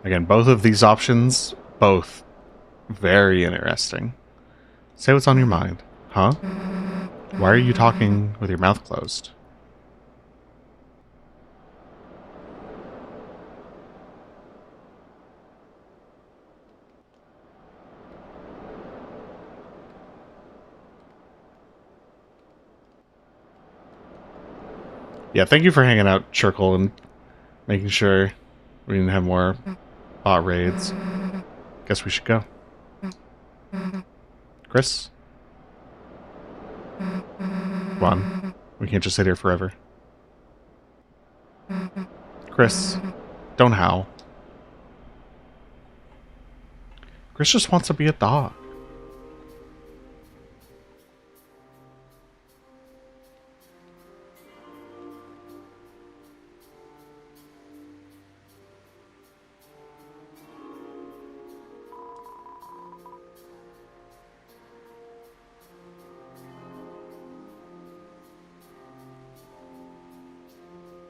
Again, both of these options, both very interesting. Say what's on your mind. Huh? Why are you talking with your mouth closed? Yeah, thank you for hanging out, Churkle, and making sure we didn't have more bot raids. Guess we should go. Chris? Come on. We can't just sit here forever. Chris, don't howl. Chris just wants to be a dog.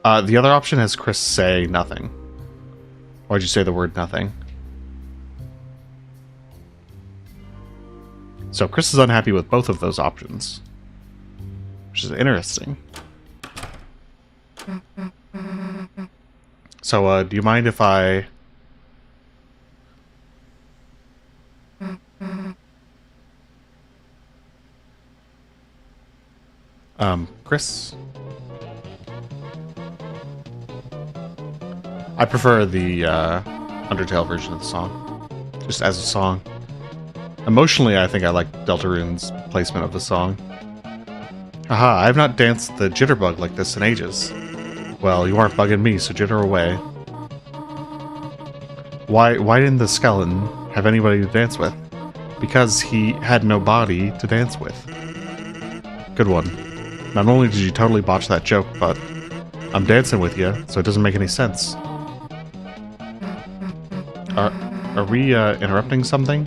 The other option has Chris say nothing. Why'd you say the word nothing? So Chris is unhappy with both of those options, which is interesting. So, do you mind if I... Chris? I prefer the, Undertale version of the song. Just as a song. Emotionally, I think I like Deltarune's placement of the song. Haha, I have not danced the jitterbug like this in ages. Well, you aren't bugging me, so jitter away. Why didn't the skeleton have anybody to dance with? Because he had no body to dance with. Good one. Not only did you totally botch that joke, but I'm dancing with you, so it doesn't make any sense. Are we, interrupting something?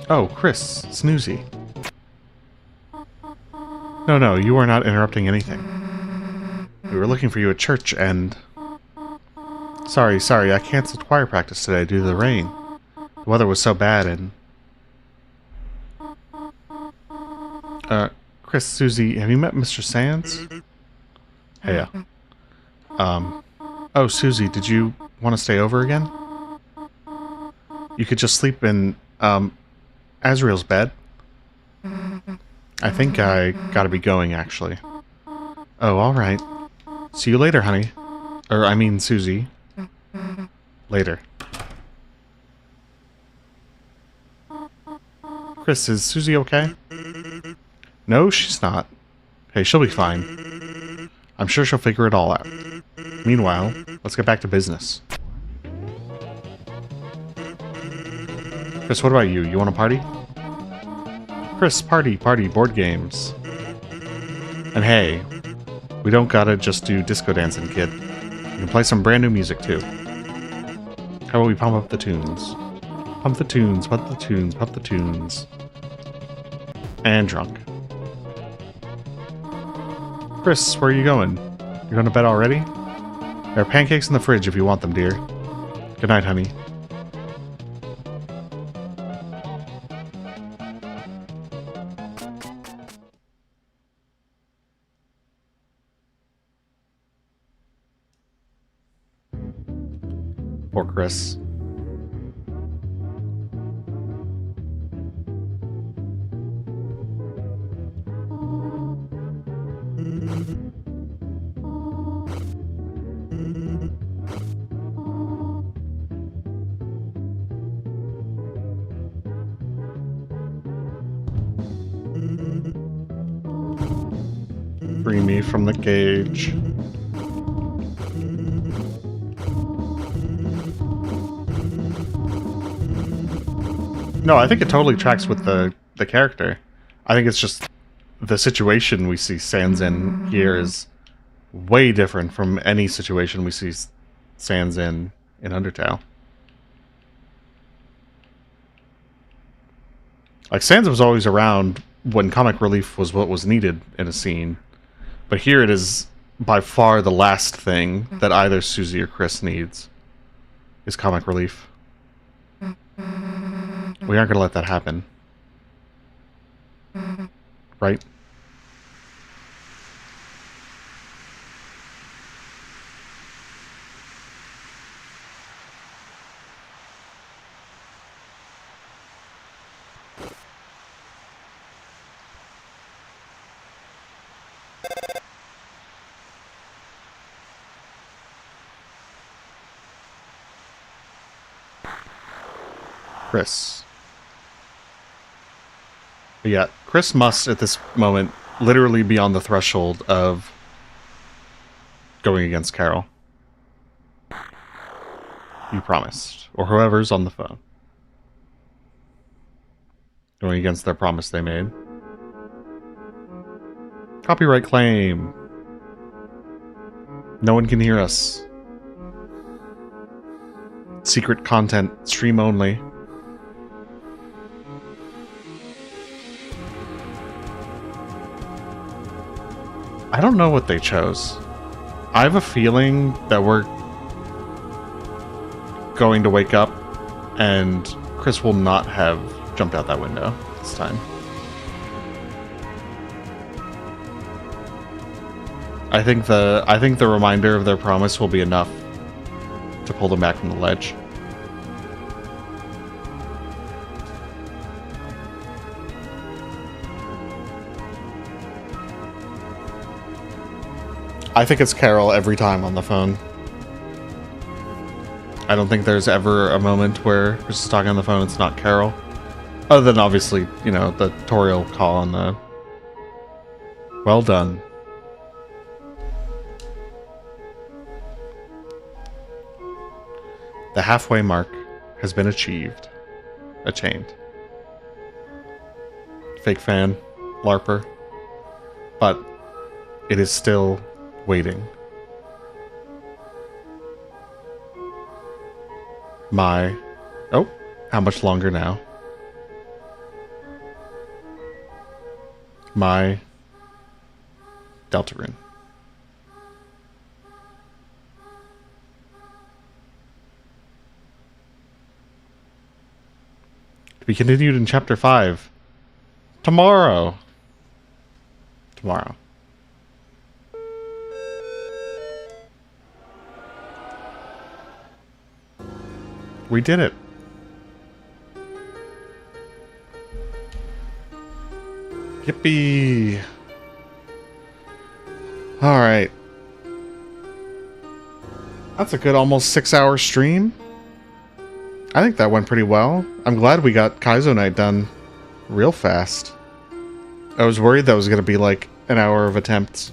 Oh, Chris, Snoozy. No, you are not interrupting anything. We were looking for you at church, and... Sorry, I canceled choir practice today due to the rain. The weather was so bad, and... Chris, Susie, have you met Mr. Sands? Hey, Oh, Susie, did you want to stay over again? You could just sleep in, Azriel's bed. I think I gotta be going, actually. Oh, alright. See you later, honey. I mean, Susie. Later. Chris, is Susie okay? No, she's not. Hey, she'll be fine. I'm sure she'll figure it all out. Meanwhile, let's get back to business. Chris, what about you? You want to party? Chris, party, board games. And hey, we don't gotta just do disco dancing, kid. You can play some brand new music, too. How about we pump up the tunes? Pump the tunes, pump the tunes, pump the tunes. And drunk. Chris, where are you going? You're going to bed already? There are pancakes in the fridge if you want them, dear. Good night, honey. Poor Chris. Free me from the cage. No, I think it totally tracks with the character. I think it's just the situation we see Sans in here is way different from any situation we see Sans in Undertale. Like, Sans was always around when comic relief was what was needed in a scene. But here it is by far the last thing that either Susie or Chris needs is comic relief. We aren't going to let that happen. Right? Chris. But yeah, Chris must, at this moment, literally be on the threshold of going against Carol. You promised. Or whoever's on the phone. Going against their promise they made. Copyright claim. No one can hear us. Secret content, stream only. I don't know what they chose. I have a feeling that we're going to wake up and Chris will not have jumped out that window this time. I think the reminder of their promise will be enough to pull them back from the ledge. I think it's Carol every time on the phone. I don't think there's ever a moment where Chris is talking on the phone, it's not Carol. Other than obviously, you know, the tutorial call on the... Well done. The halfway mark has been achieved. Attained. Fake fan. LARPer. But it is still waiting. My... Oh, how much longer now? My... Deltarune. To be continued in Chapter 5. Tomorrow. Tomorrow. We did it. Yippee. Alright. That's a good almost 6-hour stream. I think that went pretty well. I'm glad we got Kaizo Night done real fast. I was worried that was going to be like an hour of attempts.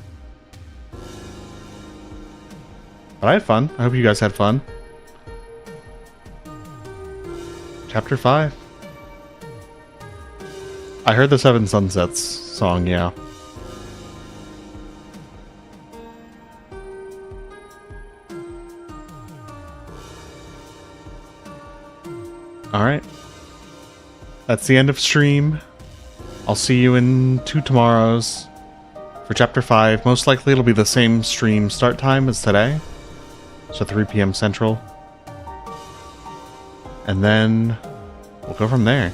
But I had fun. I hope you guys had fun. Chapter 5. I heard the Seven Sunsets song, yeah. Alright. That's the end of stream. I'll see you in 2 tomorrows for Chapter 5. Most likely it'll be the same stream start time as today. So 3 p.m. Central. And then we'll go from there.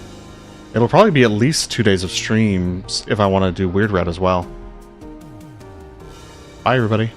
It'll probably be at least 2 days of streams if I want to do Weird Red as well. Bye, everybody.